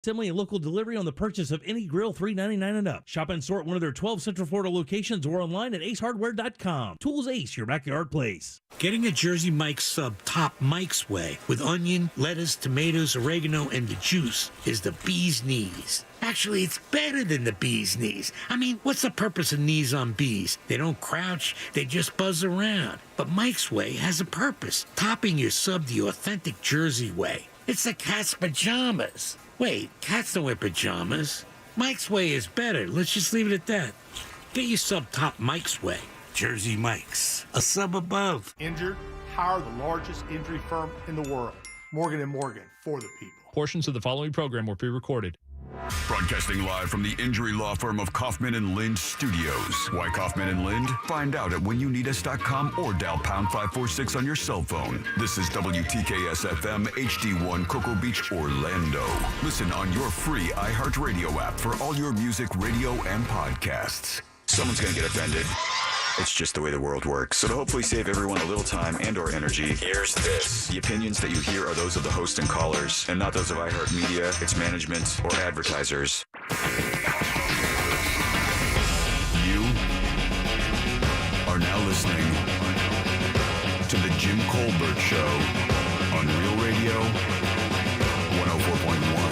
Assembly and local delivery on the purchase of any grill, $3.99 and up. Shop and store at one of their 12 Central Florida locations or online at acehardware.com. Tools Ace, your backyard place. Getting a Jersey Mike's sub top Mike's way with onion, lettuce, tomatoes, oregano, and the juice is the bee's knees. Actually, it's better than the bee's knees. I mean, what's the purpose of knees on bees? They don't crouch, they just buzz around. But Mike's way has a purpose, topping your sub the authentic Jersey way. It's the cat's pajamas. Wait, cats don't wear pajamas. Mike's way is better. Let's just leave it at that. Get your sub top Mike's way. Jersey Mike's, a sub above. Injured? Hire the largest injury firm in the world. Morgan & Morgan, for the people. Portions of the following program were pre-recorded. Broadcasting live from the injury law firm of Kaufman & Lind Studios. Why Kaufman & Lind? Find out at whenyouneedus.com or dial pound 546 on your cell phone. This is WTKS-FM HD1 Cocoa Beach, Orlando. Listen on your free iHeartRadio app for all your music, radio, and podcasts. Someone's going to get offended. It's just the way the world works. So to hopefully save everyone a little time and or energy, here's this. The opinions that you hear are those of the host and callers, and not those of iHeartMedia, its management, or advertisers. You are now listening to The Jim Colbert Show on Real Radio 104.1.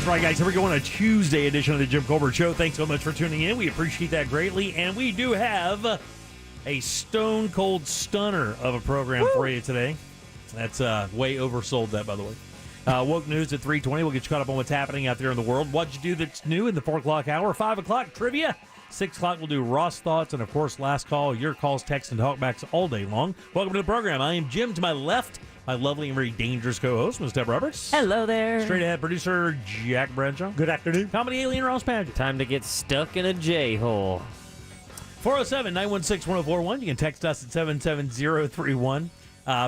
That's right, guys. Here we go on a Tuesday edition of the Jim Colbert Show. Thanks so much for tuning in. We appreciate that greatly. And we do have a stone cold stunner of a program for you today. That's way oversold, that, by the way. Woke News at 3:20. We'll get you caught up on what's happening out there in the world. What'd you do that's new in the 4 o'clock hour? 5 o'clock, trivia. 6 o'clock, we'll do Ross Thoughts. And, of course, last call, your calls, texts, and talkbacks all day long. Welcome to the program. I am Jim. To my left, my lovely and very dangerous co-host, Ms. Deb Roberts. Hello there. Straight ahead producer, Jack Bradshaw. Good afternoon. Comedy alien, Ross Padgett. Time to get stuck in a J-hole. 407-916-1041. You can text us at 77031.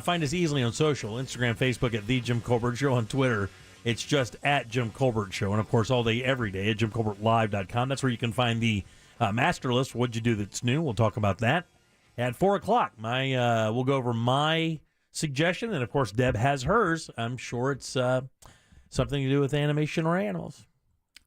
Find us easily on social, Instagram, Facebook at The Jim Colbert Show. On Twitter, it's just at Jim Colbert Show. And, of course, all day, every day at JimColbertLive.com. That's where you can find the master list. What'd you do that's new? We'll talk about that. At 4 o'clock, we'll go over my suggestion, and of course Deb has hers. I'm sure it's something to do with animation or animals.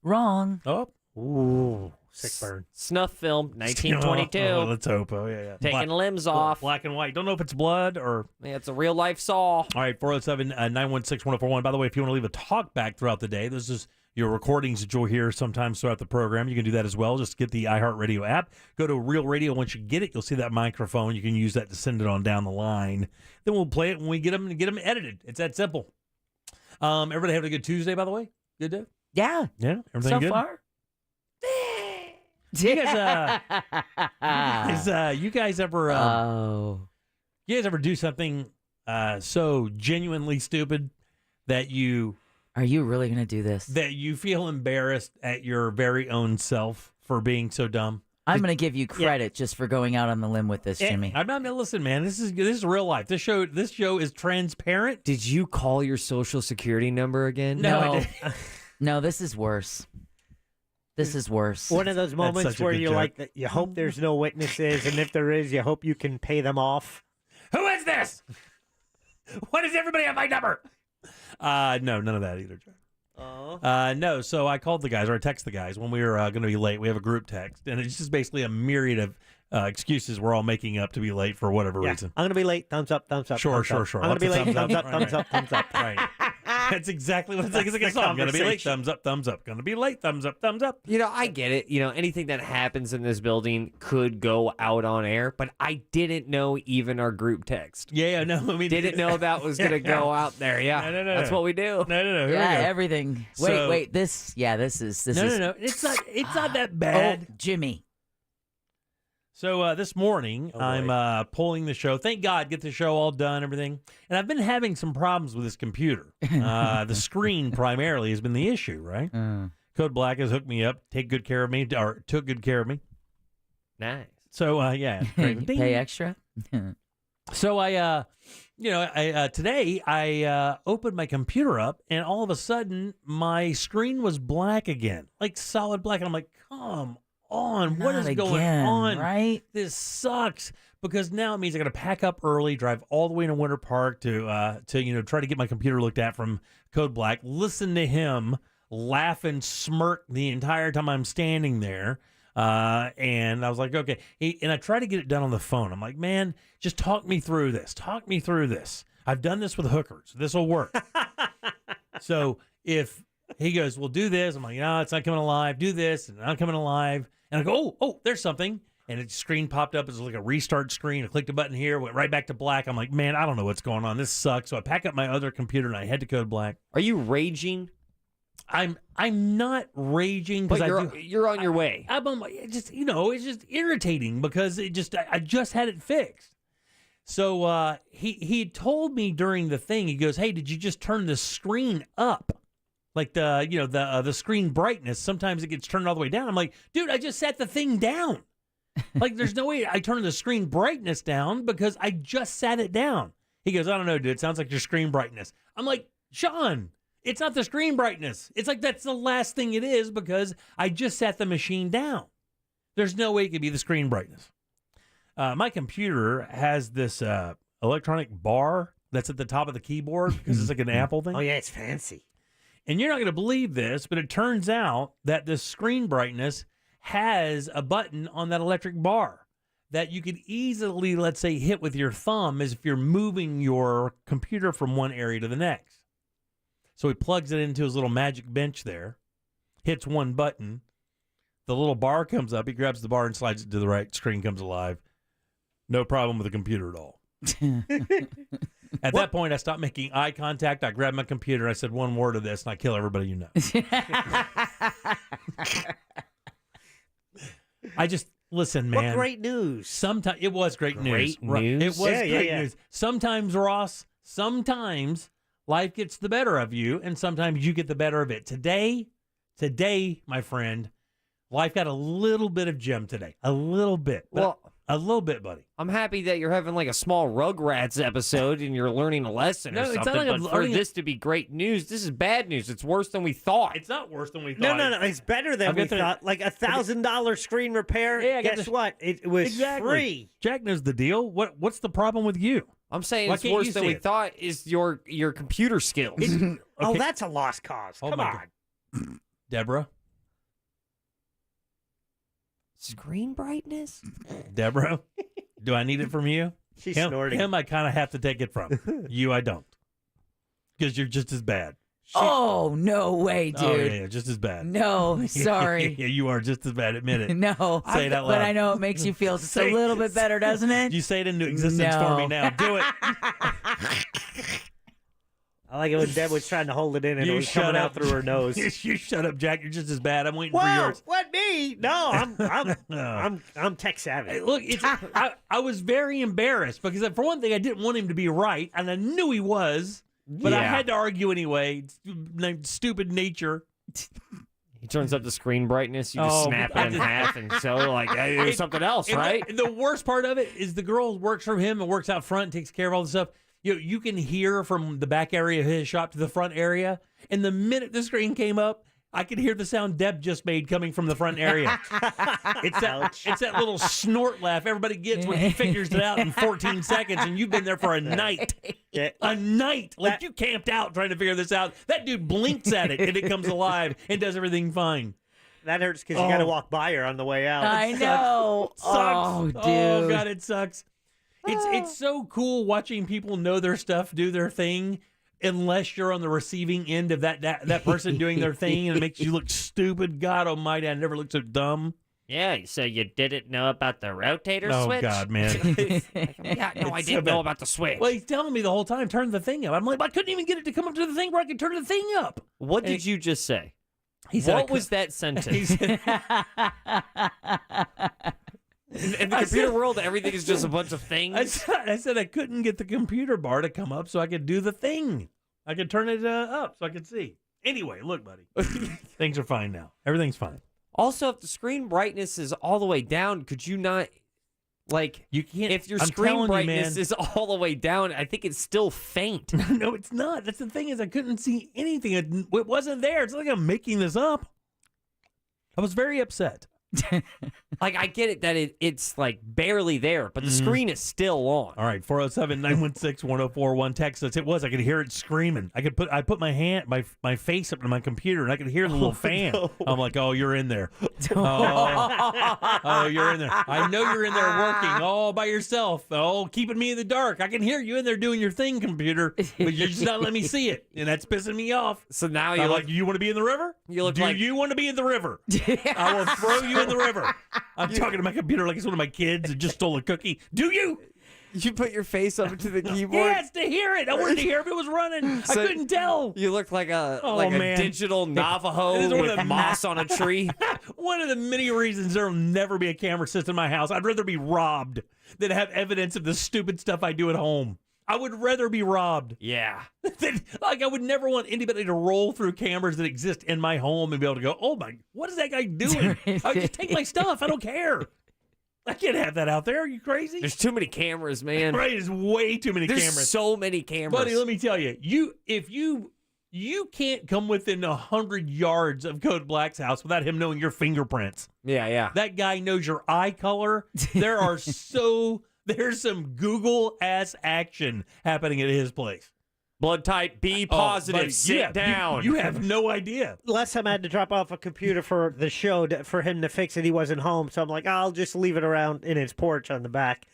Wrong. Oh, ooh, sick burn. Snuff film, 1922. Oh, let's hope. Oh, yeah. Taking limbs off. Black and white. Don't know if it's blood or... Yeah, it's a real-life saw. All right, 407-916-1041. By the way, if you want to leave a talk back throughout the day, this is your recordings that you'll hear sometimes throughout the program. You can do that as well. Just get the iHeartRadio app. Go to Real Radio. Once you get it, you'll see that microphone. You can use that to send it on down the line. Then we'll play it when we get them edited. It's that simple. Everybody having a good Tuesday, by the way? Good day? Yeah. Yeah? Everything good? So far? You guys ever do something so genuinely stupid that you... Are you really going to do this? That you feel embarrassed at your very own self for being so dumb? I'm going to give you credit just for going out on the limb with this, Jimmy. I'm not. Listen, man. This is real life. This show is transparent. Did you call your social security number again? No, I didn't. No, this is worse. This is worse. One of those moments where you like, you hope there's no witnesses, and if there is, you hope you can pay them off. Who is this? Why does everybody have my number? No, none of that either, Jack. No, so I called the guys, or I texted the guys when we were going to be late. We have a group text, and it's just basically a myriad of excuses we're all making up to be late for whatever reason. I'm going to be late. Thumbs up, thumbs up. Sure. I'm going to be late. Thumbs up, thumbs up, thumbs up. Right. That's exactly what it's like. It's like a song. Going to be late. Thumbs up, thumbs up. Going to be late. Thumbs up, thumbs up. You know, I get it. You know, anything that happens in this building could go out on air, but I didn't know even our group text. Yeah, no. I mean, didn't know that was going to go out there. Yeah, no. That's what we do. No. Here Yeah, we go. everything. So, Wait. This is. No. It's not that bad. Oh, Jimmy. So this morning, I'm pulling the show. Thank God, get the show all done, everything. And I've been having some problems with this computer. The screen primarily has been the issue, right? Code Black has hooked me up, took good care of me. Nice. So, yeah. Great. Pay extra? So today I opened my computer up, and all of a sudden my screen was black again, like solid black. And I'm like, come on? What is Not going again, on? right? This sucks because now it means I got to pack up early, drive all the way to Winter Park to try to get my computer looked at from Code Black. Listen to him laugh and smirk the entire time I'm standing there. And I was like, okay. And I try to get it done on the phone. I'm like, man, just talk me through this. Talk me through this. I've done this with hookers. This will work. So if he goes, well, do this. I'm like, no, it's not coming alive. Do this. And not coming alive. And I go, oh, there's something. And its screen popped up as like a restart screen. I clicked a button here, went right back to black. I'm like, man, I don't know what's going on. This sucks. So I pack up my other computer and I head to Code Black. Are you raging? I'm not raging But because you're on your way. I'm on my, it's just irritating because I just had it fixed. So he told me during the thing, he goes, hey, did you just turn the screen up? Like the screen brightness, sometimes it gets turned all the way down. I'm like, dude, I just sat the thing down. Like, there's no way I turned the screen brightness down because I just sat it down. He goes, I don't know, dude. It sounds like your screen brightness. I'm like, Sean, it's not the screen brightness. It's like that's the last thing it is because I just sat the machine down. There's no way it could be the screen brightness. My computer has this electronic bar that's at the top of the keyboard because it's like an Apple thing. Oh, yeah, it's fancy. And you're not going to believe this, but it turns out that the screen brightness has a button on that electric bar that you could easily, let's say, hit with your thumb as if you're moving your computer from one area to the next. So he plugs it into his little magic bench there, hits one button, the little bar comes up, he grabs the bar and slides it to the right, screen comes alive. No problem with the computer at all. At that point, I stopped making eye contact. I grabbed my computer. I said one word of this, and I kill everybody you know. I just, listen, man. What great news. Sometimes it was great news. Great news? It was great news. Sometimes, Ross, life gets the better of you, and sometimes you get the better of it. Today, my friend, life got a little bit of Jim today. A little bit. Well, a little bit, buddy. I'm happy that you're having like a small Rugrats episode and you're learning a lesson or No, it's something. not like I'm But for learning this to be great news, this is bad news. It's worse than we thought. It's not worse than we thought. No. It's better than I've we got the- thought. Like $1,000 screen repair. Yeah, I got Guess the- what? It was Exactly. free. Jack knows the deal. What's the problem with you? I'm saying Why it's can't you worse than see we it? thought is your computer skills. Oh, Okay. that's a lost cause. Oh, Come my on. God. Deborah? Screen brightness? Deborah? Do I need it from you? She's him, snorting. Him, I kind of have to take it from. You, I don't. Because you're just as bad. Oh, no way, dude. Oh, yeah, just as bad. No, sorry. Yeah, you are just as bad. Admit it. No. Say it out But loud. I know it makes you feel just Say- a little bit better, doesn't it? You say it into existence for me now. Do it. I like it when Deb was trying to hold it in and You it was shut coming out up. through her nose. You shut up, Jack. You're just as bad. I'm waiting for Whoa, yours. what me? No, I'm tech savvy. Hey, look, I was very embarrassed because, for one thing, I didn't want him to be right, and I knew he was, but I Yeah. had to argue anyway. Stupid nature. He turns up the screen brightness, you just Oh, snap I it in just- half, and so like hey, there's something else, And right? The worst part of it is the girl who works for him and works out front, takes care of all the stuff. You can hear from the back area of his shop to the front area. And the minute the screen came up, I could hear the sound Deb just made coming from the front area. It's that little snort laugh everybody gets when he figures it out in 14 seconds, and you've been there for a night. Yeah. A night. Like you camped out trying to figure this out. That dude blinks at it, and it comes alive and does everything fine. That hurts because you got to walk by her on the way out. I know. Sucks. Oh, dude. Oh, God, it sucks. It's so cool watching people know their stuff, do their thing, unless you're on the receiving end of that person doing their thing, and it makes you look stupid. God almighty, I never looked so dumb. Yeah, so you didn't know about the rotator Oh, switch? God, man. Yeah, no, I It's didn't so know bad. about the switch. Well, he's telling me the whole time, turn the thing up. I'm like, I couldn't even get it to come up to the thing where I could turn the thing up. What did you just say? He said I What was that sentence? He said, In the computer world, everything is just a bunch of things. I said I couldn't get the computer bar to come up so I could do the thing. I could turn it up so I could see. Anyway, look, buddy. Things are fine now. Everything's fine. Also, if the screen brightness is all the way down, could you not, like, You can't. if your I'm screen telling you, brightness man. is all the way down, I think it's still faint. No, it's not. That's the thing is I couldn't see anything. It wasn't there. It's like I'm making this up. I was very upset. Like, I get it that it's like barely there, but the screen is still on. All right, 407-916-1041. Text us. It was. I could hear it screaming. I put my face up to my computer, and I could hear the little fan. No. I'm like, oh, you're in there. Oh, you're in there. I know you're in there working all by yourself. Oh, keeping me in the dark. I can hear you in there doing your thing, computer, but you're just not letting me see it, and that's pissing me off. So now I'm like, you want to be in the river? You look Do like- you want to be in the river? I will throw you in the river. I'm talking to my computer like it's one of my kids that just stole a cookie. Do you? You put your face up to the keyboard. Yes, to hear it. I wanted to hear if it was running. So I couldn't tell. You look like a man. digital Navajo It is one of with the- moss on a tree. One of the many reasons there will never be a camera system in my house. I'd rather be robbed than have evidence of the stupid stuff I do at home. I would rather be robbed. Yeah. Like, I would never want anybody to roll through cameras that exist in my home and be able to go, oh my, what is that guy doing? I would just take my stuff. I don't care. I can't have that out there. Are you crazy? There's too many cameras, man. Right, there's way too many There's cameras. so many cameras. Buddy, let me tell you, if you can't come within 100 yards of Code Black's house without him knowing your fingerprints. Yeah. That guy knows your eye color. There's some Google ass action happening at his place. Blood type B positive. buddy, Sit down. You have no idea. Last time I had to drop off a computer for the show for him to fix it. He wasn't home, so I'm like, I'll just leave it around in his porch on the back.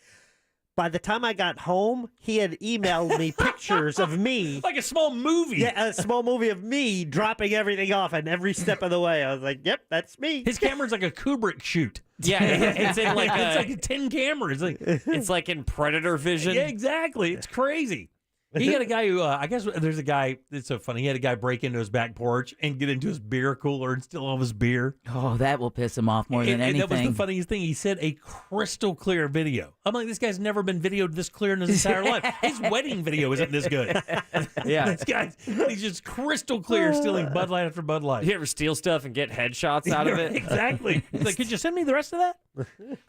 By the time I got home, he had emailed me pictures of me. Like a small movie. Yeah, a small movie of me dropping everything off and every step of the way. I was like, yep, that's me. His camera's like a Kubrick shoot. Yeah, it's in like it's like 10 cameras. it's like in Predator vision. Yeah, exactly. It's crazy. He had a guy who, I guess there's a guy, it's so funny. He had a guy break into his back porch and get into his beer cooler and steal all of his beer. Oh, that will piss him off more than And anything. that was the funniest thing. He said a crystal clear video. I'm like, this guy's never been videoed this clear in his entire life. His wedding video isn't this good. Yeah. This guy's, he's just crystal clear stealing Bud Light after Bud Light. You ever steal stuff and get headshots out of it? Exactly. He's like, could you send me the rest of that?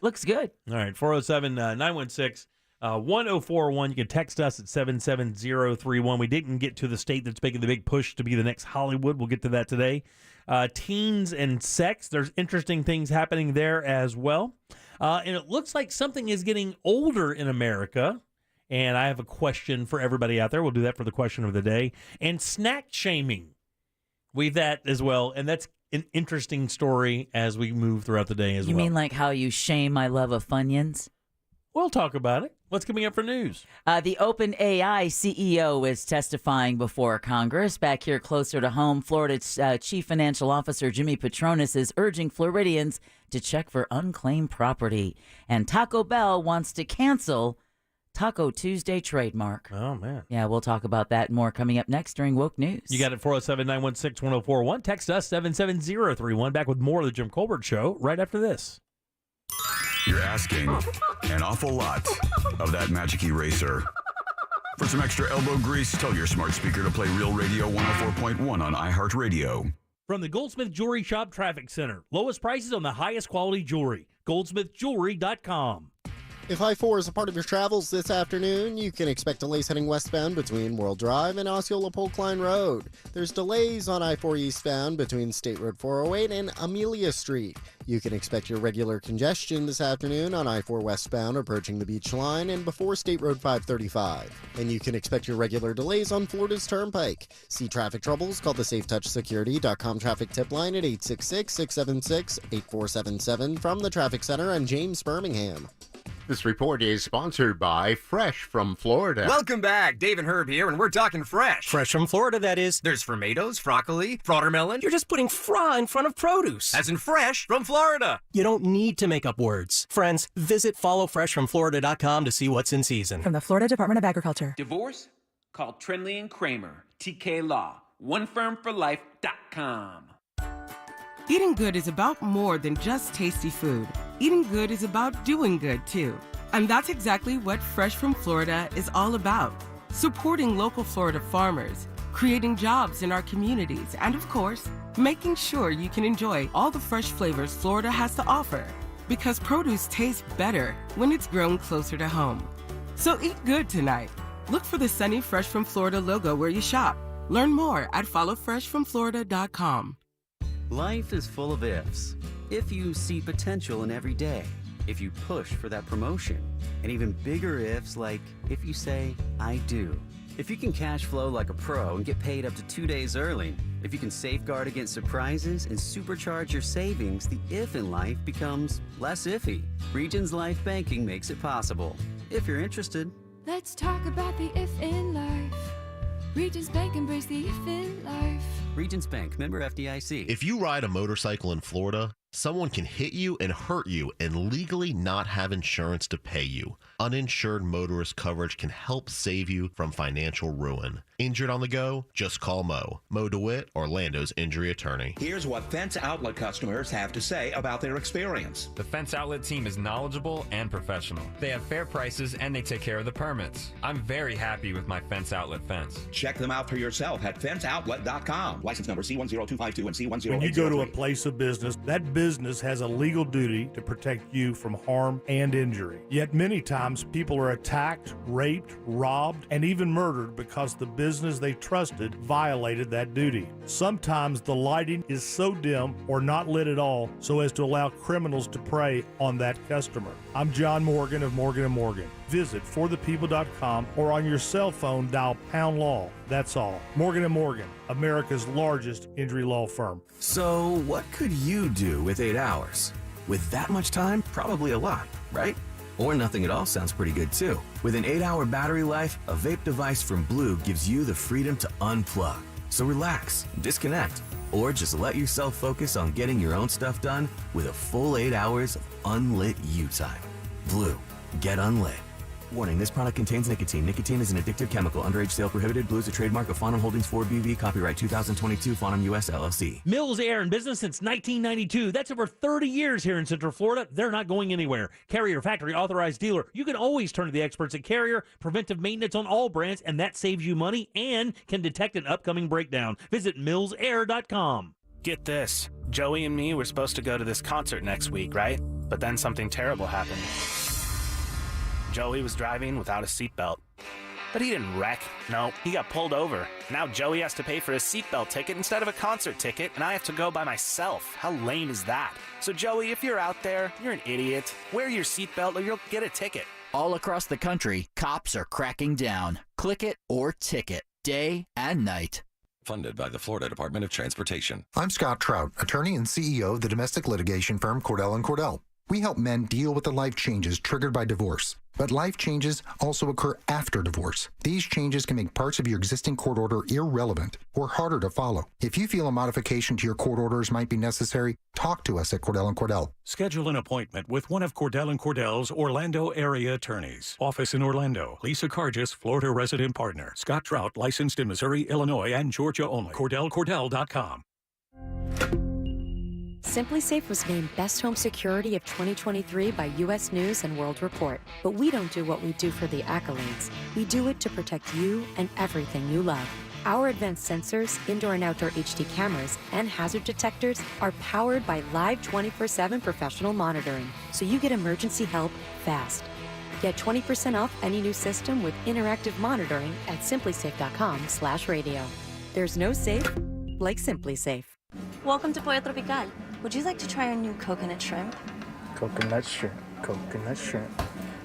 Looks good. All right, 407-916. 1041. You can text us at 77031. We didn't get to the state that's making the big push to be the next Hollywood. We'll get to that today. Teens and sex. There's interesting things happening there as well. And it looks like something is getting older in America. And I have a question for everybody out there. We'll do that for the question of the day. And snack shaming. We've that as well. And that's an interesting story as we move throughout the day as well. You mean like how you shame my love of Funyuns? We'll talk about it. What's coming up for news? The OpenAI CEO is testifying before Congress. Back here closer to home, Florida's Chief Financial Officer Jimmy Patronis is urging Floridians to check for unclaimed property. And Taco Bell wants to cancel Taco Tuesday trademark. Oh, man. Yeah, we'll talk about that and more coming up next during Woke News. You got it, 407-916-1041. Text us, 77031. Back with more of the Jim Colbert Show right after this. You're asking an awful lot of that magic eraser. For some extra elbow grease, tell your smart speaker to play Real Radio 104.1 on iHeartRadio. From the Goldsmith Jewelry Shop Traffic Center. Lowest prices on the highest quality jewelry. GoldsmithJewelry.com. If I-4 is a part of your travels this afternoon, you can expect delays heading westbound between World Drive and Osceola Polkline Road. There's delays on I-4 eastbound between State Road 408 and Amelia Street. You can expect your regular congestion this afternoon on I-4 westbound approaching the beach line and before State Road 535. And you can expect your regular delays on Florida's Turnpike. See traffic troubles, call the SafeTouchSecurity.com traffic tip line at 866-676-8477. From the Traffic Center, I'm James Birmingham. This report is sponsored by Fresh from Florida. Welcome back. Dave and Herb here, and we're talking fresh. Fresh from Florida, that is. There's tomatoes, broccoli, watermelon. You're just putting fra in front of produce. As in fresh from Florida. You don't need to make up words. Friends, visit followfreshfromflorida.com to see what's in season. From the Florida Department of Agriculture. Divorce? Call Trindley and Kramer, TK Law, onefirmforlife.com. Eating good is about more than just tasty food. Eating good is about doing good, too. And that's exactly what Fresh from Florida is all about. Supporting local Florida farmers, creating jobs in our communities, and of course, making sure you can enjoy all the fresh flavors Florida has to offer. Because produce tastes better when it's grown closer to home. So eat good tonight. Look for the sunny Fresh from Florida logo where you shop. Learn more at followfreshfromflorida.com. Life is full of ifs. If you see potential in every day, if you push for that promotion, and even bigger ifs like if you say, I do. If you can cash flow like a pro and get paid up to 2 days early, if you can safeguard against surprises and supercharge your savings, the if in life becomes less iffy. Regions Life Banking makes it possible. If you're interested. Let's talk about the if in life. Regions Bank, embrace the if in life. Regions Bank, member FDIC. If you ride a motorcycle in Florida, someone can hit you and hurt you and legally not have insurance to pay you. Uninsured motorist coverage can help save you from financial ruin. Injured on the go? Just call Mo DeWitt, Orlando's injury attorney. Here's what Fence Outlet customers have to say about their experience. The Fence Outlet team is knowledgeable and professional. They have fair prices and they take care of the permits. I'm very happy with my Fence Outlet fence. Check them out for yourself at fenceoutlet.com. License number C10252 and C10803. When you go to a place of business, that business has a legal duty to protect you from harm and injury. Yet many times people are attacked, raped, robbed, and even murdered because the business they trusted violated that duty. Sometimes the lighting is so dim or not lit at all so as to allow criminals to prey on that customer. I'm John Morgan of Morgan & Morgan. Visit forthepeople.com or on your cell phone dial pound law. That's all. Morgan & Morgan, America's largest injury law firm. So what could you do with 8 hours? With that much time, probably a lot, right? Or nothing at all sounds pretty good too. With an 8-hour battery life, a vape device from Blue gives you the freedom to unplug. So relax, disconnect, or just let yourself focus on getting your own stuff done with a full 8 hours of unlit you time. Blue, get unlit. Warning, this product contains nicotine. Nicotine is an addictive chemical. Underage sale prohibited. Blue is a trademark of Fonum Holdings 4BV. Copyright 2022. Fonum US LLC. Mills Air in business since 1992. That's over 30 years here in Central Florida. They're not going anywhere. Carrier factory authorized dealer. You can always turn to the experts at Carrier. Preventive maintenance on all brands, and that saves you money and can detect an upcoming breakdown. Visit millsair.com. Get this. Joey and me were supposed to go to this concert next week, right? But then something terrible happened. Joey was driving without a seatbelt. But he didn't wreck. No, he got pulled over. Now Joey has to pay for his seatbelt ticket instead of a concert ticket, and I have to go by myself. How lame is that? So Joey, if you're out there, you're an idiot. Wear your seatbelt or you'll get a ticket. All across the country, cops are cracking down. Click it or ticket, day and night. Funded by the Florida Department of Transportation. I'm Scott Trout, attorney and CEO of the domestic litigation firm Cordell & Cordell. We help men deal with the life changes triggered by divorce. But life changes also occur after divorce. These changes can make parts of your existing court order irrelevant or harder to follow. If you feel a modification to your court orders might be necessary, talk to us at Cordell & Cordell. Schedule an appointment with one of Cordell & Cordell's Orlando area attorneys. Office in Orlando. Lisa Cargis, Florida resident partner. Scott Trout, licensed in Missouri, Illinois, and Georgia only. CordellCordell.com. Simply Safe was named Best Home Security of 2023 by U.S. News and World Report. But we don't do what we do for the accolades. We do it to protect you and everything you love. Our advanced sensors, indoor and outdoor HD cameras, and hazard detectors are powered by live 24/7 professional monitoring, so you get emergency help fast. Get 20% off any new system with interactive monitoring at simplysafe.com/radio. There's no safe like Simply Safe. Welcome to Pollo Tropical. Would you like to try our new coconut shrimp? Coconut shrimp,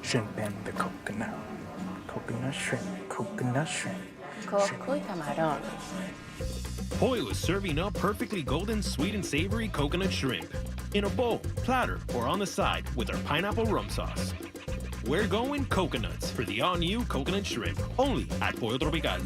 shrimp and the coconut. Coconut shrimp, Coco y camarón. Pollo is serving up perfectly golden, sweet, and savory coconut shrimp in a bowl, platter, or on the side with our pineapple rum sauce. We're going coconuts for the all-new coconut shrimp, only at Pollo Tropical.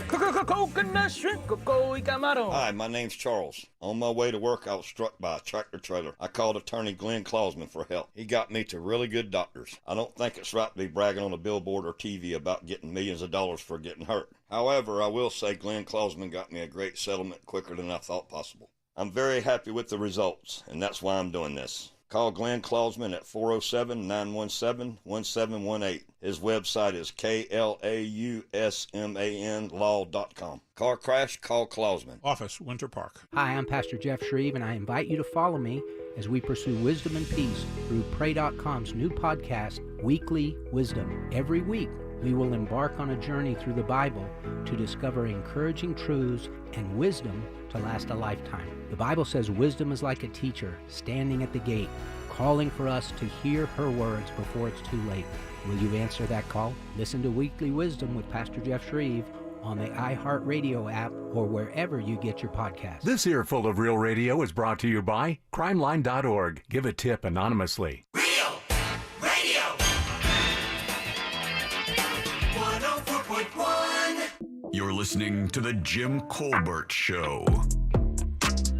Coconut shrimp, coco y camarón. Hi, my name's Charles. On my way to work, I was struck by a tractor trailer. I called attorney Glenn Klausman for help. He got me to really good doctors. I don't think it's right to be bragging on a billboard or TV about getting millions of dollars for getting hurt. However, I will say Glenn Klausman got me a great settlement quicker than I thought possible. I'm very happy with the results, and that's why I'm doing this. Call Glenn Klausman at 407-917-1718. His website is klausmanlaw.com. Car crash, call Klausman. Office, Winter Park. Hi, I'm Pastor Jeff Shreve, and I invite you to follow me as we pursue wisdom and peace through Pray.com's new podcast, Weekly Wisdom. Every week, We will embark on a journey through the Bible to discover encouraging truths and wisdom to last a lifetime. The Bible says wisdom is like a teacher standing at the gate, calling for us to hear her words before it's too late. Will you answer that call? Listen to Weekly Wisdom with Pastor Jeff Shreve on the iHeartRadio app or wherever you get your podcasts. This earful of Real Radio is brought to you by crimeline.org. Give a tip anonymously. Real Radio 104.1. You're listening to The Jim Colbert Show.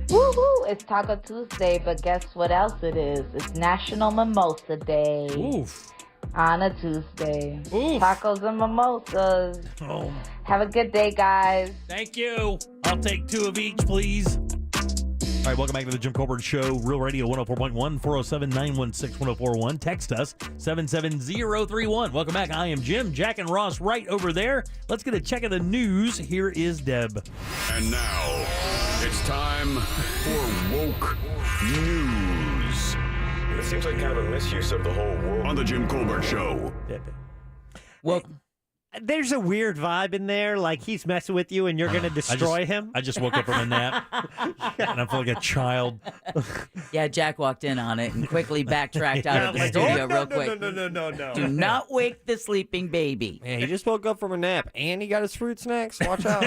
Woo-hoo, it's Taco Tuesday, but guess what else it is? It's National Mimosa Day. Oof. On a Tuesday. Oof. Tacos and mimosas. Oh. Have a good day, guys. Thank you. I'll take 2 of each, please. All right, welcome back to the Jim Colbert Show. Real Radio 104.1, 407-916-1041. Text us, 77031. Welcome back. I am Jim. Jack and Ross right over there. Let's get a check of the news. Here is Deb. And now, it's time for Woke News. It seems like kind of a misuse of the whole world. On the Jim Colbert Show. Well, there's a weird vibe in there, like he's messing with you and you're going to destroy him. I just woke up from a nap, and I feel like a child. Yeah, Jack walked in on it and quickly backtracked out of the studio real quick. No. Do not wake the sleeping baby. Yeah, he just woke up from a nap and he got his fruit snacks. Watch out.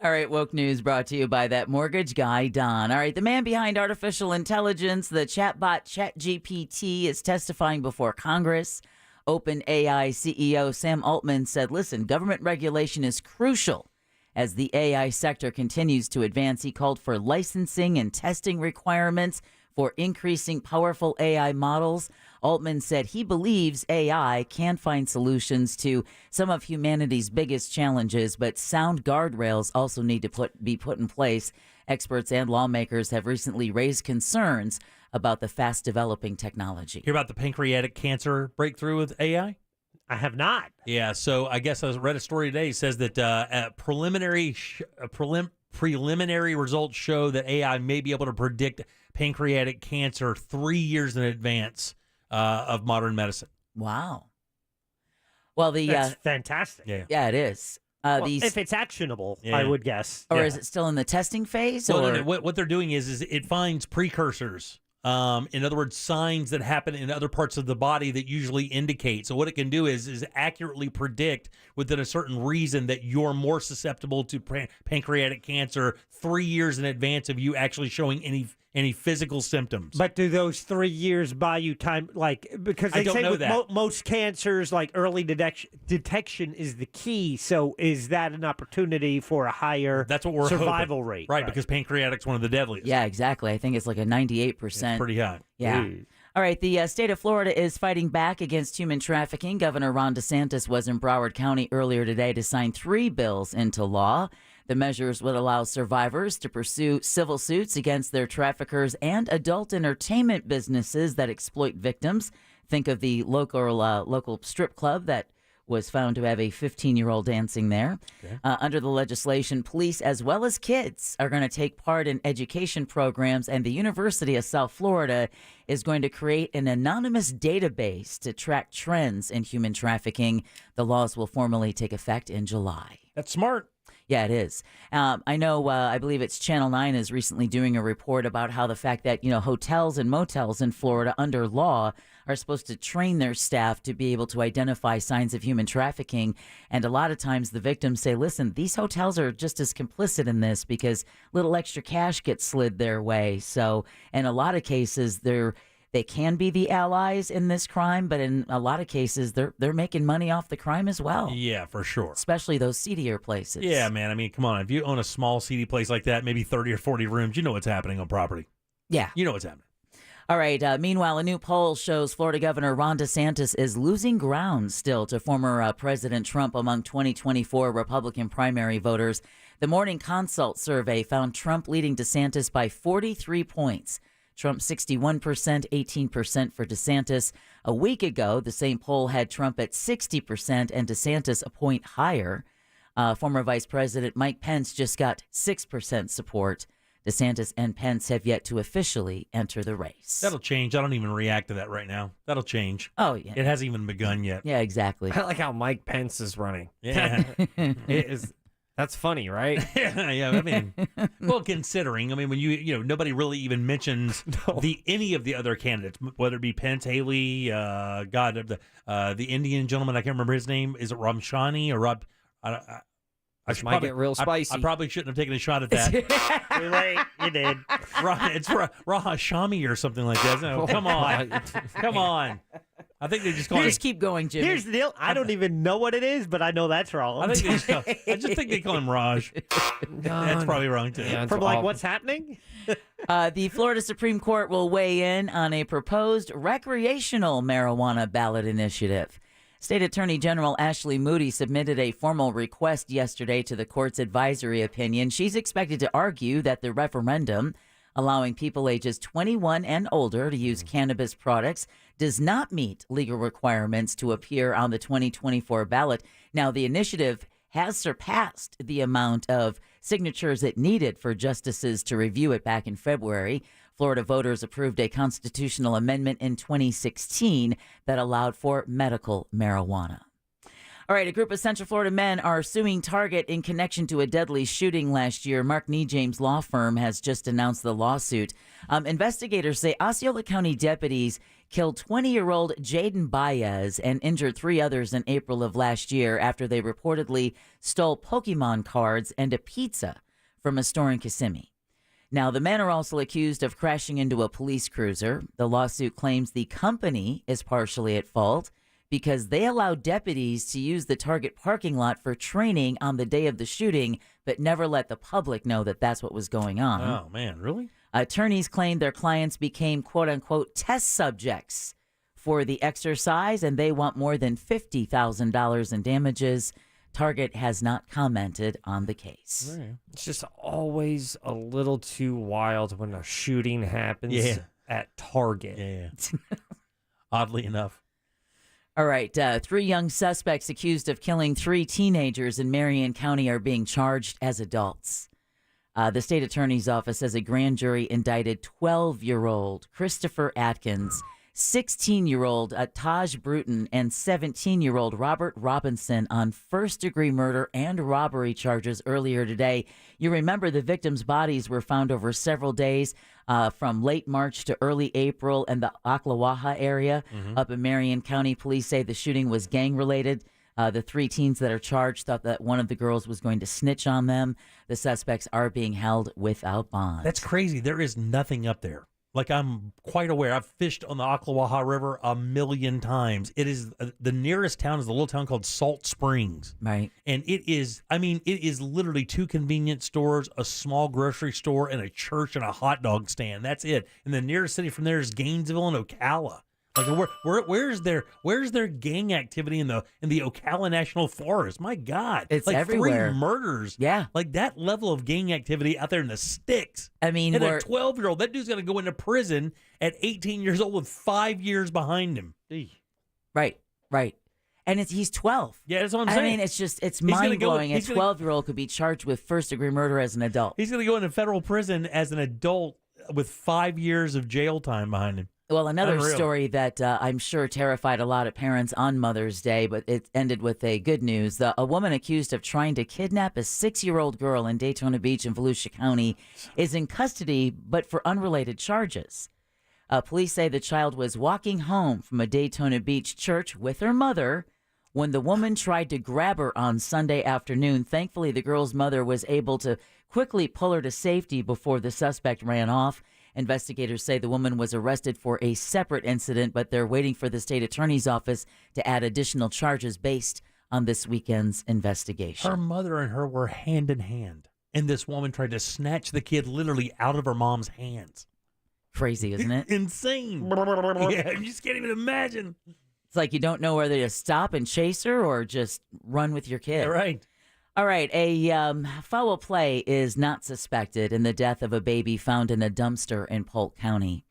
All right, woke news brought to you by that mortgage guy, Don. All right, the man behind artificial intelligence, the chatbot ChatGPT, is testifying before Congress. OpenAI CEO Sam Altman said, listen, government regulation is crucial as the AI sector continues to advance. He called for licensing and testing requirements for increasing powerful AI models. Altman said he believes AI can find solutions to some of humanity's biggest challenges, but sound guardrails also need to be put in place. Experts and lawmakers have recently raised concerns about the fast-developing technology. Hear about the pancreatic cancer breakthrough with AI? I have not. Yeah, so I guess I read a story today. It says that preliminary results show that AI may be able to predict pancreatic cancer 3 years in advance of modern medicine. Wow. Well, That's fantastic. Yeah, it is. If it's actionable, I would guess. Or is it still in the testing phase? Well, or? What they're doing is it finds precursors. In other words, signs that happen in other parts of the body that usually indicate. So what it can do is accurately predict within a certain reason that you're more susceptible to pancreatic cancer 3 years in advance of you actually showing any physical symptoms. But do those 3 years buy you time? Because they say with most cancers, like early detection is the key. So is that an opportunity for a higher survival rate? Right, because pancreatic's one of the deadliest. Yeah, exactly. I think it's like a 98%. It's pretty high. Yeah. All right, the state of Florida is fighting back against human trafficking. Governor Ron DeSantis was in Broward County earlier today to sign 3 bills into law. The measures would allow survivors to pursue civil suits against their traffickers and adult entertainment businesses that exploit victims. Think of the local strip club that was found to have a 15-year-old dancing there. Okay. Under the legislation, police as well as kids are going to take part in education programs, and the University of South Florida is going to create an anonymous database to track trends in human trafficking. The laws will formally take effect in July. That's smart. Yeah, it is. I know, I believe it's Channel 9 is recently doing a report about how the fact that, hotels and motels in Florida under law are supposed to train their staff to be able to identify signs of human trafficking. And a lot of times the victims say, listen, these hotels are just as complicit in this because little extra cash gets slid their way. So in a lot of cases, they can be the allies in this crime, but in a lot of cases, they're making money off the crime as well. Yeah, for sure. Especially those seedier places. Yeah, man. I mean, come on. If you own a small, seedy place like that, maybe 30 or 40 rooms, you know what's happening on property. Yeah. You know what's happening. All right. Meanwhile, a new poll shows Florida Governor Ron DeSantis is losing ground still to former President Trump among 2024 Republican primary voters. The Morning Consult survey found Trump leading DeSantis by 43 points. Trump 61%, 18% for DeSantis. A week ago, the same poll had Trump at 60% and DeSantis a point higher. Former Vice President Mike Pence just got 6% support. DeSantis and Pence have yet to officially enter the race. That'll change. I don't even react to that right now. That'll change. Oh, yeah. It hasn't even begun yet. Yeah, exactly. I like how Mike Pence is running. Yeah. That's funny, right? Yeah. I mean, well, considering, when nobody really even mentions any of the other candidates, whether it be Pence, Haley, the Indian gentleman, I can't remember his name. Is it Ramshani or Rob? This might get real spicy. I probably shouldn't have taken a shot at that. Too late. You did. It's Rahashami or something like that. No, come on. Come on. I think they just call Just keep going, Jimmy. Here's the deal. I don't even know what it is, but I know that's wrong. I just think they call him Raj. That's probably wrong, too. Yeah, From what's happening? The Florida Supreme Court will weigh in on a proposed recreational marijuana ballot initiative. State Attorney General Ashley Moody submitted a formal request yesterday to the court's advisory opinion. She's expected to argue that the referendum allowing people ages 21 and older to use cannabis products does not meet legal requirements to appear on the 2024 ballot. Now, the initiative has surpassed the amount of signatures it needed for justices to review it back in February. Florida voters approved a constitutional amendment in 2016 that allowed for medical marijuana. All right, a group of Central Florida men are suing Target in connection to a deadly shooting last year. Mark Niejames' law firm has just announced the lawsuit. Investigators say Osceola County deputies killed 20-year-old Jaden Baez and injured 3 others in April of last year after they reportedly stole Pokemon cards and a pizza from a store in Kissimmee. Now, the men are also accused of crashing into a police cruiser. The lawsuit claims the company is partially at fault because they allowed deputies to use the Target parking lot for training on the day of the shooting, but never let the public know that that's what was going on. Oh, man, really? Attorneys claim their clients became, quote-unquote, test subjects for the exercise, and they want more than $50,000 in damages. Target has not commented on the case. Right. It's just always a little too wild when a shooting happens at Target. Yeah. Oddly enough. All right. 3 young suspects accused of killing 3 teenagers in Marion County are being charged as adults. The state attorney's office says a grand jury indicted 12-year-old Christopher Atkins, 16-year-old Taj Bruton, and 17-year-old Robert Robinson on first-degree murder and robbery charges earlier today. You remember the victims' bodies were found over several days from late March to early April in the Ocklawaha area up in Marion County. Police say the shooting was gang-related. The 3 teens that are charged thought that one of the girls was going to snitch on them. The suspects are being held without bond. That's crazy. There is nothing up there. Like, I'm quite aware. I've fished on the Ocklawaha River 1,000,000 times. It is the nearest town is a little town called Salt Springs. Right. And it is literally 2 convenience stores, a small grocery store, and a church and a hot dog stand. That's it. And the nearest city from there is Gainesville and Ocala. Like, where's their gang activity in the Ocala National Forest? My God, it's like everywhere. 3 murders. Yeah, like that level of gang activity out there in the sticks. I mean, and a 12-year-old, that dude's gonna go into prison at 18 years old with 5 years behind him. Right. And he's 12. Yeah, that's what I'm saying. I mean, it's mind-blowing. A 12-year-old could be charged with first-degree murder as an adult. He's going to go into federal prison as an adult with 5 years of jail time behind him. Well, another story that I'm sure terrified a lot of parents on Mother's Day, but it ended with a good news. A woman accused of trying to kidnap a 6-year-old girl in Daytona Beach in Volusia County is in custody, but for unrelated charges. Police say the child was walking home from a Daytona Beach church with her mother when the woman tried to grab her on Sunday afternoon. Thankfully, the girl's mother was able to quickly pull her to safety before the suspect ran off. Investigators say the woman was arrested for a separate incident, but they're waiting for the state attorney's office to add additional charges based on this weekend's investigation. Her mother and her were hand in hand, and this woman tried to snatch the kid literally out of her mom's hands. Crazy, isn't it? Insane. Yeah, you just can't even imagine. It's like you don't know whether to stop and chase her or just run with your kid. Right. All right, a foul play is not suspected in the death of a baby found in a dumpster in Polk County.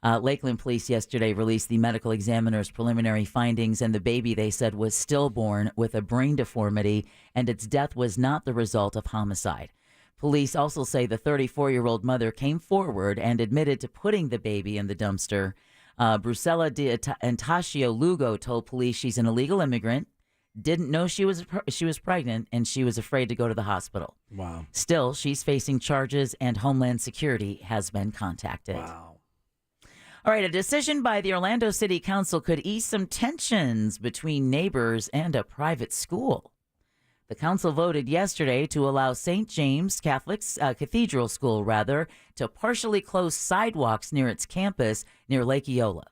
Lakeland police yesterday released the medical examiner's preliminary findings, and the baby, they said, was stillborn with a brain deformity, and its death was not the result of homicide. Police also say the 34-year-old mother came forward and admitted to putting the baby in the dumpster. Brucella Antasio Lugo told police she's an illegal immigrant, didn't know she was pregnant, and she was afraid to go to the hospital. Wow. Still, she's facing charges, and Homeland Security has been contacted. Wow. All right, a decision by the Orlando City Council could ease some tensions between neighbors and a private school. The council voted yesterday to allow St. James Cathedral School, to partially close sidewalks near its campus near Lake Eola.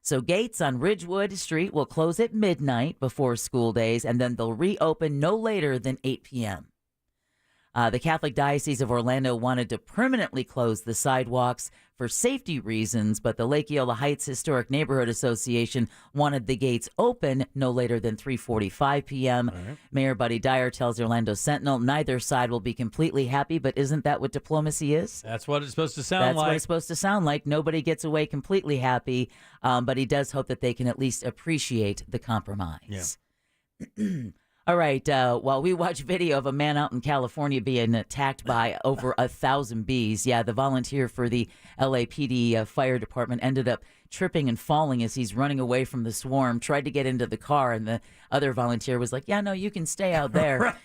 So gates on Ridgewood Street will close at midnight before school days, and then they'll reopen no later than 8 p.m. The Catholic Diocese of Orlando wanted to permanently close the sidewalks for safety reasons, but the Lake Eola Heights Historic Neighborhood Association wanted the gates open no later than 3:45 p.m. Right. Mayor Buddy Dyer tells the Orlando Sentinel neither side will be completely happy, but isn't that what diplomacy is? That's what it's supposed to sound That's like. what it's supposed to sound like. Nobody gets away completely happy, but he does hope that they can at least appreciate the compromise. Yeah. All right, while we watch video of a man out in California being attacked by over 1,000 bees, the volunteer for the LAPD fire department ended up tripping and falling as he's running away from the swarm, tried to get into the car, and the other volunteer was like, yeah, no, you can stay out there. Right,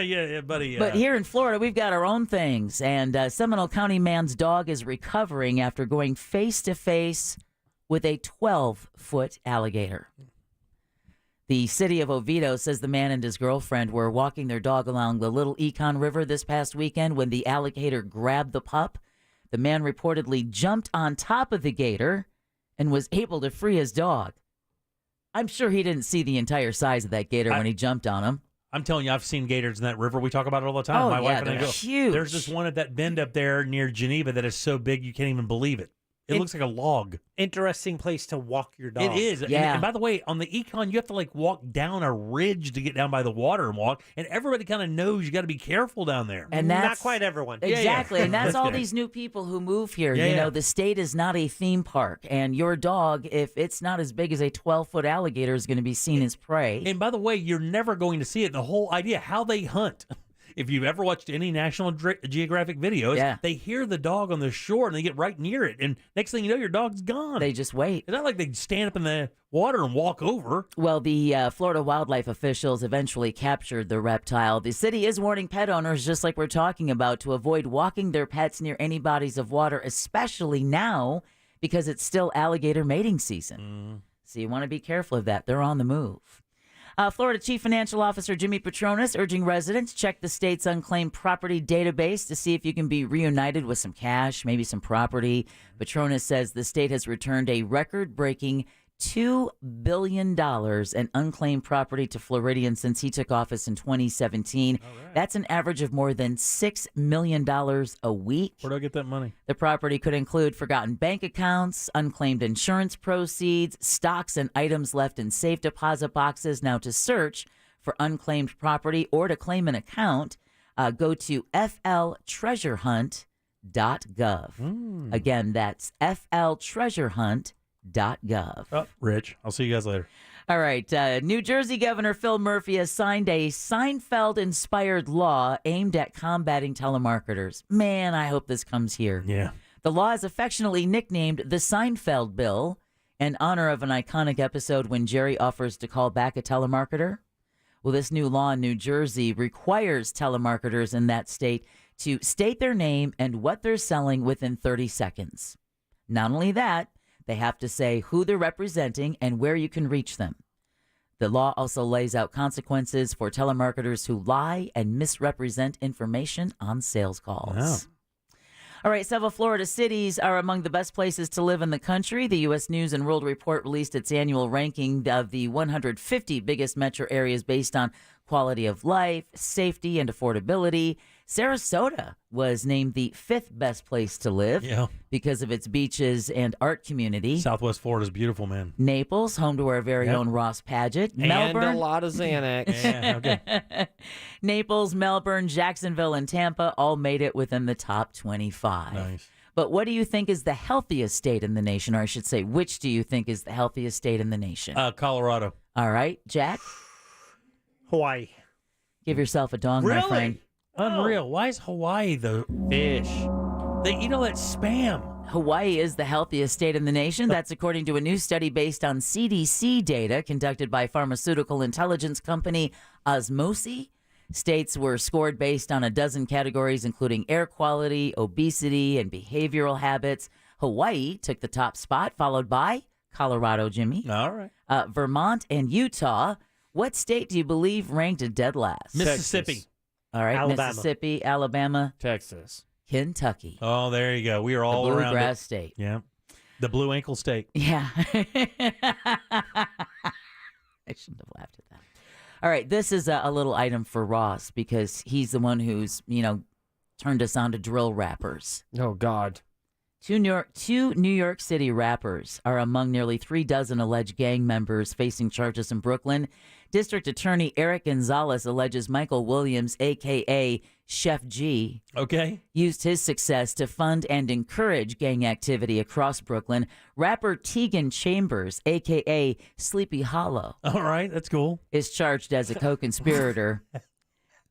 yeah, buddy. But here in Florida, we've got our own things, and Seminole County man's dog is recovering after going face-to-face with a 12-foot alligator. The city of Oviedo says the man and his girlfriend were walking their dog along the Little Econ River this past weekend when the alligator grabbed the pup. The man reportedly jumped on top of the gator and was able to free his dog. I'm sure he didn't see the entire size of that gator when he jumped on him. I'm telling you, I've seen gators in that river. We talk about it all the time. Oh, My wife and I they're go. huge. There's this one at that bend up there near Geneva that is so big you can't even believe it. It looks like a log. Interesting place to walk your dog. It is. Yeah. And by the way, on the Econ, you have to walk down a ridge to get down by the water and walk. And everybody kind of knows you got to be careful down there. And that's not quite everyone. Exactly. And that's all these new people who move here. Yeah, you know, the state is not a theme park. And your dog, if it's not as big as a 12-foot alligator, is going to be seen as prey. And by the way, you're never going to see it. The whole idea, how they hunt. If you've ever watched any National Geographic videos, they hear the dog on the shore and they get right near it. And next thing you know, your dog's gone. They just wait. It's not like they stand up in the water and walk over. Well, the Florida wildlife officials eventually captured the reptile. The city is warning pet owners, just like we're talking about, to avoid walking their pets near any bodies of water, especially now because it's still alligator mating season. So you want to be careful of that. They're on the move. Florida Chief Financial Officer Jimmy Patronis urging residents check the state's unclaimed property database to see if you can be reunited with some cash, maybe some property. Patronis says the state has returned a record-breaking $2 billion in unclaimed property to Floridians since he took office in 2017. Right. That's an average of more than $6 million a week. Where do I get that money? The property could include forgotten bank accounts, unclaimed insurance proceeds, stocks and items left in safe deposit boxes. Now, to search for unclaimed property or to claim an account, go to fltreasurehunt.gov. Again, that's fltreasurehunt.gov. Oh, Rich, I'll see you guys later. All right. New Jersey Governor Phil Murphy has signed a Seinfeld-inspired law aimed at combating telemarketers. Man, I hope this comes here. Yeah. The law is affectionately nicknamed the Seinfeld Bill in honor of an iconic episode when Jerry offers to call back a telemarketer. Well, this new law in New Jersey requires telemarketers in that state to state their name and what they're selling within 30 seconds. Not only that, they have to say who they're representing and where you can reach them. The law also lays out consequences for telemarketers who lie and misrepresent information on sales calls. Wow. All right, several Florida cities are among the best places to live in the country. The U.S. News and World Report released its annual ranking of the 150 biggest metro areas based on quality of life, safety, and affordability. Sarasota was named the 5th best place to live because of its beaches and art community. Southwest Florida is beautiful, man. Naples, home to our very own Ross Paget. And Melbourne. a lot of Xanax. Okay. Naples, Melbourne, Jacksonville, and Tampa all made it within the top 25. Nice. But what do you think is the healthiest state in the nation? Or I should say, which do you think is the healthiest state in the nation? Colorado. All right, Jack? Hawaii. Give yourself a dong, my friend. Unreal. Why is Hawaii the fish? That's spam. Hawaii is the healthiest state in the nation. That's according to a new study based on CDC data conducted by pharmaceutical intelligence company Osmosi. States were scored based on a dozen categories, including air quality, obesity, and behavioral habits. Hawaii took the top spot, followed by Colorado, Jimmy. All right. Vermont and Utah. What state do you believe ranked dead last? Mississippi. Texas. All right, Alabama. Mississippi, Alabama, Texas. Kentucky. Oh, there you go. We are all the around bluegrass it. state. Yeah. The blue ankle state. Yeah. I shouldn't have laughed at that. All right, this is a little item for Ross because he's the one who's, turned us on to drill rappers. Oh, God. Two New York City rappers are among nearly 36 alleged gang members facing charges in Brooklyn. District Attorney Eric Gonzalez alleges Michael Williams, a.k.a. Chef G, used his success to fund and encourage gang activity across Brooklyn. Rapper Tegan Chambers, a.k.a. Sleepy Hollow. All right, that's cool. Is charged as a co-conspirator.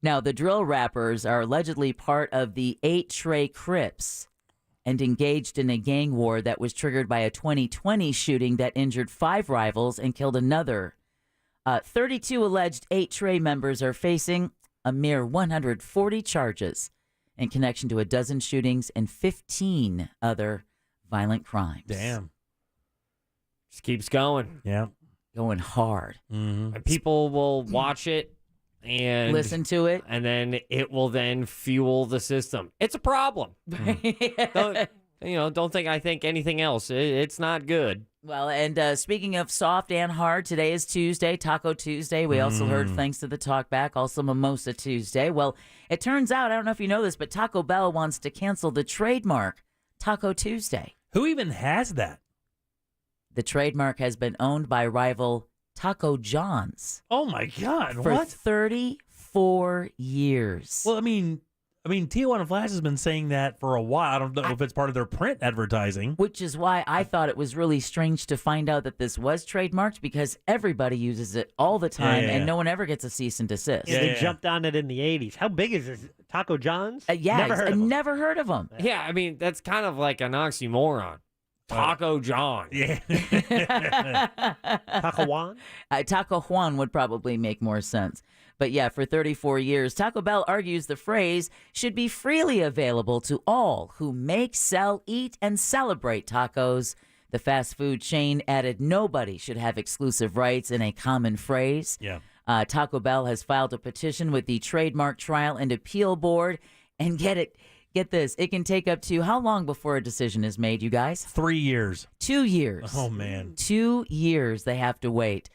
Now, the drill rappers are allegedly part of the 8 Trey Crips and engaged in a gang war that was triggered by a 2020 shooting that injured 5 rivals and killed another. 32 alleged 8 Trey members are facing a mere 140 charges in connection to a dozen shootings and 15 other violent crimes. Damn. Just keeps going. Yeah. Going hard. Mm-hmm. And people will watch it and listen to it, and then it will then fuel the system. It's a problem. Don't think I think anything else. It's not good. Well, and speaking of soft and hard, today is Tuesday, Taco Tuesday. We also heard thanks to the talkback, also Mimosa Tuesday. Well, it turns out, I don't know if you know this, but Taco Bell wants to cancel the trademark Taco Tuesday. Who even has that? The trademark has been owned by rival Taco John's. Oh, my God. For what? 34 years. Well, I mean, Tijuana Flash has been saying that for a while. I don't know if it's part of their print advertising. Which is why I thought it was really strange to find out that this was trademarked because everybody uses it all the time and no one ever gets a cease and desist. Yeah, they jumped on it in the 80s. How big is this? Taco John's? Never heard of them. Yeah, I mean, that's kind of like an oxymoron. Taco John. Yeah. Taco Juan? Taco Juan would probably make more sense. But yeah, for 34 years, Taco Bell argues the phrase should be freely available to all who make, sell, eat, and celebrate tacos. The fast food chain added nobody should have exclusive rights in a common phrase. Yeah. Taco Bell has filed a petition with the Trademark Trial and Appeal Board. And get this, it can take up to how long before a decision is made, you guys? 3 years. 2 years. Oh, man. 2 years they have to wait.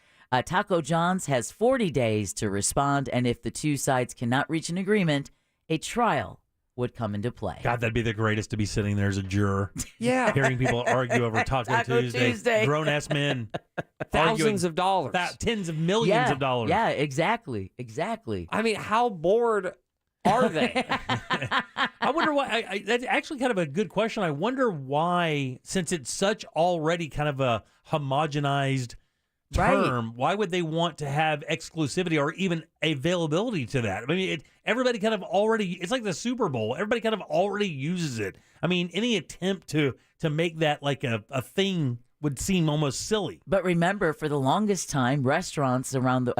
Taco John's has 40 days to respond, and if the two sides cannot reach an agreement, a trial would come into play. God, that'd be the greatest to be sitting there as a juror. Yeah. Hearing people argue over Taco Tuesday. Grown-ass men. Thousands of dollars. Tens of millions of dollars. Yeah, exactly. I mean, how bored are they? I wonder why. That's actually kind of a good question. I wonder why, since it's such already kind of a homogenized term, why would they want to have exclusivity or even availability to that? I mean, everybody kind of already, it's like the Super Bowl. Everybody kind of already uses it. I mean, any attempt to make that like a thing would seem almost silly. But remember, for the longest time, restaurants around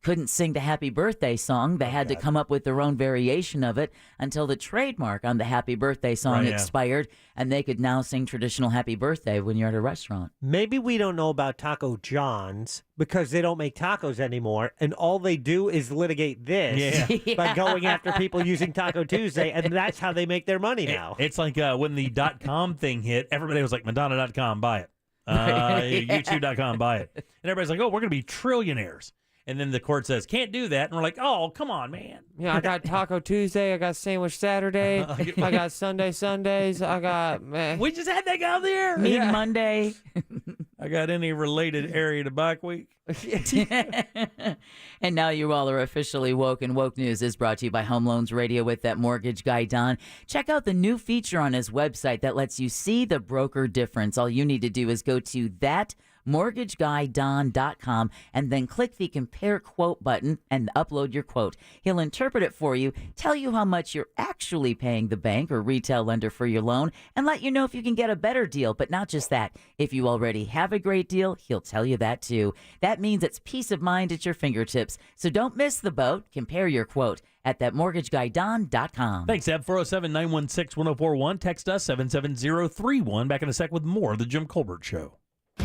couldn't sing the Happy Birthday song. They had to come up with their own variation of it until the trademark on the Happy Birthday song expired, and they could now sing traditional Happy Birthday when you're at a restaurant. Maybe we don't know about Taco John's because they don't make tacos anymore, and all they do is litigate this by going after people using Taco Tuesday, and that's how they make their money now. It's like when the .com thing hit, everybody was like, Madonna.com, buy it. YouTube.com, buy it. And everybody's like, oh, we're going to be trillionaires. And then the court says, can't do that. And we're like, oh, come on, man. Yeah, I got Taco Tuesday. I got Sandwich Saturday. I got Sundays. I got... We just had that guy there. Mean Monday. I got any related area to Bike Week. And now you all are officially woke, and Woke News is brought to you by Home Loans Radio with that mortgage guy, Don. Check out the new feature on his website that lets you see the broker difference. All you need to do is go to mortgageguydon.com, and then click the Compare Quote button and upload your quote. He'll interpret it for you, tell you how much you're actually paying the bank or retail lender for your loan, and let you know if you can get a better deal. But not just that. If you already have a great deal, he'll tell you that too. That means it's peace of mind at your fingertips. So don't miss the boat. Compare your quote at thatmortgageguydon.com. Thanks, Eb. 407-916-1041. Text us 77031. Back in a sec with more of The Jim Colbert Show.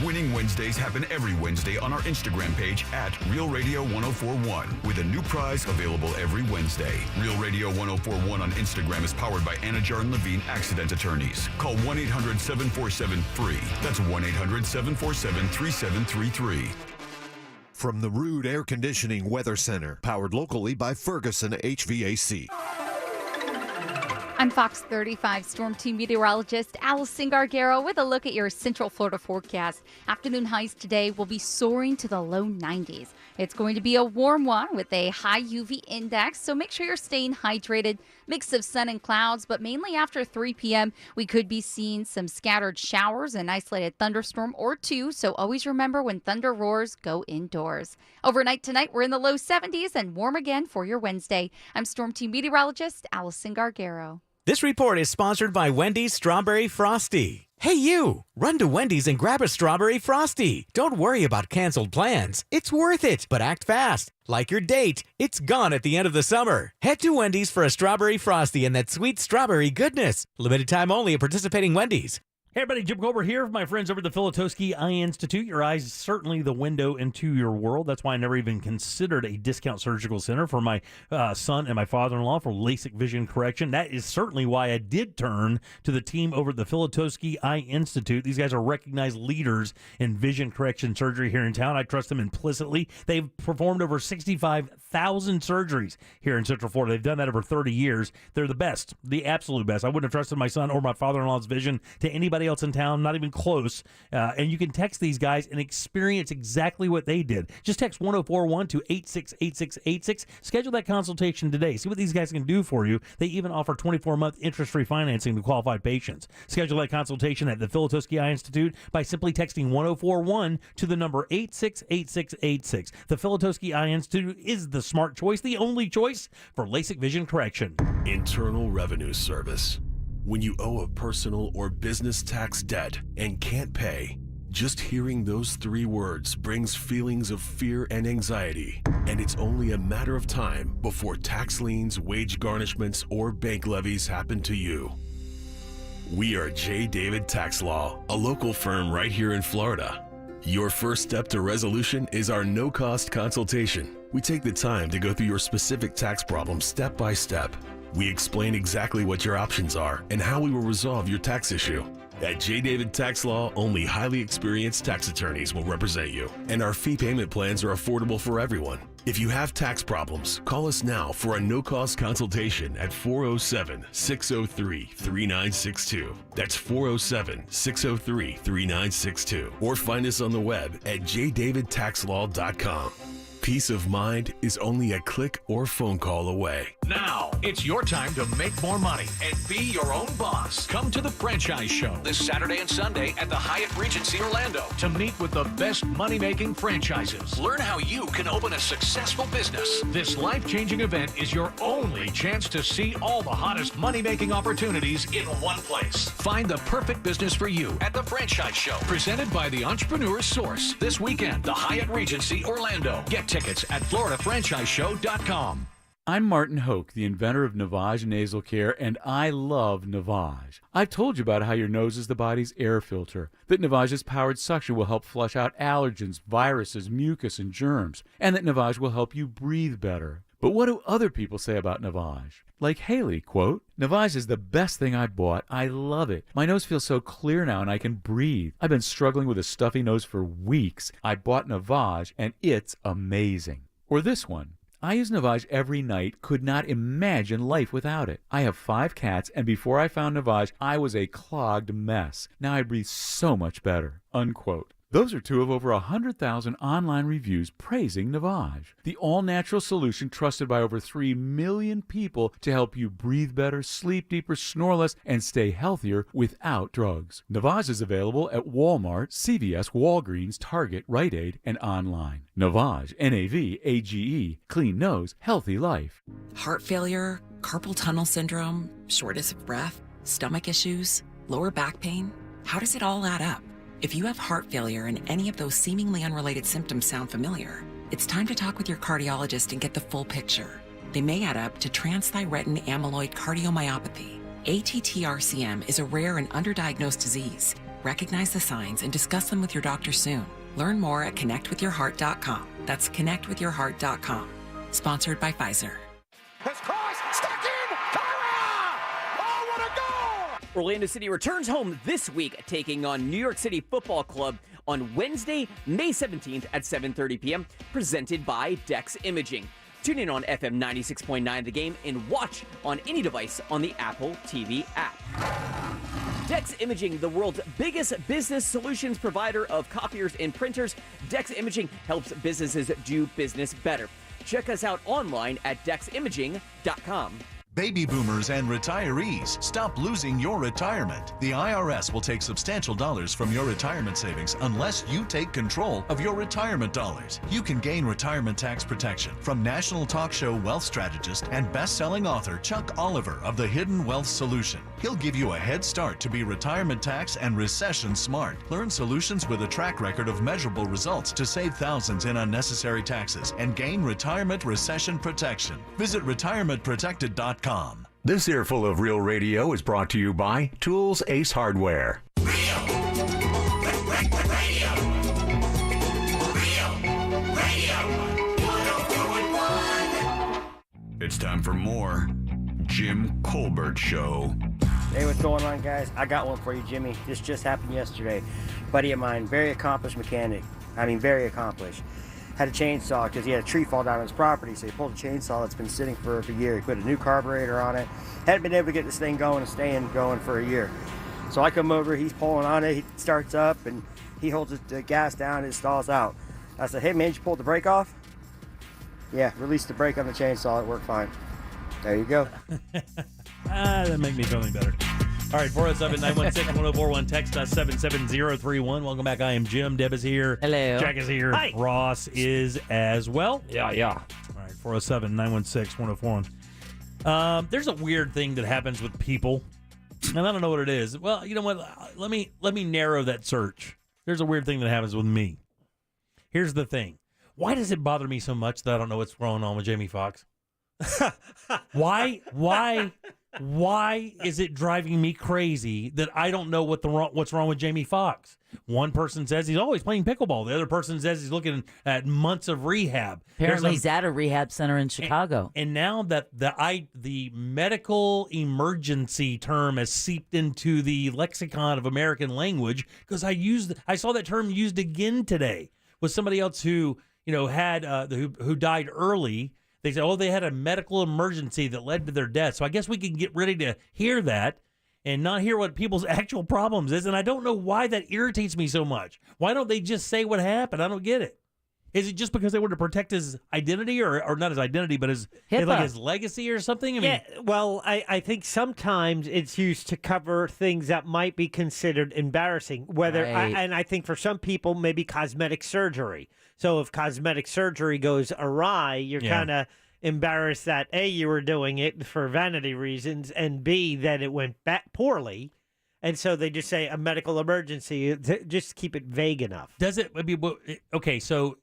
Winning Wednesdays happen every Wednesday on our Instagram page at Real Radio 1041 with a new prize available every Wednesday. Real Radio 1041 on Instagram is powered by Anajar and Levine Accident Attorneys. Call 1-800-747-FREE. That's 1-800-747-3733. From the Rude Air Conditioning Weather Center, powered locally by Ferguson HVAC. I'm Fox 35 Storm Team meteorologist Allison Gargaro with a look at your Central Florida forecast. Afternoon highs today will be soaring to the low 90s. It's going to be a warm one with a high UV index, so make sure you're staying hydrated. Mix of sun and clouds, but mainly after 3 p.m. we could be seeing some scattered showers, an isolated thunderstorm or two, so always remember when thunder roars, go indoors. Overnight tonight, we're in the low 70s and warm again for your Wednesday. I'm Storm Team meteorologist Allison Gargaro. This report is sponsored by Wendy's Strawberry Frosty. Hey you, run to Wendy's and grab a Strawberry Frosty. Don't worry about canceled plans. It's worth it, but act fast. Like your date, it's gone at the end of the summer. Head to Wendy's for a Strawberry Frosty and that sweet strawberry goodness. Limited time only at participating Wendy's. Hey everybody, Jim Colbert here. My friends over at the Filatowski Eye Institute. Your eyes is certainly the window into your world. That's why I never even considered a discount surgical center for my son and my father-in-law for LASIK vision correction. That is certainly why I did turn to the team over at the Filatowski Eye Institute. These guys are recognized leaders in vision correction surgery here in town. I trust them implicitly. They've performed over 65,000 surgeries here in Central Florida. They've done that over 30 years. They're the best, the absolute best. I wouldn't have trusted my son or my father-in-law's vision to anybody else in town, not even close. And you can text these guys and experience exactly what they did. Just text 1041 to 868686. Schedule that consultation today. See what these guys can do for you. They even offer 24-month interest-free financing to qualified patients. Schedule that consultation at the Filatowski Eye Institute by simply texting 1041 to the number 868686. The Filatowski Eye Institute is the smart choice, the only choice for LASIK vision correction. Internal Revenue Service. When you owe a personal or business tax debt and can't pay, just hearing those 3 words brings feelings of fear and anxiety, and it's only a matter of time before tax liens, wage garnishments, or bank levies happen to you. We are J. David Tax Law, a local firm right here in Florida. Your first step to resolution is our no-cost consultation. We take the time to go through your specific tax problem step by step. We explain exactly what your options are and how we will resolve your tax issue. At J. David Tax Law, only highly experienced tax attorneys will represent you, and our fee payment plans are affordable for everyone. If you have tax problems, call us now for a no-cost consultation at 407-603-3962. That's 407-603-3962. Or find us on the web at jdavidtaxlaw.com. Peace of mind is only a click or phone call away. Now, it's your time to make more money and be your own boss. Come to the Franchise Show this Saturday and Sunday at the Hyatt Regency Orlando to meet with the best money-making franchises. Learn how you can open a successful business. This life-changing event is your only chance to see all the hottest money-making opportunities in one place. Find the perfect business for you at the Franchise Show, presented by the Entrepreneur Source. This weekend, the Hyatt Regency Orlando. Get tickets at FloridaFranchiseShow.com. I'm Martin Hoke, the inventor of Navage Nasal Care, and I love Navage. I've told you about how your nose is the body's air filter, that Navage's powered suction will help flush out allergens, viruses, mucus, and germs, and that Navage will help you breathe better. But what do other people say about Navage? Like Haley, quote, "Navage is the best thing I bought. I love it. My nose feels so clear now and I can breathe. I've been struggling with a stuffy nose for weeks. I bought Navage and it's amazing." Or this one, "I use Navage every night, could not imagine life without it. I have 5 cats, and before I found Navage, I was a clogged mess. Now I breathe so much better." Unquote. Those are two of over 100,000 online reviews praising Navage, the all-natural solution trusted by over 3 million people to help you breathe better, sleep deeper, snore less, and stay healthier without drugs. Navage is available at Walmart, CVS, Walgreens, Target, Rite Aid, and online. Navage, N-A-V-A-G-E, clean nose, healthy life. Heart failure, carpal tunnel syndrome, shortness of breath, stomach issues, lower back pain. How does it all add up? If you have heart failure and any of those seemingly unrelated symptoms sound familiar, it's time to talk with your cardiologist and get the full picture. They may add up to transthyretin amyloid cardiomyopathy. ATTR-CM is a rare and underdiagnosed disease. Recognize the signs and discuss them with your doctor soon. Learn more at connectwithyourheart.com. That's connectwithyourheart.com. Sponsored by Pfizer. Has crossed, stuck in, Kyra! Oh, what a goal! Orlando City returns home this week, taking on New York City Football Club on Wednesday, May 17th at 7:30 p.m., presented by Dex Imaging. Tune in on FM 96.9 The Game and watch on any device on the Apple TV app. Dex Imaging, the world's biggest business solutions provider of copiers and printers. Dex Imaging helps businesses do business better. Check us out online at deximaging.com. Baby boomers and retirees, stop losing your retirement. The IRS will take substantial dollars from your retirement savings unless you take control of your retirement dollars. You can gain retirement tax protection from national talk show wealth strategist and best-selling author Chuck Oliver of The Hidden Wealth Solution. He'll give you a head start to be retirement tax and recession smart. Learn solutions with a track record of measurable results to save thousands in unnecessary taxes and gain retirement recession protection. Visit retirementprotected.com. This earful of Real Radio is brought to you by Tools Ace Hardware. It's time for more Jim Colbert Show. Hey, what's going on, guys? I got one for you, Jimmy. This just happened yesterday. Buddy of mine, very accomplished mechanic. Very accomplished. Had a chainsaw because he had a tree fall down on his property, so he pulled a chainsaw that's been sitting for a year. He put a new carburetor on it. Hadn't been able to get this thing going and staying going for a year. So I come over, he's pulling on it, he starts up, and he holds the gas down and it stalls out. I said, hey man, did you pull the brake off? Yeah, release the brake on the chainsaw, it worked fine. There you go. That make me feel any better. All right, 407-916-1041. Text us 77031. Welcome back. I am Jim. Deb is here. Hello. Jack is here. Hi. Ross is as well. Yeah. All right, 407-916-1041. There's a weird thing that happens with people, and I don't know what it is. Well, you know what? Let me narrow that search. There's a weird thing that happens with me. Here's the thing. Why does it bother me so much that I don't know what's going on with Jamie Foxx? Why is it driving me crazy that I don't know what's wrong with Jamie Foxx? One person says he's always playing pickleball. The other person says he's looking at months of rehab. Apparently, he's at a rehab center in Chicago. And now that the medical emergency term has seeped into the lexicon of American language, because I saw that term used again today with somebody else who had who died early. They said, they had a medical emergency that led to their death. So I guess we can get ready to hear that and not hear what people's actual problems is. And I don't know why that irritates me so much. Why don't they just say what happened? I don't get it. Is it just because they want to protect his identity or not his identity, but his legacy or something? I think sometimes it's used to cover things that might be considered embarrassing. And I think for some people, maybe cosmetic surgery. So if cosmetic surgery goes awry, you're kind of embarrassed that A, you were doing it for vanity reasons, and B, that it went back poorly. And so they just say a medical emergency, just keep it vague enough. Does it? Okay, so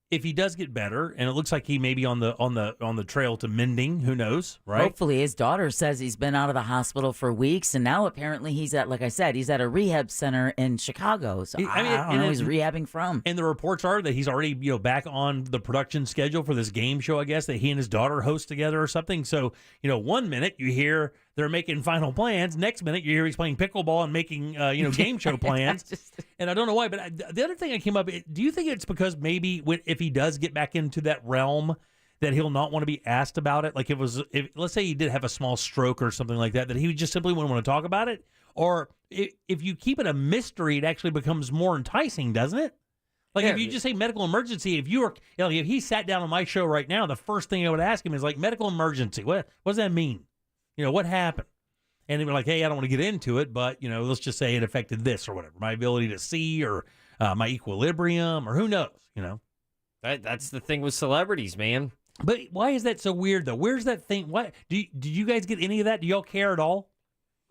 if he does get better, and it looks like he may be on the trail to mending, who knows, right? Hopefully, his daughter says he's been out of the hospital for weeks, and now apparently he's at, like I said, he's at a rehab center in Chicago. So I don't know where he's rehabbing from. And the reports are that he's already back on the production schedule for this game show, I guess, that he and his daughter host together or something. So 1 minute you hear they're making final plans. Next minute, you hear he's playing pickleball and making, game show plans. And I don't know why. But the other thing that came up, do you think it's because maybe if he does get back into that realm, that he'll not want to be asked about it? Like if let's say he did have a small stroke or something like that he just simply wouldn't want to talk about it? Or if you keep it a mystery, it actually becomes more enticing, doesn't it? Like if you just say medical emergency, if he sat down on my show right now, the first thing I would ask him is like, medical emergency. What does that mean? What happened? And they'd be like, hey, I don't want to get into it, but let's just say it affected this or whatever, my ability to see or my equilibrium or who knows, That's the thing with celebrities, man. But why is that so weird though? Where's that thing? What do you guys get any of that? Do y'all care at all?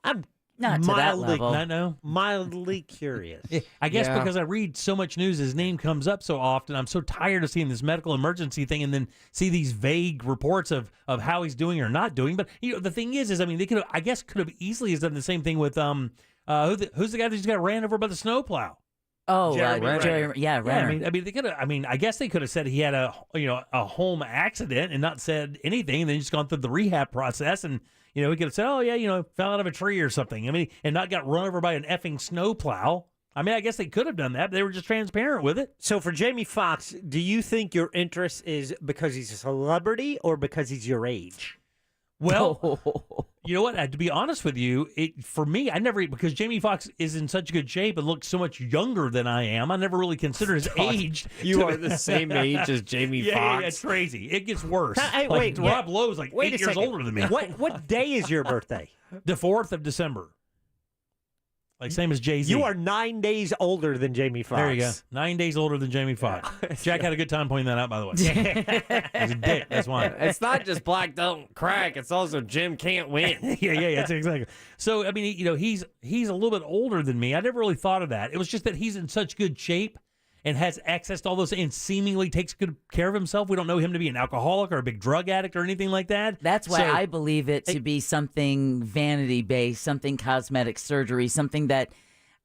I'm not to that level. Not know. Mildly curious. I guess because I read so much news, his name comes up so often. I'm so tired of seeing this medical emergency thing and then see these vague reports of how he's doing or not doing. But the thing is I mean, they could have easily done the same thing with who's the guy that just got ran over by the snowplow? Oh, Renner. Renner. I mean, they could have. I mean, I guess they could have said he had a home accident and not said anything, and then just gone through the rehab process, and he could have said, oh yeah, fell out of a tree or something. I mean, and not got run over by an effing snowplow. I mean, I guess they could have done that, but they were just transparent with it. So for Jamie Foxx, do you think your interest is because he's a celebrity or because he's your age? Well, you know what? To be honest with you, for me, because Jamie Foxx is in such good shape and looks so much younger than I am. I never really considered his age. You are the same age as Jamie Foxx. Yeah, it's crazy. It gets worse. Hey, Rob Lowe's 8 years older than me. What day is your birthday? The 4th of December. Like same as Jay-Z. You are 9 days older than Jamie Foxx. There you go. 9 days older than Jamie Foxx. Jack had a good time pointing that out, by the way. He's a dick. That's why. It's not just black don't crack. It's also Jim can't win. yeah, that's exactly. So I mean, he's a little bit older than me. I never really thought of that. It was just that he's in such good shape and has access to all those and seemingly takes good care of himself. We don't know him to be an alcoholic or a big drug addict or anything like that. That's why I believe it to be something vanity-based, something cosmetic surgery, something that...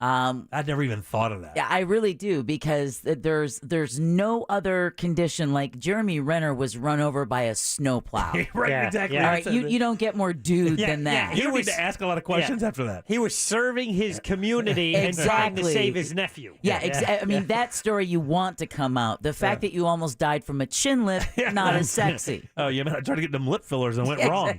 I'd never even thought of that. Yeah, I really do, because there's no other condition. Like Jeremy Renner was run over by a snowplow. Right, exactly. All right, you don't get more dude than that. You need to ask a lot of questions after that. He was serving his community and trying to save his nephew. I mean, that story you want to come out. The fact that you almost died from a chin lip, not as sexy. Oh, yeah, man, I tried to get them lip fillers and went wrong.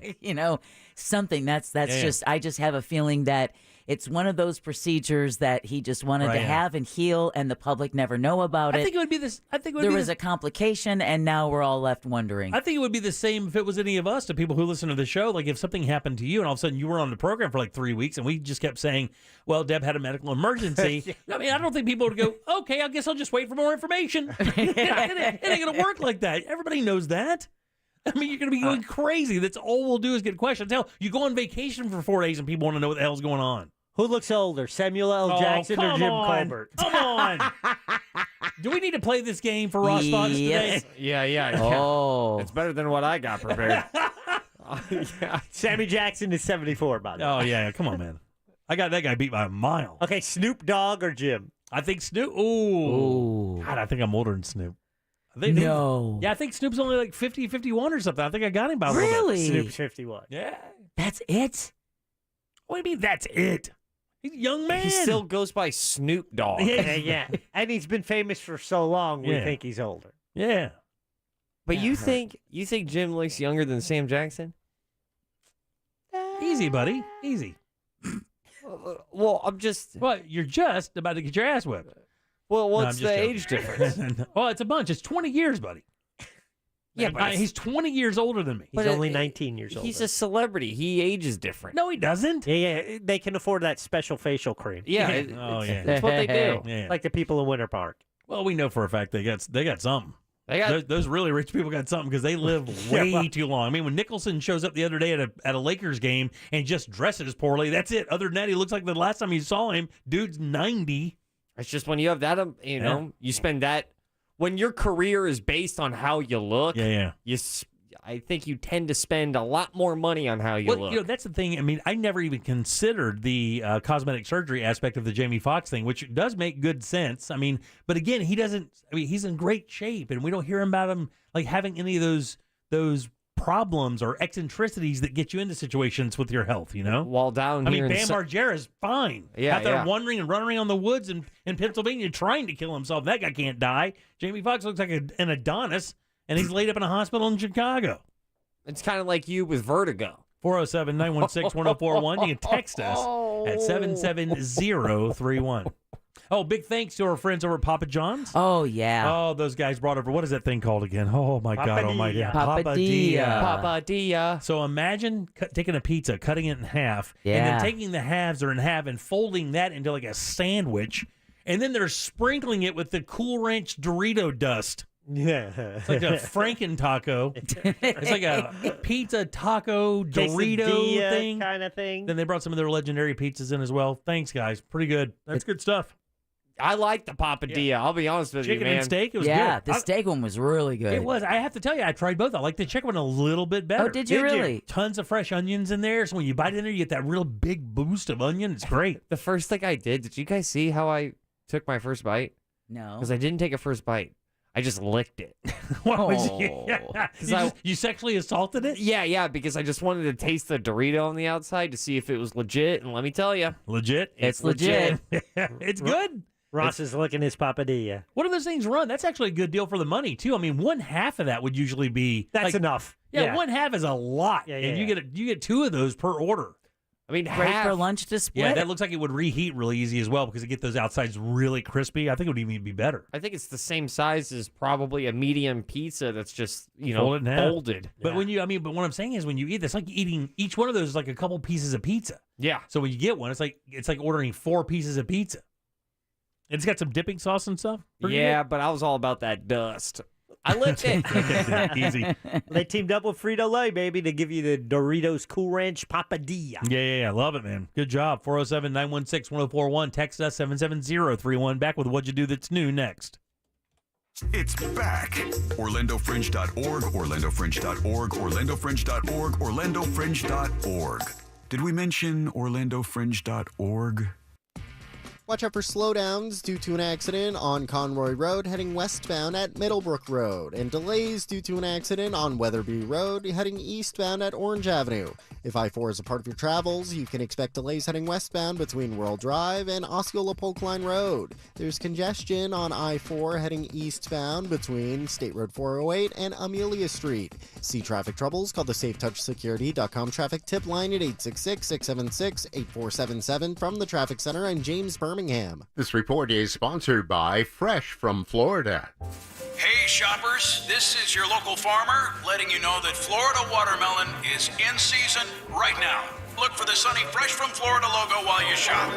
Something that's just, I just have a feeling that it's one of those procedures that he just wanted to have and heal, and the public never know about it. I think it would be this. There was a complication, and now we're all left wondering. I think it would be the same if it was any of us, to people who listen to the show. Like if something happened to you, and all of a sudden you were on the program for like 3 weeks, and we just kept saying, "Well, Deb had a medical emergency." I mean, I don't think people would go, "Okay, I guess I'll just wait for more information." It ain't going to work like that. Everybody knows that. I mean, you're going to be going crazy. That's all we'll do is get questions. Hell, you go on vacation for 4 days and people want to know what the hell's going on. Who looks older, Samuel L. Jackson or Jim Colbert? Come on. Do we need to play this game for Ross Thoughts today? Yeah. Oh. It's better than what I got prepared. Sammy Jackson is 74, by the way. Oh, yeah. Come on, man. I got that guy beat by a mile. Okay, Snoop Dogg or Jim? I think Snoop. Ooh. God, I think I'm older than Snoop. I think Snoop's only like 50, 51 or something. I think I got him by a little bit. Really? Snoop's 51. Yeah. That's it? What do you mean that's it? He's a young man. He still goes by Snoop Dogg. Yeah. And he's been famous for so long, we think he's older. Yeah. But you think Jim looks younger than Sam Jackson? Easy, buddy. Easy. Well, I'm just... Well, you're just about to get your ass whipped. Well, what's the age difference? Well, it's a bunch. It's 20 years, buddy. Yeah, but he's 20 years older than me. He's only 19 years old. He's a celebrity. He ages different. No, he doesn't. Yeah. They can afford that special facial cream. Yeah. That's what they do. Yeah. Like the people in Winter Park. Well, we know for a fact they got something. Those really rich people got something because they live way too long. I mean, when Nicholson shows up the other day at a Lakers game and just dresses poorly, that's it. Other than that, he looks like the last time you saw him, dude's 90. It's just when you have that, you spend that. When your career is based on how you look, I think you tend to spend a lot more money on how you look. That's the thing. I mean, I never even considered the cosmetic surgery aspect of the Jamie Foxx thing, which does make good sense. I mean, but again, he doesn't. I mean, he's in great shape, and we don't hear about him like having any of those problems or eccentricities that get you into situations with your health. While down I here, mean, Bam Margera's fine. Out there wandering and running around the woods in Pennsylvania trying to kill himself. That guy can't die. Jamie Foxx looks like an Adonis, and he's laid up in a hospital in Chicago. It's kind of like you with vertigo. 407-916-1041. You can text us at 77031. Oh, big thanks to our friends over at Papa John's. Oh, yeah. Oh, those guys brought over, what is that thing called again? Oh, my God almighty. Papadilla. Papadilla. So imagine taking a pizza, cutting it in half, and Yeah. then taking the halves that are in half and folding that into like a sandwich, and then they're sprinkling it with the Cool Ranch Dorito dust. Yeah. It's like a Franken taco. It's like a pizza taco Dorito thing. kind of thing. Then they brought some of their legendary pizzas in as well. Thanks, guys. Pretty good. That's good stuff. I like the Papadilla. I'll be honest with you, Chicken man. and steak, it was Yeah, good. the steak one was really good. It was. I have to tell you, I tried both. I like the chicken one a little bit better. Oh, did you really? Tons of fresh onions in there. So when you bite in there, you get that real big boost of onion. It's great. The first thing I did you guys see how I took my first bite? No. Because I didn't take a first bite. I just licked it. You sexually assaulted it? Yeah, because I just wanted to taste the Dorito on the outside to see if it was legit. And let me tell you. Legit? It's legit. It's good. Ross is licking his papadilla. What do those things run? That's actually a good deal for the money, too. I mean, one half of that would usually be... That's enough. Yeah, one half is a lot. And you get two of those per order. I mean, Great for lunch to split. Yeah, that looks like it would reheat really easy as well because it get those outsides really crispy. I think it would even be better. I think it's the same size as probably a medium pizza that's just, Folded in half. folded. But but what I'm saying is when you eat, it's like eating each one of those is like a couple pieces of pizza. Yeah. So when you get one, it's like ordering 4 pieces of pizza. And it's got some dipping sauce and stuff. Yeah, but I was all about that dust. I licked it. Easy. They teamed up with Frito-Lay, baby, to give you the Doritos Cool Ranch Papadilla. Yeah. Love it, man. Good job. 407-916-1041. Text us 77031. Back with What'd You Do That's New next. It's back. OrlandoFringe.org, OrlandoFringe.org, OrlandoFringe.org, OrlandoFringe.org. Did we mention OrlandoFringe.org? Watch out for slowdowns due to an accident on Conroy Road heading westbound at Middlebrook Road, and delays due to an accident on Weatherby Road heading eastbound at Orange Avenue. If I-4 is a part of your travels, you can expect delays heading westbound between World Drive and Osceola Polk Line Road. There's congestion on I-4 heading eastbound between State Road 408 and Amelia Street. See traffic troubles? Call the SafeTouchSecurity.com traffic tip line at 866-676-8477 from the Traffic Center in James, Birmingham. This report is sponsored by Fresh from Florida. Hey shoppers, this is your local farmer letting you know that Florida watermelon is in season right now. Look for the sunny Fresh from Florida logo while you shop.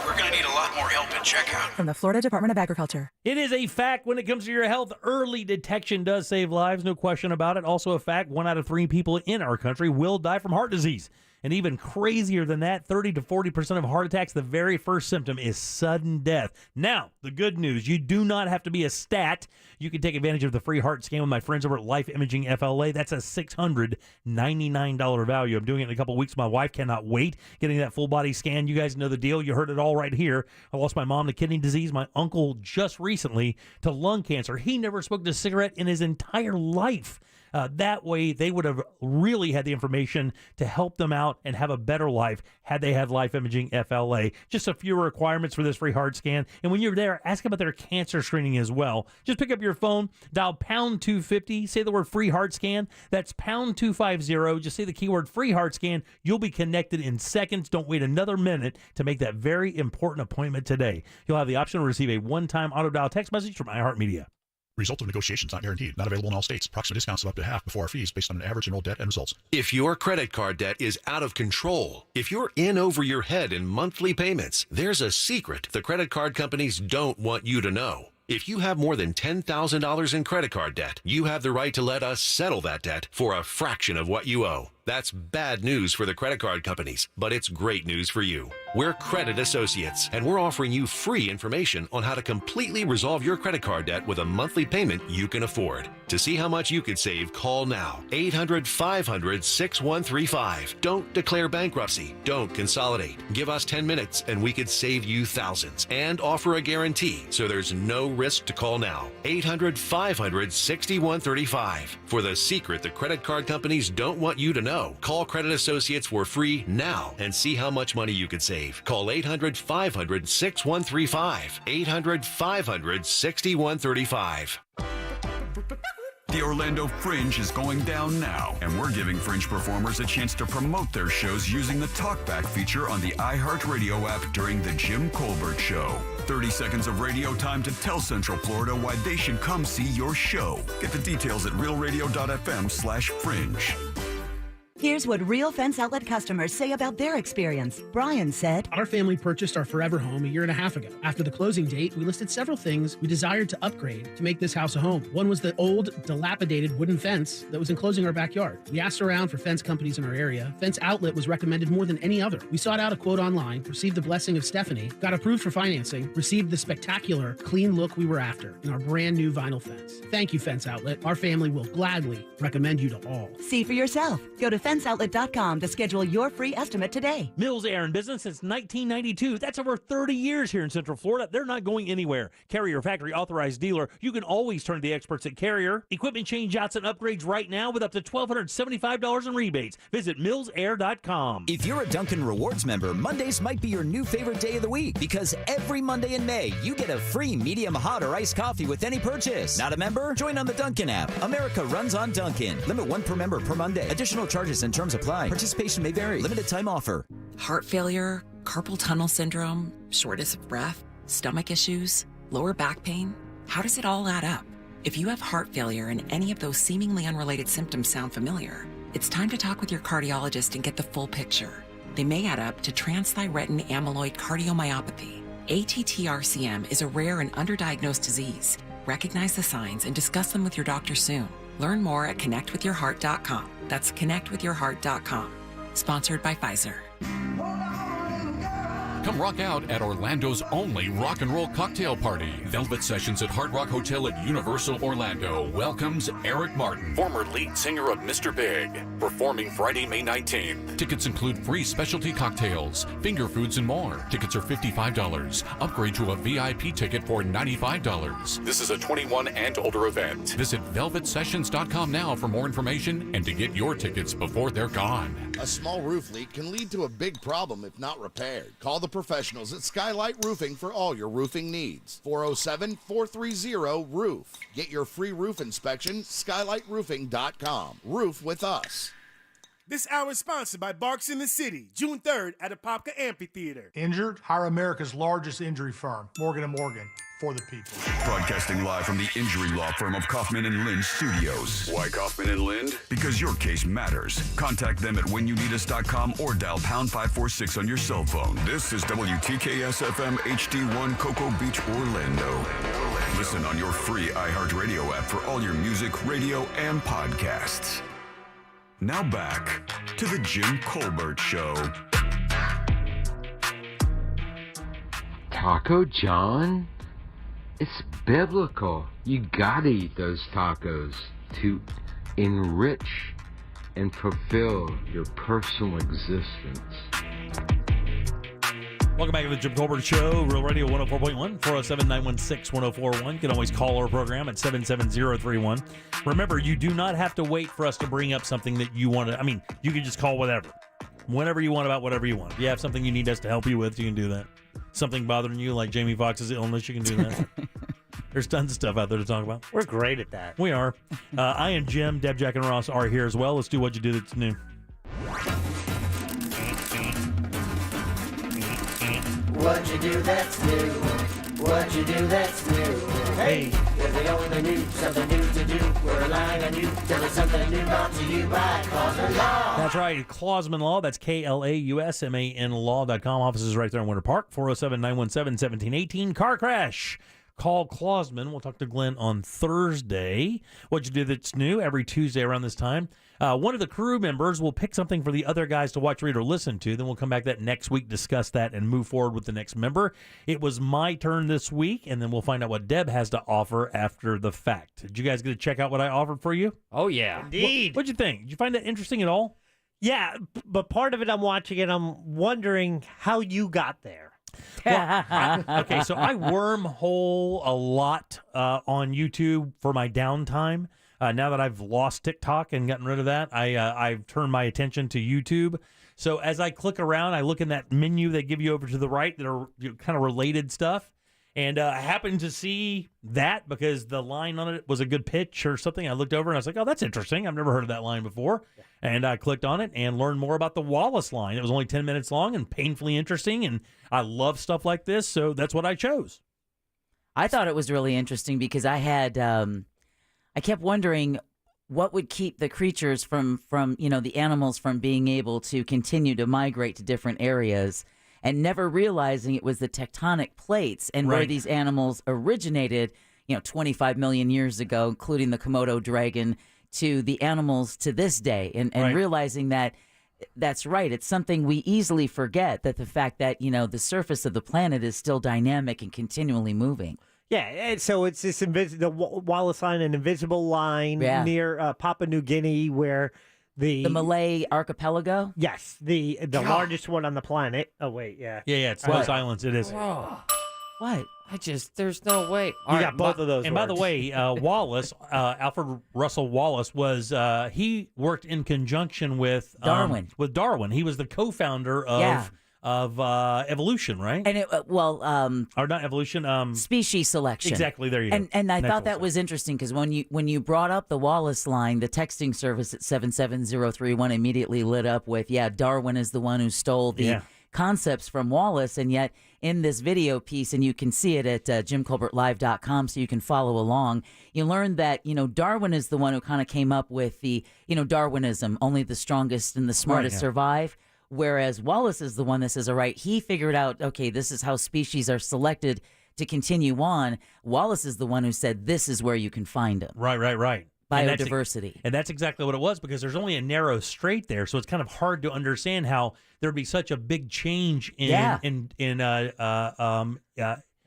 We're going to need a lot more help at checkout. From the Florida Department of Agriculture. It is a fact when it comes to your health, early detection does save lives, no question about it. Also a fact, 1 out of 3 people in our country will die from heart disease. And even crazier than that, 30 to 40% of heart attacks, the very first symptom is sudden death. Now, the good news, you do not have to be a stat. You can take advantage of the free heart scan with my friends over at Life Imaging FLA. That's a $699 value. I'm doing it in a couple weeks. My wife cannot wait getting that full body scan. You guys know the deal. You heard it all right here. I lost my mom to kidney disease, my uncle just recently to lung cancer. He never smoked a cigarette in his entire life. That way, they would have really had the information to help them out and have a better life had they had Life Imaging FLA. Just a few requirements for this free heart scan. And when you're there, ask about their cancer screening as well. Just pick up your phone, dial pound 250, say the word free heart scan. That's pound 250. Just say the keyword free heart scan. You'll be connected in seconds. Don't wait another minute to make that very important appointment today. You'll have the option to receive a one-time auto dial text message from iHeartMedia. Result of negotiations not guaranteed. Not available in all states. Approximate discounts of up to half before our fees based on an average enrolled debt and results. If your credit card debt is out of control, if you're in over your head in monthly payments, there's a secret the credit card companies don't want you to know. If you have more than $10,000 in credit card debt, you have the right to let us settle that debt for a fraction of what you owe. That's bad news for the credit card companies, but it's great news for you. We're Credit Associates, and we're offering you free information on how to completely resolve your credit card debt with a monthly payment you can afford. To see how much you could save, call now. 800-500-6135. Don't declare bankruptcy. Don't consolidate. Give us 10 minutes, and we could save you thousands. And offer a guarantee, so there's no risk to call now. 800-500-6135. For the secret the credit card companies don't want you to know. Call Credit Associates for free now and see how much money you could save. Call 800-500-6135. 800-500-6135. The Orlando Fringe is going down now, and we're giving Fringe performers a chance to promote their shows using the Talkback feature on the iHeartRadio app during the Jim Colbert Show. 30 seconds of radio time to tell Central Florida why they should come see your show. Get the details at realradio.fm/fringe. Here's what real Fence Outlet customers say about their experience. Brian said, "Our family purchased our forever home a year and a half ago. After the closing date, we listed several things we desired to upgrade to make this house a home. One was the old, dilapidated wooden fence that was enclosing our backyard. We asked around for fence companies in our area. Fence Outlet was recommended more than any other. We sought out a quote online, received the blessing of Stephanie, got approved for financing, received the spectacular, clean look we were after in our brand new vinyl fence. Thank you, Fence Outlet. Our family will gladly recommend you to all." See for yourself. Go to fenceoutlet.com to schedule your free estimate today. Mills Air in business since 1992. That's over 30 years here in Central Florida. They're not going anywhere. Carrier factory authorized dealer. You can always turn to the experts at Carrier. Equipment changeouts and upgrades right now with up to $1,275 in rebates. Visit millsair.com. If you're a Dunkin' Rewards member, Mondays might be your new favorite day of the week because every Monday in May, you get a free medium hot or iced coffee with any purchase. Not a member? Join on the Dunkin' app. America runs on Dunkin'. Limit 1 per member per Monday. Additional charges and terms apply. Participation may vary. Limited time offer. Heart failure, carpal tunnel syndrome, shortness of breath, stomach issues, lower back pain. How does it all add up? If you have heart failure and any of those seemingly unrelated symptoms sound familiar, it's time to talk with your cardiologist and get the full picture. They may add up to transthyretin amyloid cardiomyopathy. ATTR-CM is a rare and underdiagnosed disease. Recognize the signs and discuss them with your doctor soon. Learn more at connectwithyourheart.com. That's connectwithyourheart.com. Sponsored by Pfizer. Come rock out at Orlando's only rock and roll cocktail party. Velvet Sessions at Hard Rock Hotel at Universal Orlando welcomes Eric Martin, former lead singer of Mr. Big, performing Friday, May 19th. Tickets include free specialty cocktails, finger foods, and more. Tickets are $55. Upgrade to a VIP ticket for $95. This is a 21 and older event. Visit velvetsessions.com now for more information and to get your tickets before they're gone. A small roof leak can lead to a big problem if not repaired. Call the professionals at Skylight Roofing for all your roofing needs. 407-430-ROOF. Get your free roof inspection, skylightroofing.com. Roof with us. This hour is sponsored by Barks in the City, June 3rd at Apopka Amphitheater. Injured? Hire America's largest injury firm, Morgan & Morgan. For the people. Broadcasting live from the injury law firm of Kaufman and Lind Studios. Why Kaufman and Lind? Because your case matters. Contact them at whenyouneedus.com or dial pound 546 on your cell phone. This is WTKS FM HD1 Cocoa Beach, Orlando. Listen on your free iHeartRadio app for all your music, radio, and podcasts. Now back to the Jim Colbert Show. Taco John? It's biblical. You gotta eat those tacos to enrich and fulfill your personal existence. Welcome back to the Jim Colbert Show, Real Radio 104.1, 407-916-1041. You can always call our program at 77031. Remember, you do not have to wait for us to bring up something that you want to, you can just call whenever you want about whatever you want. If you have something you need us to help you with, you can do that. Something bothering you, like Jamie Foxx's illness, you can do that. There's tons of stuff out there to talk about. We're great at that. We are. I and Jim, Deb, Jack, and Ross are here as well. Let's do What You Do That's New. What you do that's new. What you do that's new. Hey, if they only knew something new to do, we're relying on you. Tell us something new brought to you by Klausman Law. That's right, Klausman Law. That's KLAUSMAN Law.com. Offices right there in Winter Park. 407-917-1718. Car crash. Call Klausman. We'll talk to Glenn on Thursday. What You Do That's New every Tuesday around this time. One of the crew members will pick something for the other guys to watch, read, or listen to. Then we'll come back that next week, discuss that, and move forward with the next member. It was my turn this week, and then we'll find out what Deb has to offer after the fact. Did you guys get to check out what I offered for you? Oh, yeah. Indeed. What'd you think? Did you find that interesting at all? Yeah, but part of it I'm watching and I'm wondering how you got there. Well, okay, so I wormhole a lot on YouTube for my downtime. Now that I've lost TikTok and gotten rid of that, I've turned my attention to YouTube. So as I click around, I look in that menu they give you over to the right that are kind of related stuff. And I happened to see that because the line on it was a good pitch or something. I looked over and I was like, oh, that's interesting. I've never heard of that line before. And I clicked on it and learned more about the Wallace line. It was only 10 minutes long and painfully interesting. And I love stuff like this, so that's what I chose. I thought it was really interesting because I had, I kept wondering what would keep the creatures from the animals from being able to continue to migrate to different areas, and never realizing it was the tectonic plates and where these animals originated, 25 million years ago, including the Komodo dragon, to the animals to this day. And realizing that that's right. It's something we easily forget, that the fact that, the surface of the planet is still dynamic and continually moving. Yeah, and so it's this the Wallace line, an invisible line near Papua New Guinea, where the Malay archipelago. Yes, the largest one on the planet. Oh wait, yeah, it's those islands. It is. What? There's no way. You got both of those. And by the way, Wallace, Alfred Russel Wallace was he worked in conjunction with Darwin. He was the co-founder of evolution, right? And or not evolution, species selection. Exactly. There you go. And I thought that was interesting because when you brought up the Wallace line, the texting service at 77031 immediately lit up with, Darwin is the one who stole the concepts from Wallace, and yet in this video piece, and you can see it at JimColbertLive.com, so you can follow along. You learn that Darwin is the one who kind of came up with the Darwinism, only the strongest and the smartest survive. Whereas Wallace is the one that says, all right, he figured out, okay, this is how species are selected to continue on. Wallace is the one who said, this is where you can find them. Right. Biodiversity. And that's exactly what it was, because there's only a narrow strait there, so it's kind of hard to understand how there'd be such a big change in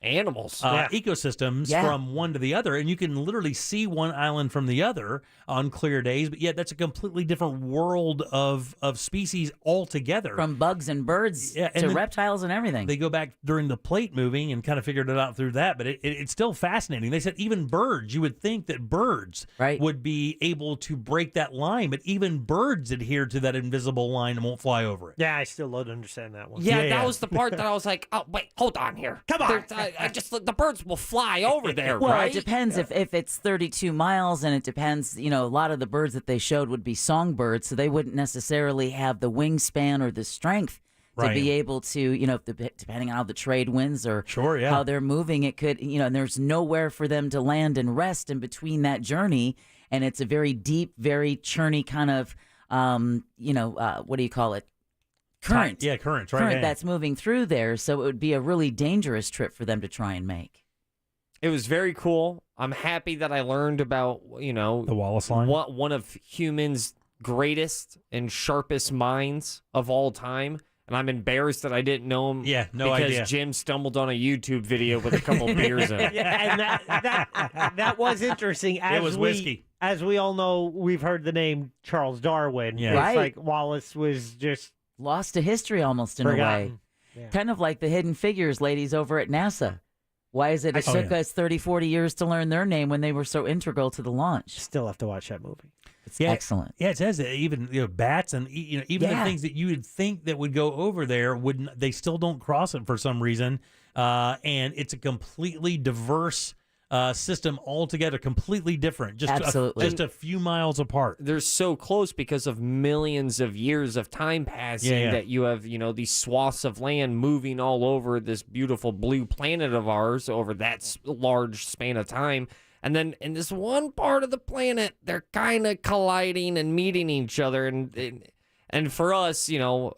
animals, ecosystems from one to the other, and you can literally see one island from the other on clear days, but yet that's a completely different world of species altogether. From bugs and birds to reptiles and everything. They go back during the plate moving and kind of figured it out through that, but it's still fascinating. They said even birds, you would think that birds would be able to break that line, but even birds adhere to that invisible line and won't fly over it. Yeah, I still don't understand that one. Yeah, that was the part that I was like, oh, wait, hold on here. Come on. The birds will fly over there, well, right? It depends if it's 32 miles, and it depends, a lot of the birds that they showed would be songbirds, so they wouldn't necessarily have the wingspan or the strength to be able to, depending on how the trade winds or how they're moving, it could, and there's nowhere for them to land and rest in between that journey, and it's a very deep, very churny kind of, what do you call it? Current. Current that's moving through there, so it would be a really dangerous trip for them to try and make. It was very cool. I'm happy that I learned about, the Wallace line. One of humans' greatest and sharpest minds of all time. And I'm embarrassed that I didn't know him. Yeah, no because idea. Jim stumbled on a YouTube video with a couple beers in it. Yeah, and that was interesting. It was whiskey. As we all know, we've heard the name Charles Darwin. Yeah. It's like Wallace was just lost to history almost in forgotten. A way. Yeah. Kind of like the Hidden Figures ladies over at NASA. Why is it took us 30, 40 years to learn their name when they were so integral to the launch? Still have to watch that movie. It's excellent. Yeah, it says that even bats and even the things that you would think that would go over there they still don't cross it for some reason. And it's a completely diverse system altogether, completely different, just a few miles apart. They're so close because of millions of years of time passing that you have, these swaths of land moving all over this beautiful blue planet of ours over that large span of time. And then in this one part of the planet, they're kind of colliding and meeting each other. And for us,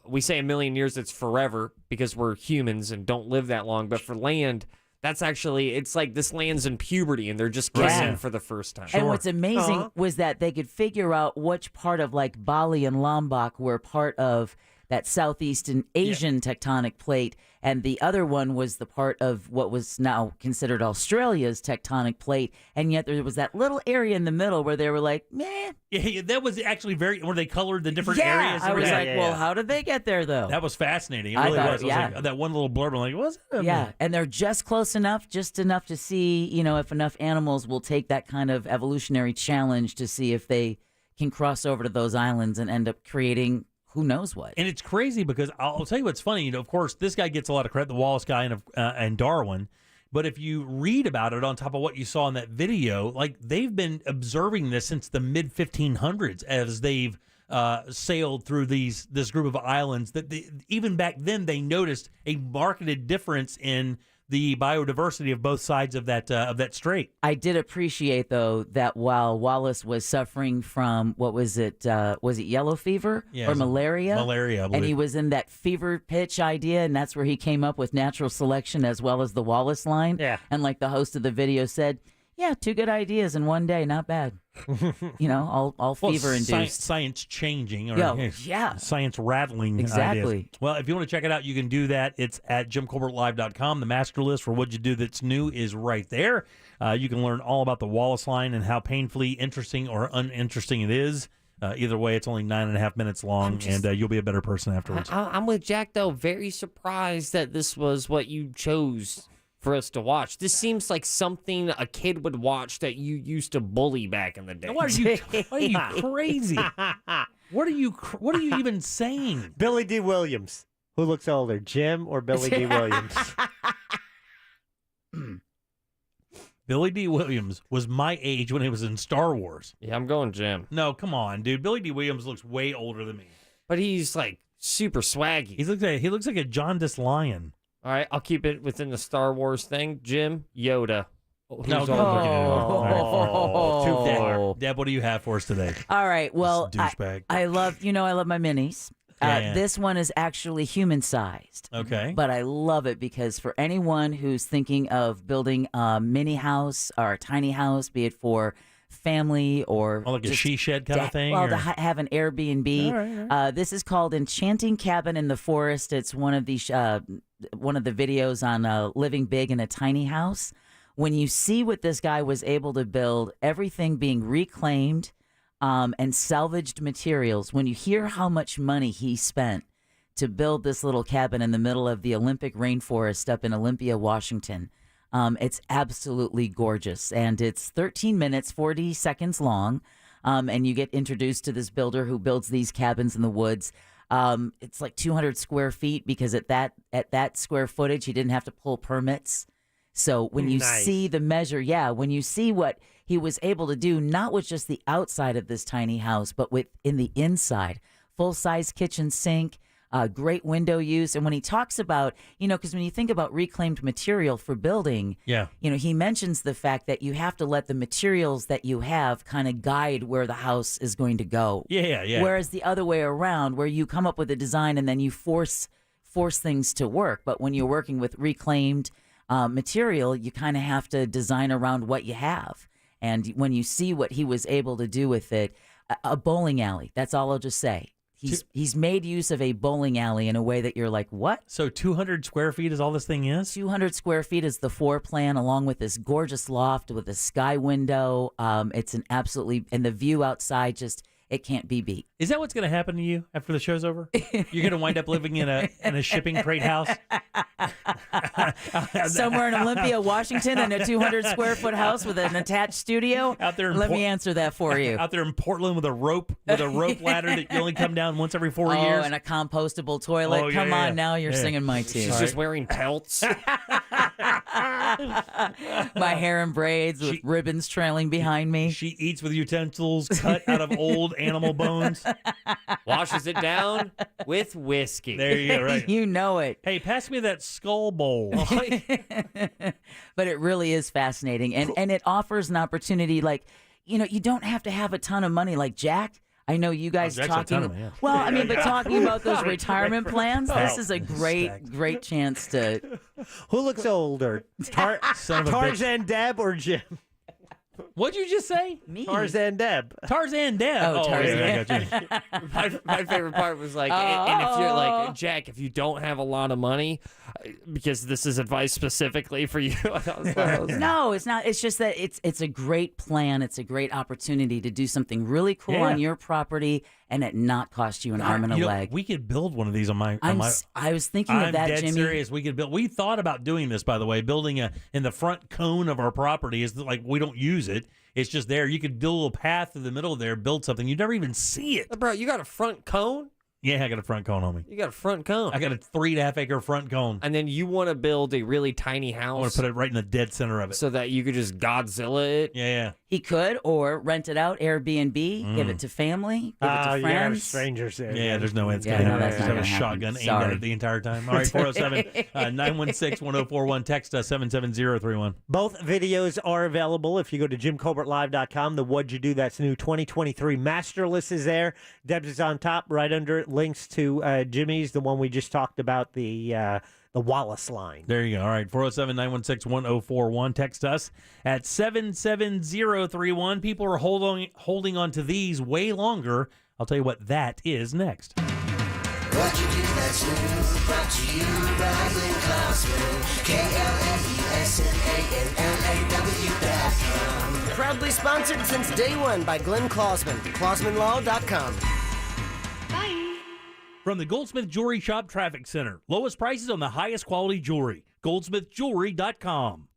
we say a million years, it's forever because we're humans and don't live that long. But for land, that's actually, it's like this land's in puberty and they're just kissing for the first time. And what's amazing was that they could figure out which part of like Bali and Lombok were part of that Southeastern Asian tectonic plate, and the other one was the part of what was now considered Australia's tectonic plate, and yet there was that little area in the middle where they were like, meh. Yeah, that was actually where they colored the different areas. I was like, well, how did they get there, though? That was fascinating. It really was. It was like that one little blurb, I'm like, was it? Yeah, and they're just close enough, just enough to see, if enough animals will take that kind of evolutionary challenge to see if they can cross over to those islands and end up creating who knows what. And it's crazy because I'll tell you what's funny. Of course, this guy gets a lot of credit, the Wallace guy and Darwin. But if you read about it on top of what you saw in that video, like they've been observing this since the mid 1500s as they've sailed through this group of islands. That even back then they noticed a marked difference in the biodiversity of both sides of that strait. I did appreciate, though, that while Wallace was suffering from, what was it yellow fever or malaria? Malaria, I believe. And he was in that fever pitch idea, and that's where he came up with natural selection as well as the Wallace line. Yeah. And like the host of the video said, yeah, 2 good ideas in one day, not bad. All fever induced. Science changing, or science rattling. Exactly. Ideas. Well, if you want to check it out, you can do that. It's at JimColbertLive.com. The master list for what you do that's new is right there. You can learn all about the Wallace line and how painfully interesting or uninteresting it is. Either way, it's only 9.5 minutes long, and you'll be a better person afterwards. I'm with Jack, though. Very surprised that this was what you chose for us to watch. This seems like something a kid would watch that you used to bully back in the day. What are you crazy? What are you even saying? Billy D. Williams. Who looks older, Jim or Billy D. Williams? Billy D. Williams was my age when he was in Star Wars. Yeah, I'm going Jim. No, come on, dude. Billy D. Williams looks way older than me. But he's like super swaggy. He looks like a jaundiced lion. All right, I'll keep it within the Star Wars thing. Jim, Yoda. Deb, what do you have for us today? All right, well, douchebag. I love my minis. This one is actually human-sized. Okay. But I love it because for anyone who's thinking of building a mini house or a tiny house, be it for family or like a she shed kind of thing, to have an Airbnb. All right. This is called Enchanting Cabin in the Forest. It's one of the videos on living big in a tiny house. When you see what this guy was able to build, everything being reclaimed and salvaged materials, when you hear how much money he spent to build this little cabin in the middle of the Olympic rainforest up in Olympia, Washington, it's absolutely gorgeous. And it's 13 minutes, 40 seconds long. And you get introduced to this builder who builds these cabins in the woods. It's like 200 square feet because at that square footage, he didn't have to pull permits. So when you see the measure, when you see what he was able to do, not with just the outside of this tiny house, but in the inside, full-size kitchen sink, great window use. And when he talks about, because when you think about reclaimed material for building, he mentions the fact that you have to let the materials that you have kind of guide where the house is going to go. Yeah. Whereas the other way around, where you come up with a design and then you force things to work. But when you're working with reclaimed material, you kind of have to design around what you have. And when you see what he was able to do with it, a bowling alley, that's all I'll just say. He's made use of a bowling alley in a way that you're like, what? So 200 square feet is all this thing is? 200 square feet is the floor plan, along with this gorgeous loft with a sky window. It's an absolutely, and the view outside it can't be beat. Is that what's going to happen to you after the show's over? You're going to wind up living in a shipping crate house? Somewhere in Olympia, Washington, in a 200 square foot house with an attached studio? Out there Let me answer that for you. Out there in Portland with a rope ladder that you only come down once every 4 years. And a compostable toilet. Come on now, you're singing my tune. She's just wearing pelts. My hair in braids with ribbons trailing behind me. She eats with utensils cut out of old animal bones. Washes it down with whiskey. There you go, right. You know it. Hey, pass me that skull bowl. But it really is fascinating. And it offers an opportunity, you don't have to have a ton of money like Jack. I know you guys talking. But talking about those retirement plans, this is a great chance to. Who looks older, Tarzan Deb or Jim? What'd you just say? Me. Tarzan Deb. Tarzan Deb. Oh, Tarzan. Yeah, I got you. My favorite part was and if you're like, Jack, if you don't have a lot of money, because this is advice specifically for you. No, it's not. It's just that it's a great plan. It's a great opportunity to do something really cool on your property and it not cost you an arm and a leg. We could build one of these on my. I was thinking of that, Jimmy. I'm dead serious. We could build. We thought about doing this, by the way, building in the front cone of our property. Is like we don't use it. It's just there. You could build a little path through the middle there, build something. You'd never even see it. Bro, you got a front cone? Yeah, I got a front cone, homie. You got a front cone. I got a 3.5 acre front cone. And then you want to build a really tiny house. I want to put it right in the dead center of it. So that you could just Godzilla it. Yeah. He could, or rent it out, Airbnb, give it to family, give it to friends. Strangers there. Yeah, there's no way it's Yeah, going to no, happen. that's Just not have a gonna happen. shotgun aimed Sorry. at it the entire time. All right, 407-916-1041. Text us 77031. Both videos are available if you go to JimColbertLive.com. The What'd You Do That's New 2023 Master List is there. Debs is on top. Right under it, links to Jimmy's, the one we just talked about, the Wallace line. There you go. All right, 407-916-1041. Text us at 77031. People are holding on to these way longer. I'll tell you what that is next. What you do that's new, brought to you by Glenn Klossman, KLESNANLAW.com. Proudly sponsored since day one by Glenn Klossman, KlossmanLaw.com. From the Goldsmith Jewelry Shop Traffic Center. Lowest prices on the highest quality jewelry. GoldsmithJewelry.com.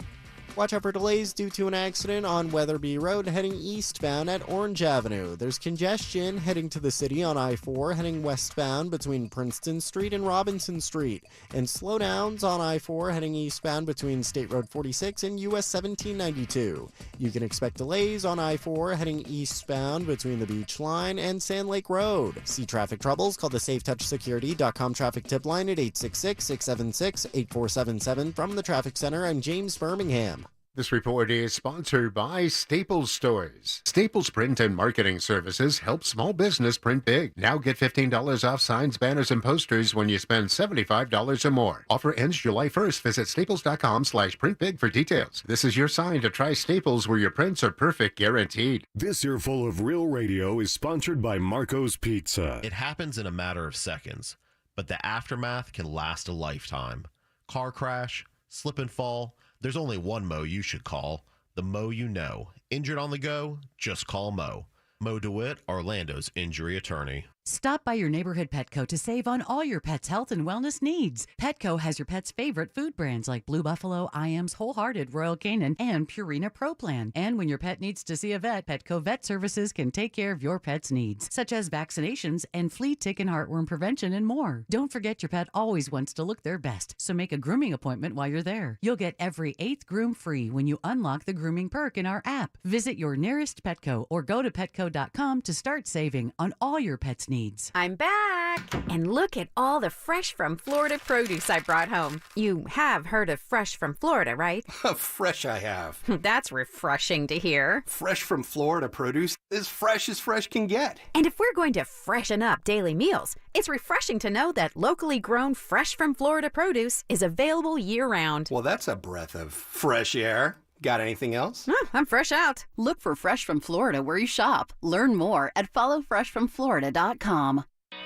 Watch out for delays due to an accident on Weatherby Road heading eastbound at Orange Avenue. There's congestion heading to the city on I-4 heading westbound between Princeton Street and Robinson Street. And slowdowns on I-4 heading eastbound between State Road 46 and US 1792. You can expect delays on I-4 heading eastbound between the Beach Line and Sand Lake Road. See traffic troubles? Call the SafeTouchSecurity.com traffic tip line at 866-676-8477. From the Traffic Center, I'm James Birmingham. This report is sponsored by Staples Stores. Staples Print and Marketing Services help small business print big. Now get $15 off signs, banners, and posters when you spend $75 or more. Offer ends July 1st. Visit staples.com/printbig for details. This is your sign to try Staples, where your prints are perfect, guaranteed. This earful of Real Radio is sponsored by Marco's Pizza. It happens in a matter of seconds, but the aftermath can last a lifetime. Car crash, slip and fall. There's only one Mo you should call, the Mo you know. Injured on the go? Just call Mo. Mo DeWitt, Orlando's injury attorney. Stop by your neighborhood Petco to save on all your pet's health and wellness needs. Petco has your pet's favorite food brands like Blue Buffalo, IAM's Wholehearted, Royal Canin, and Purina Pro Plan. And when your pet needs to see a vet, Petco Vet Services can take care of your pet's needs, such as vaccinations and flea, tick, and heartworm prevention and more. Don't forget your pet always wants to look their best, so make a grooming appointment while you're there. You'll get every 8th groom free when you unlock the grooming perk in our app. Visit your nearest Petco or go to petco.com to start saving on all your pet's needs. I'm back! And look at all the fresh from Florida produce I brought home. You have heard of fresh from Florida, right? Fresh I have. That's refreshing to hear. Fresh from Florida produce is fresh as fresh can get. And if we're going to freshen up daily meals, it's refreshing to know that locally grown fresh from Florida produce is available year-round. Well, that's a breath of fresh air. Got anything else? I'm fresh out. Look for Fresh from Florida where you shop. Learn more at followfreshfromflorida.com.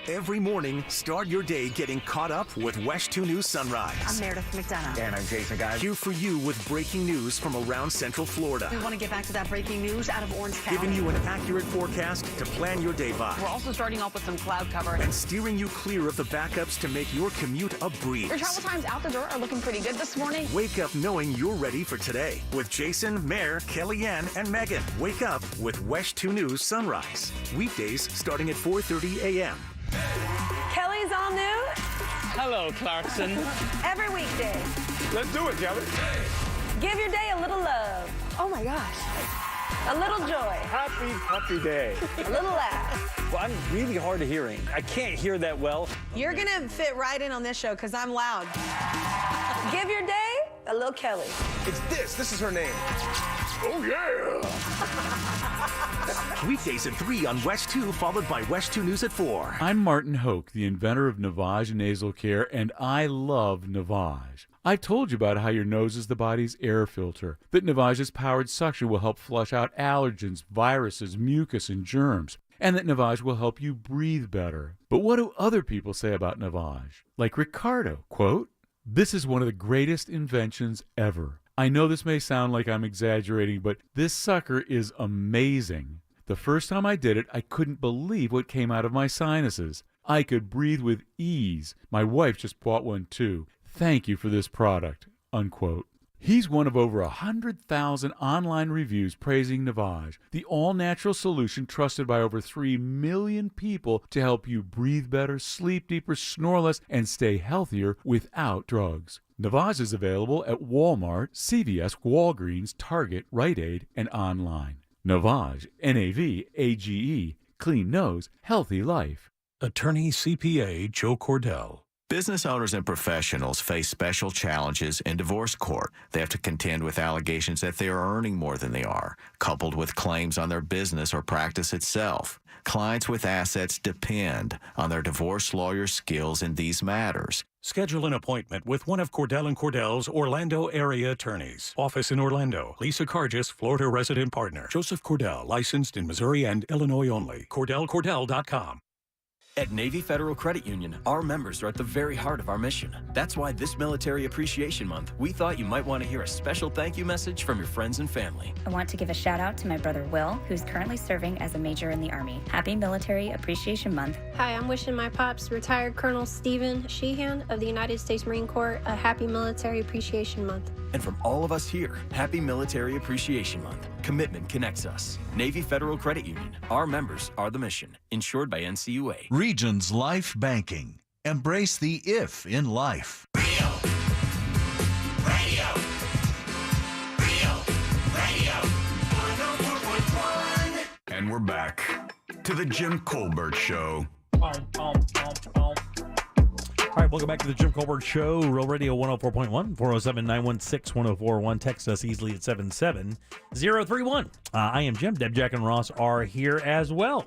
Every morning, start your day getting caught up with West 2 News Sunrise. I'm Meredith McDonough. And I'm Jason Guy. Here for you with breaking news from around Central Florida. We want to get back to that breaking news out of Orange County. Giving you an accurate forecast to plan your day by. We're also starting off with some cloud cover. And steering you clear of the backups to make your commute a breeze. Your travel times out the door are looking pretty good this morning. Wake up knowing you're ready for today with Jason, Mare, Kellyanne, and Megan. Wake up with West 2 News Sunrise. Weekdays starting at 4:30 a.m. Kelly's all new. Hello, Clarkson. Every weekday. Let's do it, Kelly. Give your day a little love. Oh my gosh. A little joy. Happy day. A little laugh. Well, I'm really hard of hearing. I can't hear that well. You're going to fit right in on this show because I'm loud. Give your day a little Kelly. It's this. This is her name. Oh, yeah. Weekdays at 3 on West 2, followed by West 2 News at 4. I'm Martin Hoke, the inventor of Navage Nasal Care, and I love Navage. I told you about how your nose is the body's air filter, that Navage's powered suction will help flush out allergens, viruses, mucus, and germs, and that Navage will help you breathe better. But what do other people say about Navage? Like Ricardo, quote, "This is one of the greatest inventions ever. I know this may sound like I'm exaggerating, but this sucker is amazing. The first time I did it, I couldn't believe what came out of my sinuses. I could breathe with ease. My wife just bought one too. Thank you for this product," unquote. He's one of over 100,000 online reviews praising Navage, the all-natural solution trusted by over 3 million people to help you breathe better, sleep deeper, snore less, and stay healthier without drugs. Navage is available at Walmart, CVS, Walgreens, Target, Rite Aid, and online. Navage, N-A-V-A-G-E, clean nose, healthy life. Attorney CPA Joe Cordell. Business owners and professionals face special challenges in divorce court. They have to contend with allegations that they are earning more than they are, coupled with claims on their business or practice itself. Clients with assets depend on their divorce lawyer's skills in these matters. Schedule an appointment with one of Cordell & Cordell's Orlando area attorneys. Office in Orlando. Lisa Cargis, Florida resident partner. Joseph Cordell, licensed in Missouri and Illinois only. CordellCordell.com. At Navy Federal Credit Union, our members are at the very heart of our mission. That's why this Military Appreciation Month, we thought you might want to hear a special thank you message from your friends and family. I want to give a shout out to my brother Will, who's currently serving as a major in the Army. Happy Military Appreciation Month. Hi, I'm wishing my pops, retired Colonel Stephen Sheehan of the United States Marine Corps, a happy Military Appreciation Month. And from all of us here, happy Military Appreciation Month. Commitment connects us. Navy Federal Credit Union. Our members are the mission. Insured by NCUA. Regions Life Banking. Embrace the if in life. Radio. Real Radio. 104.1. And we're back to the Jim Colbert Show. All right, welcome back to the Jim Colbert Show, Real Radio 104.1, 407-916-1041. Text us easily at 77031. I am Jim. Deb, Jack, and Ross are here as well.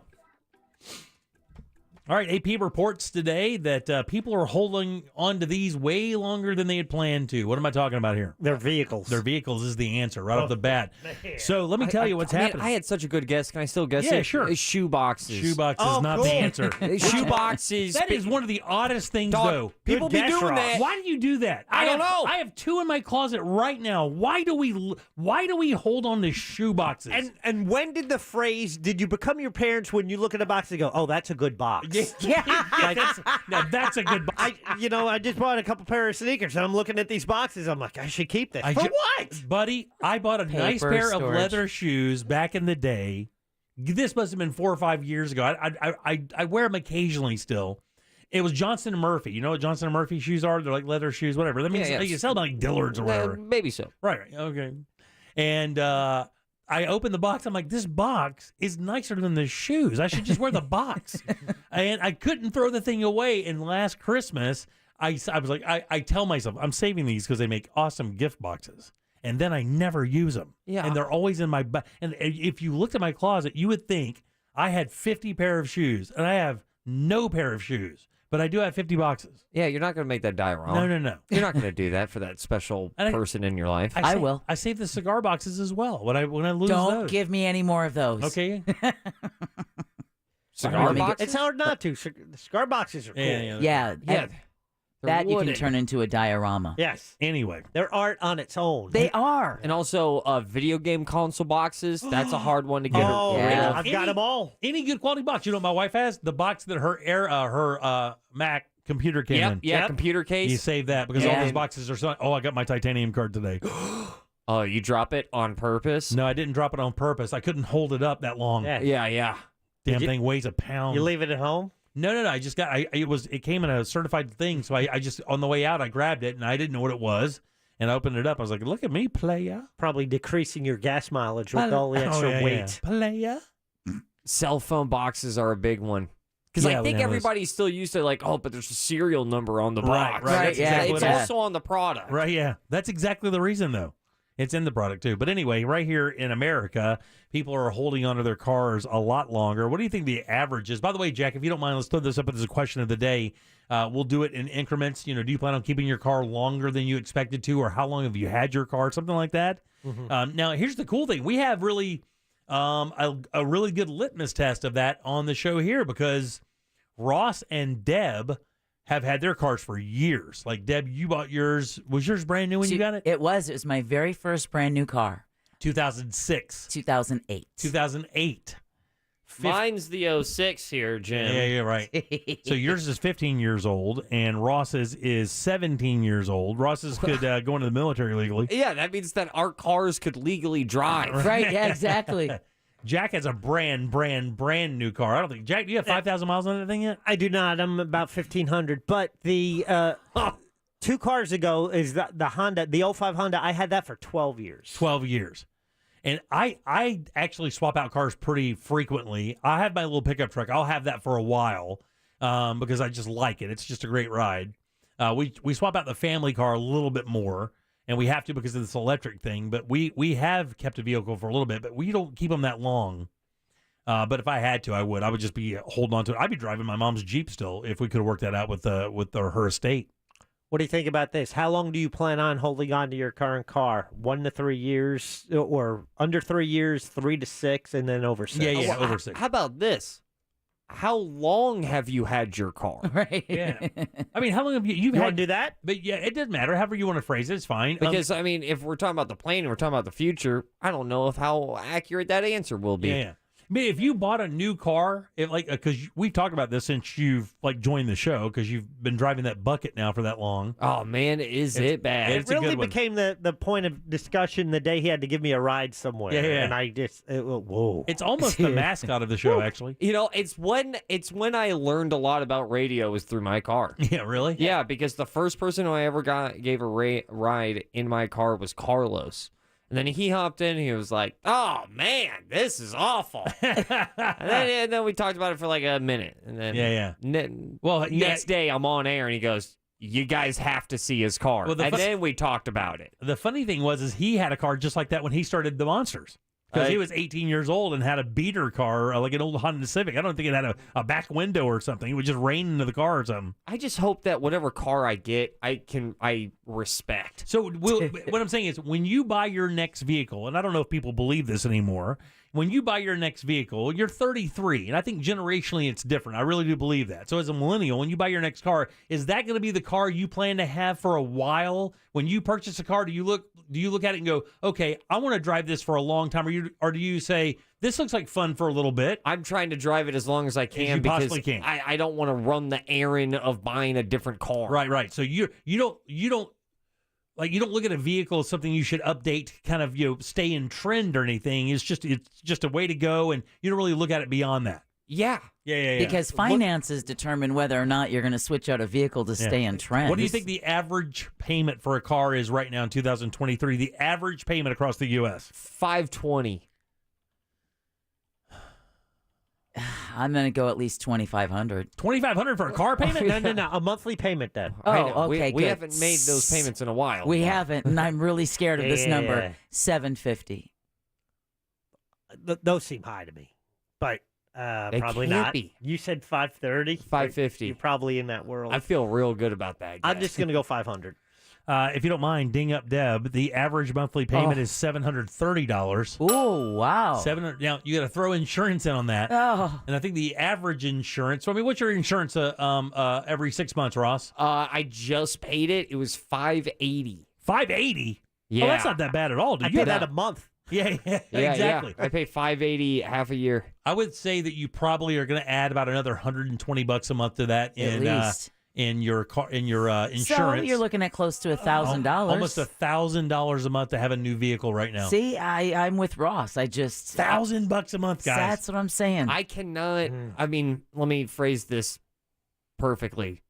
All right, AP reports today that people are holding on to these way longer than they had planned to. What am I talking about here? Their vehicles. Their vehicles is the answer right off the bat. Man. So let me tell you what's happening. I had such a good guess. Can I still guess it? Yeah, sure. Shoe boxes. Shoe boxes is not the answer. Shoe boxes. That is one of the oddest things, though. People be doing that. Why do you do that? I don't know. I have 2 in my closet right now. Why do we hold on to shoe boxes? And when did the phrase, did you become your parents when you look at a box and go, oh, that's a good box? Yeah. That's a good box. I just bought a couple pair of sneakers, and I'm looking at these boxes. I'm like, I should keep this. For what? Buddy, I bought a nice pair of leather shoes back in the day. This must have been 4 or 5 years ago. I wear them occasionally still. It was Johnson & Murphy. You know what Johnson & Murphy shoes are? They're like leather shoes, whatever. That means you sell them like Dillard's or whatever. Maybe so. Right. Okay. And I opened the box. I'm like, this box is nicer than the shoes. I should just wear the box. And I couldn't throw the thing away. And last Christmas, I was like, I tell myself, I'm saving these because they make awesome gift boxes. And then I never use them. Yeah. And they're always in my and if you looked at my closet, you would think I had 50 pair of shoes. And I have no pair of shoes. But I do have 50 boxes. Yeah, you're not going to make that die wrong. No. You're not going to do that for that special person in your life. I will. I save the cigar boxes as well when I lose Don't those. give me any more of those. Okay. Cigar boxes? It's hard not to. Cigar boxes are cool. Yeah. That you can turn into a diorama. Yes. Anyway. They're art on its own. They are. And also video game console boxes. That's a hard one to get rid of. I've got them all. Any good quality box. You know what my wife has? The box that her Mac computer came in. Yeah, computer case. You save that because all those boxes are so... Oh, I got my titanium card today. Oh, you drop it on purpose? No, I didn't drop it on purpose. I couldn't hold it up that long. Yeah. Damn thing weighs a pound. You leave it at home? No. I just got. It came in a certified thing, so I just on the way out I grabbed it and I didn't know what it was, and I opened it up. I was like, "Look at me, playa!" Probably decreasing your gas mileage with all the extra weight. Playa. Cell phone boxes are a big one because I think everybody's still used to but there's a serial number on the box. Right. It's also on the product. Right. Yeah. That's exactly the reason, though. It's in the product, too. But anyway, right here in America, people are holding onto their cars a lot longer. What do you think the average is? By the way, Jack, if you don't mind, let's throw this up as a question of the day. We'll do it in increments. Do you plan on keeping your car longer than you expected to, or how long have you had your car? Something like that. Mm-hmm. Now, here's the cool thing. We have really a really good litmus test of that on the show here because Ross and Deb have had their cars for years. Like, Deb, you bought yours. Was yours brand new when you got it? It was. It was my very first brand new car. 2006. 2008. 2008. Mine's the 06 here, Jim. Yeah, right. So yours is 15 years old, and Ross's is 17 years old. Ross's could go into the military legally. Yeah, that means that our cars could legally drive. Right, yeah, exactly. Jack has a brand new car. I don't think, Jack, do you have 5,000 miles on that thing yet? I do not. I'm about 1,500. But the 2 cars ago is the Honda, the 05 Honda. I had that for 12 years. 12 years. And I actually swap out cars pretty frequently. I have my little pickup truck. I'll have that for a while because I just like it. It's just a great ride. We swap out the family car a little bit more, and we have to because of this electric thing. But we have kept a vehicle for a little bit, but we don't keep them that long. But if I had to, I would. I would just be holding on to it. I'd be driving my mom's Jeep still if we could have worked that out with her estate. What do you think about this? How long do you plan on holding on to your current car? 1 to 3 years, or under 3 years, 3 to 6, and then over 6? Yeah, over 6. How about this? How long have you had your car? Right. Yeah. I mean, how long have you want had to do that? But yeah, it doesn't matter. However you want to phrase it, it's fine. Because, I mean, if we're talking about the plane and we're talking about the future, I don't know how accurate that answer will be. Yeah. I mean, if you bought a new car, because we've talked about this since you've joined the show, because you've been driving that bucket now for that long. Oh man, is it bad? It really became the point of discussion the day he had to give me a ride somewhere. Yeah. And I just whoa. It's almost the mascot of the show, actually. You know, it's when I learned a lot about radio was through my car. Yeah, really? Yeah, because the first person who I ever gave a ride in my car was Carlos. And then he hopped in and he was like, oh, man, this is awful. and then we talked about it for like a minute. And then next day I'm on air and he goes, you guys have to see his car. Well, then we talked about it. The funny thing is he had a car just like that when he started the Monsters. Because he was 18 years old and had a beater car, like an old Honda Civic. I don't think it had a back window or something. It would just rain into the car or something. I just hope that whatever car I get, I respect. So what I'm saying is when you buy your next vehicle, and I don't know if people believe this anymore, when you buy your next vehicle, you're 33, and I think generationally it's different. I really do believe that. So as a millennial, when you buy your next car, is that going to be the car you plan to have for a while? When you purchase a car, do you look at it and go, okay, I want to drive this for a long time, or do you say, this looks like fun for a little bit? I'm trying to drive it as long as I can because I don't want to run the errand of buying a different car. Right. So you don't look at a vehicle as something you should update, kind of stay in trend or anything. It's just a way to go, and you don't really look at it beyond that. Yeah. Because finances determine whether or not you're going to switch out a vehicle to stay in trend. What do you think the average payment for a car is right now in 2023? The average payment across the U.S. $520. I'm going to go at least $2,500. $2,500 for a car payment? No. A monthly payment then. Oh, okay, we good. haven't made those payments in a while. We haven't, and I'm really scared of this number. $750. Those seem high to me, but probably can't not. be. You said $530. $550. You're probably in that world. I feel real good about that. I'm just going to go $500. If you don't mind, ding up Deb. The average monthly payment is $730. Oh, wow. Now you got to throw insurance in on that. Oh. And I think the average insurance. So, I mean, what's your insurance every 6 months, Ross? I just paid it. It was $580. $580? Yeah. Oh, that's not that bad at all. I pay that a month. Yeah, exactly. Yeah. I pay $580 half a year. I would say that you probably are going to add about another $120 a month to that At least. In your car, in your insurance. So you're looking at close to $1,000. Almost $1,000 a month to have a new vehicle right now. See, I'm with Ross. I just $1,000 a month, guys. That's what I'm saying. I cannot. I mean, let me phrase this perfectly.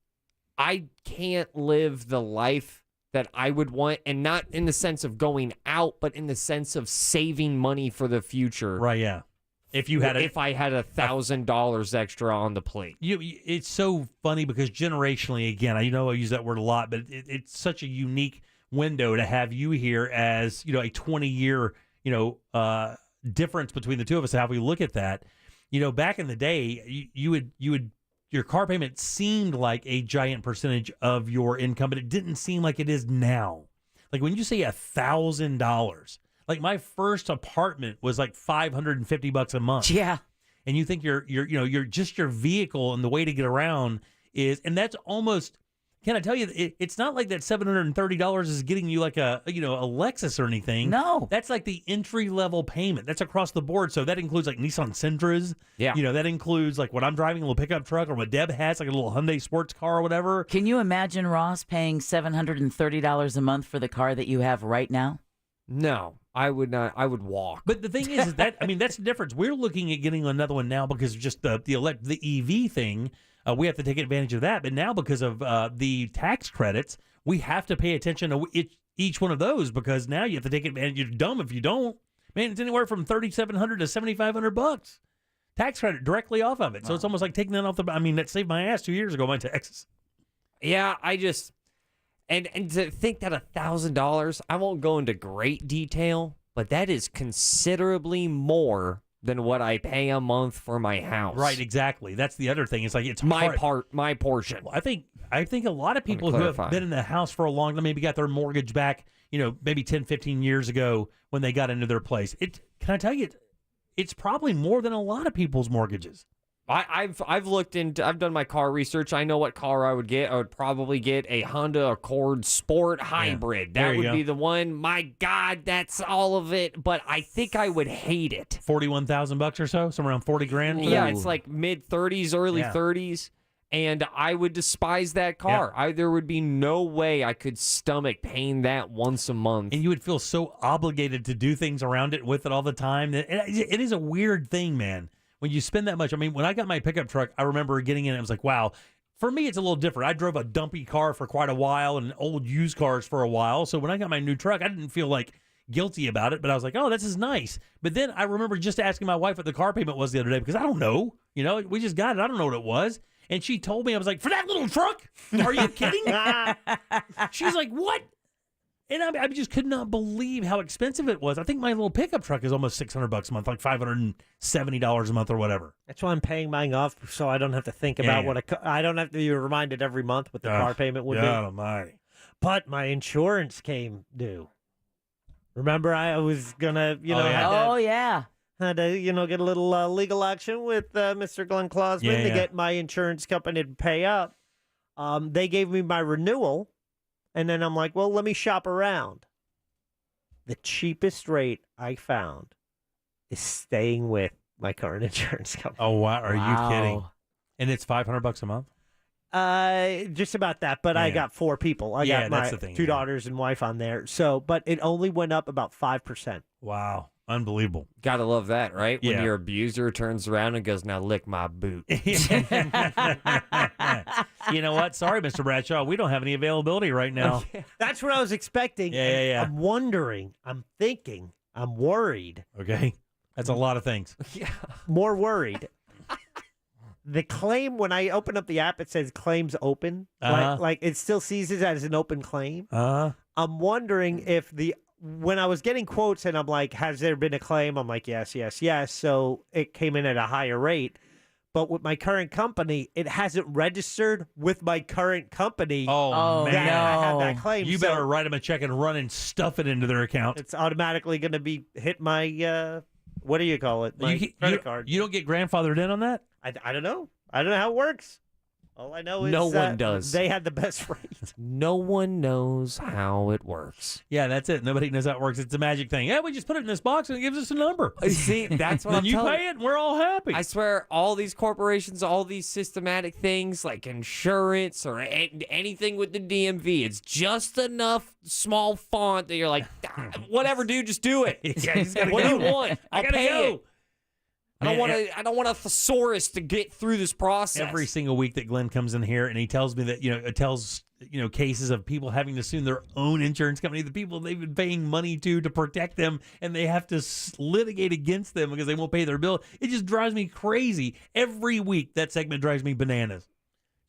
I can't live the life that I would want, and not in the sense of going out, but in the sense of saving money for the future. Right? Yeah. If I had $1,000 extra on the plate, it's so funny because generationally, again, I use that word a lot, but it's such a unique window to have you here as a 20-year difference between the two of us. How we look at that, back in the day, your car payment seemed like a giant percentage of your income, but it didn't seem like it is now. Like when you say $1,000. Like my first apartment was like $550 a month. Yeah. And you think your vehicle and the way to get around is, and that's almost, can I tell you, it's not like that $730 is getting you like a Lexus or anything. No. That's like the entry-level payment. That's across the board. So that includes like Nissan Sentras. Yeah. That includes like what I'm driving, a little pickup truck, or what Deb has, like a little Hyundai sports car or whatever. Can you imagine, Ross, paying $730 a month for the car that you have right now? No, I would not. I would walk. But the thing is that, that's the difference. We're looking at getting another one now because of just the EV thing. We have to take advantage of that. But now because of the tax credits, we have to pay attention to each one of those because now you have to take advantage. You're dumb if you don't. Man, it's anywhere from $3,700 to $7,500 tax credit directly off of it. So it's almost like taking that off that saved my ass 2 years ago, my taxes. Yeah, I just and to think that $1,000, I won't go into great detail, but that is considerably more than what I pay a month for my house. Right, exactly. That's the other thing. It's like it's my hard. my portion. Well, I think a lot of people who have been in the house for a long time, maybe got their mortgage back, maybe 10, 15 years ago when they got into their place. Can I tell you, it's probably more than a lot of people's mortgages. I've looked into. I've done my car research. I know what car I would get. I would probably get a Honda Accord Sport Hybrid. Yeah. That would be the one. My God, that's all of it. But I think I would hate it. $41,000 or so, somewhere around $40,000. Yeah, it's like mid 30s, early 30s, and I would despise that car. There would be no way I could stomach paying that once a month. And you would feel so obligated to do things around it with it all the time. It is a weird thing, man. When you spend that much, when I got my pickup truck, I remember getting in it. I was like, wow. For me, it's a little different. I drove a dumpy car for quite a while and old used cars for a while. So when I got my new truck, I didn't feel like guilty about it. But I was like, oh, this is nice. But then I remember just asking my wife what the car payment was the other day because I don't know. We just got it. I don't know what it was. And she told me, I was like, for that little truck? Are you kidding? She was like, what? And I just could not believe how expensive it was. I think my little pickup truck is almost $600 a month, like $570 a month or whatever. That's why I'm paying mine off, so I don't have to think about I don't have to be reminded every month what the car payment would be. God almighty. But my insurance came due. Remember, I was gonna, had to, get a little legal action with Mr. Glenn Klausman to get my insurance company to pay up. They gave me my renewal. And then I'm like, well, let me shop around. The cheapest rate I found is staying with my current insurance company. Oh, wow. Are you kidding? And it's $500 a month? Just about that. But I got 4 people. I got my that's the thing, 2 daughters and wife on there. So, but it only went up about 5%. Wow. Unbelievable. Gotta love that, right? When Yeah. your abuser turns around and goes, now lick my boot. You know what? Sorry, Mr. Bradshaw. We don't have any availability right now. That's what I was expecting. Yeah. I'm wondering, I'm thinking, I'm worried. Okay. That's a lot of things. More worried. The claim, when I open up the app, it says claims open. Like it still sees it as an open claim. I'm wondering if when I was getting quotes and I'm like, has there been a claim? I'm like, yes. So it came in at a higher rate. But with my current company, it hasn't registered with my current company. Oh man. That I have that claim. You better write them a check and run and stuff it into their account. It's automatically going to hit my, what do you call it? My credit card. You don't get grandfathered in on that? I don't know. I don't know how it works. All I know is No one does. They had the best rate. No one knows how it works. Yeah, that's it. Nobody knows how it works. It's a magic thing. Yeah, we just put it in this box and it gives us a number. See, that's what Then I'm you telling pay it and we're all happy. I swear, all these corporations, all these systematic things like insurance or anything with the DMV, it's just enough small font that you're like, whatever, dude, just do it. What do you want? I'll pay it. I don't want a thesaurus to get through this process. Every single week that Glenn comes in here and he tells me that, it tells, cases of people having to sue their own insurance company, the people they've been paying money to protect them, and they have to litigate against them because they won't pay their bill. It just drives me crazy. Every week that segment drives me bananas.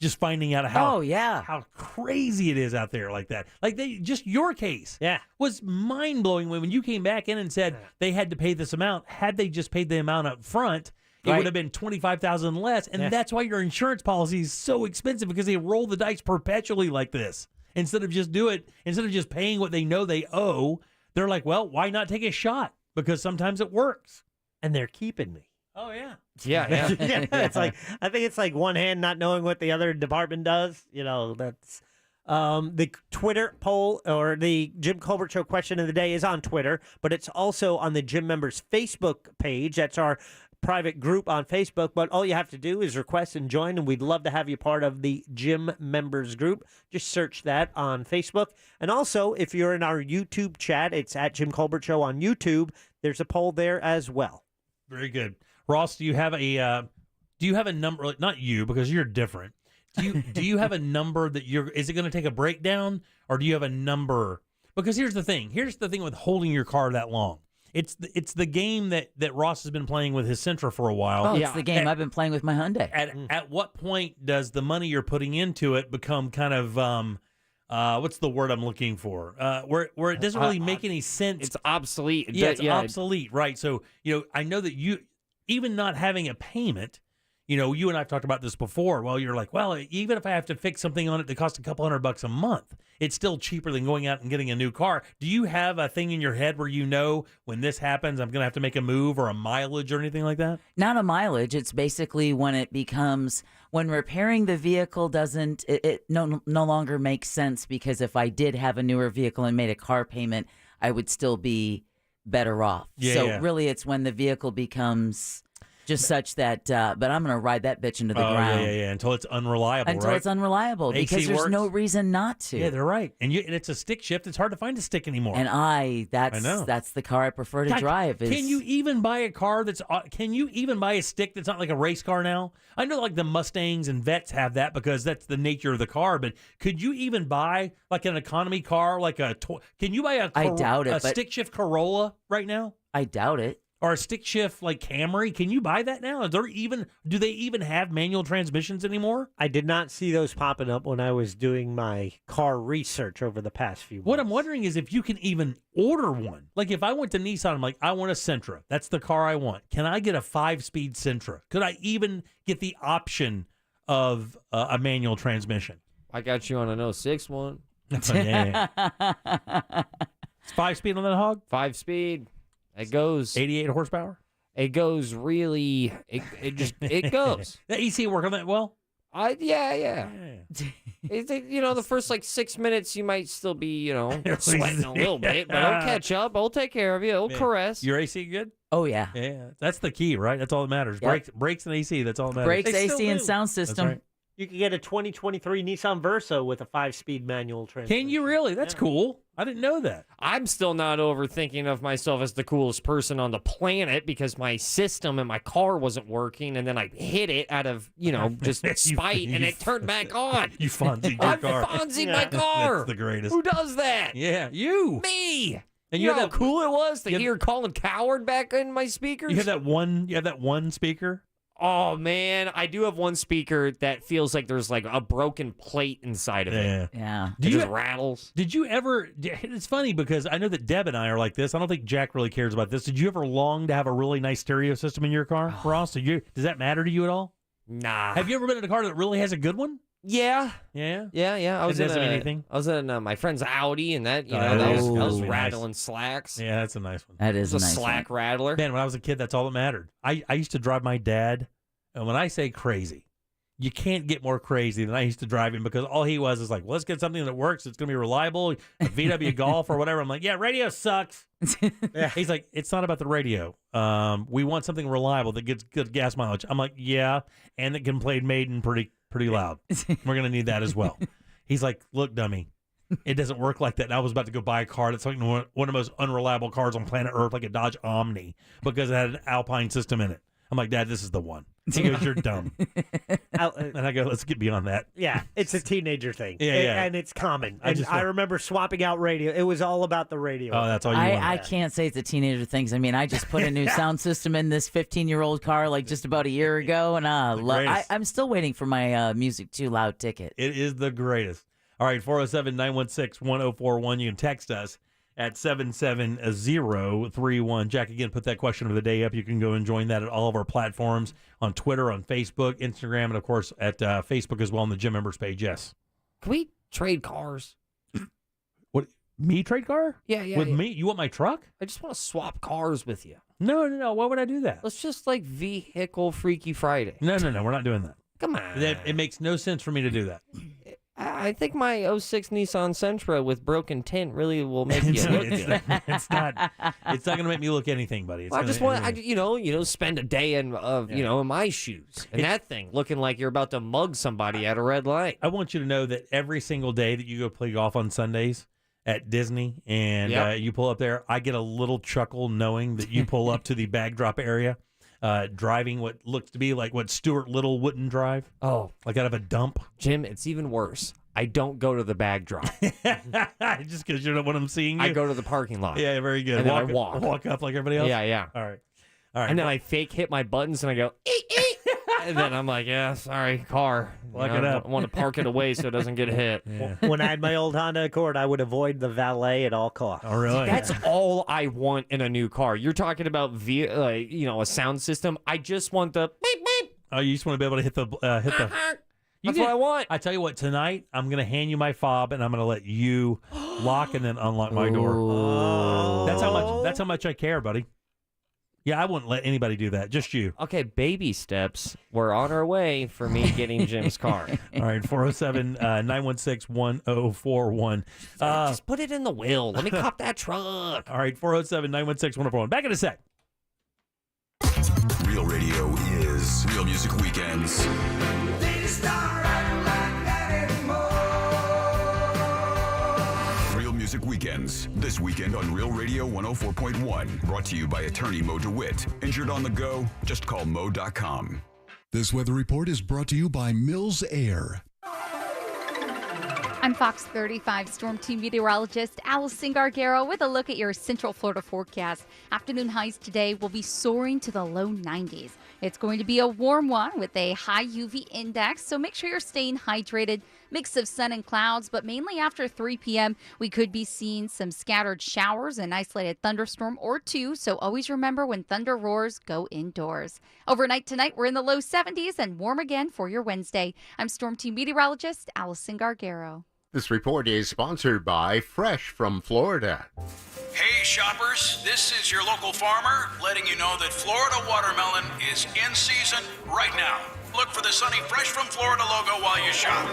Just finding out how crazy it is out there like that. Like just your case was mind-blowing when you came back in and said they had to pay this amount. Had they just paid the amount up front, it would have been $25,000 less. And that's why your insurance policy is so expensive, because they roll the dice perpetually like this. Instead of just paying what they know they owe, they're like, well, why not take a shot? Because sometimes it works. And they're keeping me. Oh, yeah. Yeah. It's like, I think it's like one hand not knowing what the other department does. That's The Twitter poll or the Jim Colbert Show question of the day is on Twitter, but it's also on the Gym Members Facebook page. That's our private group on Facebook, but all you have to do is request and join, and we'd love to have you part of the Gym Members group. Just search that on Facebook. And also, if you're in our YouTube chat, it's at Jim Colbert Show on YouTube. There's a poll there as well. Very good. Ross, do you have a number? Not you, because you're different. Do you have a number that is it going to take a breakdown, or do you have a number? Because here's the thing with holding your car that long. It's the game that Ross has been playing with his Sentra for a while. Oh, it's the game I've been playing with my Hyundai. At what point does the money you're putting into it become kind of what's the word I'm looking for? Where it doesn't really make any sense. It's obsolete. Yeah, it's obsolete, right? So I know that you, even not having a payment, you and I've talked about this before. Well, you're like, well, even if I have to fix something on it that costs a couple $100 a month, it's still cheaper than going out and getting a new car. Do you have a thing in your head where when this happens, I'm going to have to make a move or a mileage or anything like that? Not a mileage. It's basically when it becomes, when repairing the vehicle doesn't, it no longer makes sense, because if I did have a newer vehicle and made a car payment, I would still be better off. Really, it's when the vehicle becomes just such that, but I'm going to ride that bitch into the ground. Yeah, until it's unreliable, Until it's unreliable, because there's no reason not to. Yeah, they're right. And it's a stick shift. It's hard to find a stick anymore. And that's the car I prefer to drive. Can you even buy a car can you even buy a stick that's not like a race car now? I know like the Mustangs and Vets have that because that's the nature of the car, but could you even buy like an economy car, can you buy I doubt it, a stick shift Corolla right now? I doubt it. Or a stick shift like Camry? Can you buy that now? Do they even have manual transmissions anymore? I did not see those popping up when I was doing my car research over the past few months. What I'm wondering is if you can even order one. Like if I went to Nissan, I'm like, I want a Sentra. That's the car I want. Can I get a 5-speed Sentra? Could I even get the option of a manual transmission? I got you on an 06 one. Yeah. It's 5-speed on that hog? 5-speed. It goes 88 horsepower. It goes really. It goes. The EC work on that well. Yeah. The first 6 minutes you might still be sweating a little bit, but it'll catch up. I'll take care of you. It'll caress. Your AC good? Oh yeah. Yeah, that's the key, right? That's all that matters. Yep. Brakes and AC. That's all that matters. Brakes, AC, and sound system. That's right. You can get a 2023 Nissan Versa with a 5-speed manual transmission. Can you really? That's cool. I didn't know that. I'm still not overthinking of myself as the coolest person on the planet because my system in my car wasn't working, and then I hit it out of, just spite, and it turned back on. You Fonzied your car. I Fonzied my car. That's the greatest. Who does that? Yeah, you. Me. And you know how cool it was to hear Colin Coward back in my speakers? You have that one speaker? Oh, man. I do have one speaker that feels like there's a broken plate inside of it. Yeah. It just rattles. Did you ever... It's funny because I know that Deb and I are like this. I don't think Jack really cares about this. Did you ever long to have a really nice stereo system in your car, Ross? Does that matter to you at all? Nah. Have you ever been in a car that really has a good one? Yeah. Yeah? Yeah. It doesn't mean anything? I was in my friend's Audi, and that was rattling nice. Slacks. Yeah, that's a nice one. That is a nice slack rattler. Man, when I was a kid, that's all that mattered. I used to drive my dad, and when I say crazy, you can't get more crazy than I used to drive him because all he was is like, well, let's get something that works. It's going to be reliable, a VW Golf or whatever. I'm like, yeah, radio sucks. He's like, it's not about the radio. We want something reliable that gets good gas mileage. I'm like, yeah, and that can play Maiden pretty loud. We're going to need that as well. He's like, look, dummy, it doesn't work like that. And I was about to go buy a car that's like one of the most unreliable cars on planet Earth, like a Dodge Omni, because it had an Alpine system in it. I'm like, Dad, this is the one. He goes, you're dumb. And I go, let's get beyond that. Yeah, it's a teenager thing. Yeah. And it's common. I remember swapping out radio. It was all about the radio. Oh, that's all you want. I can't say it's a teenager thing. I mean, I just put a new sound system in this 15-year-old car just about a year ago, and I'm still waiting for my Music Too Loud ticket. It is the greatest. All right, 407-916-1041. You can text us at 77031. Jack, again, put that question of the day up. You can go and join that at all of our platforms on Twitter, on Facebook, Instagram, and, of course, at Facebook as well on the Gym Members page. Yes. Can we trade cars? What? Me trade car? Yeah. With me? You want my truck? I just want to swap cars with you. No. Why would I do that? Let's just Vehicle Freaky Friday. No. We're not doing that. Come on. It makes no sense for me to do that. I think my 06 Nissan Sentra with broken tint really will make you look good. It's not going to make me look anything, buddy. I just want, spend a day in my shoes and that thing looking like you're about to mug somebody at a red light. I want you to know that every single day that you go play golf on Sundays at Disney and you pull up there, I get a little chuckle knowing that you pull up to the bag drop area. Driving what looks to be like what Stuart Little wouldn't drive. Oh. Like out of a dump. Jim, it's even worse. I don't go to the bag drop. Just because you're not what I'm seeing you? I go to the parking lot. Yeah, very good. And then I walk. Walk up like everybody else? Yeah. All right. And then I fake hit my buttons and I go, and then I'm like, yeah, sorry, car. Lock it up. I want to park it away so it doesn't get hit. Yeah. When I had my old Honda Accord, I would avoid the valet at all costs. Oh, really? That's all I want in a new car. You're talking about a sound system. I just want the beep beep. Oh, you just want to be able to hit the That's what I want. I tell you what, tonight I'm going to hand you my fob and I'm going to let you lock and then unlock my door. Oh. That's how much I care, buddy. Yeah, I wouldn't let anybody do that. Just you. Okay, baby steps. We're on our way for me getting Jim's car. All right, 407-916-1041. Just put it in the will. Let me cop that truck. All right, 407-916-1041. Back in a sec. Real Radio is Real Music Weekends. Real Music Weekends. This weekend on Real Radio 104.1. Brought to you by attorney Mo DeWitt. Injured on the go? Just call Mo.com. This weather report is brought to you by Mills Air. I'm Fox 35 Storm Team meteorologist Allison Gargaro with a look at your Central Florida forecast. Afternoon highs today will be soaring to the low 90s. It's going to be a warm one with a high UV index, so make sure you're staying hydrated. Mix of sun and clouds, but mainly after 3 p.m., we could be seeing some scattered showers, an isolated thunderstorm or two, so always remember when thunder roars, go indoors. Overnight tonight, we're in the low 70s and warm again for your Wednesday. I'm Storm Team meteorologist Allison Gargaro. This report is sponsored by Fresh from Florida. Hey shoppers, this is your local farmer letting you know that Florida watermelon is in season right now. Look for the sunny Fresh from Florida logo while you shop.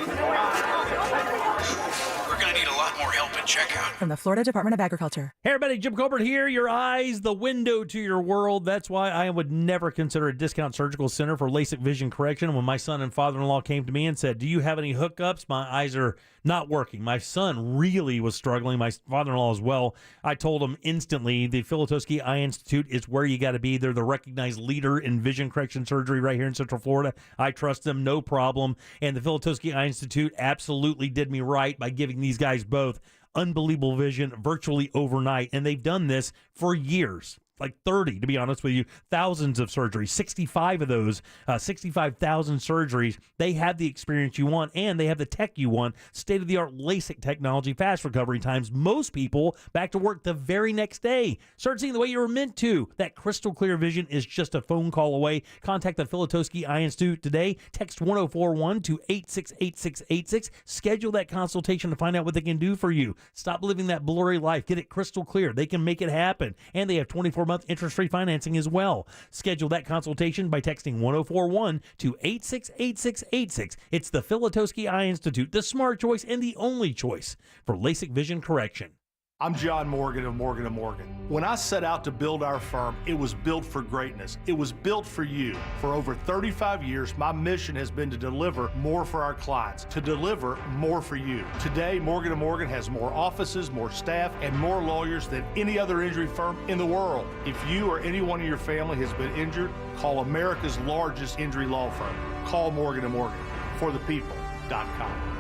We're going to need a lot more help at checkout. From the Florida Department of Agriculture. Hey everybody, Jim Colbert here. Your eyes, the window to your world. That's why I would never consider a discount surgical center for LASIK vision correction. When my son and father-in-law came to me and said, do you have any hookups? My eyes are not working. My son really was struggling. My father-in-law as well. I told him instantly, the Filatowski Eye Institute is where you got to be. They're the recognized leader in vision correction surgery right here in Central Florida. I trust them, no problem. And the Filatowski Eye Institute absolutely did me right by giving these guys both unbelievable vision virtually overnight. And they've done this for years. Like 30, to be honest with you, thousands of surgeries, 65 of those, 65,000 surgeries. They have the experience you want, and they have the tech you want, state-of-the-art LASIK technology, fast recovery times. Most people back to work the very next day. Start seeing the way you were meant to. That crystal clear vision is just a phone call away. Contact the Filatowski Eye Institute today. Text 1041 to 868686. Schedule that consultation to find out what they can do for you. Stop living that blurry life. Get it crystal clear. They can make it happen, and they have 24-month interest-free financing as well. Schedule that consultation by texting 1041 to 868686. It's the Filatowski Eye Institute, the smart choice and the only choice for LASIK vision correction. I'm John Morgan of Morgan & Morgan. When I set out to build our firm, it was built for greatness. It was built for you. For over 35 years, my mission has been to deliver more for our clients, to deliver more for you. Today, Morgan & Morgan has more offices, more staff, and more lawyers than any other injury firm in the world. If you or anyone in your family has been injured, call America's largest injury law firm. Call Morgan & Morgan. ForThePeople.com.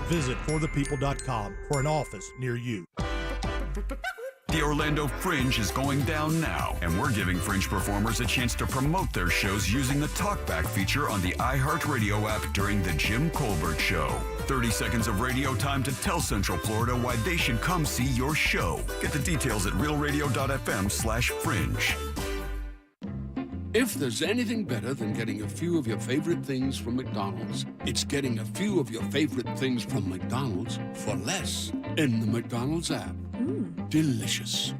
Visit forthepeople.com for an office near you. The Orlando Fringe is going down now, and we're giving Fringe performers a chance to promote their shows using the Talkback feature on the iHeartRadio app during the Jim Colbert Show. 30 seconds of radio time to tell Central Florida why they should come see your show. Get the details at realradio.fm/fringe. If there's anything better than getting a few of your favorite things from McDonald's, it's getting a few of your favorite things from McDonald's for less in the McDonald's app. Delicious.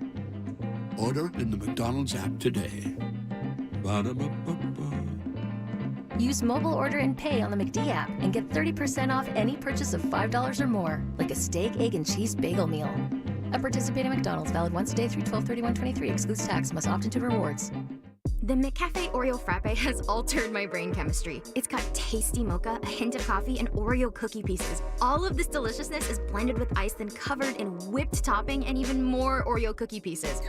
Order in the McDonald's app today. Ba-da-ba-ba-ba. Use mobile order and pay on the McD app and get 30% off any purchase of $5 or more, like a steak, egg, and cheese bagel meal. At participating McDonald's, valid once a day through 12/31/23, excludes tax, must opt into rewards. The McCafe Oreo Frappe has altered my brain chemistry. It's got tasty mocha, a hint of coffee, and Oreo cookie pieces. All of this deliciousness is blended with ice, then covered in whipped topping and even more Oreo cookie pieces.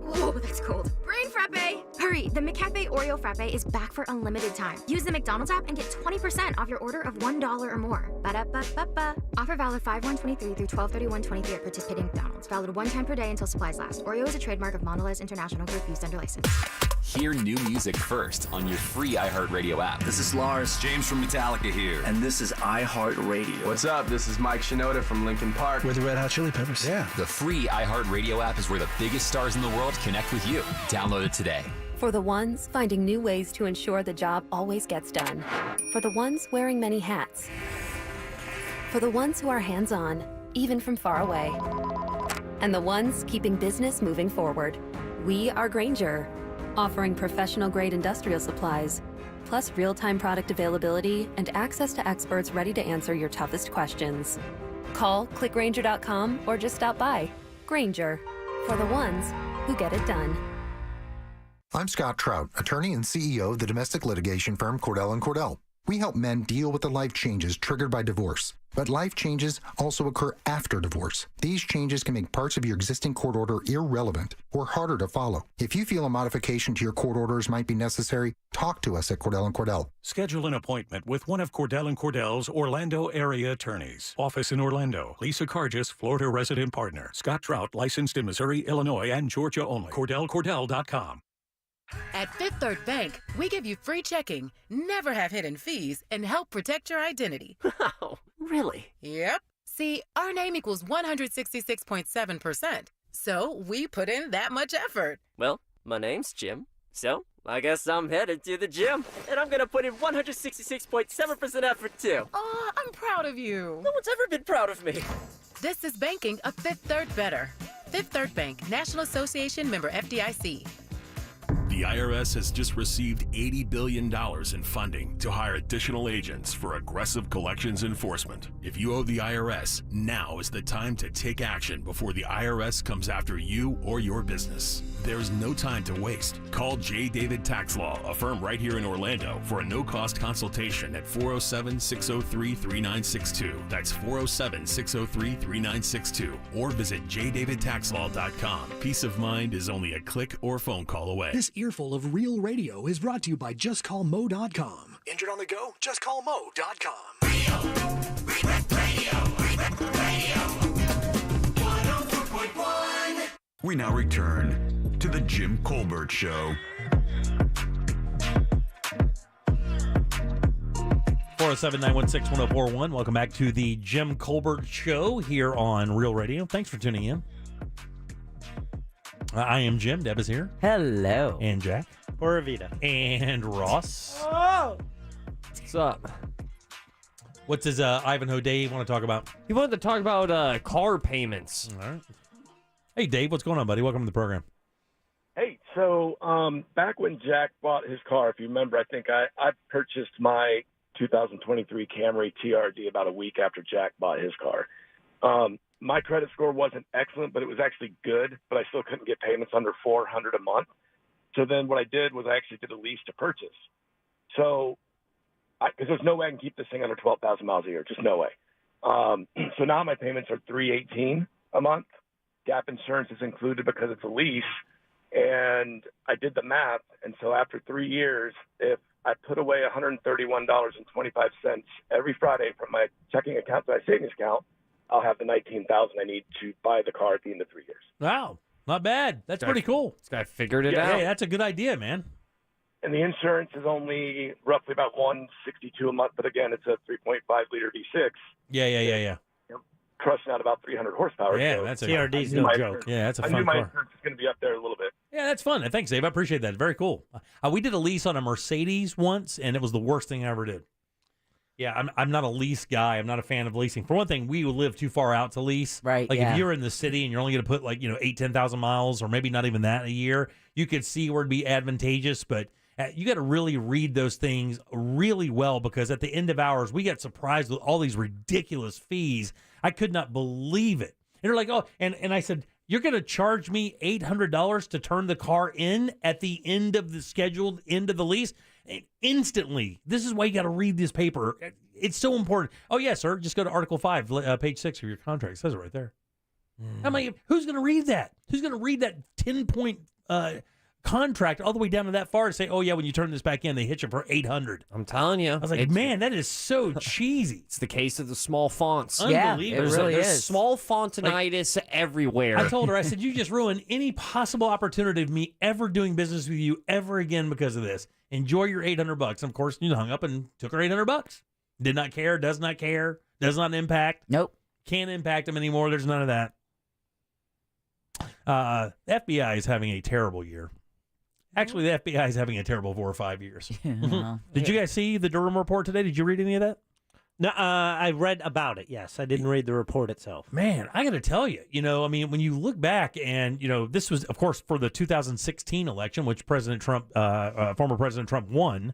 Whoa, that's cold. Brain Frappe! Hurry, the McCafe Oreo Frappe is back for unlimited time. Use the McDonald's app and get 20% off your order of $1 or more. Ba-da-ba-ba-ba. Offer valid 5/1/23 through 12/31/23 at participating McDonald's. Valid one time per day until supplies last. Oreo is a trademark of Mondelez International Group used under license. Hear new music first on your free iHeartRadio app. This is Lars. James from Metallica here. And this is iHeartRadio. What's up? This is Mike Shinoda from Linkin Park. We're the Red Hot Chili Peppers. Yeah. The free iHeartRadio app is where the biggest stars in the world connect with you. Download it today. For the ones finding new ways to ensure the job always gets done. For the ones wearing many hats. For the ones who are hands-on, even from far away. And the ones keeping business moving forward. We are Grainger, offering professional-grade industrial supplies, plus real-time product availability and access to experts ready to answer your toughest questions. Call, click Grainger.com, or just stop by. Grainger, for the ones who get it done. I'm Scott Trout, attorney and CEO of the domestic litigation firm Cordell & Cordell. We help men deal with the life changes triggered by divorce. But life changes also occur after divorce. These changes can make parts of your existing court order irrelevant or harder to follow. If you feel a modification to your court orders might be necessary, talk to us at Cordell & Cordell. Schedule an appointment with one of Cordell & Cordell's Orlando area attorneys. Office in Orlando. Lisa Cargis, Florida resident partner. Scott Trout, licensed in Missouri, Illinois, and Georgia only. CordellCordell.com. At Fifth Third Bank, we give you free checking, never have hidden fees, and help protect your identity. Wow, really? Yep. See, our name equals 166.7%, so we put in that much effort. Well, my name's Jim, so I guess I'm headed to the gym, and I'm gonna put in 166.7% effort too. Oh, I'm proud of you. No one's ever been proud of me. This is banking a Fifth Third better. Fifth Third Bank, National Association member FDIC. The IRS has just received $80 billion in funding to hire additional agents for aggressive collections enforcement. If you owe the IRS, now is the time to take action before the IRS comes after you or your business. There's no time to waste. Call J. David Tax Law, a firm right here in Orlando, for a no-cost consultation at 407-603-3962. That's 407-603-3962. Or visit jdavidtaxlaw.com. Peace of mind is only a click or phone call away. This earful of real radio is brought to you by JustCallMo.com. Injured on the go? JustCallMo.com. Radio. 104.1. We now return to the Jim Colbert Show. 407-916-1041. Welcome back to the Jim Colbert Show here on Real Radio. Thanks for tuning in. I am Jim. Deb is here. Hello. And Jack. Or Evita. And Ross. Oh! What's up? What's his Ivanhoe Dave want to talk about? He wanted to talk about car payments. All right. Hey, Dave. What's going on, buddy? Welcome to the program. Hey, so back when Jack bought his car, if you remember, I think I purchased my 2023 Camry TRD about a week after Jack bought his car. My credit score wasn't excellent, but it was actually good, but I still couldn't get payments under $400 a month. So then what I did was I actually did a lease to purchase. So, because there's no way I can keep this thing under 12,000 miles a year, just no way. So now my payments are $318 a month. Gap insurance is included because it's a lease, and I did the math. And so after 3 years, if I put away $131.25 every Friday from my checking account to my savings account, I'll have the $19,000 I need to buy the car at the end of 3 years. Wow, not bad. That's pretty cool. This guy figured it out. Hey, that's a good idea, man. And the insurance is only roughly about $162 a month, but again, it's a 3.5 liter V6. Yeah. Crushing out about 300 horsepower. Yeah, so that's TRD's no joke. Yeah, that's a fun I knew my car. insurance is going to be up there a little bit. Yeah, that's fun. Thanks, Dave. I appreciate that. Very cool. We did a lease on a Mercedes once, and it was the worst thing I ever did. Yeah, I'm not a lease guy. I'm not a fan of leasing. For one thing, we live too far out to lease. Right. Like yeah. if you're in the city and you're only going to put 10,000 miles, or maybe not even that a year, you could see where it'd be advantageous. But You got to really read those things really well, because at the end of hours, we got surprised with all these ridiculous fees. I could not believe it. And they're like, oh, and I said, you're going to charge me $800 to turn the car in at the end of the scheduled end of the lease? And instantly, this is why you got to read this paper. It's so important. Oh, yeah, sir. Just go to Article 5, page 6 of your contract. It says it right there. I'm like, who's going to read that? Who's going to read that 10-point contract all the way down to that far to say, oh, yeah, when you turn this back in, they hit you for $800? I'm telling you. I was like, man, that is so cheesy. It's the case of the small fonts. Unbelievable. There's small fontinitis everywhere. I told her, I said, you just ruined any possible opportunity of me ever doing business with you ever again because of this. Enjoy your $800. And of course, you hung up and took her $800. Did not care, does not care, does not impact. Nope. Can't impact them anymore. There's none of that. FBI is having a terrible year. Actually, the FBI is having a terrible 4 or 5 years. Did you guys see the Durham report today? Did you read any of that? No, I read about it, yes. I didn't read the report itself. Man, I got to tell you, I mean, when you look back and, this was, of course, for the 2016 election, which President Trump, former President Trump won.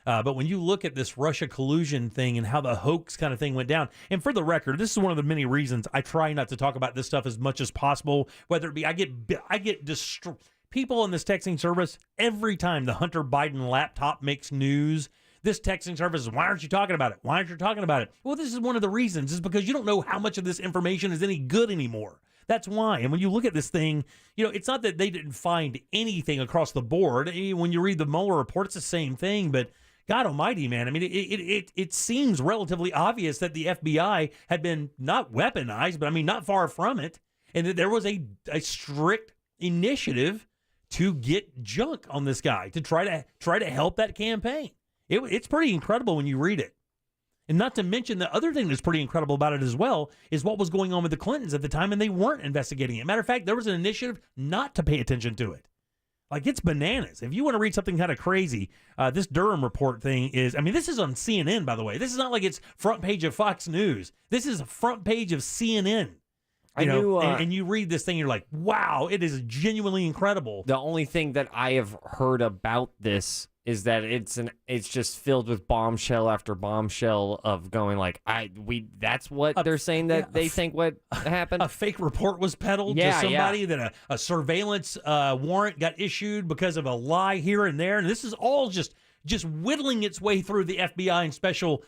But when you look at this Russia collusion thing and how the hoax kind of thing went down, and for the record, this is one of the many reasons I try not to talk about this stuff as much as possible, whether it be I get destroyed. People in this texting service, every time the Hunter Biden laptop makes news, this texting service is, why aren't you talking about it? Why aren't you talking about it? Well, this is one of the reasons, is because you don't know how much of this information is any good anymore. That's why. And when you look at this thing, it's not that they didn't find anything across the board. When you read the Mueller report, it's the same thing. But God almighty, man, I mean, it seems relatively obvious that the FBI had been not weaponized, but I mean, not far from it. And that there was a strict initiative to get junk on this guy, to try to help that campaign. It's pretty incredible when you read it. And not to mention, the other thing that's pretty incredible about it as well is what was going on with the Clintons at the time, and they weren't investigating it. Matter of fact, there was an initiative not to pay attention to it. Like, it's bananas. If you want to read something kind of crazy, this Durham report thing is, I mean, this is on CNN, by the way. This is not like it's front page of Fox News. This is front page of CNN. And you read this thing, you're like, wow, it is genuinely incredible. The only thing that I have heard about this is that it's just filled with bombshell after bombshell of going like, that's what they're saying that they think what happened. A fake report was peddled to somebody, that a surveillance warrant got issued because of a lie here and there. And this is all just whittling its way through the FBI and special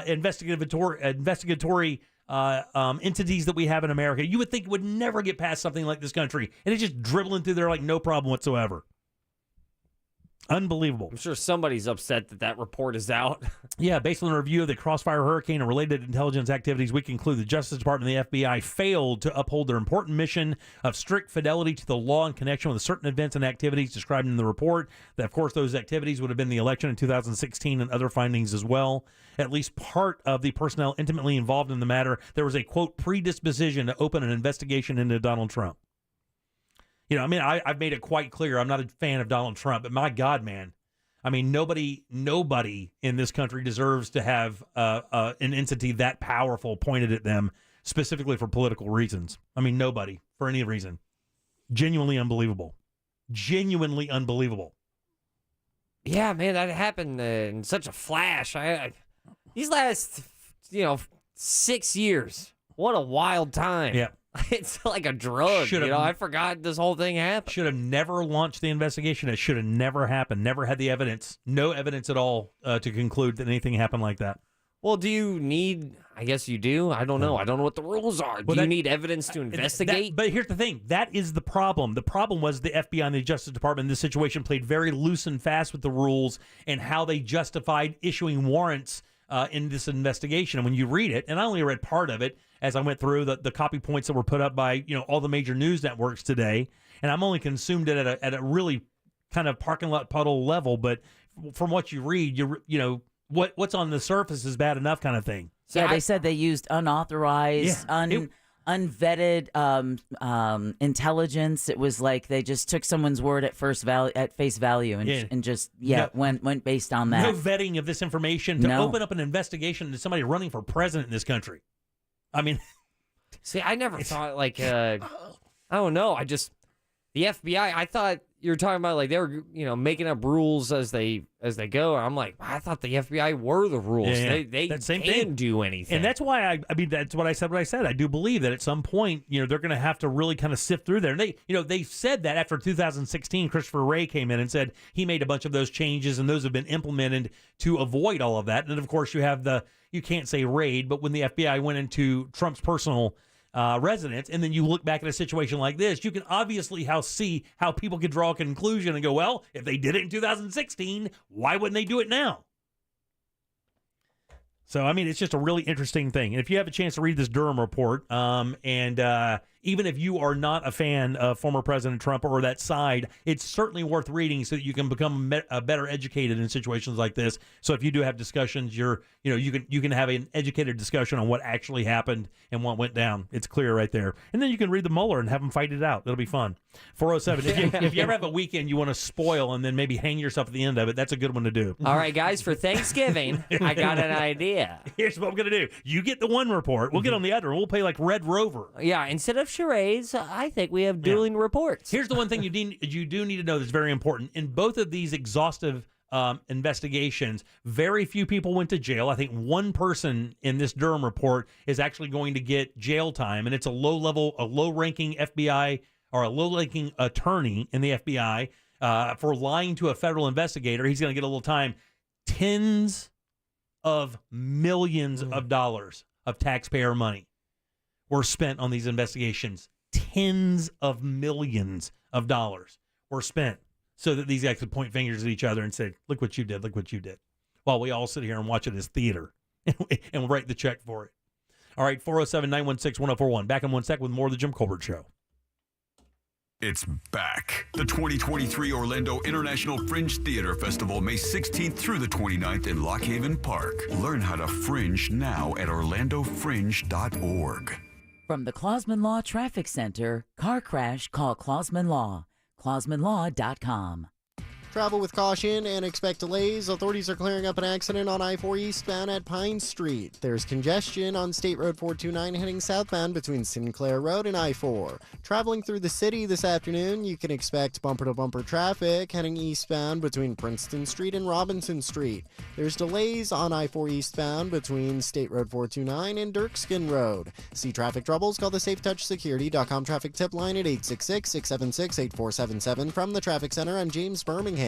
investigatory entities that we have in America. You would think it would never get past something like this country, and it's just dribbling through there like no problem whatsoever. Unbelievable. I'm sure somebody's upset that report is out. Yeah, based on a review of the Crossfire Hurricane and related intelligence activities, we conclude the Justice Department and the FBI failed to uphold their important mission of strict fidelity to the law in connection with certain events and activities described in the report. That, of course, those activities would have been the election in 2016 and other findings as well. At least part of the personnel intimately involved in the matter, there was a, quote, predisposition to open an investigation into Donald Trump. I mean, I've made it quite clear I'm not a fan of Donald Trump, but my God, man, I mean, nobody in this country deserves to have an entity that powerful pointed at them specifically for political reasons. I mean, nobody for any reason. Genuinely unbelievable. Genuinely unbelievable. Yeah, man, that happened in such a flash. These last, 6 years, what a wild time. Yeah. It's like a drug. I forgot this whole thing happened. Should have never launched the investigation. It should have never happened. Never had the evidence. No evidence at all to conclude that anything happened like that. Well, do you need, I guess you do. I don't know. I don't know what the rules are. Do you need evidence to investigate? But here's the thing. That is the problem. The problem was the FBI and the Justice Department in this situation played very loose and fast with the rules and how they justified issuing warrants in this investigation. And when you read it, and I only read part of it as I went through the copy points that were put up by all the major news networks today, and I'm only consumed it at a really kind of parking lot puddle level. But from what you read, what's on the surface is bad enough, kind of thing. So yeah, they said they used unauthorized, unvetted intelligence. It was like they just took someone's word at face value and just went based on that. No vetting of this information to open up an investigation into somebody running for president in this country. I mean, see, I never thought I don't know. The FBI, I thought, you're talking about like they were, making up rules as they go. I'm like, I thought the FBI were the rules. Yeah. They that same can't thing. do anything. And that's why that's what I said. What I said. I do believe that at some point, they're going to have to really kind of sift through there. And they said that after 2016, Christopher Wray came in and said he made a bunch of those changes, and those have been implemented to avoid all of that. And then of course you have you can't say raid, but when the FBI went into Trump's personal residence, and then you look back at a situation like this, you can obviously see how people could draw a conclusion and go, well, if they did it in 2016, why wouldn't they do it now? So, it's just a really interesting thing. And if you have a chance to read this Durham report, even if you are not a fan of former President Trump or that side, it's certainly worth reading so that you can become better educated in situations like this. So if you do have discussions, you can have an educated discussion on what actually happened and what went down. It's clear right there. And then you can read the Mueller and have them fight it out. It'll be fun. 407. If you ever have a weekend you want to spoil and then maybe hang yourself at the end of it, that's a good one to do. All right, guys, for Thanksgiving, I got an idea. Here's what I'm going to do. You get the one report. We'll get on the other, and we'll play like Red Rover. Yeah, instead of charades, I think we have dueling reports. Here's the one thing you do need to know that's very important. In both of these exhaustive investigations, very few people went to jail. I think one person in this Durham report is actually going to get jail time, and it's a low-ranking FBI or a low-ranking attorney in the FBI for lying to a federal investigator. He's going to get a little time. Tens of millions of dollars of taxpayer money were spent on these investigations. Tens of millions of dollars were spent so that these guys could point fingers at each other and say, look what you did, look what you did. While we all sit here and watch it as theater and write the check for it. All right, 407-916-1041. Back in 1 sec with more of the Jim Colbert Show. It's back. The 2023 Orlando International Fringe Theater Festival, May 16th through the 29th in Lock Haven Park. Learn how to fringe now at orlandofringe.org. From the Clausman Law Traffic Center, car crash, call Clausman Law. ClausmanLaw.com. Travel with caution and expect delays. Authorities are clearing up an accident on I-4 eastbound at Pine Street. There's congestion on State Road 429 heading southbound between Sinclair Road and I-4. Traveling through the city this afternoon, you can expect bumper-to-bumper traffic heading eastbound between Princeton Street and Robinson Street. There's delays on I-4 eastbound between State Road 429 and Dirkskin Road. See traffic troubles? Call the SafeTouchSecurity.com traffic tip line at 866-676-8477. From the Traffic Center, I'm James Birmingham.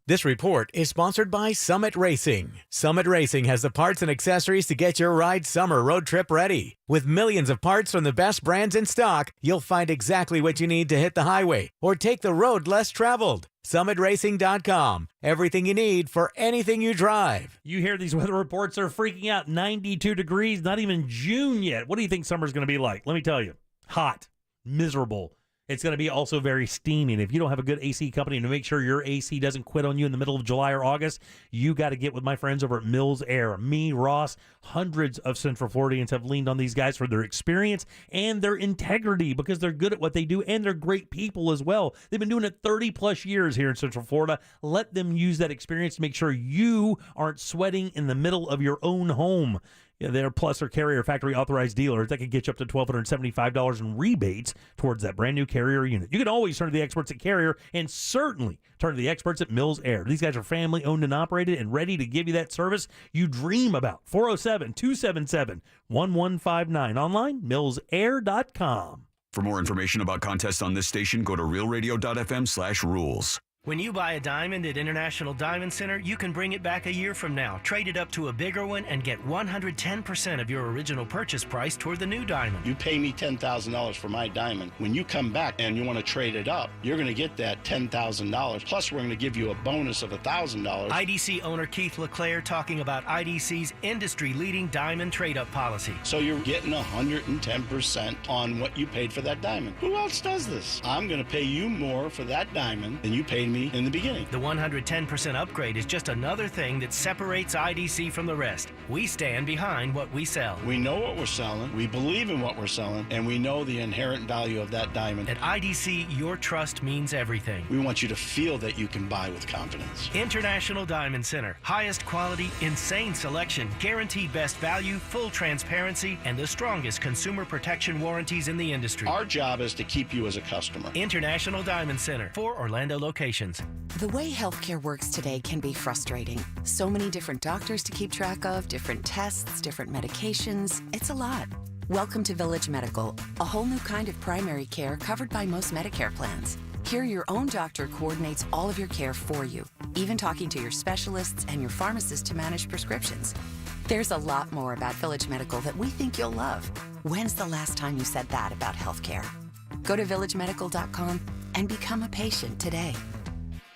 This report is sponsored by Summit Racing. Summit Racing has the parts and accessories to get your ride summer road trip ready. With millions of parts from the best brands in stock, you'll find exactly what you need to hit the highway or take the road less traveled. SummitRacing.com. Everything you need for anything you drive. You hear these weather reports are freaking out. 92 degrees, not even June yet. What do you think summer's going to be like? Let me tell you. Hot, miserable. It's going to be also very steamy. And if you don't have a good AC company to make sure your AC doesn't quit on you in the middle of July or August, you got to get with my friends over at Mills Air. Me, Ross, hundreds of Central Floridians have leaned on these guys for their experience and their integrity because they're good at what they do and they're great people as well. They've been doing it 30 plus years here in Central Florida. Let them use that experience to make sure you aren't sweating in the middle of your own home. They're Plus or Carrier factory authorized dealers that can get you up to $1,275 in rebates towards that brand new Carrier unit. You can always turn to the experts at Carrier and certainly turn to the experts at Mills Air. These guys are family owned and operated and ready to give you that service you dream about. 407-277-1159. Online, millsair.com. For more information about contests on this station, go to realradio.fm/rules. When you buy a diamond at International Diamond Center, you can bring it back a year from now, trade it up to a bigger one, and get 110% of your original purchase price toward the new diamond. You pay me $10,000 for my diamond. When you come back and you want to trade it up, you're going to get that $10,000. Plus, we're going to give you a bonus of $1,000. IDC owner Keith LeClaire talking about IDC's industry-leading diamond trade-up policy. So you're getting 110% on what you paid for that diamond. Who else does this? I'm going to pay you more for that diamond than you paid me in the beginning. The 110% upgrade is just another thing that separates IDC from the rest. We stand behind what we sell. We know what we're selling, we believe in what we're selling, and we know the inherent value of that diamond. At IDC, your trust means everything. We want you to feel that you can buy with confidence. International Diamond Center. Highest quality, insane selection, guaranteed best value, full transparency, and the strongest consumer protection warranties in the industry. Our job is to keep you as a customer. International Diamond Center. 4 Orlando locations. The way healthcare works today can be frustrating. So many different doctors to keep track of, different tests, different medications. It's a lot. Welcome to Village Medical, a whole new kind of primary care covered by most Medicare plans. Here, your own doctor coordinates all of your care for you, even talking to your specialists and your pharmacist to manage prescriptions. There's a lot more about Village Medical that we think you'll love. When's the last time you said that about healthcare? Go to villagemedical.com and become a patient today.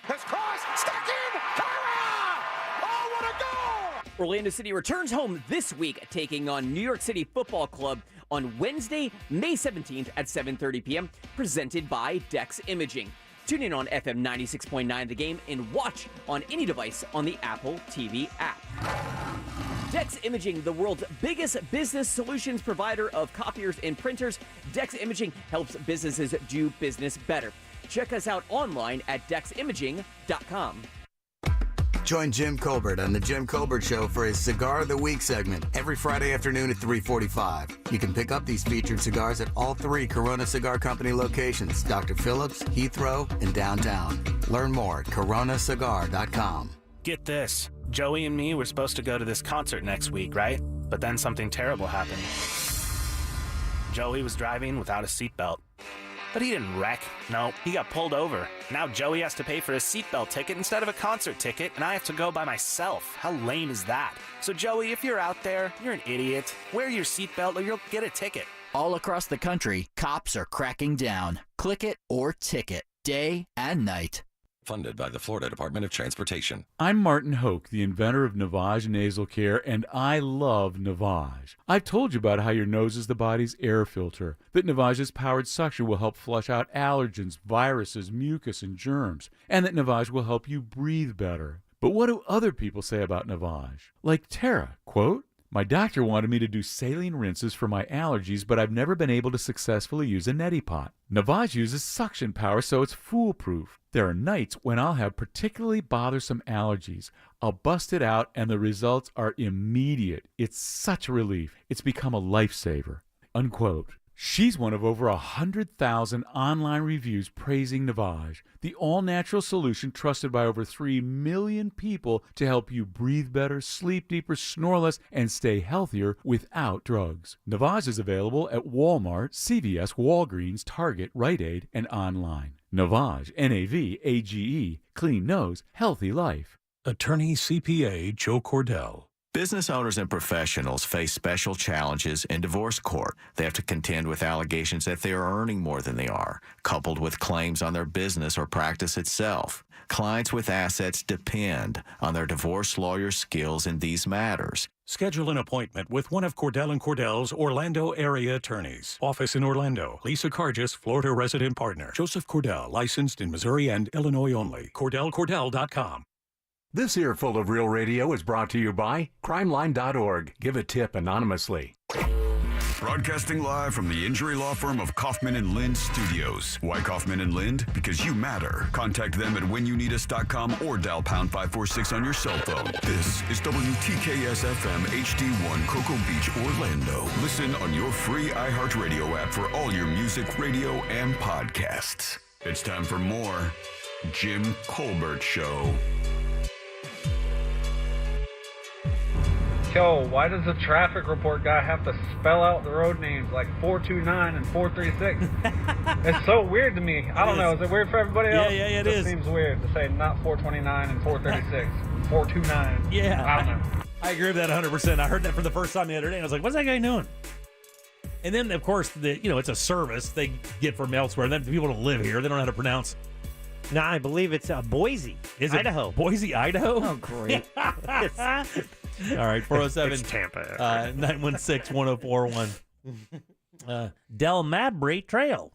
His cross, stuck in, Kyra! Oh, what a goal! Orlando City returns home this week, taking on New York City Football Club on Wednesday, May 17th at 7:30 p.m., presented by Dex Imaging. Tune in on FM 96.9 The Game and watch on any device on the Apple TV app. Dex Imaging, the world's biggest business solutions provider of copiers and printers. Dex Imaging helps businesses do business better. Check us out online at deximaging.com. Join Jim Colbert on The Jim Colbert Show for his Cigar of the Week segment every Friday afternoon at 3:45. You can pick up these featured cigars at all 3 Corona Cigar Company locations, Dr. Phillips, Heathrow, and downtown. Learn more at coronacigar.com. Get this. Joey and me were supposed to go to this concert next week, right? But then something terrible happened. Joey was driving without a seatbelt. But he didn't wreck. No, he got pulled over. Now Joey has to pay for a seatbelt ticket instead of a concert ticket, and I have to go by myself. How lame is that? So Joey, if you're out there, you're an idiot. Wear your seatbelt or you'll get a ticket. All across the country, cops are cracking down. Click it or ticket, day and night. Funded by the Florida Department of Transportation. I'm Martin Hoke, the inventor of Navage Nasal Care, and I love Navage. I've told you about how your nose is the body's air filter, that Navage's powered suction will help flush out allergens, viruses, mucus, and germs, and that Navage will help you breathe better. But what do other people say about Navage? Like Tara, quote, "My doctor wanted me to do saline rinses for my allergies, but I've never been able to successfully use a neti pot. Navage uses suction power, so it's foolproof. There are nights when I'll have particularly bothersome allergies. I'll bust it out, and the results are immediate. It's such a relief. It's become a lifesaver." Unquote. She's one of over 100,000 online reviews praising Navage, the all-natural solution trusted by over 3 million people to help you breathe better, sleep deeper, snore less, and stay healthier without drugs. Navage is available at Walmart, CVS, Walgreens, Target, Rite Aid, and online. Navage, N-A-V-A-G-E, clean nose, healthy life. Attorney CPA Joe Cordell. Business owners and professionals face special challenges in divorce court. They have to contend with allegations that they are earning more than they are, coupled with claims on their business or practice itself. Clients with assets depend on their divorce lawyer's skills in these matters. Schedule an appointment with one of Cordell & Cordell's Orlando area attorneys. Office in Orlando. Lisa Cargis, Florida resident partner. Joseph Cordell, licensed in Missouri and Illinois only. CordellCordell.com. This earful of Real Radio is brought to you by crimeline.org. Give a tip anonymously. Broadcasting live from the injury law firm of Kaufman & Lind Studios. Why Kaufman & Lind? Because you matter. Contact them at whenyouneedus.com or dial pound 546 on your cell phone. This is WTKS FM HD1 Cocoa Beach, Orlando. Listen on your free iHeartRadio app for all your music, radio, and podcasts. It's time for more Jim Colbert Show. Yo, why does the traffic report guy have to spell out the road names like 429 and 436? It's so weird to me. I don't know. Is it weird for everybody else? Yeah, it just is. Seems weird to say not 429 and 436. 429. Yeah. I don't know. I agree with that 100%. I heard that for the first time the other day, and I was like, what's that guy doing? And then, of course, it's a service they get from elsewhere. And then people don't live here. They don't know how to pronounce. No, I believe it's Boise, Idaho. Boise, Idaho? Oh, great. All right, 407. It's Tampa. 916-1041. Del Mabry Trail.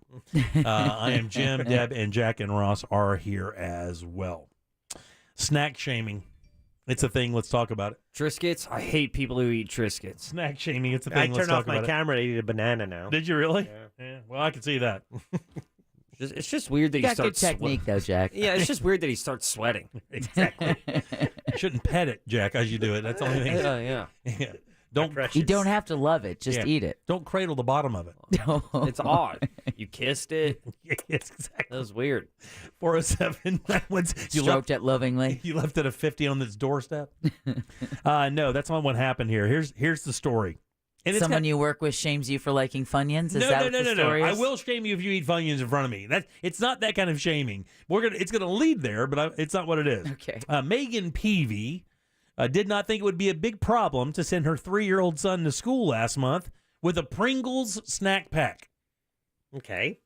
I am Jim, Deb, and Jack and Ross are here as well. Snack shaming. It's a thing. Let's talk about it. Triscuits? I hate people who eat Triscuits. Snack shaming. It's a thing. I Let's turned off talk about my camera to eat a banana now. Did you really? Yeah. Well, I can see that. It's just weird that he Got starts good technique, though, Jack. Yeah, it's just weird that he starts sweating. Exactly. You shouldn't pet it, Jack, as you do it. That's the only thing. Yeah. You don't have to love it. Just eat it. Don't cradle the bottom of it. It's odd. You kissed it. Yes, exactly. That was weird. 407. Stroked it lovingly. You left it a 50 on its doorstep. No, that's not what happened here. Here's the story. And Someone you work with shames you for liking Funyuns? Is that what the story is? I will shame you if you eat Funyuns in front of me. It's not that kind of shaming. It's gonna lead there, but it's not what it is. Okay. Megan Peavy did not think it would be a big problem to send her 3-year-old son to school last month with a Pringles snack pack. Okay.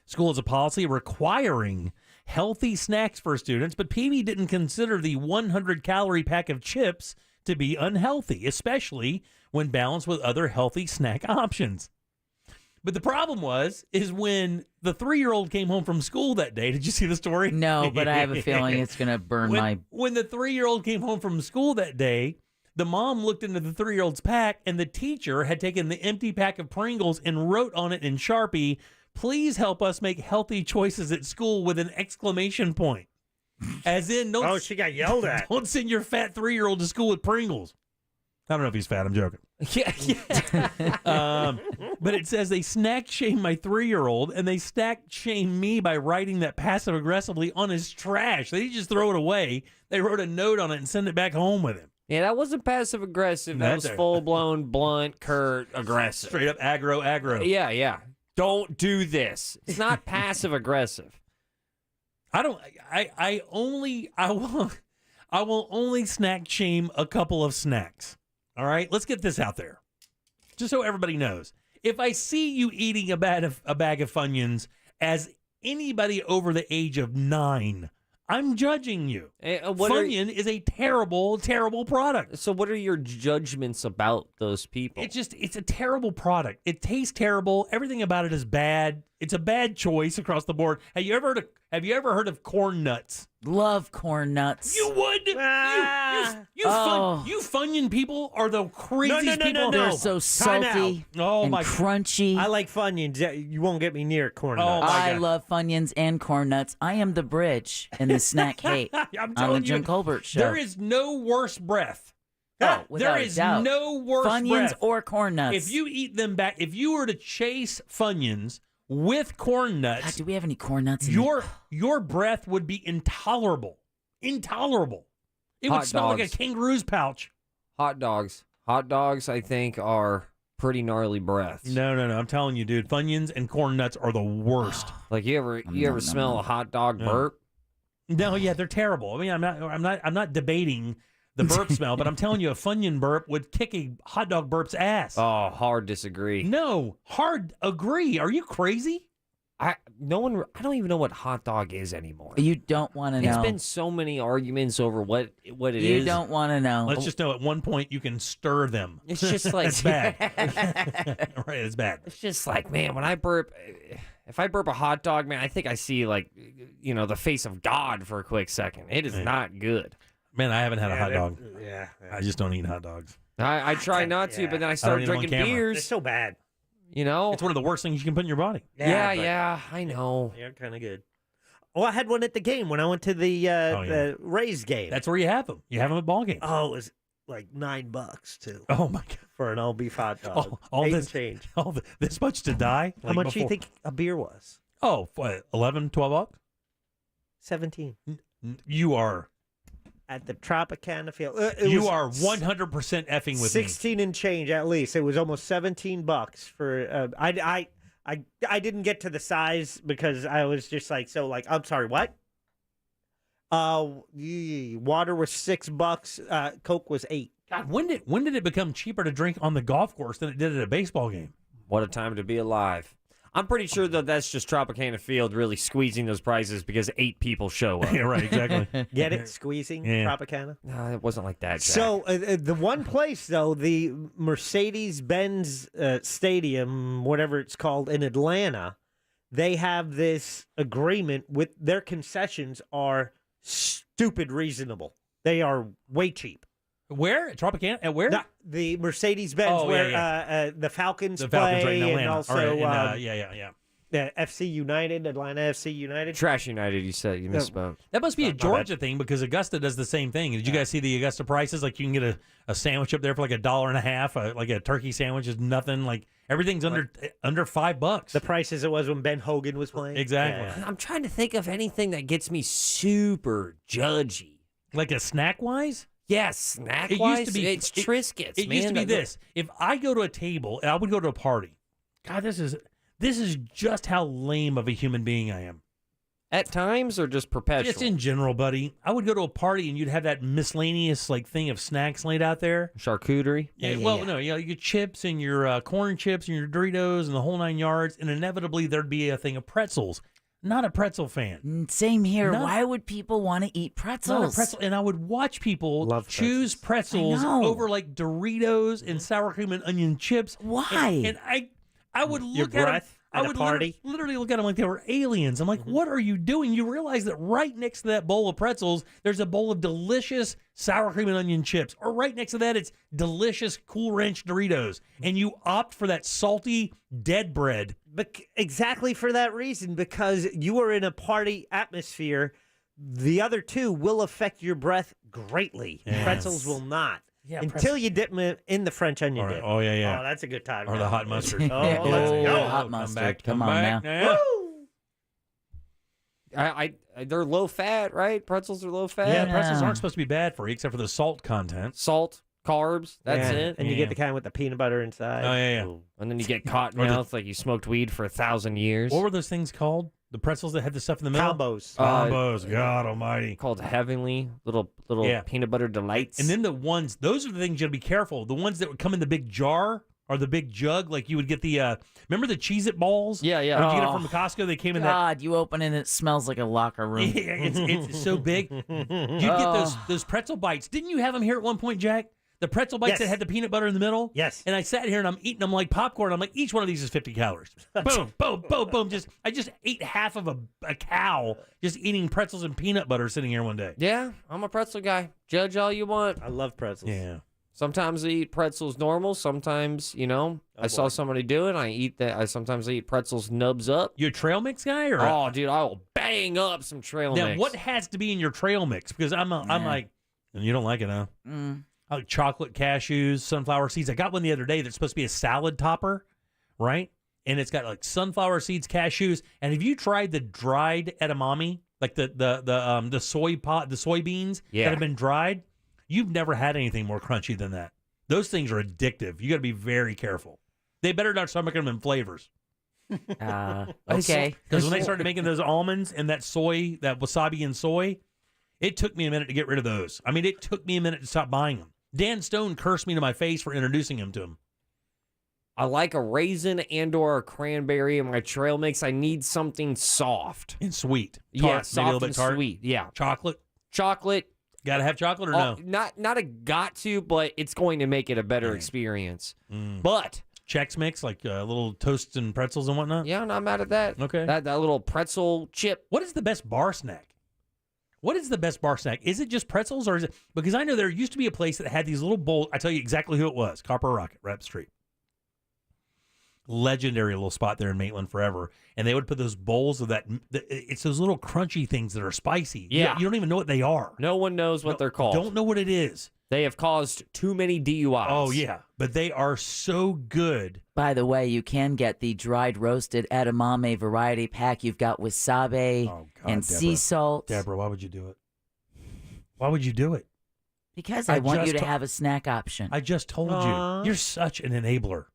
School has a policy requiring healthy snacks for students, but Peavy didn't consider the 100-calorie pack of chips to be unhealthy, especially when balanced with other healthy snack options. But the problem is when the 3-year-old came home from school that day. Did you see the story? No, but I have a feeling it's going to burn When the 3-year-old came home from school that day, the mom looked into the 3-year-old's pack, and the teacher had taken the empty pack of Pringles and wrote on it in Sharpie, "Please help us make healthy choices at school," with an exclamation point. As in, she got yelled at. Don't send your fat 3-year-old to school with Pringles. I don't know if he's fat. I'm joking. But it says they snack shame my 3-year-old, and they snack shame me by writing that passive aggressively on his trash. They didn't just throw it away. They wrote a note on it and sent it back home with him. Yeah, that wasn't passive aggressive. That was full blown, blunt, curt, aggressive. Straight up aggro. Yeah. Don't do this. It's not passive aggressive. I will only snack shame a couple of snacks. All right, let's get this out there, just so everybody knows. If I see you eating a bag of Funyuns as anybody over the age of 9, I'm judging you. Funyun is a terrible, terrible product. So what are your judgments about those people? It's a terrible product. It tastes terrible. Everything about it is bad. It's a bad choice across the board. Have you ever heard of corn nuts? Love corn nuts. You would? You Funyun people are the craziest people. No. They're so salty and crunchy. I like Funyuns. You won't get me near corn nuts. I love Funyuns and corn nuts. I am the bridge in the snack hate on the Jim Colbert Show. There is no worse breath. Without there a is doubt. no worse Funyuns breath. or corn nuts. If you eat them back, if you were to chase Funyuns with corn nuts, God, do we have any corn nuts? Your breath would be intolerable. Intolerable. It would smell like a kangaroo's pouch. Hot dogs. Hot dogs, I think, are pretty gnarly breaths. No. I'm telling you, dude. Funyuns and corn nuts are the worst. Like you ever smell a hot dog burp? No, yeah, they're terrible. I mean, I'm not debating the burp smell, but I'm telling you, a Funyun burp would kick a hot dog burp's ass. Oh, hard disagree. No, hard agree. Are you crazy? I don't even know what hot dog is anymore. You don't want to know. There's been so many arguments over what it is. You don't want to know. Let's just know at one point you can stir them. It's just like it's bad. Right, it's bad. It's just like, man, when I burp, if I burp a hot dog, man, I think I see the face of God for a quick second. It is not good. Man, I haven't had a hot dog. I just don't eat hot dogs. I try not to, but then I start drinking beers. They're so bad. You know? It's one of the worst things you can put in your body. Yeah, I know. They're kind of good. Oh, I had one at the game when I went to the Rays game. That's where you have them. You have them at ball games. Oh, it was like $9 too. Oh my God. For an all beef hot dog. All Eight this and change. This much to die? How much do you think a beer was? Oh, what, 11, 12 bucks? 17. You are... At the Tropicana Field. You are 100% effing with 16 and change at least. It was almost $17 for. I didn't get to the size because I was just I'm sorry, what? Water was $6. Coke was $8. God, when did it become cheaper to drink on the golf course than it did at a baseball game? What a time to be alive. I'm pretty sure that that's just Tropicana Field really squeezing those prices because 8 people show up. Yeah, right, exactly. Get it? Squeezing Tropicana? No, it wasn't like that, Jack. So the one place, though, the Mercedes-Benz Stadium, whatever it's called, in Atlanta, they have this agreement with their concessions are stupid reasonable. They are way cheap. Where? Tropicana? At where? The Mercedes-Benz, the Falcons play, right in Atlanta. and also FC United, Atlanta FC United. Trash United, you said. You misspoke. That must be a Georgia thing because Augusta does the same thing. Did you guys see the Augusta prices? Like you can get a sandwich up there for like $1.50, like a turkey sandwich is nothing. Like everything's under $5. The prices it was when Ben Hogan was playing. Exactly. I'm trying to think of anything that gets me super judgy. Like a snack-wise? Yes, snack-wise. It used to be it's Triscuits. It used to be this. If I go to a table, and I would go to a party. God, this is just how lame of a human being I am. At times or just perpetual? Just in general, buddy. I would go to a party and you'd have that miscellaneous thing of snacks laid out there. Charcuterie? No, your chips and your corn chips and your Doritos and the whole 9 yards, and inevitably there'd be a thing of pretzels. Not a pretzel fan. Same here. Why would people want to eat pretzels? Not a pretzel. And I would watch people choose pretzels over like Doritos and sour cream and onion chips. Why? And I would Your look at them. breath at a party? Literally look at them like they were aliens. I'm like, what are you doing? You realize that right next to that bowl of pretzels, there's a bowl of delicious sour cream and onion chips. Or right next to that, it's delicious Cool Ranch Doritos. And you opt for that salty dead bread. Exactly for that reason, because you are in a party atmosphere. The other two will affect your breath greatly. Yes. Pretzels will not. Yeah, until you dip them in the French onion dip. Oh, yeah. Oh, that's a good time. Or the hot mustard. Oh, let's go. Hot mustard. Come on now. They're low fat, right? Pretzels are low fat. Yeah, pretzels aren't supposed to be bad for you, except for the salt content. Salt, carbs, that's it. And you get the kind with the peanut butter inside. Oh, yeah. Ooh. And then you get cotton mouth like you smoked weed for 1,000 years. What were those things called? The pretzels that had the stuff in the middle? Combos. Combos. God almighty. Called Heavenly, little peanut butter delights. And then those are the things you got to be careful. The ones that would come in the big jar or the big jug, like you would get the, remember the Cheez-It balls? Yeah. When you get it from Costco, they came in that. God, you open it and it smells like a locker room. Yeah, it's so big. You'd get those pretzel bites. Didn't you have them here at one point, Jack? The pretzel bites that had the peanut butter in the middle? Yes. And I sat here and I'm eating them like popcorn. I'm like, each one of these is 50 calories. Boom, boom, boom, boom. I just ate half of a cow just eating pretzels and peanut butter sitting here one day. Yeah, I'm a pretzel guy. Judge all you want. I love pretzels. Yeah. Sometimes I eat pretzels normal. Sometimes, I saw somebody do it. I eat that. Sometimes I eat pretzels nubs up. You a trail mix guy? Or Oh, dude, I will bang up some trail mix. Now, what has to be in your trail mix? Because I'm like, and you don't like it, huh? I like chocolate, cashews, sunflower seeds. I got one the other day that's supposed to be a salad topper, right? And it's got like sunflower seeds, cashews. And have you tried the dried edamame, like the soybeans that have been dried? You've never had anything more crunchy than that. Those things are addictive. You got to be very careful. They better not start making them in flavors. Okay. Because when they started making those almonds and that soy, that wasabi and soy, it took me a minute to get rid of those. I mean, it took me a minute to stop buying them. Dan Stone cursed me to my face for introducing him to him. I like a raisin and or a cranberry in my trail mix. I need something soft. And sweet. Yeah, Tart, soft maybe a little bit and tart. sweet. Yeah. Chocolate. Got to have chocolate or no? Not a got to, but it's going to make it a better experience. But Chex Mix, like little toasts and pretzels and whatnot? Yeah, I'm not mad at that. Okay. That little pretzel chip. What is the best bar snack? Is it just pretzels or is it? Because I know there used to be a place that had these little bowls. I tell you exactly who it was. Copper Rocket, right up the street. Legendary little spot there in Maitland forever. And they would put those bowls of that. It's those little crunchy things that are spicy. Yeah. You don't even know what they are. No one knows what they're called. Don't know what it is. They have caused too many DUIs. Oh, yeah. But they are so good. By the way, you can get the dried roasted edamame variety pack. You've got wasabi and sea salt. Deborah, why would you do it? Why would you do it? Because I want you to have a snack option. I just told you. You're such an enabler.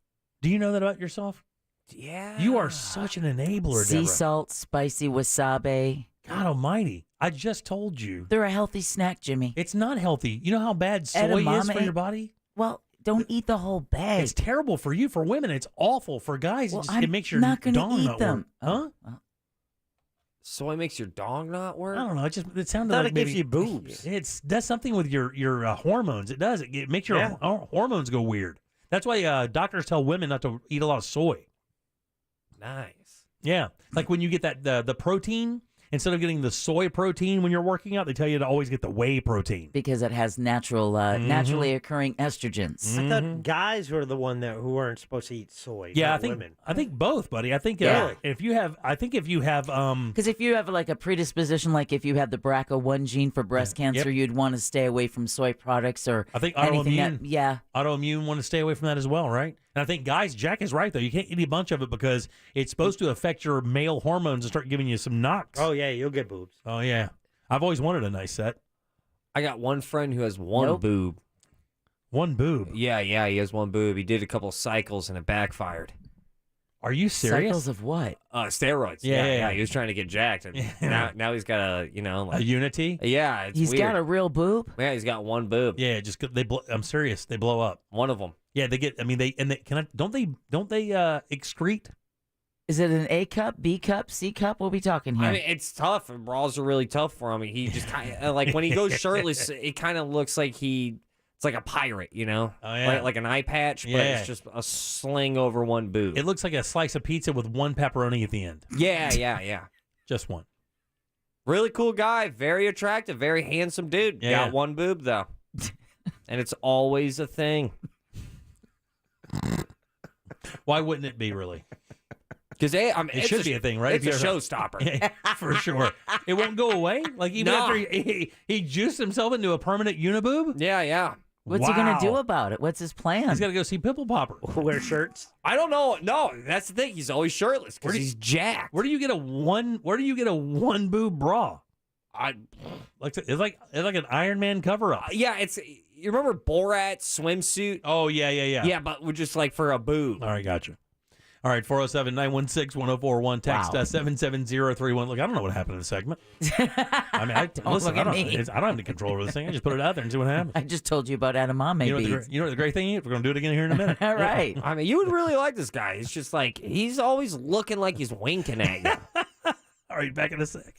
Do you know that about yourself? Yeah. You are such an enabler, sea Deborah. salt, spicy wasabi. God almighty. I just told you. They're a healthy snack, Jimmy. It's not healthy. You know how bad soy is for your body? Well, don't eat the whole bag. It's terrible for you. For women, it's awful. For guys, it makes your not gonna dong eat not them. work. Huh? Soy makes your dong not work? I don't know. It sounded like it maybe gives you boobs. It does something with your hormones. It does. It makes your hormones go weird. That's why doctors tell women not to eat a lot of soy. Nice. Yeah, like when you get the protein, instead of getting the soy protein when you're working out, they tell you to always get the whey protein because it has naturally occurring estrogens. I thought guys were the one who weren't supposed to eat soy. Yeah, not women. I think both, buddy. I think if you have because if you have like a predisposition, like if you have the BRCA1 gene for breast cancer, you'd want to stay away from soy products or I think anything autoimmune. Autoimmune want to stay away from that as well, right? And I think guys, Jack is right though. You can't eat a bunch of it because it's supposed to affect your male hormones and start giving you some knocks. Oh yeah, you'll get boobs. Oh yeah, I've always wanted a nice set. I got one friend who has one boob. One boob? Yeah, he has one boob. He did a couple cycles and it backfired. Are you serious? Cycles of what? Steroids. Yeah. He was trying to get jacked, and now he's got a a unity. Yeah, he's weird. got a real boob. Yeah, he's got one boob. Yeah, I'm serious. They blow up. One of them. Yeah, they get. I mean, don't they excrete? Is it an A cup, B cup, C cup? What are we talking here? I mean, it's tough. Bras are really tough for him. He just kind of like when he goes shirtless, it kind of looks like it's like a pirate, you know? Oh, yeah. Like an eye patch, but it's just a sling over one boob. It looks like a slice of pizza with one pepperoni at the end. Yeah. Just one. Really cool guy. Very attractive. Very handsome dude. Yeah. Got one boob, though. And it's always a thing. Why wouldn't it be, really? Because it should be a thing, right? It's a showstopper. Yeah, for sure. It won't go away? Like, even after he juiced himself into a permanent uniboob? Yeah. What's he going to do about it? What's his plan? He's got to go see Pimple Popper. Wear shirts? I don't know. No, that's the thing. He's always shirtless because he's jacked. Where do you get a one boob bra? It's like an Iron Man cover up. Yeah, you remember Borat swimsuit? Oh yeah. Yeah, but we're just like for a boob. All right, gotcha. All right, 407-916-1041, text 77031. Look, I don't know what happened in the segment. I mean, I don't have any control over this thing. I just put it out there and see what happens. I just told you about edamame beads. You know what the great thing is? We're going to do it again here in a minute. All right. I mean, you would really like this guy. It's just like, he's always looking like he's winking at you. All right, back in a sec.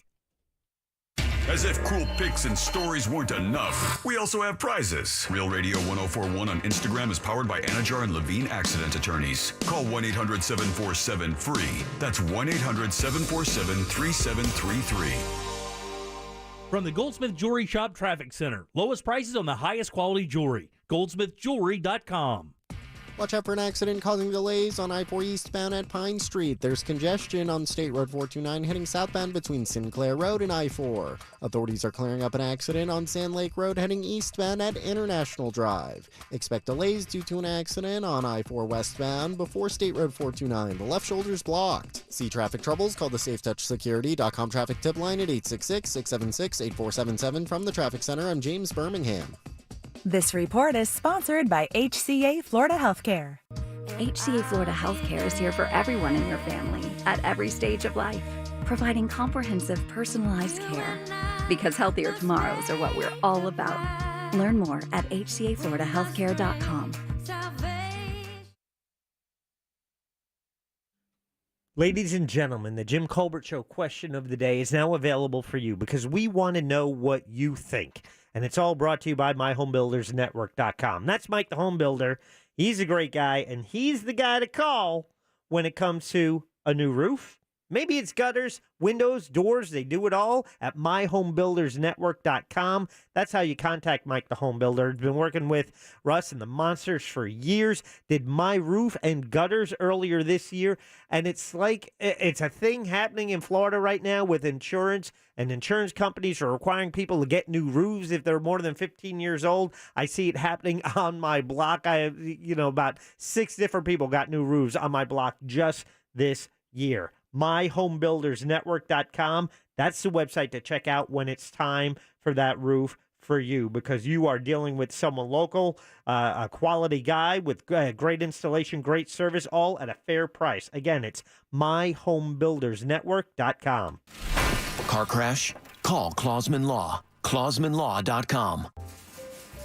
As if cool pics and stories weren't enough, we also have prizes. Real Radio 1041 on Instagram is powered by Anajar and Levine Accident Attorneys. Call 1-800-747-FREE. That's 1-800-747-3733. From the Goldsmith Jewelry Shop Traffic Center. Lowest prices on the highest quality jewelry. GoldsmithJewelry.com. Watch out for an accident causing delays on I-4 eastbound at Pine Street. There's congestion on State Road 429 heading southbound between Sinclair Road and I-4. Authorities are clearing up an accident on Sand Lake Road heading eastbound at International Drive. Expect delays due to an accident on I-4 westbound before State Road 429. The left shoulder is blocked. See traffic troubles? Call the SafeTouchSecurity.com traffic tip line at 866-676-8477. From the Traffic Center, I'm James Birmingham. This report is sponsored by HCA Florida Healthcare. HCA Florida Healthcare is here for everyone in your family at every stage of life, providing comprehensive, personalized care. Because healthier tomorrows are what we're all about. Learn more at hcafloridahealthcare.com. Ladies and gentlemen, the Jim Colbert Show question of the day is now available for you because we want to know what you think. And it's all brought to you by MyHomeBuildersNetwork.com. That's Mike the Home Builder. He's a great guy, and he's the guy to call when it comes to a new roof. Maybe it's gutters, windows, doors. They do it all at MyHomeBuildersNetwork.com. That's how you contact Mike the Home Builder. He's been working with Russ and the Monsters for years. Did my roof and gutters earlier this year. And it's like it's a thing happening in Florida right now with insurance. And insurance companies are requiring people to get new roofs if they're more than 15 years old. I see it happening on my block. I have, about 6 different people got new roofs on my block just this year. MyHomeBuildersNetwork.com. That's the website to check out when it's time for that roof for you, because you are dealing with someone local, a quality guy with great installation, great service, all at a fair price. Again, it's MyHomeBuildersNetwork.com. Car crash? Call Clausman Law. ClausmanLaw.com.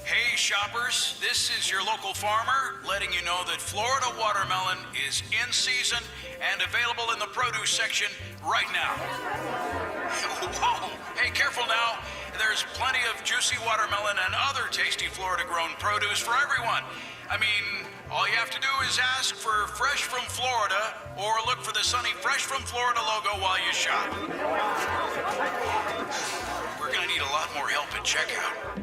Hey, Hey shoppers, this is your local farmer letting you know that Florida watermelon is in season and available in the produce section right now. Whoa! Hey, careful now. There's plenty of juicy watermelon and other tasty Florida-grown produce for everyone. I mean, all you have to do is ask for Fresh from Florida or look for the sunny Fresh from Florida logo while you shop. We're going to need a lot more help at checkout.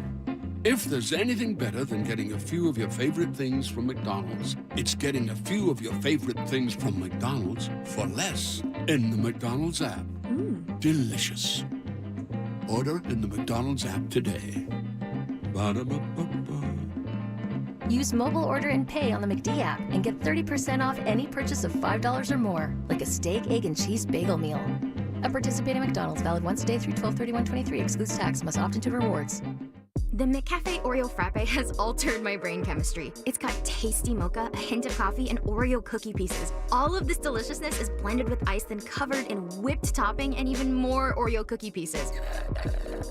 If there's anything better than getting a few of your favorite things from McDonald's, it's getting a few of your favorite things from McDonald's for less in the McDonald's app. Delicious. Order in the McDonald's app today. Ba-da-ba-ba-ba. Use mobile order and pay on the McD app and get 30% off any purchase of $5 or more, like a steak, egg, and cheese bagel meal. At participating McDonald's, valid once a day through 12/31/23, excludes tax, must opt into rewards. The McCafe Oreo Frappe has altered my brain chemistry. It's got tasty mocha, a hint of coffee, and Oreo cookie pieces. All of this deliciousness is blended with ice, then covered in whipped topping and even more Oreo cookie pieces.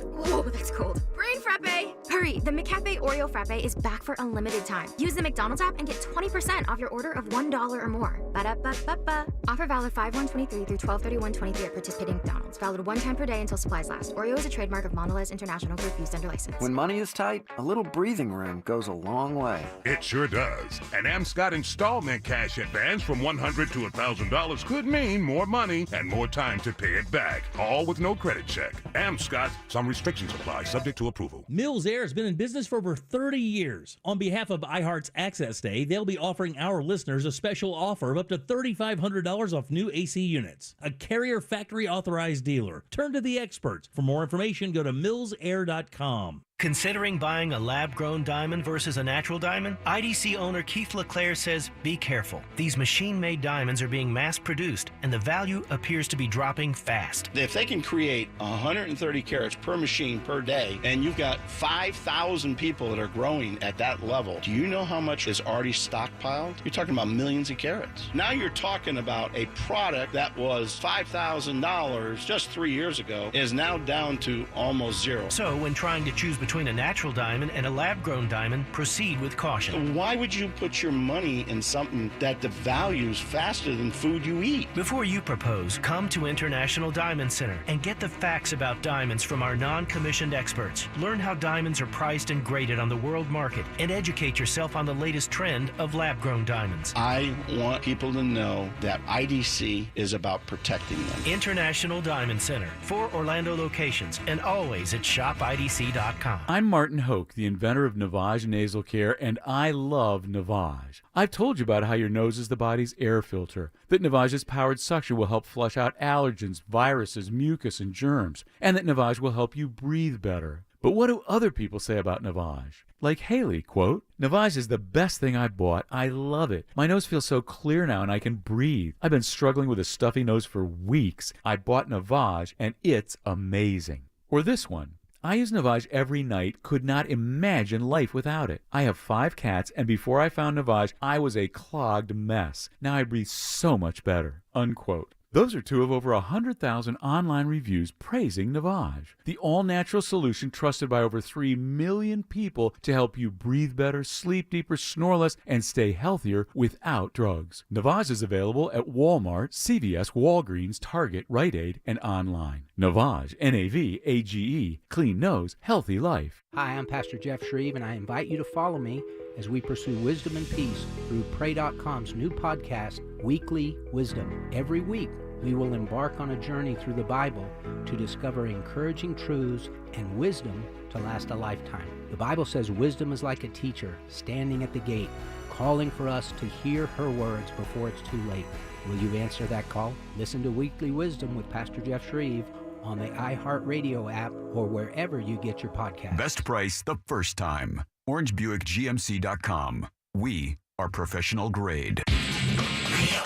Whoa, that's cold. Brain Frappe! Hurry, the McCafe Oreo Frappe is back for a limited time. Use the McDonald's app and get 20% off your order of $1 or more. Ba-da-ba-ba-ba. Offer valid 5/1/23 through 12/31/23 at participating McDonald's. Valid one time per day until supplies last. Oreo is a trademark of Mondelez International Group used under license. When money is tight, a little breathing room goes a long way. It sure does. An Amscot installment cash advance from $100 to $1,000 could mean more money and more time to pay it back, all with no credit check. Amscot, some restrictions apply, subject to approval. Mills Air has been in business for over 30 years. On behalf of iHeart's Access Day, they'll be offering our listeners a special offer of up to $3,500 off new AC units. A Carrier factory authorized dealer. Turn to the experts. For more information, go to millsair.com. Considering buying a lab-grown diamond versus a natural diamond? IDC owner Keith LeClaire says, be careful. These machine-made diamonds are being mass-produced, and the value appears to be dropping fast. If they can create 130 carats per machine per day, and you've got 5,000 people that are growing at that level, do you know how much is already stockpiled? You're talking about millions of carats. Now you're talking about a product that was $5,000 just 3 years ago is now down to almost zero. So when trying to choose between a natural diamond and a lab-grown diamond, proceed with caution. Why would you put your money in something that devalues faster than food you eat? Before you propose, come to International Diamond Center and get the facts about diamonds from our non-commissioned experts. Learn how diamonds are priced and graded on the world market and educate yourself on the latest trend of lab-grown diamonds. I want people to know that IDC is about protecting them. International Diamond Center, 4 Orlando locations, and always at shopidc.com. I'm Martin Hoke, the inventor of Navage Nasal Care, and I love Navage. I've told you about how your nose is the body's air filter, that Navage's powered suction will help flush out allergens, viruses, mucus, and germs, and that Navage will help you breathe better. But what do other people say about Navage? Like Haley, quote, Navage is the best thing I bought. I love it. My nose feels so clear now and I can breathe. I've been struggling with a stuffy nose for weeks. I bought Navage and it's amazing. Or this one. I use Navage every night, could not imagine life without it. I have 5 cats, and before I found Navage, I was a clogged mess. Now I breathe so much better, unquote. Those are 2 of over 100,000 online reviews praising Navage, the all-natural solution trusted by over 3 million people to help you breathe better, sleep deeper, snore less, and stay healthier without drugs. Navage is available at Walmart, CVS, Walgreens, Target, Rite Aid, and online. Navage, N-A-V-A-G-E, clean nose, healthy life. Hi, I'm Pastor Jeff Shreve, and I invite you to follow me as we pursue wisdom and peace through Pray.com's new podcast, Weekly Wisdom. Every week, we will embark on a journey through the Bible to discover encouraging truths and wisdom to last a lifetime. The Bible says wisdom is like a teacher standing at the gate, calling for us to hear her words before it's too late. Will you answer that call? Listen to Weekly Wisdom with Pastor Jeff Shreve on the iHeartRadio app or wherever you get your podcast. Best price the first time. OrangeBuickGMC.com. We are professional grade. Radio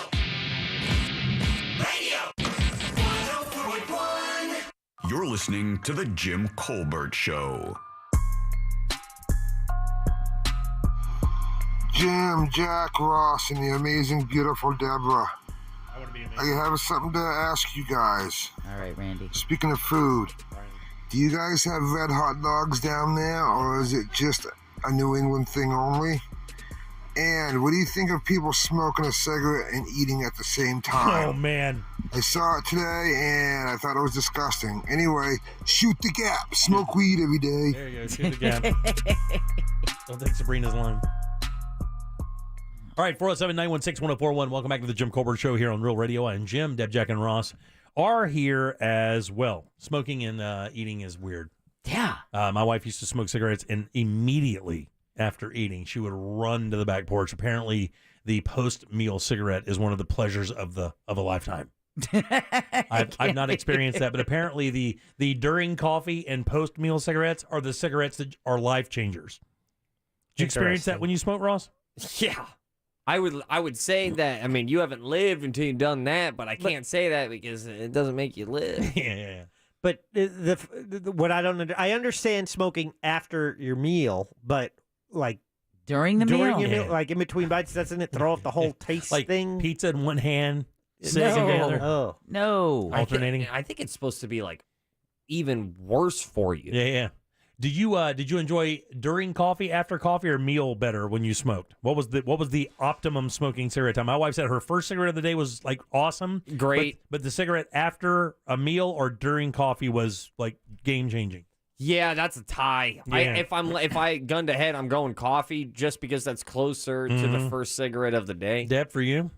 104.1. You're listening to The Jim Colbert Show. Jim, Jack, Ross, and the amazing, beautiful Deborah. I have something to ask you guys. All right, Randy. Speaking of food, do you guys have red hot dogs down there, or is it just a New England thing only? And what do you think of people smoking a cigarette and eating at the same time? Oh, man. I saw it today, and I thought it was disgusting. Anyway, shoot the gap. Smoke weed every day. There you go. Shoot the gap. Don't take Sabrina's line. All right, 407-916-1041. Welcome back to the Jim Colbert Show here on Real Radio. And Jim, Deb, Jack, and Ross are here as well. Smoking and eating is weird. Yeah. My wife used to smoke cigarettes, and immediately after eating, she would run to the back porch. Apparently, the post-meal cigarette is one of the pleasures of a lifetime. I've not experienced that, but apparently the during coffee and post-meal cigarettes are the cigarettes that are life changers. Did you experience that when you smoke, Ross? Yeah. I would say that. I mean, you haven't lived until you've done that, but I can't say that because it doesn't make you live. Yeah. But what I don't I understand smoking after your meal, but like during the meal, meal, like in between bites, doesn't it throw off the whole taste like thing? Pizza in one hand, cig in the other. Oh no, alternating. I think it's supposed to be like even worse for you. Yeah. Did you enjoy during coffee, after coffee, or meal better when you smoked? What was the optimum smoking cigarette time? My wife said her first cigarette of the day was like awesome, great, but the cigarette after a meal or during coffee was like game changing. Yeah, that's a tie. Yeah. If I gunned ahead, I'm going coffee just because that's closer to the first cigarette of the day. Deb, for you?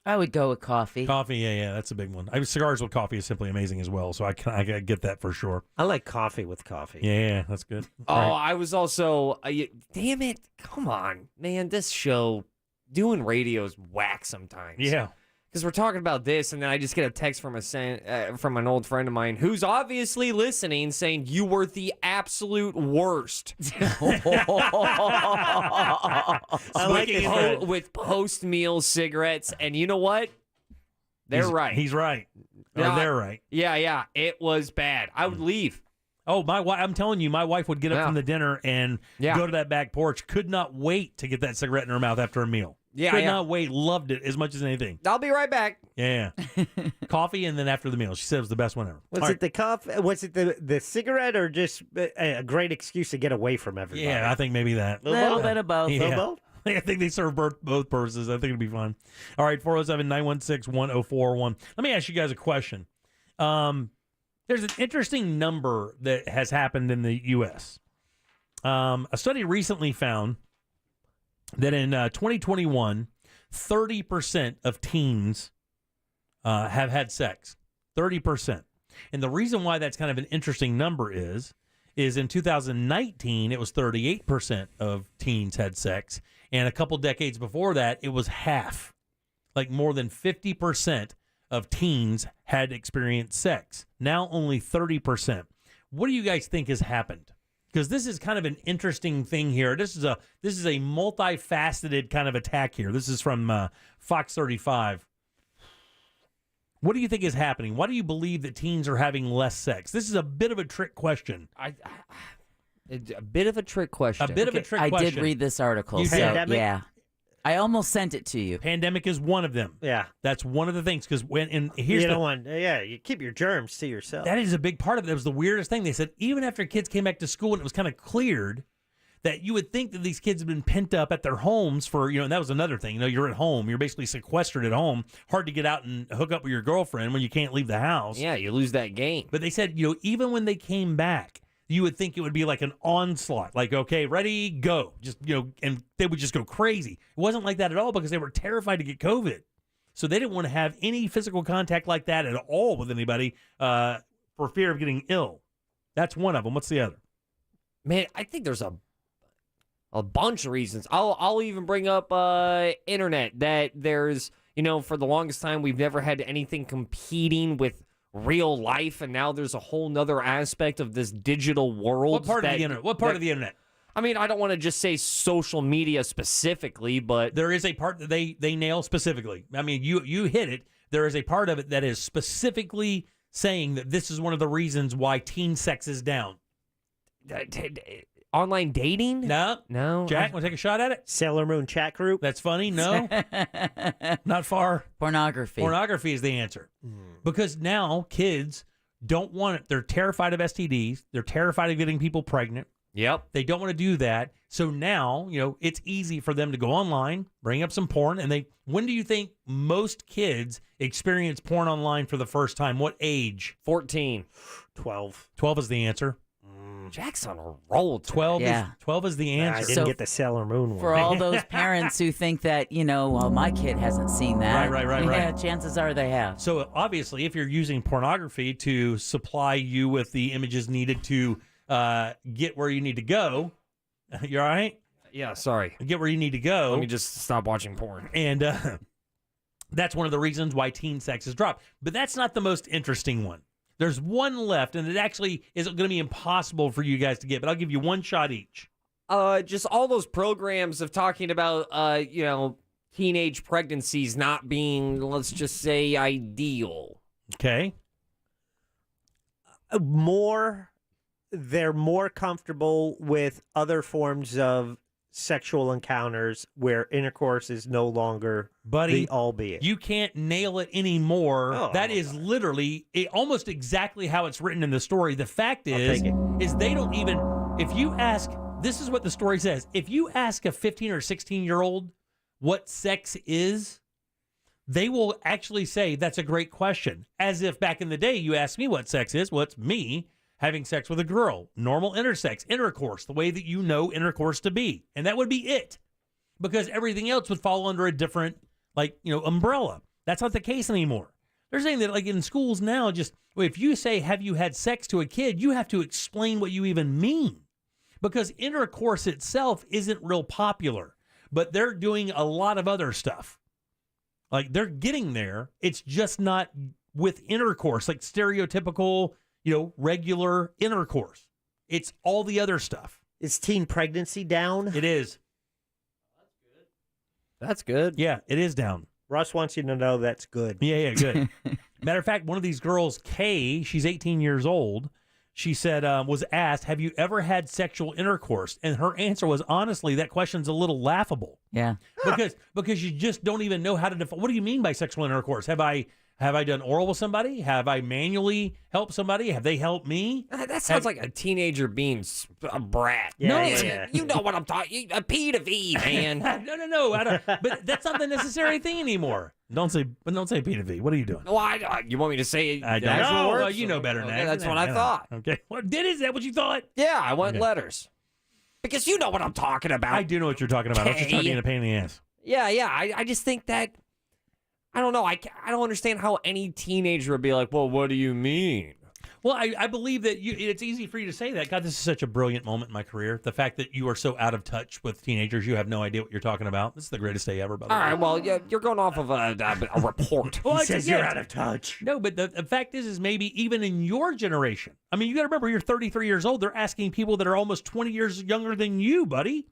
I would go with coffee. Coffee, yeah, that's a big one. I mean, cigars with coffee is simply amazing as well, so I get that for sure. I like coffee with coffee. Yeah, that's good. I was also, damn it, come on, man, this show, doing radio is whack sometimes. Yeah. Because we're talking about this, and then I just get a text from from an old friend of mine who's obviously listening, saying you were the absolute worst. With post-meal cigarettes, and you know what? They're right. He's right. They're right. Yeah. It was bad. I would leave. Oh, I'm telling you, my wife would get up from the dinner and go to that back porch. Could not wait to get that cigarette in her mouth after a meal. Could not wait. Loved it as much as anything. I'll be right back. Yeah. Coffee and then after the meal. She said it was the best one ever. Was it the coffee? Was it the cigarette, or just a great excuse to get away from everybody? Yeah, I think maybe that. A little bit of both. Yeah. Both? I think they serve both purposes. I think it'll be fun. All right, 407-916-1041. Let me ask you guys a question. There's an interesting number that has happened in the U.S. A study recently found that in 2021, 30% of teens have had sex. 30%. And the reason why that's kind of an interesting number is in 2019, it was 38% of teens had sex. And a couple decades before that, it was half. Like more than 50% of teens had experienced sex. Now only 30%. What do you guys think has happened? Because this is kind of an interesting thing here. This is a multifaceted kind of attack here. This is from Fox 35. What do you think is happening? Why do you believe that teens are having less sex? This is a bit of a trick question. A bit of a trick question. A bit of a trick question. I did read this article. You so, did? yeah. I almost sent it to you. Pandemic is one of them. Yeah. That's one of the things. Because you keep your germs to yourself. That is a big part of it. That was the weirdest thing. They said even after kids came back to school and it was kind of cleared, that you would think that these kids have been pent up at their homes for, and that was another thing. You're at home. You're basically sequestered at home. Hard to get out and hook up with your girlfriend when you can't leave the house. Yeah, you lose that game. But they said, even when they came back, you would think it would be like an onslaught. Like, okay, ready, go. Just, and they would just go crazy. It wasn't like that at all because they were terrified to get COVID. So they didn't want to have any physical contact like that at all with anybody for fear of getting ill. That's one of them. What's the other? Man, I think there's a bunch of reasons. I'll even bring up internet, that there's, for the longest time, we've never had anything competing with real life, and now there's a whole nother aspect of this digital world. What part of the internet? What part of the internet? I mean, I don't want to just say social media specifically, but there is a part that they nail specifically. I mean, you hit it. There is a part of it that is specifically saying that this is one of the reasons why teen sex is down. Online dating? No. Jack, want to take a shot at it? Sailor Moon chat group? That's funny. No. Not far. Pornography. Pornography is the answer. Because now kids don't want it. They're terrified of STDs. They're terrified of getting people pregnant. Yep. They don't want to do that. So now, it's easy for them to go online, bring up some porn, and when do you think most kids experience porn online for the first time? What age? 14. 12. 12 is the answer. Jack's on a roll. 12 is the answer. I didn't get the Sailor Moon one. For all those parents who think that, well, my kid hasn't seen that. Right. Yeah, chances are they have. So obviously, if you're using pornography to supply you with the images needed to get where you need to go, you all right? Yeah, sorry. Get where you need to go. Let me just stop watching porn. And that's one of the reasons why teen sex has dropped. But that's not the most interesting one. There's one left, and it actually is going to be impossible for you guys to get, but I'll give you one shot each. Just all those programs of talking about, teenage pregnancies not being, let's just say, ideal. Okay. They're more comfortable with other forms of sexual encounters where intercourse is no longer the albeit. You can't nail it anymore. Oh, that is literally almost exactly how it's written in the story. The fact is they don't even, if you ask, this is what the story says. If you ask a 15 or 16-year-old what sex is, they will actually say, that's a great question. As if back in the day, you asked me what sex is. Well, it's me having sex with a girl, normal intercourse, the way that you know intercourse to be. And that would be it. Because everything else would fall under a different, umbrella. That's not the case anymore. They're saying that, in schools now, if you say, have you had sex to a kid, you have to explain what you even mean. Because intercourse itself isn't real popular. But they're doing a lot of other stuff. They're getting there. It's just not with intercourse, stereotypical, regular intercourse. It's all the other stuff. Is teen pregnancy down? It is. That's good. Yeah, it is down. Russ wants you to know that's good. Yeah, good. Matter of fact, one of these girls, Kay, she's 18 years old. She said, was asked, have you ever had sexual intercourse? And her answer was, honestly, that question's a little laughable. Yeah. Because you just don't even know how to define. What do you mean by sexual intercourse? Have I done oral with somebody? Have I manually helped somebody? Have they helped me? That sounds like a teenager being a brat. Yeah. You know what I'm talking. A P to V, man. No. I don't, but that's not the necessary thing anymore. Don't say P to V. What are you doing? Well, you want me to say I don't know. Well, you know better than that. That's what I thought. Okay. Is that what you thought? Yeah, I want letters. Because you know what I'm talking about. I do know what you're talking about. I was just talking in a pain in the ass. Yeah. I just think that, I don't know. I don't understand how any teenager would be like, well, what do you mean? Well, I believe that it's easy for you to say that. God, this is such a brilliant moment in my career. The fact that you are so out of touch with teenagers, you have no idea what you're talking about. This is the greatest day ever, by the way. All right, well, you're going off of a report. Well, he says you're out of touch. No, but the fact is maybe even in your generation. I mean, you got to remember, you're 33 years old. They're asking people that are almost 20 years younger than you, buddy.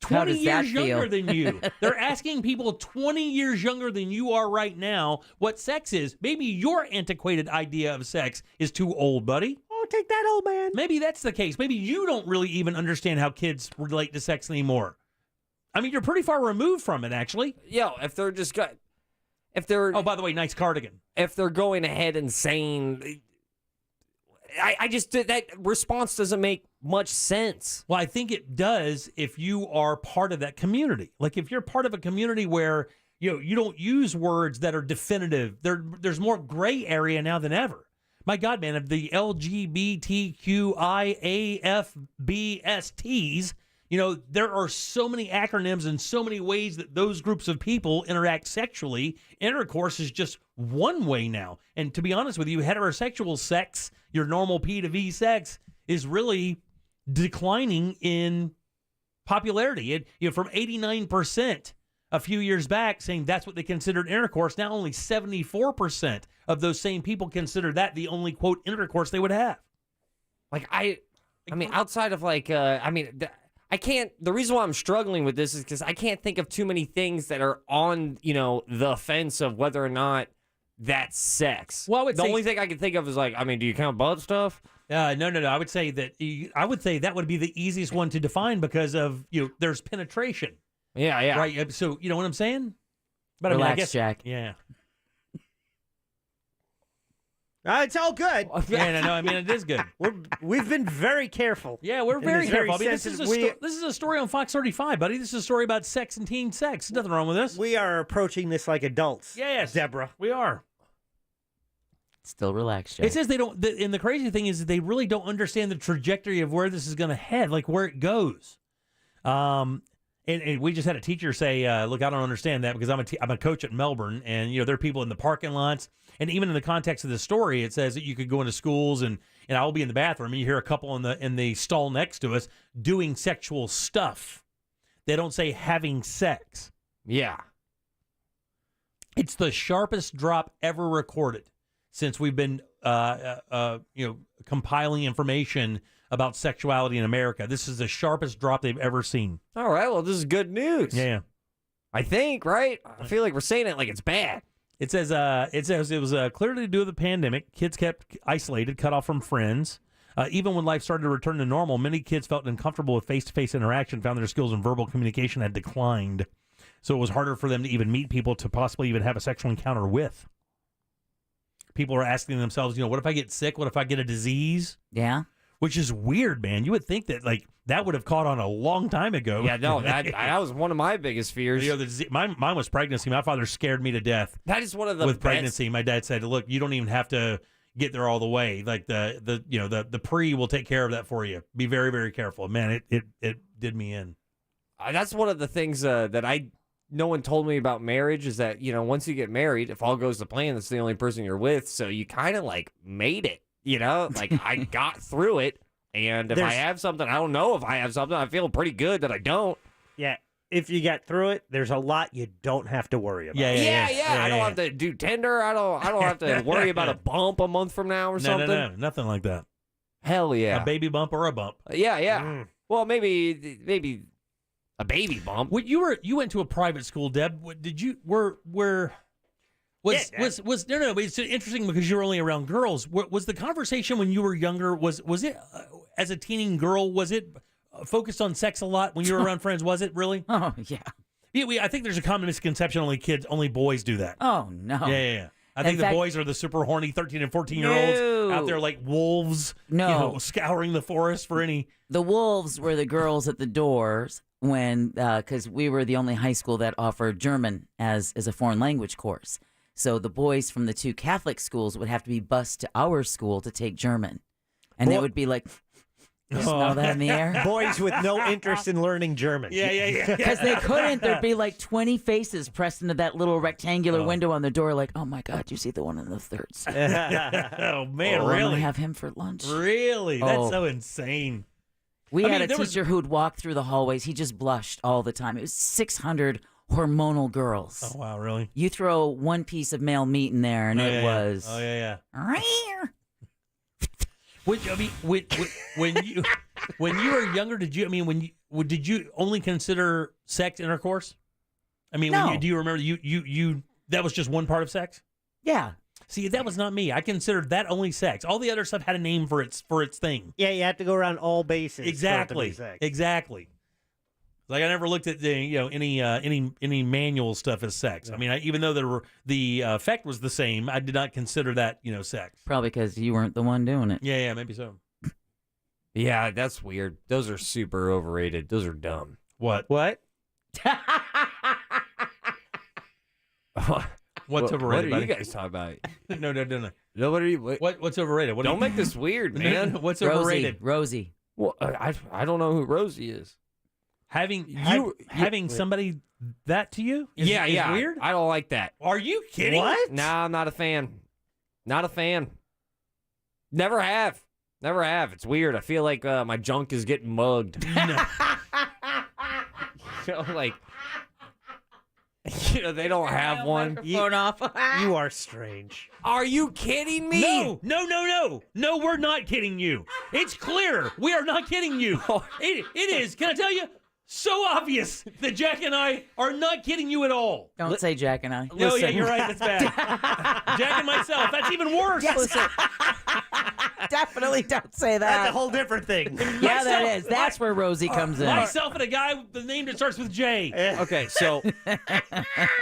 20 years younger than you. They're asking people 20 years younger than you are right now what sex is. Maybe your antiquated idea of sex is too old, buddy. Oh, take that, old man. Maybe that's the case. Maybe you don't really even understand how kids relate to sex anymore. I mean, you're pretty far removed from it, actually. If they're... Oh, by the way, nice cardigan. If they're going ahead and saying... I just, that response doesn't make much sense. Well, I think it does if you are part of that community. Like if you're part of a community where you don't use words that are definitive. There's more gray area now than ever. My God, man, of the LGBTQIAFBSTs, there are so many acronyms and so many ways that those groups of people interact sexually. Intercourse is just one way now. And to be honest with you, heterosexual sex, your normal P to V sex, is really declining in popularity. From 89% a few years back saying that's what they considered intercourse, now only 74% of those same people consider that the only, quote, intercourse they would have. I mean, outside of I can't, the reason why I'm struggling with this is because I can't think of too many things that are on, the fence of whether or not that's sex. Well, the only thing I can think of is do you count butt stuff? No. I would say that would be the easiest one to define because of, there's penetration. Yeah. Right. So, you know what I'm saying? But Relax, I guess, Jack. Yeah. It's all good. Yeah, no, I mean, it is good. We've been very careful. Yeah, we're very careful. I mean, this sensitive. is a story on Fox 35, buddy. This is a story about sex and teen sex. Nothing wrong with this. We are approaching this like adults. Yes, Deborah. We are. Still relaxed, Jay. It says they don't, and the crazy thing is that they really don't understand the trajectory of where this is going to head, like where it goes. And we just had a teacher say, look, I don't understand that because I'm a coach at Melbourne, and there are people in the parking lots, and even in the context of the story, it says that you could go into schools and I'll be in the bathroom, and you hear a couple in the stall next to us doing sexual stuff. They don't say having sex. Yeah. It's the sharpest drop ever recorded since we've been, compiling information about sexuality in America. This is the sharpest drop they've ever seen. All right, well, this is good news. Yeah. I think, right? I feel like we're saying it like it's bad. It says it was clearly due to the pandemic. Kids kept isolated, cut off from friends. Even when life started to return to normal, many kids felt uncomfortable with face-to-face interaction, found their skills in verbal communication had declined. So it was harder for them to even meet people to possibly even have a sexual encounter with. People are asking themselves, what if I get sick? What if I get a disease? Yeah. Which is weird, man. You would think that that would have caught on a long time ago. Yeah, no, that was one of my biggest fears. Mine was pregnancy. My father scared me to death. That is one of the with pregnancy. My dad said, "Look, you don't even have to get there all the way. Like the pre will take care of that for you. Be very, very careful." Man, it did me in. That's one of the things that no one told me about marriage is that once you get married, if all goes to plan, that's the only person you're with. So you kind of made it. I got through it, and if I have something, I don't know if I have something. I feel pretty good that I don't. Yeah, if you get through it, there's a lot you don't have to worry about. Yeah. I don't have to do Tinder. I don't have to worry about a bump a month from now or something. No, nothing like that. Hell yeah, a baby bump or a bump. Yeah. Well, maybe a baby bump. When you went to a private school, Deb. Did you Was no, but it's interesting because you were only around girls. Was the conversation when you were younger, was it as a teenage girl, was it focused on sex a lot when you were around friends? Was it really? Oh, yeah. I think there's a common misconception only boys do that. Oh, no. Yeah. I think the boys are the super horny 13 and 14-year-olds out there like wolves, scouring the forest for any. The wolves were the girls at the doors because we were the only high school that offered German as a foreign language course. So the boys from the two Catholic schools would have to be bused to our school to take German. And they would be like, smell that in the air? Boys with no interest in learning German. Yeah. Because they couldn't. There'd be 20 faces pressed into that little rectangular window on the door like, oh, my God, you see the one in the third side. Oh, man, really? I'm going to have him for lunch. Really? That's so insane. We had a teacher who'd walk through the hallways. He just blushed all the time. It was 600 hormonal girls. Oh, wow, really? You throw one piece of male meat in there, and it was... Oh, yeah. When you were younger, did you only consider sex intercourse? I mean, no. Do you remember you that was just one part of sex? Yeah. See, that was not me. I considered that only sex. All the other stuff had a name for its thing. Yeah, you have to go around all bases. Exactly. Like I never looked at any manual stuff as sex. I mean, even though the effect was the same, I did not consider that sex. Probably because you weren't the one doing it. Yeah, maybe so. Yeah, that's weird. Those are super overrated. Those are dumb. What? What's overrated? What are buddy? you guys talking about? No. Nobody. What's overrated? Don't make this weird, man. What's overrated? Rosie. Well, I don't know who Rosie is. Having somebody that to you? Is weird? I don't like that. Are you kidding? What? Nah, I'm not a fan. Not a fan. Never have. It's weird. I feel like my junk is getting mugged. They don't have one. You are strange. Are you kidding me? No, we're not kidding you. It's clear. We are not kidding you. It is. Can I tell you? so obvious that Jack and I are not kidding you at all. Don't say Jack and I. No, yeah, you're right. That's bad. Jack and myself. That's even worse. Yes. Listen. Definitely don't say that. That's a whole different thing. Yeah, that is. That's where Rosie comes in. Myself and a guy with the name that starts with J. Okay, so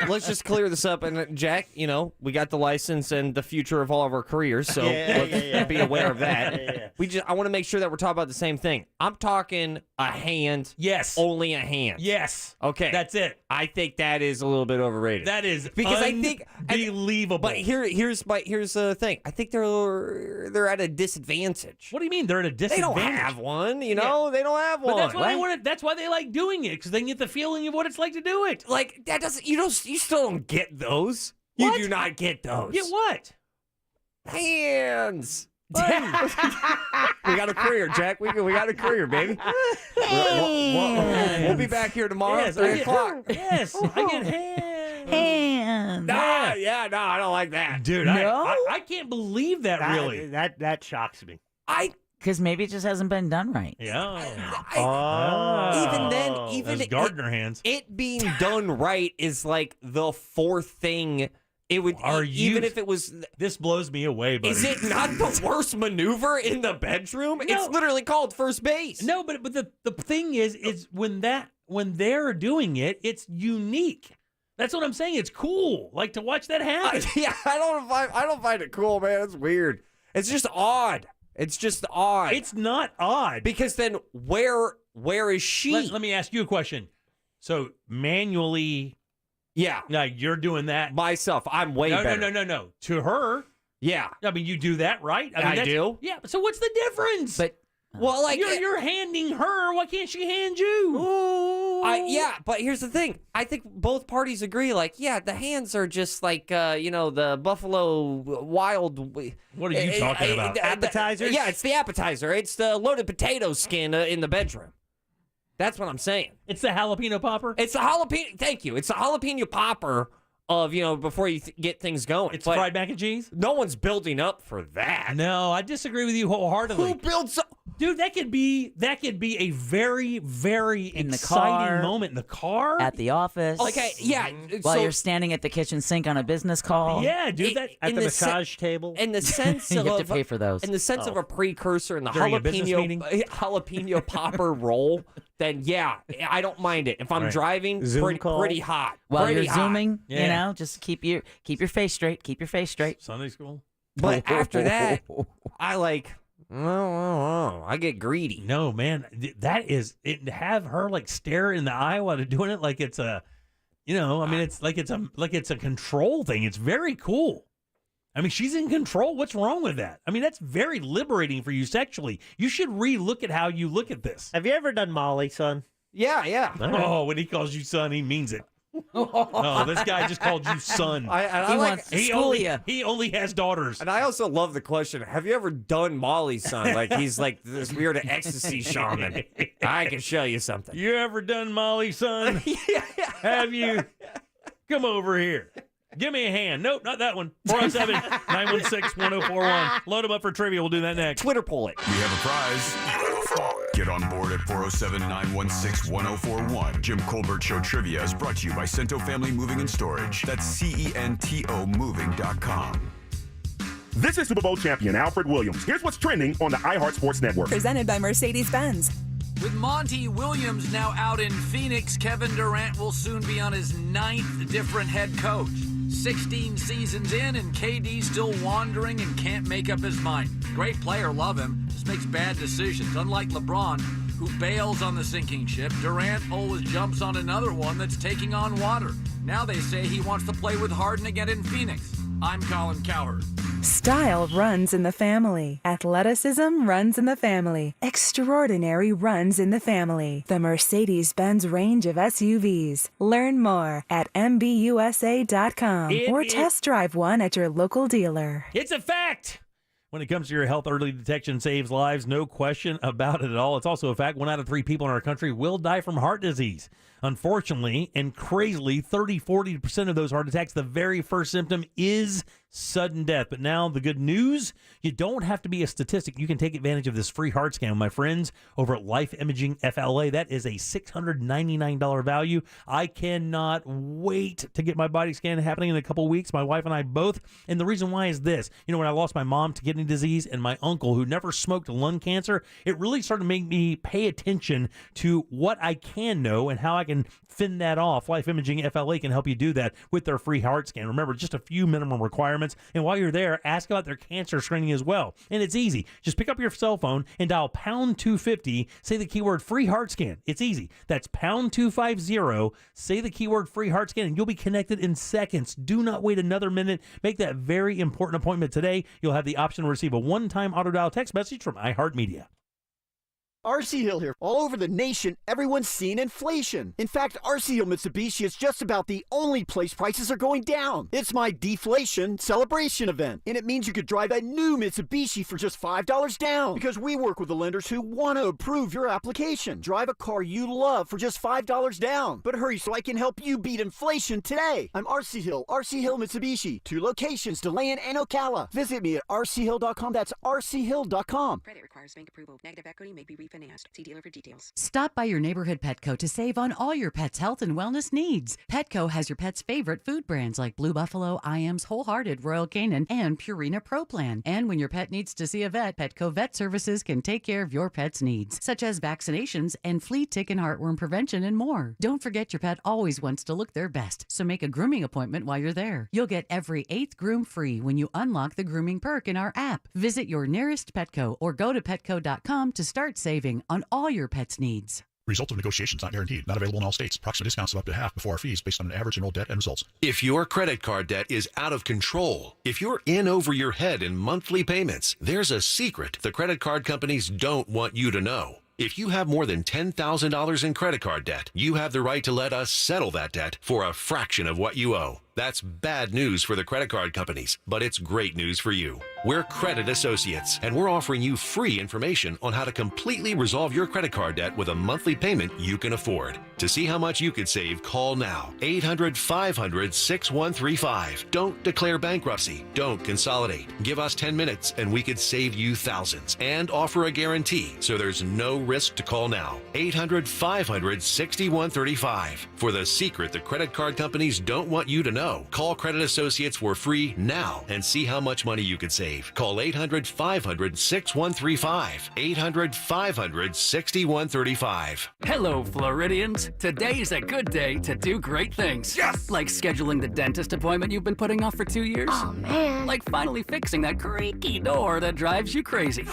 let's just clear this up. And Jack, we got the license and the future of all of our careers, so let's be aware of that. I want to make sure that we're talking about the same thing. I'm talking a hand. Yes. Only a hand. Yes. Okay. That's it. I think that is a little bit overrated. That is because I think unbelievable. But here's the thing. I think they're at a disadvantage. What do you mean they're at a disadvantage? They don't have one. They don't have one. But that's why they want it. That's why they like doing it, because they can get the feeling of what it's like to do it. Like that doesn't. You still don't get those. What? You do not get those. Get what? Hands. We got a career, Jack. We got a career, baby. We'll be back here tomorrow at 3 o'clock. Yes, I get hands. No, I don't like that. Dude, No? I can't believe that really. That shocks me. Because maybe it just hasn't been done right. Yeah. Even Those gardener hands. It being done right is like the fourth thing. It would even if it was. This blows me away, buddy. Is it not the worst maneuver in the bedroom? No. It's literally called first base. No, but the thing is when they're doing it, it's unique. That's what I'm saying. It's cool, like to watch that happen. I don't find it cool, man. It's weird. It's just odd. It's just odd. It's not odd because then where is she? Let me ask you a question. So manually. Yeah. Now you're doing that myself. I'm way better. No. To her. Yeah. I mean, you do that, right? I do. Yeah. So what's the difference? But you're handing her. Why can't she hand you? But here's the thing. I think both parties agree. Like, the hands are just like the Buffalo Wild. What are you talking about? Appetizers? It's the appetizer. It's the loaded potato skin in the bedroom. That's what I'm saying. It's the jalapeno popper? It's the jalapeno. Thank you. It's the jalapeno popper of, before you get things going. It's fried mac and cheese? No one's building up for that. No, I disagree with you wholeheartedly. Who builds up? Dude, that could be a very, very exciting moment in the car. At the office. Okay, While you're standing at the kitchen sink on a business call. Yeah, dude. At the massage table. In the sense you of have to pay for those. In the sense of a precursor in the During jalapeno popper roll, then I don't mind it. If I'm driving, pretty hot. While you're zooming, just keep your face straight. Keep your face straight. Sunday school. But after that, I get greedy. No, man, that is it. Have her like stare in the eye while they're doing it, like it's a, it's like it's a control thing. It's very cool. I mean, she's in control. What's wrong with that? I mean, that's very liberating for you sexually. You should re-look at how you look at this. Have you ever done Molly, son? Yeah. Oh, when he calls you son, he means it. Oh, this guy just called you son. He only has daughters. And I also love the question, have you ever done Molly, son? Like he's like this weird ecstasy shaman. I can show you something. You ever done Molly, son? Have you? Come over here. Give me a hand. Nope, not that one. 407-916-1041. Load them up for trivia. We'll do that next. Twitter poll it. We have a prize. Get on board at 407-916-1041. Jim Colbert Show Trivia is brought to you by Cento Family Moving and Storage. That's CENTO Moving.com. This is Super Bowl champion Alfred Williams. Here's what's trending on the iHeart Sports Network. Presented by Mercedes-Benz. With Monty Williams now out in Phoenix, Kevin Durant will soon be on his 9th different head coach. 16 seasons in, and KD's still wandering and can't make up his mind. Great player, love him, just makes bad decisions. Unlike LeBron, who bails on the sinking ship, Durant always jumps on another one that's taking on water. Now they say he wants to play with Harden again in Phoenix. I'm Colin Cowherd. Style runs in the family. Athleticism runs in the family. Extraordinary runs in the family. The Mercedes-Benz range of SUVs. Learn more at MBUSA.com or test drive one at your local dealer. It's a fact. When it comes to your health, early detection saves lives. No question about it at all. It's also a fact 1 out of 3 people in our country will die from heart disease. Unfortunately and crazily, 30-40% of those heart attacks, the very first symptom is sudden death. But now the good news, you don't have to be a statistic. You can take advantage of this free heart scan. My friends over at Life Imaging FLA, that is a $699 value. I cannot wait to get my body scan happening in a couple weeks. My wife and I both. And the reason why is this. You know, when I lost my mom to kidney disease and my uncle who never smoked lung cancer, it really started to make me pay attention to what I can know and how I can fend that off. Life Imaging FLA can help you do that with their free heart scan. Remember, just a few minimum requirements. And while you're there, ask about their cancer screening as well. And it's easy. Just pick up your cell phone and dial pound 250. Say the keyword free heart scan. It's easy. That's pound 250. Say the keyword free heart scan and you'll be connected in seconds. Do not wait another minute. Make that very important appointment today. You'll have the option to receive a one-time auto dial text message from iHeartMedia. RC Hill here. All over the nation, everyone's seeing inflation. In fact, RC Hill Mitsubishi is just about the only place prices are going down. It's my deflation celebration event, and it means you could drive a new Mitsubishi for just $5 down because we work with the lenders who want to approve your application. Drive a car you love for just $5 down. But hurry so I can help you beat inflation today. I'm RC Hill Mitsubishi. 2 locations, DeLand and Ocala. Visit me at rchill.com. That's rchill.com. Credit requires bank approval. Negative equity may be refinanced. See dealer for details. Stop by your neighborhood Petco to save on all your pet's health and wellness needs. Petco has your pet's favorite food brands like Blue Buffalo, IAM's Wholehearted, Royal Canin, and Purina Pro Plan. And when your pet needs to see a vet, Petco Vet Services can take care of your pet's needs, such as vaccinations and flea, tick, and heartworm prevention and more. Don't forget your pet always wants to look their best, so make a grooming appointment while you're there. You'll get every 8th groom free when you unlock the grooming perk in our app. Visit your nearest Petco or go to petco.com to start saving on all your pet's needs. Result of negotiations not guaranteed. Not available in all states. Approximate discounts of up to half before fees based on an average enrolled debt and results. If your credit card debt is out of control, if you're in over your head in monthly payments, there's a secret the credit card companies don't want you to know. If you have more than $10,000 in credit card debt, you have the right to let us settle that debt for a fraction of what you owe. That's bad news for the credit card companies, but it's great news for you. We're Credit Associates, and we're offering you free information on how to completely resolve your credit card debt with a monthly payment you can afford. To see how much you could save, call now. 800-500-6135. Don't declare bankruptcy. Don't consolidate. Give us 10 minutes, and we could save you thousands and offer a guarantee, so there's no risk to call now. 800-500-6135. For the secret the credit card companies don't want you to know, call Credit Associates for free now and see how much money you could save. Call 800-500-6135. 800-500-6135. Hello, Floridians. Today's a good day to do great things. Yes! Like scheduling the dentist appointment you've been putting off for 2 years. Oh, man. Like finally fixing that creaky door that drives you crazy.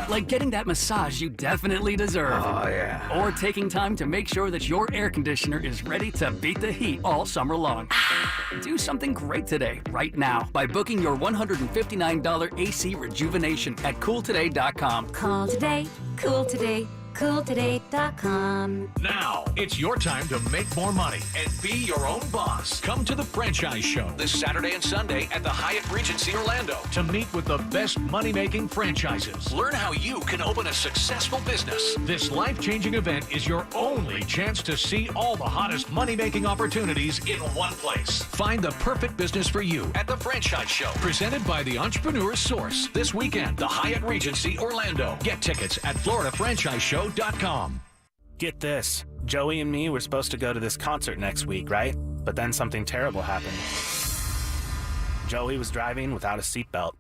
Like getting that massage you definitely deserve. Oh, yeah. Or taking time to make sure that your air conditioner is ready to beat the heat all summer long. Do something great today, right now, by booking your $159 AC rejuvenation at CoolToday.com. Call today, cool today, CoolToday.com. Now, it's your time to make more money and be your own boss. Come to the Franchise Show this Saturday and Sunday at the Hyatt Regency Orlando to meet with the best money-making franchises. Learn how you can open a successful business. This life-changing event is your only chance to see all the hottest money-making opportunities in one place. Find the perfect business for you at the Franchise Show, presented by the Entrepreneur Source. This weekend, the Hyatt Regency Orlando. Get tickets at FloridaFranchiseShow.com. Get this. Joey and me were supposed to go to this concert next week, right? But then something terrible happened. Joey was driving without a seatbelt.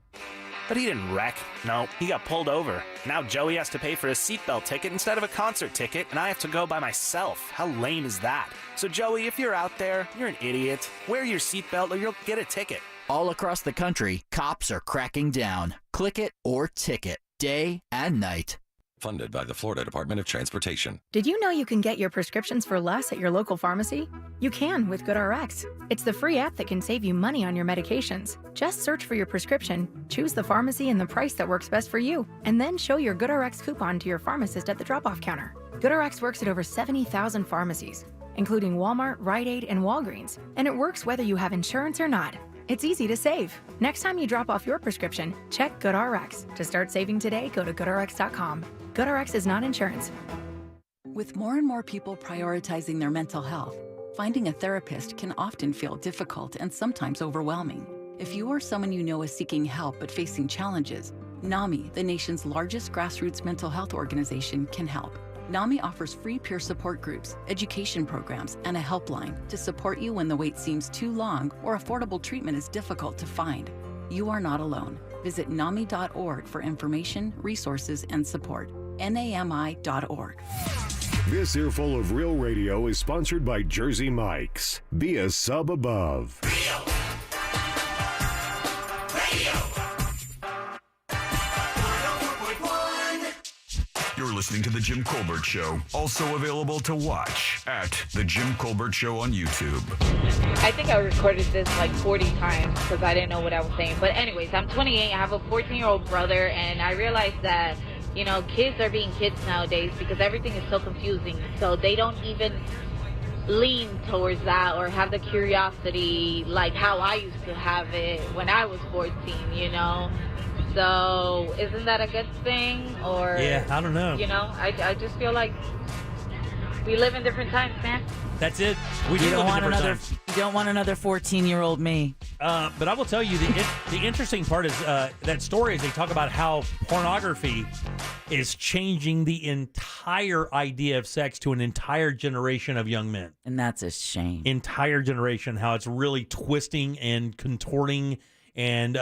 But he didn't wreck. No, he got pulled over. Now Joey has to pay for a seatbelt ticket instead of a concert ticket, and I have to go by myself. How lame is that? So Joey, if you're out there, you're an idiot. Wear your seatbelt or you'll get a ticket. All across the country, cops are cracking down. Click it or ticket, day and night. Funded by the Florida Department of Transportation. Did you know you can get your prescriptions for less at your local pharmacy? You can with GoodRx. It's the free app that can save you money on your medications. Just search for your prescription, choose the pharmacy and the price that works best for you, and then show your GoodRx coupon to your pharmacist at the drop-off counter. GoodRx works at over 70,000 pharmacies, including Walmart, Rite Aid, and Walgreens, and it works whether you have insurance or not. It's easy to save. Next time you drop off your prescription, check GoodRx. To start saving today, go to GoodRx.com. GoodRx is not insurance. With more and more people prioritizing their mental health, finding a therapist can often feel difficult and sometimes overwhelming. If you or someone you know is seeking help but facing challenges, NAMI, the nation's largest grassroots mental health organization, can help. NAMI offers free peer support groups, education programs, and a helpline to support you when the wait seems too long or affordable treatment is difficult to find. You are not alone. Visit NAMI.org for information, resources, and support. NAMI.org. This earful of Real Radio is sponsored by Jersey Mike's. Be a sub above. You're listening to The Jim Colbert Show, also available to watch at The Jim Colbert Show on YouTube. I think I recorded this like 40 times because I didn't know what I was saying. But anyways, I'm 28. I have a 14-year-old brother, and I realized that, you know, kids are being kids nowadays because everything is so confusing. So they don't even lean towards that or have the curiosity like how I used to have it when I was 14, you know? So isn't that a good thing? Or yeah, I don't know. You know, I just feel like we live in different times, man. That's it. We You do don't live in want different another. times. You don't want another 14-year-old me. But I will tell you, the interesting part is that story is they talk about how pornography is changing the entire idea of sex to an entire generation of young men. And that's a shame. Entire generation, how it's really twisting and contorting and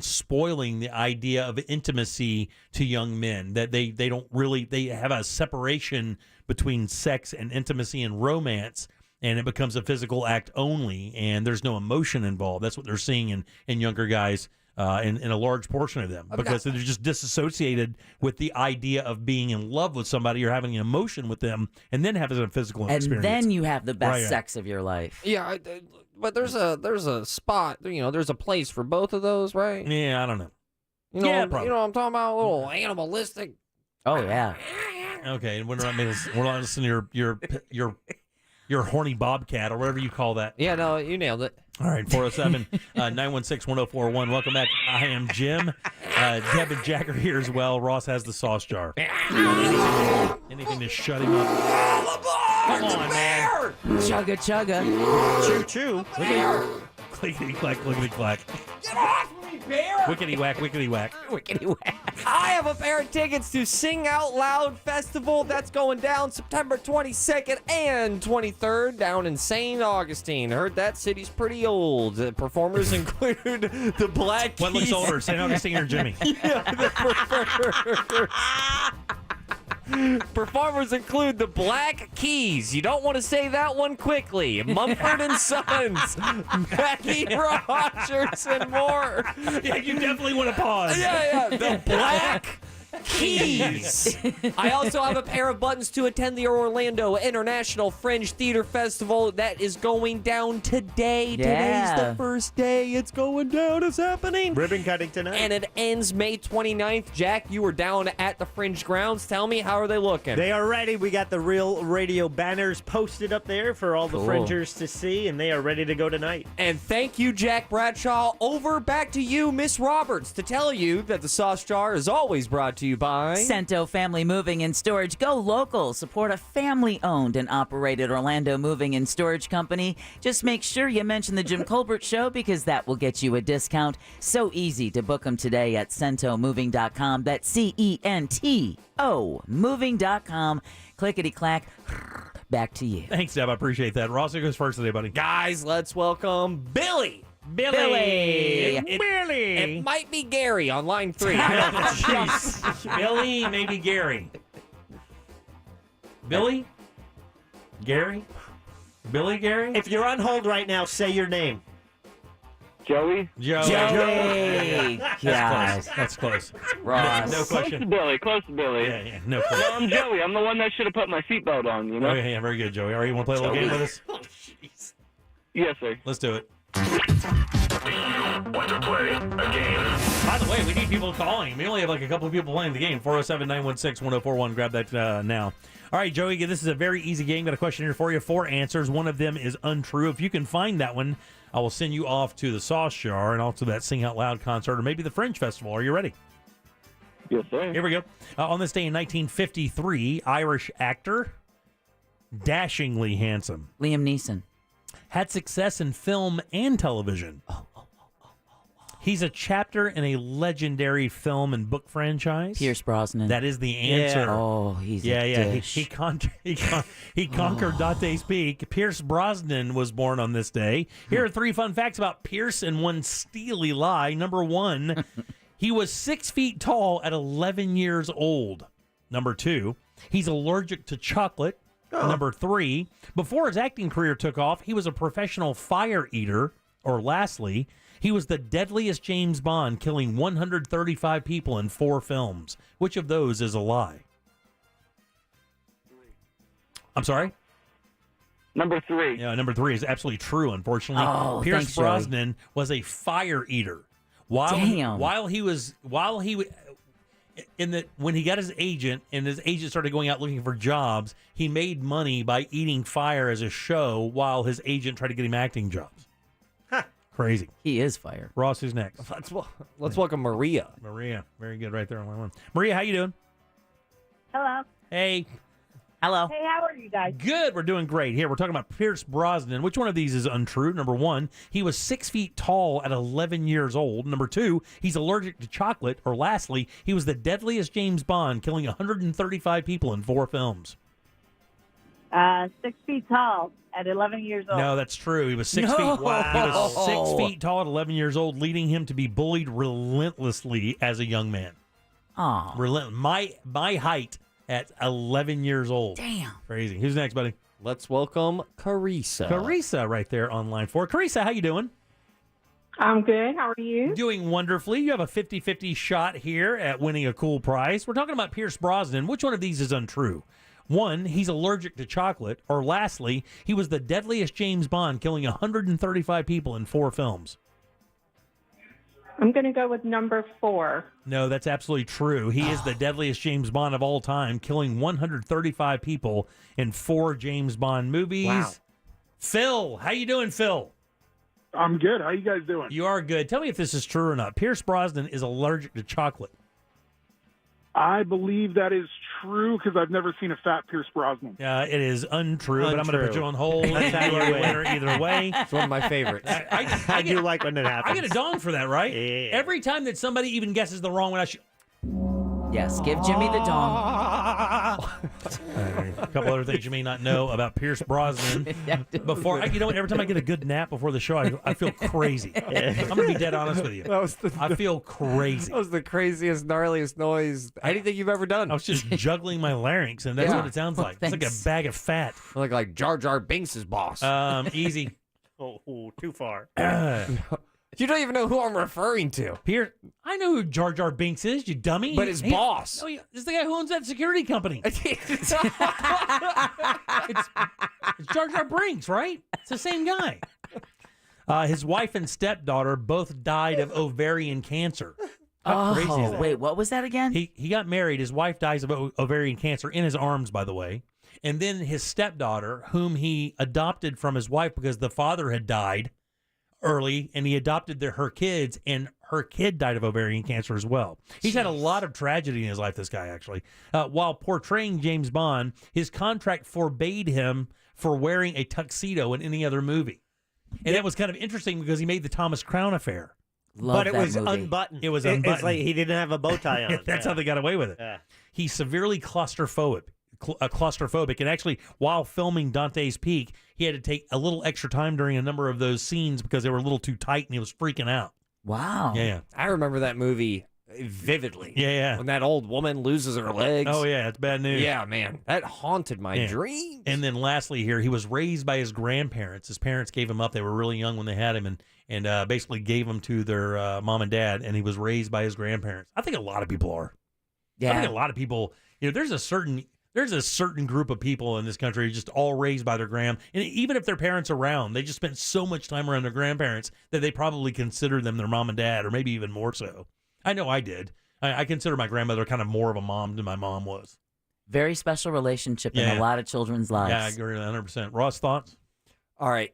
spoiling the idea of intimacy to young men. That they don't really, they have a separation between sex and intimacy and romance, and it becomes a physical act only, and there's no emotion involved. That's what they're seeing in younger guys, in a large portion of them, because they're just disassociated with the idea of being in love with somebody or having an emotion with them, and then having a physical And experience. then you have the best Right. sex of your life. Yeah, but there's a spot, you know, there's a place for both of those, right? Yeah, I don't know. You know, Yeah, you probably. know what I'm talking about? A little animalistic. Oh yeah. Okay, and we're not listening to your horny bobcat or whatever you call that. Yeah, no, you nailed it. All right, 407-916-1041. Welcome back. I am Jim. Deb and Jack are here as well. Ross has the sauce jar. Anything to shut him up. Come on, man. Chugga chugga. Choo choo. Clickety clack, clickety clack. Get off me, bear! Wickety whack, wickety whack. Wickety whack. I have a pair of tickets to Sing Out Loud Festival. That's going down September 22nd and 23rd down in St. Augustine. Heard that city's pretty old. The performers include the Black Keys. What looks older, St. Augustine or Jimmy? Performers include the Black Keys. You don't want to say that one quickly. Mumford and Sons, Maggie Rogers, and more. Yeah, you definitely want to pause. Yeah, the Black Keys. I also have a pair of buttons to attend the Orlando International Fringe Theater Festival. That is going down today. Yeah. Today's the first day. It's going down. It's happening. Ribbon cutting tonight. And it ends May 29th. Jack, you were down at the Fringe grounds. Tell me, how are they looking? They are ready. We got the Real Radio banners posted up there for all the Cool. Fringers to see, and they are ready to go tonight. And thank you, Jack Bradshaw. Over back to you, Miss Roberts, to tell you that the Sauce Jar is always brought to you by Cento Family Moving and Storage. Go local. Support a family-owned and operated Orlando moving and storage company. Just make sure you mention the Jim Colbert Show because that will get you a discount. So easy to book them today at centomoving.com. That's CENTO moving.com. Clickety-clack. Back to you. Thanks, Deb. I appreciate that. Ross, who goes first today, buddy? Guys, let's welcome Billy. Billy. It might be Gary on line 3. Jeez. Billy, maybe Gary. Billy? Gary? Billy, Gary? If you're on hold right now, say your name. Joey? Joey. That's close. Ross. No Close question. to Billy, close to Billy. Yeah, no No, question. I'm Joey. I'm the one that should have put my seatbelt on, you know? Oh, yeah, very good, Joey. All right, you want to play a little game with us? Yes, sir. Let's do it. Want to play a game? By the way, we need people calling. We only have like a couple of people playing the game. 407-916-1041. Grab that now. All right, Joey, this is a very easy game. Got a question here for you. 4 answers. One of them is untrue. If you can find that one, I will send you off to the Sauce Jar and also that Sing Out Loud concert or maybe the Fringe Festival. Are you ready? Yes, sir. Here we go. On this day in 1953, Irish actor, dashingly handsome, Liam Neeson. had success in film and television. He's a chapter in a legendary film and book franchise. Pierce Brosnan. That is the answer. Yeah. Oh, he's a dish. He conquered Dante's Peak. Pierce Brosnan was born on this day. Here are 3 fun facts about Pierce and one steely lie. Number 1, he was 6 feet tall at 11 years old. Number 2, he's allergic to chocolate. Number 3, before his acting career took off, he was a professional fire eater. Or lastly, he was the deadliest James Bond, killing 135 people in 4 films. Which of those is a lie? I'm sorry? Number 3. Yeah, number 3 is absolutely true, unfortunately. Oh, Pierce thanks, Joey. Brosnan was a fire eater. When he got his agent and his agent started going out looking for jobs, he made money by eating fire as a show while his agent tried to get him acting jobs. Crazy. He is fire. Ross, who's next? Let's welcome Maria. Maria, very good right there on line 1. Maria, how you doing? Hello. Hey. Hello. Hey, how are you guys? Good. We're doing great. Here, we're talking about Pierce Brosnan. Which one of these is untrue? Number 1, he was 6 feet tall at 11 years old. Number 2, he's allergic to chocolate. Or lastly, he was the deadliest James Bond, killing 135 people in 4 films. 6 feet tall at 11 years old. No, that's true. He was 6 feet. Wow. He was 6 feet tall at 11 years old, leading him to be bullied relentlessly as a young man. Oh, my height at 11 years old. Damn. Crazy. Who's next, buddy? Let's welcome Carissa. Carissa right there on line 4. Carissa, how you doing? I'm good. How are you? Doing wonderfully. You have a 50-50 shot here at winning a cool prize. We're talking about Pierce Brosnan. Which one of these is untrue? 1, he's allergic to chocolate. Or lastly, he was the deadliest James Bond, killing 135 people in 4 films. I'm going to go with number 4. No, that's absolutely true. He is the deadliest James Bond of all time, killing 135 people in 4 James Bond movies. Wow. Phil, how you doing, Phil? I'm good. How you guys doing? You are good. Tell me if this is true or not. Pierce Brosnan is allergic to chocolate. I believe that is true because I've never seen a fat Pierce Brosnan. It is untrue, but I'm going to put you on hold. That's how You are you a win. winner either way. It's one of my favorites. I do like when that happens. I get a dong for that, right? Yeah. Every time that somebody even guesses the wrong one, yes. Give Jimmy the dong. A couple other things you may not know about Pierce Brosnan. Every time I get a good nap before the show, I feel crazy. I'm going to be dead honest with you. I feel crazy. That was the craziest, gnarliest noise anything you've ever done. I was just juggling my larynx, and that's what it sounds like. It's like a bag of fat. Like Jar Jar Binks' boss. Easy. Oh, too far. You don't even know who I'm referring to. Pierce, I know who Jar Jar Binks is, you dummy. But his boss. Oh, yeah, this is the guy who owns that security company. it's Jar Jar Binks, right? It's the same guy. His wife and stepdaughter both died of ovarian cancer. How crazy is that? Wait, what was that again? He got married. His wife dies of ovarian cancer in his arms, by the way. And then his stepdaughter, whom he adopted from his wife because the father had died early, and he adopted her kids, and her kid died of ovarian cancer as well. He's had a lot of tragedy in his life, this guy, actually. While portraying James Bond, his contract forbade him for wearing a tuxedo in any other movie. And that was kind of interesting because he made the Thomas Crown Affair. But it was unbuttoned. It was unbuttoned. It's like he didn't have a bow tie on. That's how they got away with it. Yeah. He's severely claustrophobic. And actually, while filming Dante's Peak, he had to take a little extra time during a number of those scenes because they were a little too tight, and he was freaking out. Wow. Yeah. I remember that movie vividly. Yeah. When that old woman loses her legs. Oh, yeah, it's bad news. Yeah, man. That haunted my dreams. And then lastly here, he was raised by his grandparents. His parents gave him up. They were really young when they had him and basically gave him to their mom and dad, and he was raised by his grandparents. I think a lot of people are. Yeah. I think a lot of people, there's a certain group of people in this country just all raised by their and even if their parents are around, they just spent so much time around their grandparents that they probably consider them their mom and dad, or maybe even more so. I know I did. I consider my grandmother kind of more of a mom than my mom was. Very special relationship in a lot of children's lives. Yeah, I agree 100%. Ross, thoughts? All right,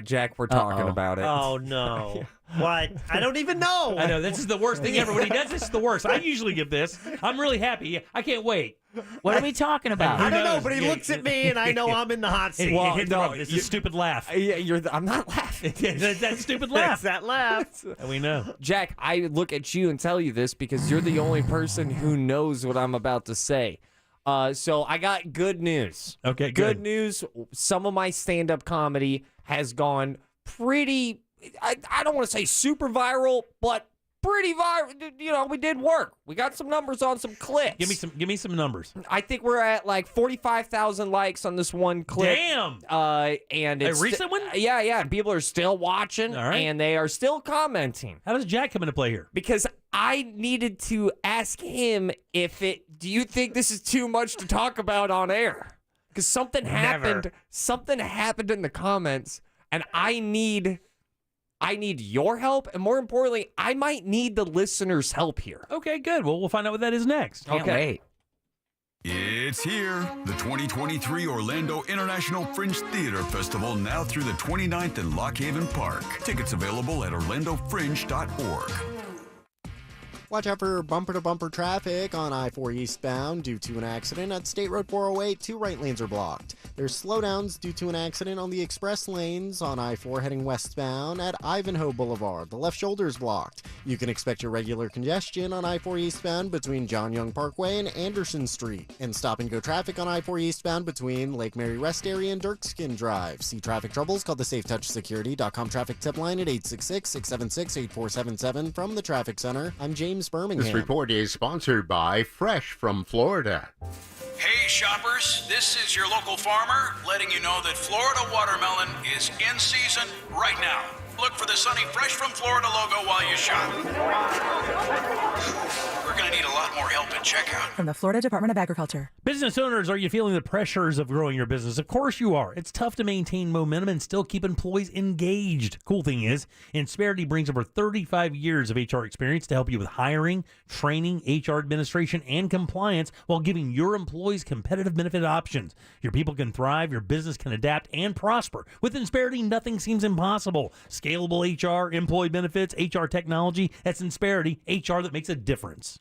Jack, we're talking about it. Oh, no. What? I don't even know. I know. This is the worst thing ever. When he does this, is the worst. I usually give this. I'm really happy. I can't wait. What are we talking about? I don't know, but he looks at me, and I know I'm in the hot seat. It's a stupid laugh. Yeah, I'm not laughing. That stupid laugh. It's that laugh. We know. Jack, I look at you and tell you this because you're the only person who knows what I'm about to say. So I got good news. Okay, good news. Some of my stand-up comedy has gone pretty, I don't want to say super viral, but pretty viral. You know, we did work. We got some numbers on some clips. Give me some numbers. I think we're at like 45,000 likes on this one clip. Damn. And it's a recent one? Yeah. And people are still watching, and they are still commenting. How does Jack come into play here? Because I needed to ask him do you think this is too much to talk about on air? Because something happened in the comments, and I need your help, and more importantly, I might need the listeners' help here. Okay, good. Well, we'll find out what that is next. Can't wait. It's here, the 2023 Orlando International Fringe Theater Festival, now through the 29th in Lock Haven Park. Tickets available at orlandofringe.org. Watch out for bumper-to-bumper traffic on I-4 eastbound due to an accident at State Road 408. 2 right lanes are blocked. There's slowdowns due to an accident on the express lanes on I-4 heading westbound at Ivanhoe Boulevard. The left shoulder is blocked. You can expect your regular congestion on I-4 eastbound between John Young Parkway and Anderson Street. And stop-and-go traffic on I-4 eastbound between Lake Mary Rest Area and Dirkskin Drive. See traffic troubles? Call the SafeTouchSecurity.com traffic tip line at 866-676-8477. From the Traffic Center, I'm James Birmingham. This report is sponsored by Fresh from Florida. Hey shoppers, this is your local farmer letting you know that Florida watermelon is in season right now. Look for the sunny Fresh from Florida logo while you shop. We're going to need a lot more help at checkout. From the Florida Department of Agriculture. Business owners, are you feeling the pressures of growing your business? Of course you are. It's tough to maintain momentum and still keep employees engaged. Cool thing is, Insperity brings over 35 years of HR experience to help you with hiring, training, HR administration, and compliance while giving your employees competitive benefit options. Your people can thrive, your business can adapt and prosper. With Insperity, nothing seems impossible. Scalable HR, employee benefits, HR technology, that's Insperity, HR that makes a difference.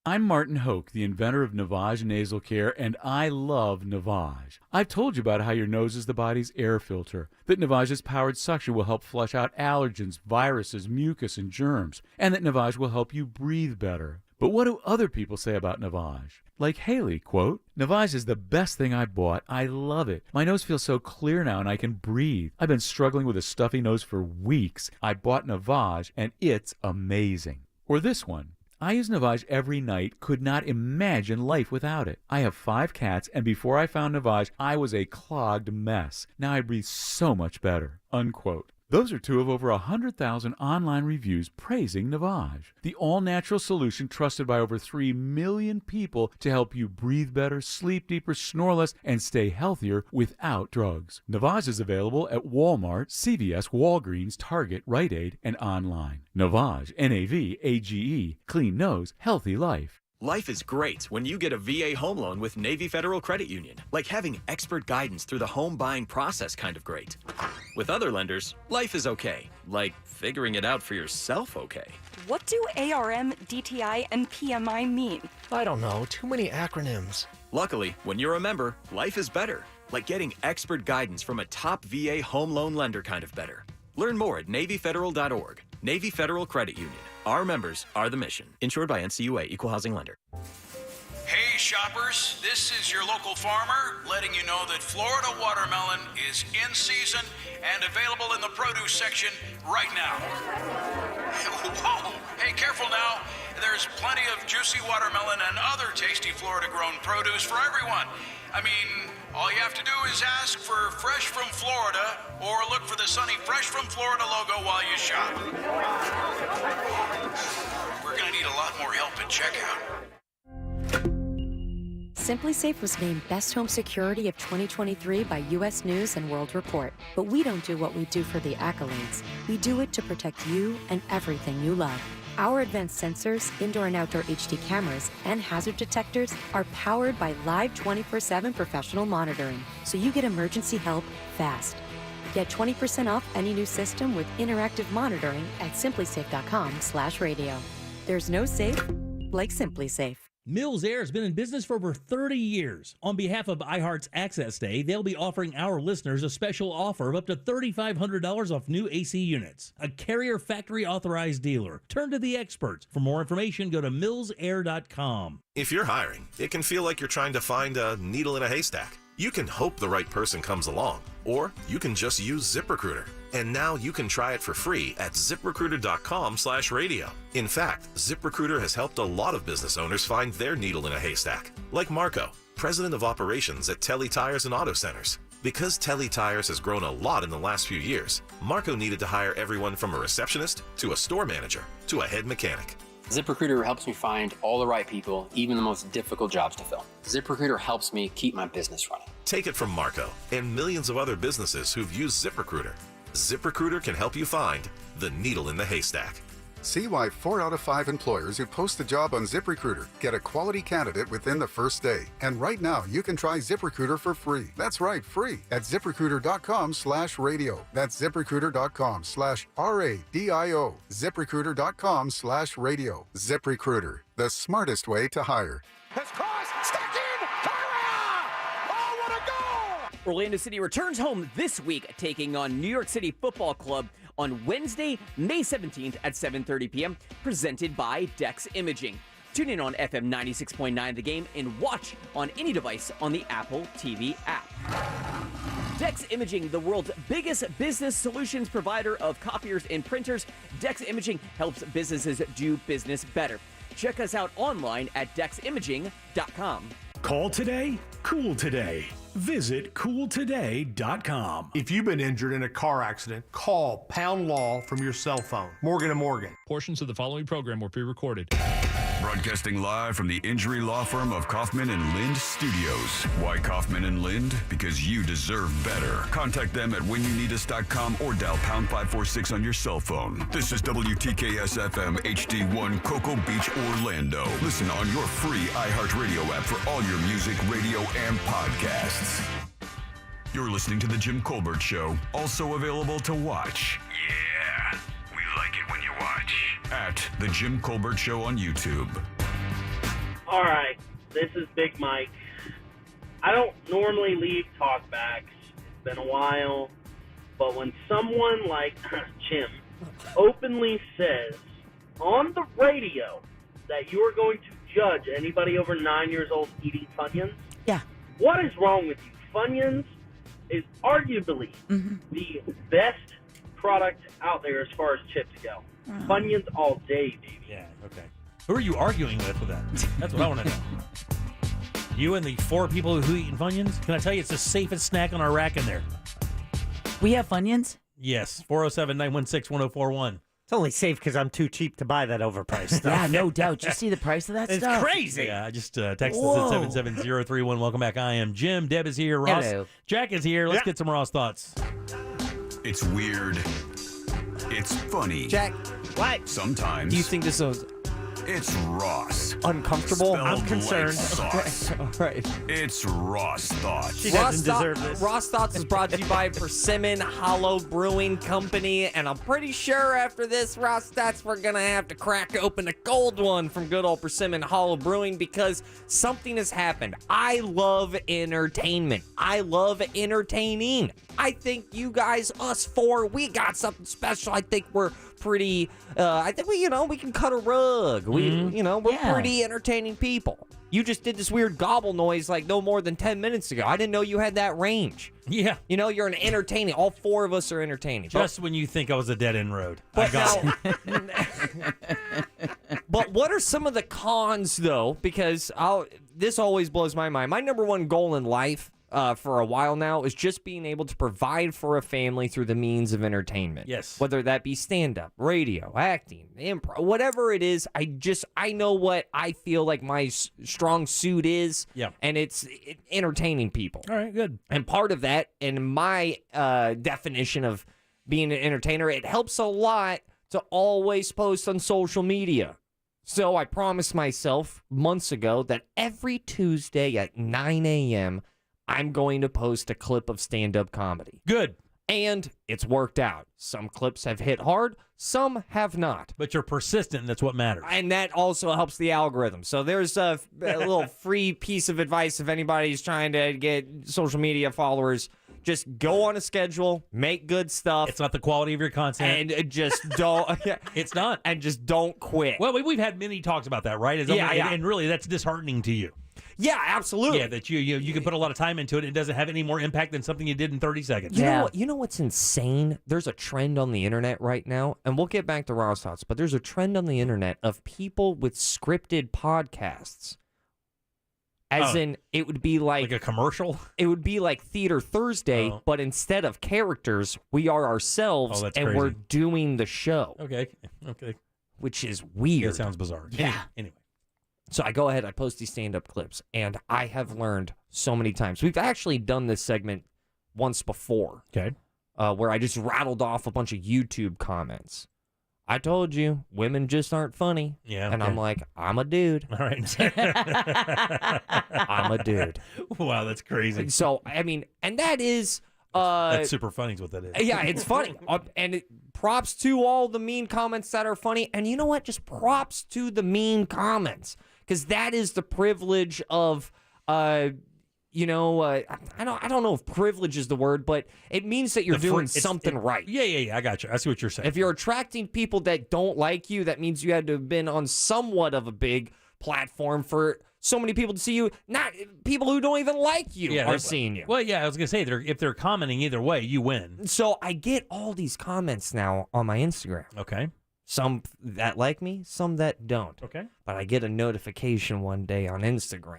I'm Martin Hoke, the inventor of Navage Nasal Care, and I love Navage. I've told you about how your nose is the body's air filter, that Navage's powered suction will help flush out allergens, viruses, mucus, and germs, and that Navage will help you breathe better. But what do other people say about Navage? Like Haley, quote, "Navage is the best thing I bought. I love it. My nose feels so clear now and I can breathe. I've been struggling with a stuffy nose for weeks. I bought Navage and it's amazing." Or this one, "I use Navage every night, could not imagine life without it. I have 5 cats, and before I found Navage, I was a clogged mess. Now I breathe so much better." Unquote. Those are 2 of over 100,000 online reviews praising Navage, the all-natural solution trusted by over 3 million people to help you breathe better, sleep deeper, snore less, and stay healthier without drugs. Navage is available at Walmart, CVS, Walgreens, Target, Rite Aid, and online. Navage, N-A-V-A-G-E, clean nose, healthy life. Life is great when you get a VA home loan with Navy Federal Credit Union. Like having expert guidance through the home buying process kind of great. With other lenders, life is okay. Like figuring it out for yourself okay. What do ARM, DTI, and PMI mean? I don't know. Too many acronyms. Luckily, when you're a member, life is better. Like getting expert guidance from a top VA home loan lender kind of better. Learn more at NavyFederal.org. Navy Federal Credit Union. Our members are the mission. Insured by NCUA, Equal Housing Lender. Hey shoppers, this is your local farmer letting you know that Florida watermelon is in season and available in the produce section right now. Whoa, hey, careful now. There's plenty of juicy watermelon and other tasty Florida-grown produce for everyone. I mean, all you have to do is ask for Fresh from Florida or look for the sunny Fresh from Florida logo while you shop. We're going to need a lot more help at checkout. Simply Safe was named Best Home Security of 2023 by U.S. News and World Report. But we don't do what we do for the accolades. We do it to protect you and everything you love. Our advanced sensors, indoor and outdoor HD cameras, and hazard detectors are powered by live 24/7 professional monitoring, so you get emergency help fast. Get 20% off any new system with interactive monitoring at simplysafe.com/radio. There's no safe like Simply Safe. Mills Air has been in business for over 30 years. On behalf of iHeart's Access Day, they'll be offering our listeners a special offer of up to $3,500 off new AC units. A Carrier factory authorized dealer. Turn to the experts. For more information, go to millsair.com. If you're hiring, it can feel like you're trying to find a needle in a haystack. You can hope the right person comes along, or you can just use ZipRecruiter. And now you can try it for free at ZipRecruiter.com/radio. In fact, ZipRecruiter has helped a lot of business owners find their needle in a haystack, like Marco, president of operations at Telly Tires and Auto Centers. Because Telly Tires has grown a lot in the last few years, Marco needed to hire everyone from a receptionist to a store manager to a head mechanic. ZipRecruiter helps me find all the right people, even the most difficult jobs to fill. ZipRecruiter helps me keep my business running. Take it from Marco and millions of other businesses who've used ZipRecruiter. ZipRecruiter can help you find the needle in the haystack. See why 4 out of 5 employers who post a job on ZipRecruiter get a quality candidate within the first day. And right now, you can try ZipRecruiter for free. That's right, free at ZipRecruiter.com/radio. That's ZipRecruiter.com/RADIO. ZipRecruiter.com/radio. ZipRecruiter, the smartest way to hire. Orlando City returns home this week, taking on New York City Football Club on Wednesday, May 17th at 7:30 p.m., presented by Dex Imaging. Tune in on FM 96.9 The Game and watch on any device on the Apple TV app. Dex Imaging, the world's biggest business solutions provider of copiers and printers. Dex Imaging helps businesses do business better. Check us out online at deximaging.com. Call today, cool today. Visit cooltoday.com. If you've been injured in a car accident, call Pound Law from your cell phone. Morgan & Morgan. Portions of the following program were pre-recorded. Broadcasting live from the injury law firm of Kaufman and Lind Studios. Why Kaufman and Lind? Because you deserve better. Contact them at whenyouneedus.com or dial pound 546 on your cell phone. This is WTKS FM HD1 Cocoa Beach, Orlando. Listen on your free iHeartRadio app for all your music, radio, and podcasts. You're listening to The Jim Colbert Show, also available to watch. Yeah, we like it when you watch. At The Jim Colbert Show on YouTube. All right, this is Big Mike. I don't normally leave talkbacks. It's been a while. But when someone like Jim openly says on the radio that you are going to judge anybody over 9 years old eating Funyuns, yeah, what is wrong with you? Funyuns is arguably the best product out there as far as chips go. Funyuns all day, baby. Yeah, okay. Who are you arguing with that? That's what I want to know. You and the 4 people who eat Funyuns? Can I tell you it's the safest snack on our rack in there? We have Funyuns? Yes, 407-916-1041. It's only safe because I'm too cheap to buy that overpriced stuff. Yeah, no doubt. You see the price of that it's stuff? It's crazy. Yeah, I just texted us at 77031. Welcome back. I am Jim. Deb is here. Ross. Hello. Jack is here. Let's get some Ross thoughts. It's weird. It's funny. Jack, what? Sometimes. Do you think this is It's Ross. Uncomfortable? Spelled I'm concerned. Like sauce. all right? It's Ross Thoughts. She doesn't deserve this. Ross Thoughts is brought to you by Persimmon Hollow Brewing Company, and I'm pretty sure after this Ross Thoughts we're gonna have to crack open a cold one from good old Persimmon Hollow Brewing because something has happened. I love entertainment. I love entertaining. I think you guys, us 4, we got something special. I think we're pretty. I think we can cut a rug. We're pretty entertaining people. You just did this weird gobble noise like no more than 10 minutes ago. I didn't know you had that range. Yeah. You're an entertaining. All 4 of us are entertaining. Just when you think I was a dead-end road. But but what are some of the cons, though? Because this always blows my mind. My number one goal in life for a while now is just being able to provide for a family through the means of entertainment. Yes. Whether that be stand-up, radio, acting, improv, whatever it is, I know what I feel like my strong suit is. Yeah. And it's entertaining people. All right, good. And part of that, in my definition of being an entertainer, it helps a lot to always post on social media. So I promised myself months ago that every Tuesday at 9 a.m., I'm going to post a clip of stand-up comedy. Good. And it's worked out. Some clips have hit hard, some have not. But you're persistent, and that's what matters. And that also helps the algorithm. So there's a little free piece of advice if anybody's trying to get social media followers. Just go on a schedule, make good stuff. It's not the quality of your content. And just don't. It's not. And just don't quit. Well, we've had many talks about that, right? And really, that's disheartening to you. Yeah, absolutely. Yeah, that you can put a lot of time into it. And it doesn't have any more impact than something you did in 30 seconds. You know what's insane? There's a trend on the internet right now, and we'll get back to Raw's thoughts, but there's a trend on the internet of people with scripted podcasts. As in, it would be like a commercial? It would be like Theater Thursday, but instead of characters, we are ourselves, and crazy. we're doing the show. Okay. Which is weird. That sounds bizarre. Yeah. Anyway. So I go ahead, I post these stand-up clips, and I have learned so many times. We've actually done this segment once before. Okay. Where I just rattled off a bunch of YouTube comments. I told you, women just aren't funny. Yeah. And I'm like, I'm a dude. All right. I'm a dude. Wow, that's crazy. So, I mean, and that is... that's super funny is what that is. Yeah, it's funny. Props to all the mean comments that are funny. And you know what? Just props to the mean comments. Because that is the privilege of... I don't know if privilege is the word, but it means that you're doing something right. Yeah. I got you. I see what you're saying. If you're attracting people that don't like you, that means you had to have been on somewhat of a big platform for so many people to see you. Not people who don't even like you are seeing you. Well, yeah, I was going to say, if they're commenting either way, you win. So I get all these comments now on my Instagram. Okay. Some that like me, some that don't. Okay. But I get a notification one day on Instagram.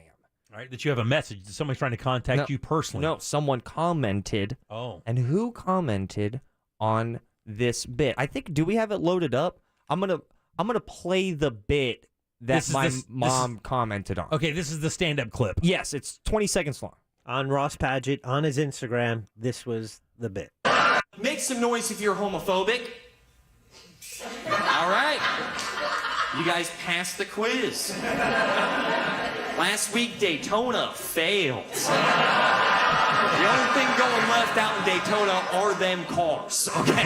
All right, that you have a message. Somebody's trying to contact you personally. No, someone commented. Oh. And who commented on this bit? I think, do we have it loaded up? I'm gonna play the bit that my mom commented on. Okay, this is the stand-up clip. Yes, it's 20 seconds long. On Ross Padgett, on his Instagram, this was the bit. Make some noise if you're homophobic. All right. You guys passed the quiz. Last week, Daytona failed. The only thing going left out in Daytona are them cars. Okay.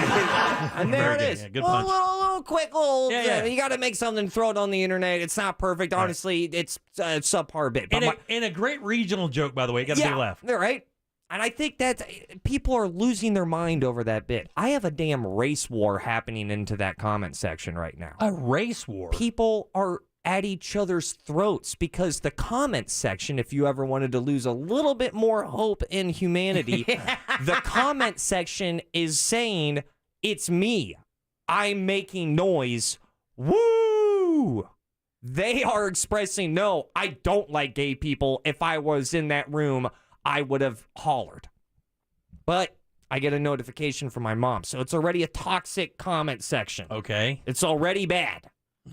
And there it is. Yeah, good little, punch. little quick little. Yeah. You got to make something, throw it on the internet. It's not perfect. Honestly, it's a subpar bit. But And a great regional joke, by the way. Got a big laugh. They're right. And I think that people are losing their mind over that bit. I have a damn race war happening into that comment section right now. A race war? People are at each other's throats because the comment section, if you ever wanted to lose a little bit more hope in humanity, the comment section is saying, it's me. I'm making noise. Woo! They are expressing, no, I don't like gay people. If I was in that room, I would have hollered. But I get a notification from my mom. So it's already a toxic comment section. Okay. It's already bad.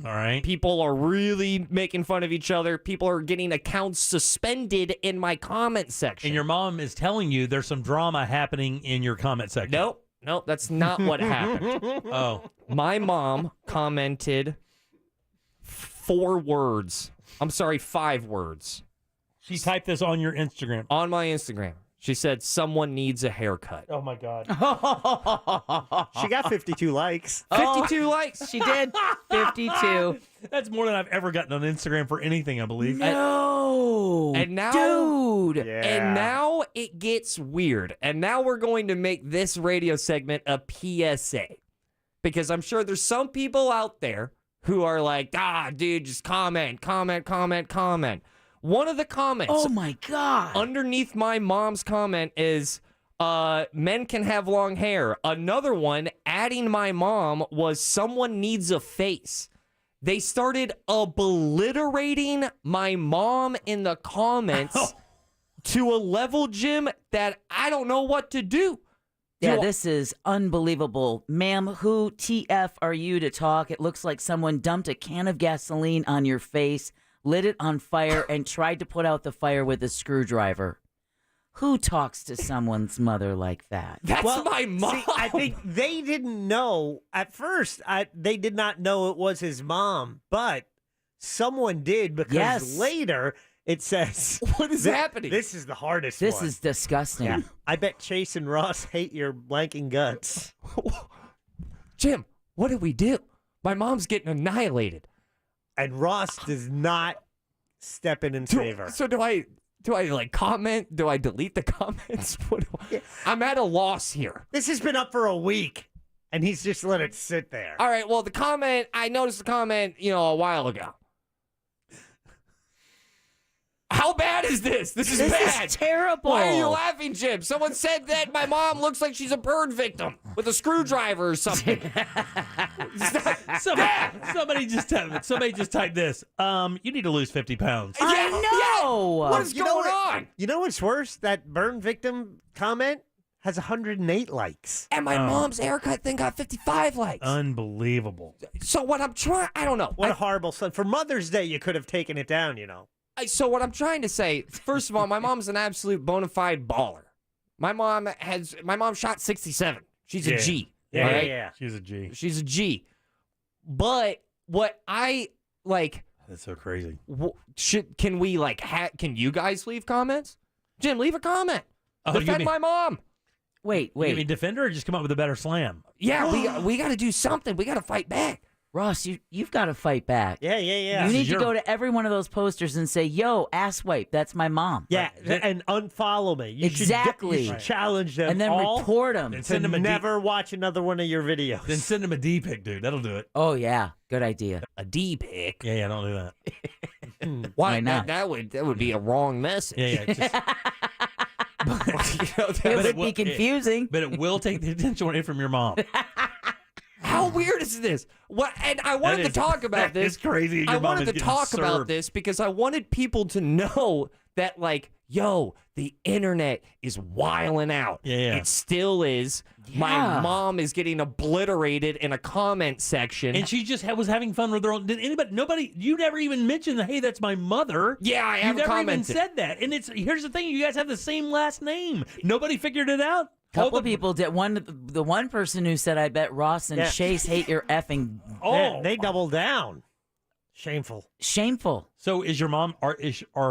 All right. People are really making fun of each other. People are getting accounts suspended in my comment section. And your mom is telling you there's some drama happening in your comment section. Nope, that's not what happened. Oh. My mom commented 5 words. She typed this on your Instagram. On my Instagram. She said, someone needs a haircut. Oh, my God. She got 52 likes. 52 likes. She did. 52. That's more than I've ever gotten on Instagram for anything, I believe. No. And now, dude. And now it gets weird. And now we're going to make this radio segment a PSA. Because I'm sure there's some people out there who are like, dude, just comment. One of the comments. Oh, my God. Underneath my mom's comment is, men can have long hair. Another one adding my mom was, someone needs a face. They started obliterating my mom in the comments to a level, Jim, that I don't know what to do. Yeah, this is unbelievable. Ma'am, who TF are you to talk? It looks like someone dumped a can of gasoline on your face, lit it on fire, and tried to put out the fire with a screwdriver. Who talks to someone's mother like that? That's my mom. See, I think they didn't know at first. They did not know it was his mom, but someone did because later It says, "What is happening?" This is the hardest. This one. is disgusting. Yeah. I bet Chase and Ross hate your blanking guts. Jim, what did we do? My mom's getting annihilated. And Ross does not step in and save her. So do I like comment? Do I delete the comments? I'm at a loss here. This has been up for a week, and he's just let it sit there. All right, well, the comment, I noticed the comment, a while ago. How bad is this? This is bad. Is terrible. Why are you laughing, Jim? Someone said that my mom looks like she's a burn victim with a screwdriver or something. Somebody just typed this. You need to lose 50 pounds. I know. What is going on? You know what's worse? That burn victim comment has 108 likes. And my mom's haircut thing got 55 likes. Unbelievable. So what I'm trying, I don't know. What a horrible son. For Mother's Day, you could have taken it down, So what I'm trying to say, first of all, my mom's an absolute bona fide baller. My mom shot 67. She's a G. Yeah, right? yeah. She's a G. She's a G. But what I like, That's so crazy. can we can you guys leave comments? Jim, leave a comment. Defend my mom. Wait. You mean defend her or just come up with a better slam? Yeah, we got to do something. We got to fight back. Ross, you've got to fight back. Yeah. You need to go to every one of those posters and say, "Yo, ass wipe, that's my mom." Yeah, and unfollow me. You Exactly. should challenge them And then all report them. to never watch another one of your videos. Then send him a D pic, dude. That'll do it. Oh yeah, good idea. A D pic. Yeah, don't do that. Why not? That would be a wrong message. Yeah. Just, It would be confusing. but it will take the attention away from your mom. How weird is this? What? And I wanted to talk about this. It's crazy. I wanted to talk about this because I wanted people to know that, the internet is wiling out. Yeah. It still is. My mom is getting obliterated in a comment section. And she just was having fun with her own. Nobody, you never even mentioned that, hey, that's my mother. Yeah, I You haven't never commented. even said that. And here's the thing, you guys have the same last name. Nobody figured it out. Couple people did. The one person who said, "I bet Ross and Chase hate your effing." Oh, they doubled down. Shameful. So is your mom, are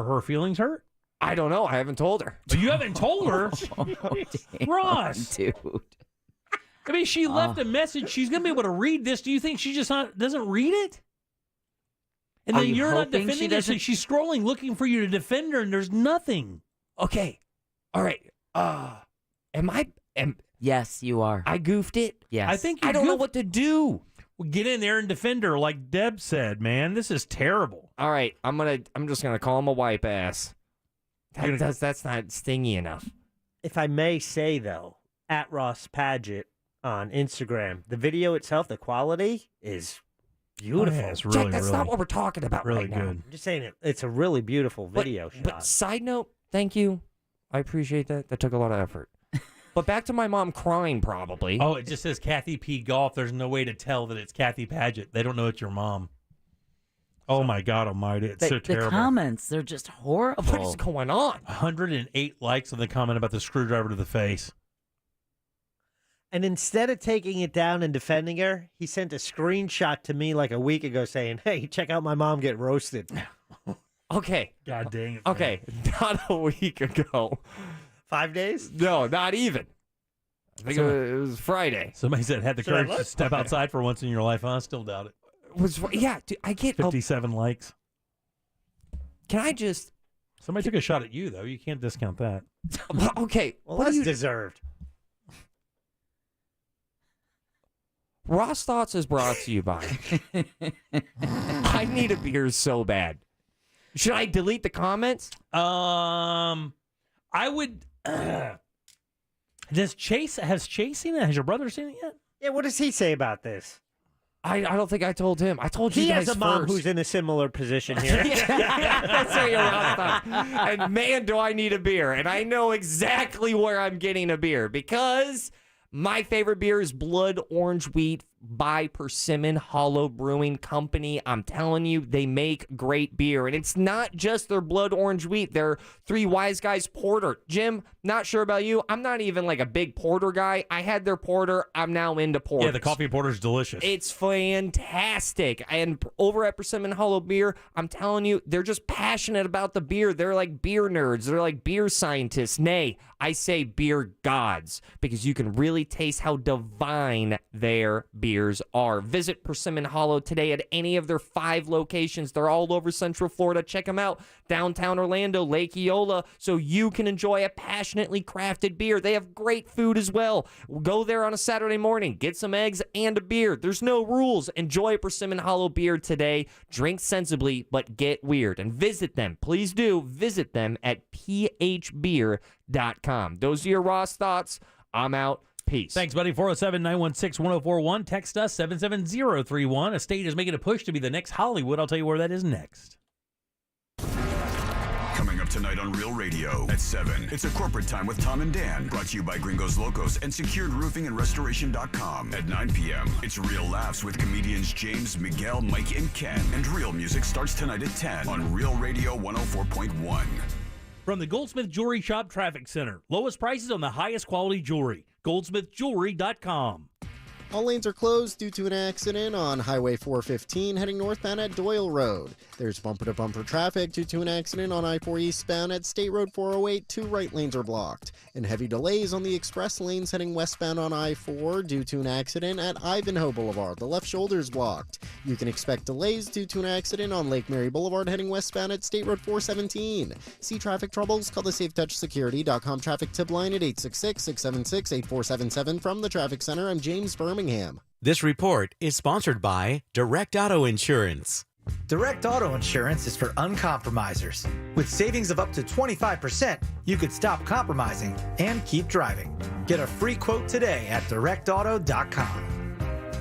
her feelings hurt? I don't know. I haven't told her. But you haven't told her? Ross. Dude. I mean, she left a message. She's going to be able to read this. Do you think she just doesn't read it? And Are then you you're not hoping she defending her. So doesn't? she's scrolling looking for you to defend her, and there's nothing. Okay. All right. Yes, you are. I goofed it. Yes. I think I don't know what to do. Well, get in there and defend her, like Deb said. Man, this is terrible. All right. I'm just gonna call him a wipe ass. That's not stingy enough. If I may say, though, at Ross Paget on Instagram, the video itself, the quality is beautiful. Yeah, it's really, Jack, that's not what we're talking about really right now. good. I'm just saying it's a really beautiful video shot. But side note, thank you. I appreciate that. That took a lot of effort. But back to my mom crying, probably. Oh, it just says Kathy P. Golf. There's no way to tell that it's Kathy Paget. They don't know it's your mom. Oh, my God almighty. It's so terrible. The comments, they're just horrible. What is going on? 108 likes on the comment about the screwdriver to the face. And instead of taking it down and defending her, he sent a screenshot to me like a week ago saying, "Hey, check out my mom get roasted." Okay. God dang it. Okay. Not a week ago. 5 days? No, not even. I think it was Friday. Somebody said had the courage to step outside for once in your life. I still doubt it. Dude, I get 57 likes. Can I just? Somebody took a shot at you, though. You can't discount that. Okay. Well, what that's do you deserved. Ross Thoughts is brought to you by I Need a Beer so bad. Should I delete the comments? I would. Has Chase seen it? Has your brother seen it yet? Yeah, what does he say about this? I don't think I told him. I told you He guys has a mom first. who's in a similar position here. That's how you're Ross Thoughts. And man, do I need a beer. And I know exactly where I'm getting a beer because my favorite beer is Blood Orange Wheat by Persimmon Hollow Brewing Company. I'm telling you, they make great beer. And it's not just their blood orange wheat. Their Three Wise Guys porter. Jim, not sure about you. I'm not even like a big porter guy. I had their porter. I'm now into porter. Yeah, the coffee porter's delicious. It's fantastic. And over at Persimmon Hollow Beer, I'm telling you, they're just passionate about the beer. They're like beer nerds. They're like beer scientists. Nay, I say beer gods, because you can really taste how divine their beers are. Visit Persimmon Hollow today at any of their 5 locations. They're all over Central Florida. Check them out. Downtown Orlando, Lake Eola, so you can enjoy a passionately crafted beer. They have great food as well. Go there on a Saturday morning. Get some eggs and a beer. There's no rules. Enjoy Persimmon Hollow Beer today. Drink sensibly, but get weird. And visit them. Please do visit them at phbeer.com. Those are your Ross thoughts. I'm out. Peace. Thanks, buddy. 407-916-1041. Text us 77031. A state is making a push to be the next Hollywood. I'll tell you where that is next. Coming up tonight on Real Radio at 7, it's a corporate time with Tom and Dan, brought to you by Gringos Locos and SecuredRoofingAndRestoration.com. At 9 p.m., it's Real Laughs with comedians James, Miguel, Mike, and Ken. And Real Music starts tonight at 10 on Real Radio 104.1. From the Goldsmith Jewelry Shop Traffic Center. Lowest prices on the highest quality jewelry. GoldsmithJewelry.com. All lanes are closed due to an accident on Highway 415 heading northbound at Doyle Road. There's bumper-to-bumper traffic due to an accident on I-4 eastbound at State Road 408. 2 right lanes are blocked. And heavy delays on the express lanes heading westbound on I-4 due to an accident at Ivanhoe Boulevard. The left shoulder is blocked. You can expect delays due to an accident on Lake Mary Boulevard heading westbound at State Road 417. See traffic troubles? Call the SafeTouchSecurity.com traffic tip line at 866-676-8477. From the Traffic Center, I'm James Birmingham. This report is sponsored by Direct Auto Insurance. Direct Auto Insurance is for uncompromisers. With savings of up to 25%, you could stop compromising and keep driving. Get a free quote today at directauto.com.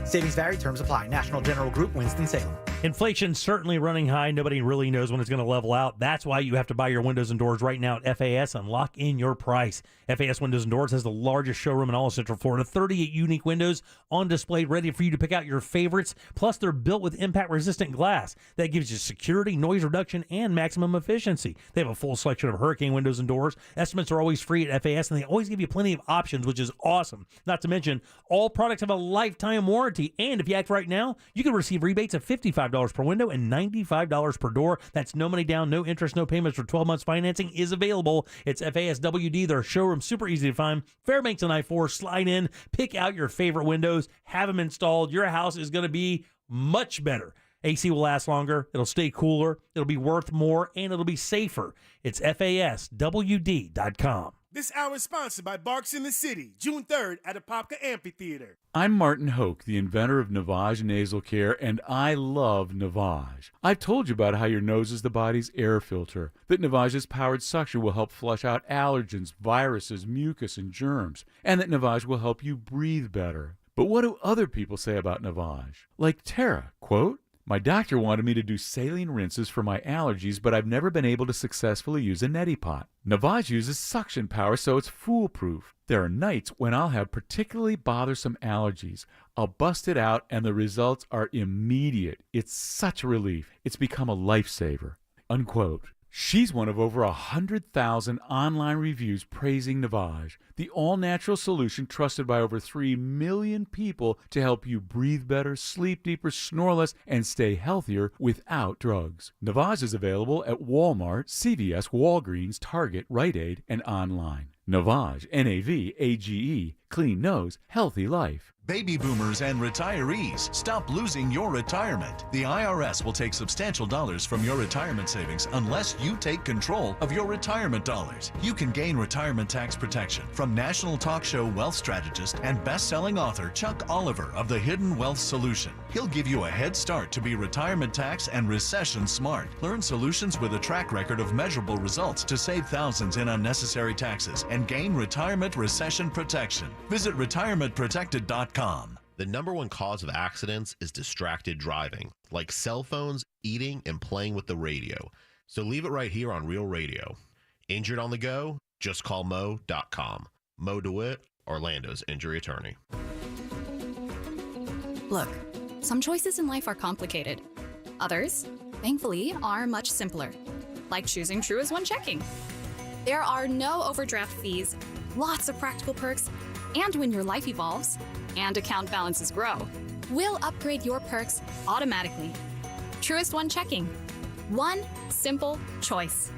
Savings vary, terms apply. National General Group, Winston-Salem. Inflation's certainly running high. Nobody really knows when it's going to level out. That's why you have to buy your windows and doors right now at FAS and lock in your price. FAS Windows and Doors has the largest showroom in all of Central Florida. 38 unique windows on display ready for you to pick out your favorites. Plus, they're built with impact-resistant glass. That gives you security, noise reduction, and maximum efficiency. They have a full selection of hurricane windows and doors. Estimates are always free at FAS, and they always give you plenty of options, which is awesome. Not to mention, all products have a lifetime warranty. And if you act right now, you can receive rebates of $55 per window and $95 per door. That's no money down, no interest, no payments for 12 months. Financing is available. It's FASWD, their showroom, super easy to find. Fairbanks and I-4, slide in, pick out your favorite windows, have them installed. Your house is going to be much better. AC will last longer, it'll stay cooler, it'll be worth more, and it'll be safer. It's FASWD.com. This hour is sponsored by Barks in the City, June 3rd at Apopka Amphitheater. I'm Martin Hoke, the inventor of Navage Nasal Care, and I love Navage. I've told you about how your nose is the body's air filter, that Navage's powered suction will help flush out allergens, viruses, mucus, and germs, and that Navage will help you breathe better. But what do other people say about Navage? Like Tara, quote, "My doctor wanted me to do saline rinses for my allergies, but I've never been able to successfully use a neti pot. Navage uses suction power, so it's foolproof. There are nights when I'll have particularly bothersome allergies. I'll bust it out, and the results are immediate. It's such a relief. It's become a lifesaver." Unquote. She's one of over 100,000 online reviews praising Navage, the all-natural solution trusted by over 3 million people to help you breathe better, sleep deeper, snore less, and stay healthier without drugs. Navage is available at Walmart, CVS, Walgreens, Target, Rite Aid, and online. Navage, N-A-V-A-G-E, clean nose, healthy life. Baby boomers and retirees, stop losing your retirement. The IRS will take substantial dollars from your retirement savings unless you take control of your retirement dollars. You can gain retirement tax protection from national talk show wealth strategist and best-selling author Chuck Oliver of The Hidden Wealth Solution. He'll give you a head start to be retirement tax and recession smart. Learn solutions with a track record of measurable results to save thousands in unnecessary taxes and gain retirement recession protection. Visit retirementprotected.com. The number one cause of accidents is distracted driving, like cell phones, eating, and playing with the radio. So leave it right here on Real Radio. Injured on the go? Just call Mo.com. Mo DeWitt, Orlando's injury attorney. Look, some choices in life are complicated. Others, thankfully, are much simpler, like choosing Truist One Checking. There are no overdraft fees, lots of practical perks, and when your life evolves and account balances grow, we'll upgrade your perks automatically. Truist One Checking. One simple choice.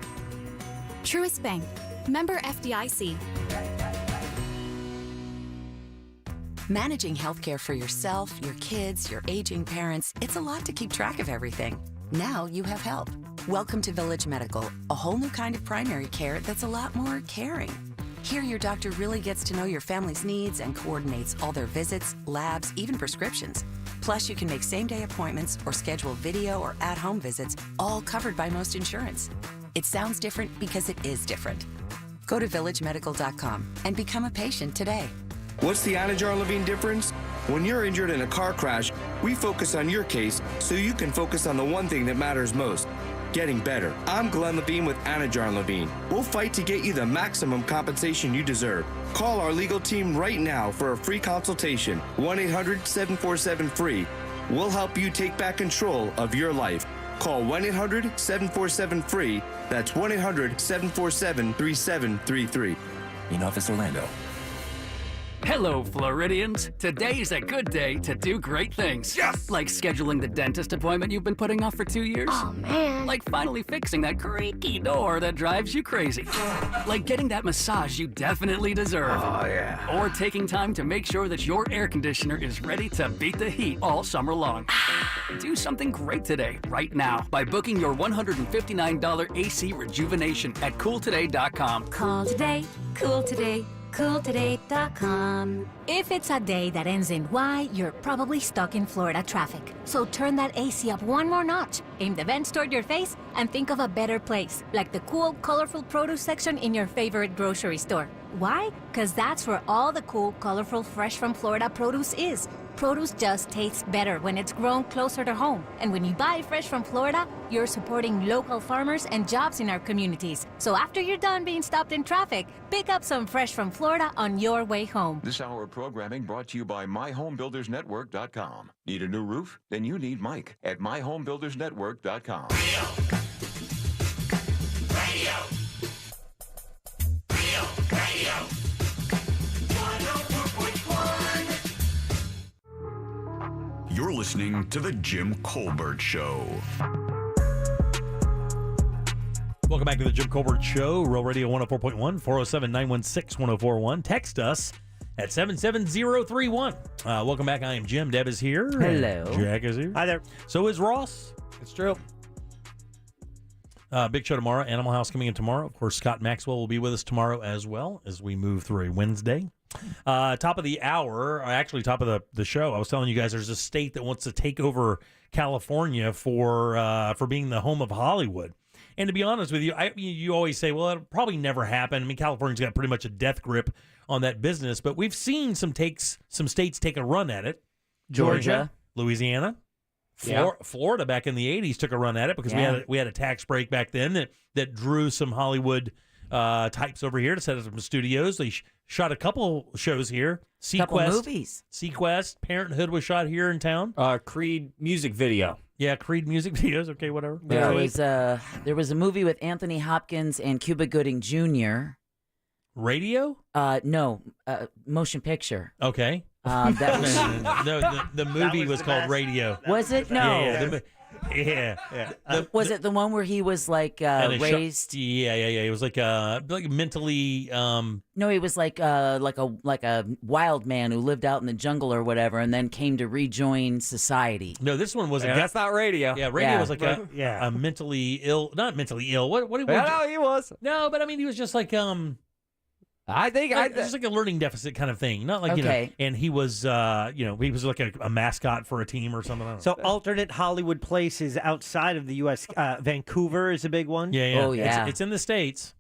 Truist Bank. Member FDIC. Managing healthcare for yourself, your kids, your aging parents, it's a lot to keep track of everything. Now you have help. Welcome to Village Medical, a whole new kind of primary care that's a lot more caring. Here your doctor really gets to know your family's needs and coordinates all their visits, labs, even prescriptions. Plus, you can make same-day appointments or schedule video or at-home visits, all covered by most insurance. It sounds different because it is different. Go to villagemedical.com and become a patient today. What's the Anajar Levine difference? When you're injured in a car crash, we focus on your case so you can focus on the one thing that matters most, getting better. I'm Glenn Levine with Anajar Levine. We'll fight to get you the maximum compensation you deserve. Call our legal team right now for a free consultation, 1-800-747-FREE. We'll help you take back control of your life. Call 1-800-747-FREE. That's 1-800-747-3733. In Office Orlando. Hello, Floridians. Today's a good day to do great things. Yes! Like scheduling the dentist appointment you've been putting off for 2 years. Oh, man. Like finally fixing that creaky door that drives you crazy. Like getting that massage you definitely deserve. Oh, yeah. Or taking time to make sure that your air conditioner is ready to beat the heat all summer long. Do something great today, right now, by booking your $159 AC rejuvenation at CoolToday.com. Call today, cool today. CoolToday.com. If it's a day that ends in Y, you're probably stuck in Florida traffic. So turn that AC up one more notch, aim the vents toward your face, and think of a better place, like the cool, colorful produce section in your favorite grocery store. Why? Because that's where all the cool, colorful, fresh from Florida produce is. Produce just tastes better when it's grown closer to home. And when you buy fresh from Florida, you're supporting local farmers and jobs in our communities. So after you're done being stopped in traffic, pick up some fresh from Florida on your way home. This hour of programming brought to you by MyHomeBuildersNetwork.com. Need a new roof? Then you need Mike at MyHomeBuildersNetwork.com. Radio. Radio. 104.1. You're listening to The Jim Colbert Show. Welcome back to The Jim Colbert Show, Real Radio 104.1, 407-916-1041. Text us at 77031. Welcome back. I am Jim. Deb is here. Hello. Jack is here. Hi there. So is Ross. It's true. Big show tomorrow. Animal House coming in tomorrow. Of course, Scott Maxwell will be with us tomorrow as well as we move through a Wednesday. Top of the hour, or actually top of the show, I was telling you guys there's a state that wants to take over California for being the home of Hollywood. And to be honest with you, you always say, well, it'll probably never happen. I mean, California's got pretty much a death grip on that business, but we've seen some states take a run at it. Georgia, Louisiana, Florida back in the 80s took a run at it because we had a tax break back then that drew some Hollywood types over here to set up some studios. They shot a couple shows here. Couple movies. Sequest, Parenthood was shot here in town. Creed music video. Yeah, Creed music videos. Okay, whatever. There was a movie with Anthony Hopkins and Cuba Gooding Jr. Radio? No, motion picture. Okay. That was the movie was called Radio. Was it? No. Yeah. Was it the one where he was like raised? Yeah. It was like mentally. No, he was like a wild man who lived out in the jungle or whatever, and then came to rejoin society. No, this one was. That's not Radio. Yeah, Radio was like a mentally ill, not mentally ill. What? No, he was. No, but I mean, he was just like I think it was like a learning deficit kind of thing, not like and he was he was like a mascot for a team or something. I don't know. Alternate Hollywood places outside of the U.S. Vancouver is a big one. Yeah. Oh yeah, it's in the States.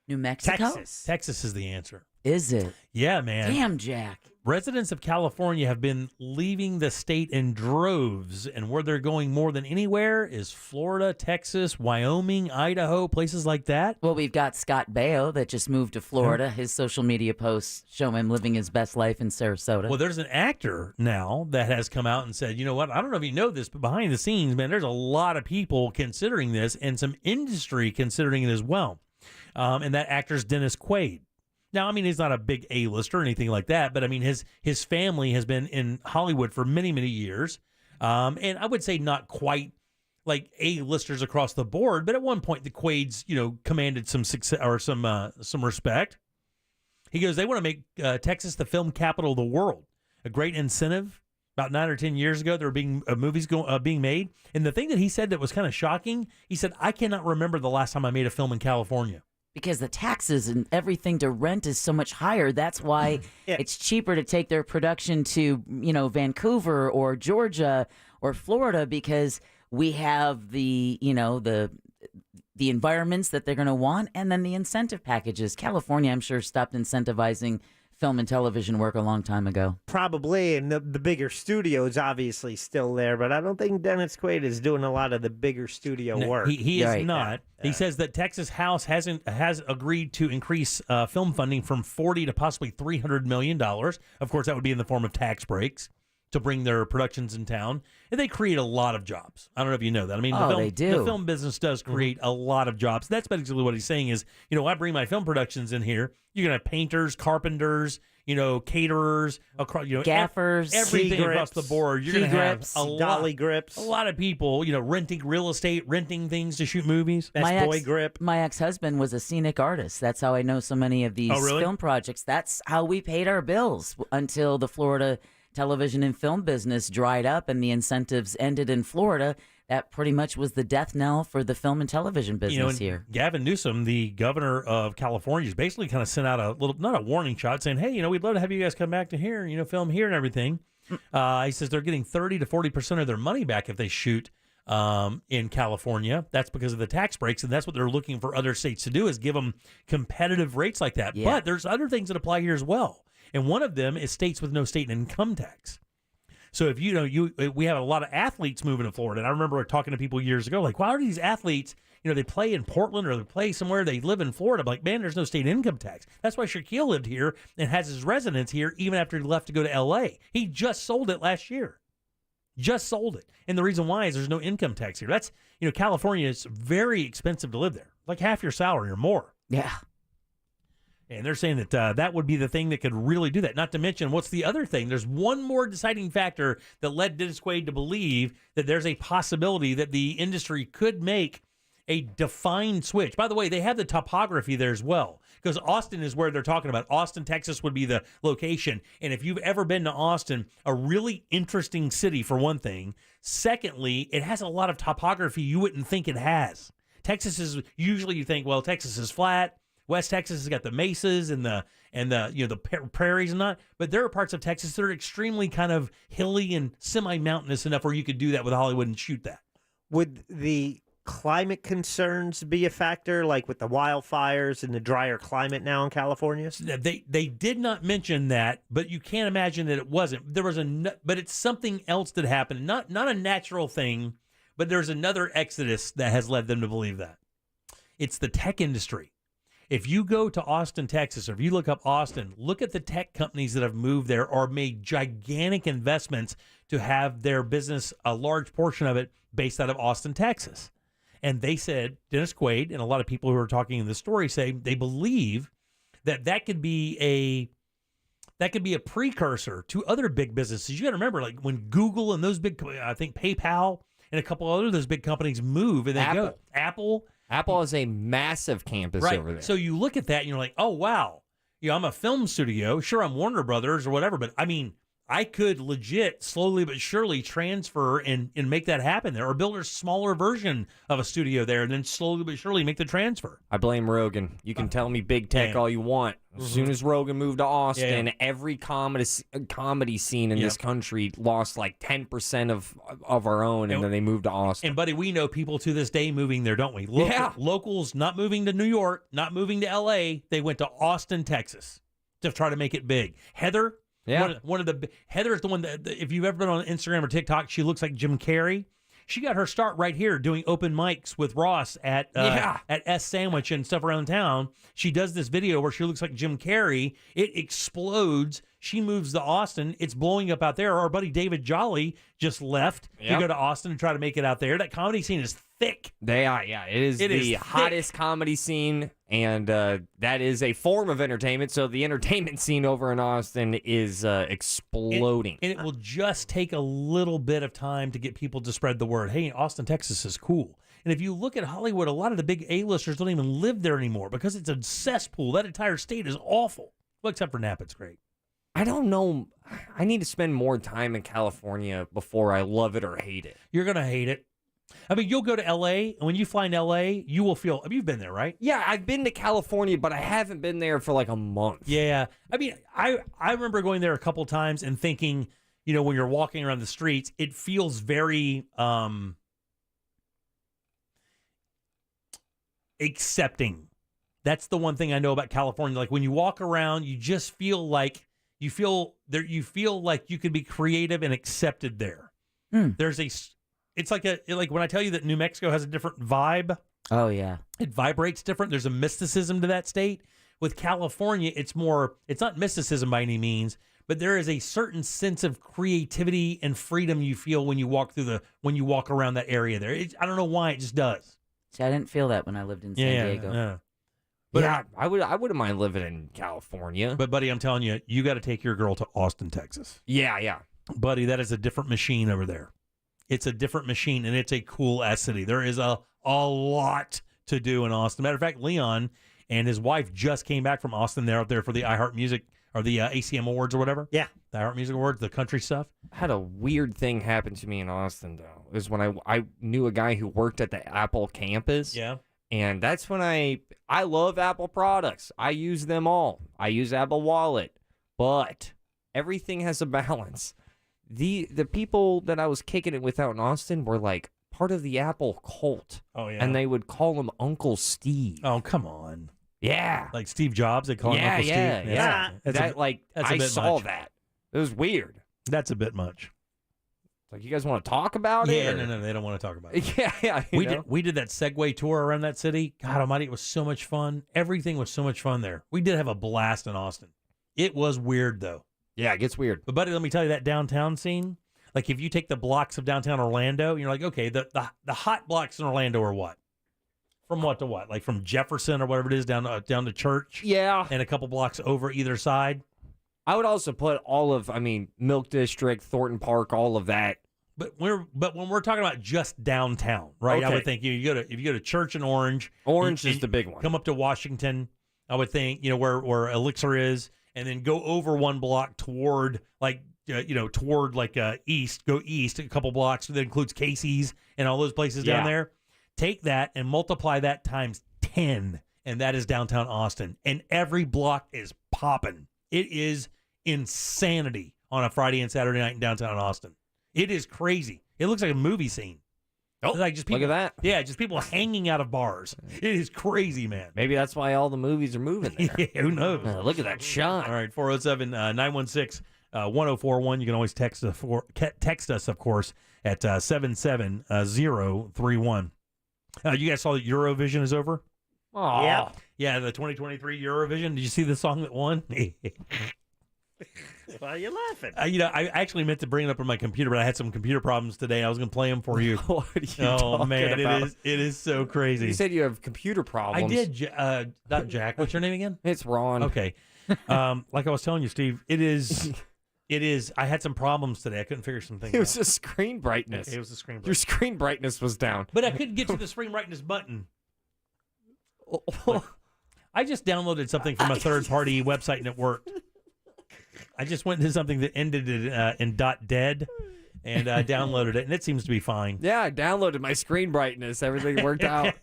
New Mexico. Texas is the answer. Is it? Yeah, man. Damn, Jack. Residents of California have been leaving the state in droves, and where they're going more than anywhere is Florida, Texas, Wyoming, Idaho, places like that. Well, we've got Scott Baio that just moved to Florida. His social media posts show him living his best life in Sarasota. Well, there's an actor now that has come out and said, you know what, I don't know if you know this, but behind the scenes, man, there's a lot of people considering this and some industry considering it as well. And that actor's Dennis Quaid. Now, I mean, he's not a big A-lister or anything like that, but I mean, his family has been in Hollywood for many, many years. And I would say not quite like A-listers across the board, but at one point the Quaids, commanded some success or some respect. He goes, they want to make Texas the film capital of the world. A great incentive. About 9 or 10 years ago, there were being movies being made. And the thing that he said that was kind of shocking, he said, I cannot remember the last time I made a film in California. Because the taxes and everything to rent is so much higher. That's why it's cheaper to take their production to, Vancouver or Georgia or Florida, because we have the environments that they're going to want, and then the incentive packages. California, I'm sure, stopped incentivizing film and television work a long time ago. Probably, and the bigger studio is obviously still there, but I don't think Dennis Quaid is doing a lot of the bigger studio work. He is not. Yeah. He says that Texas House has agreed to increase film funding from $40 to possibly $300 million. Of course, that would be in the form of tax breaks to bring their productions in town. And they create a lot of jobs. I don't know if you know that. I mean, they do. The film business does create a lot of jobs. That's basically what he's saying is, I bring my film productions in here. You're going to have painters, carpenters, caterers, across, gaffers, everything across the board. You're going to have dolly grips, a lot of people, renting real estate, renting things to shoot movies. My ex-husband was a scenic artist. That's how I know so many of these film projects. That's how we paid our bills until the Florida television and film business dried up and the incentives ended in Florida. That pretty much was the death knell for the film and television business here. Gavin Newsom, the governor of California, has basically kind of sent out a little, not a warning shot, saying, hey, we'd love to have you guys come back to here, film here and everything. He says they're getting 30 to 40% of their money back if they shoot in California. That's because of the tax breaks, and that's what they're looking for other states to do, is give them competitive rates like that. Yeah. But there's other things that apply here as well. And one of them is states with no state income tax. So if we have a lot of athletes moving to Florida. And I remember talking to people years ago, like, why are these athletes, they play in Portland or they play somewhere, they live in Florida. I'm like, man, there's no state income tax. That's why Shaquille lived here and has his residence here even after he left to go to L.A. He just sold it last year. Just sold it. And the reason why is there's no income tax here. That's, California is very expensive to live there. Like half your salary or more. Yeah. And they're saying that that would be the thing that could really do that. Not to mention, what's the other thing? There's one more deciding factor that led Dennis Quaid to believe that there's a possibility that the industry could make a defined switch. By the way, they have the topography there as well, because Austin is where they're talking about. Austin, Texas would be the location. And if you've ever been to Austin, a really interesting city for one thing. Secondly, it has a lot of topography you wouldn't think it has. Texas is, usually you think, well, Texas is flat. West Texas has got the mesas and the prairies and not, but there are parts of Texas that are extremely kind of hilly and semi-mountainous enough where you could do that with Hollywood and shoot that. Would the climate concerns be a factor, like with the wildfires and the drier climate now in California? They did not mention that, but you can't imagine that it wasn't. There was but it's something else that happened, not a natural thing, but there's another exodus that has led them to believe that. It's the tech industry. If you go to Austin, Texas, or if you look up Austin, look at the tech companies that have moved there or made gigantic investments to have their business, a large portion of it, based out of Austin, Texas. And they said, Dennis Quaid and a lot of people who are talking in the story say they believe that could be a precursor to other big businesses. You got to remember, like when Google and those big, I think PayPal and a couple other those big companies move and they go. Apple has a massive campus over there. So you look at that and you're like, oh, wow. I'm a film studio. Sure, I'm Warner Brothers or whatever, but I mean, I could legit, slowly but surely transfer and make that happen there, or build a smaller version of a studio there and then slowly but surely make the transfer. I blame Rogan. You can tell me big tech all you want. As soon as Rogan moved to Austin, every comedy scene in this country lost like 10% of our own, and then they moved to Austin. And, buddy, we know people to this day moving there, don't we? Locals not moving to New York, not moving to L.A. They went to Austin, Texas. to try to make it big. Heather, Yeah. Heather is the one that, if you've ever been on Instagram or TikTok, she looks like Jim Carrey. She got her start right here doing open mics with Ross at S Sandwich and stuff around town. She does this video where she looks like Jim Carrey. It explodes. She moves to Austin. It's blowing up out there. Our buddy David Jolly just left to go to Austin and try to make it out there. That comedy scene is thick. They are, yeah. It is the hottest comedy scene, and that is a form of entertainment. So the entertainment scene over in Austin is exploding. And it will just take a little bit of time to get people to spread the word. Hey, Austin, Texas is cool. And if you look at Hollywood, a lot of the big A-listers don't even live there anymore because it's a cesspool. That entire state is awful. Well, except for Napa, it's great. I don't know. I need to spend more time in California before I love it or hate it. You're going to hate it. I mean, you'll go to L.A., and when you fly in L.A., you will feel... I mean, you've been there, right? Yeah, I've been to California, but I haven't been there for like a month. Yeah. I mean, I remember going there a couple times and thinking, you know, when you're walking around the streets, it feels very accepting. That's the one thing I know about California. Like, when you walk around, you just feel like... You feel like you could be creative and accepted there. There's it's like when I tell you that New Mexico has a different vibe. Oh yeah. It vibrates different. There's a mysticism to that state. With California, it's not mysticism by any means, but there is a certain sense of creativity and freedom you feel when you walk around that area there. I don't know why, it just does. See, I didn't feel that when I lived in San Diego. Yeah. But yeah, I wouldn't mind living in California. But buddy, I'm telling you, you got to take your girl to Austin, Texas. Yeah. Buddy, that is a different machine over there. It's a different machine, and it's a cool ass city. There is a lot to do in Austin. Matter of fact, Leon and his wife just came back from Austin. They're out there for the iHeart Music or the ACM Awards or whatever. Yeah, the iHeart Music Awards, the country stuff. I had a weird thing happen to me in Austin though. It was when I knew a guy who worked at the Apple campus. Yeah. And that's when I love Apple products. I use them all. I use Apple Wallet. But everything has a balance. The people that I was kicking it with out in Austin were like part of the Apple cult. Oh, yeah. And they would call him Uncle Steve. Oh, come on. Yeah. Like Steve Jobs, they call him Uncle Steve. Yeah. I saw much. that. It was weird. That's a bit much. Like, you guys want to talk about it? Yeah, no, they don't want to talk about it. Yeah. We did that Segway tour around that city. God almighty, it was so much fun. Everything was so much fun there. We did have a blast in Austin. It was weird, though. Yeah, it gets weird. But, buddy, let me tell you, that downtown scene, like if you take the blocks of downtown Orlando, you're like, okay, the hot blocks in Orlando are what? From what to what? Like from Jefferson or whatever it is down to Church? Yeah. And a couple blocks over either side? I would also put Milk District, Thornton Park, all of that. But when we're talking about just downtown, right? Okay. I would think if you go to Church and Orange. Orange is the big one. Come up to Washington, I would think, where Elixir is, and then go over one block toward east. Go east a couple blocks. That includes Casey's and all those places down there. Take that and multiply that times 10, and that is downtown Austin. And every block is popping. It is insanity on a Friday and Saturday night in downtown Austin. It is crazy. It looks like a movie scene. Oh, like just people, look at that. Yeah, just people hanging out of bars. It is crazy, man. Maybe that's why all the movies are moving there. Yeah, who knows? Look at that shot. All right, 407-916-1041. You can always text us, of course, at 77031. You guys saw that Eurovision is over? Oh, yeah. Yeah, the 2023 Eurovision. Did you see the song that won? Why are you laughing? I actually meant to bring it up on my computer, but I had some computer problems today. I was going to play them for you. What are you talking about? It is so crazy. You said you have computer problems. I did. Not Jack. What's your name again? It's Ron. Okay. Like I was telling you, Steve, it is. I had some problems today. I couldn't figure some things out. It was the screen brightness. It was the screen brightness. Your screen brightness was down. But I couldn't get to the screen brightness button. I just downloaded something from a third-party website and it worked. I just went into something that ended in .dead and downloaded it, and it seems to be fine. Yeah, I downloaded my screen brightness. Everything worked out.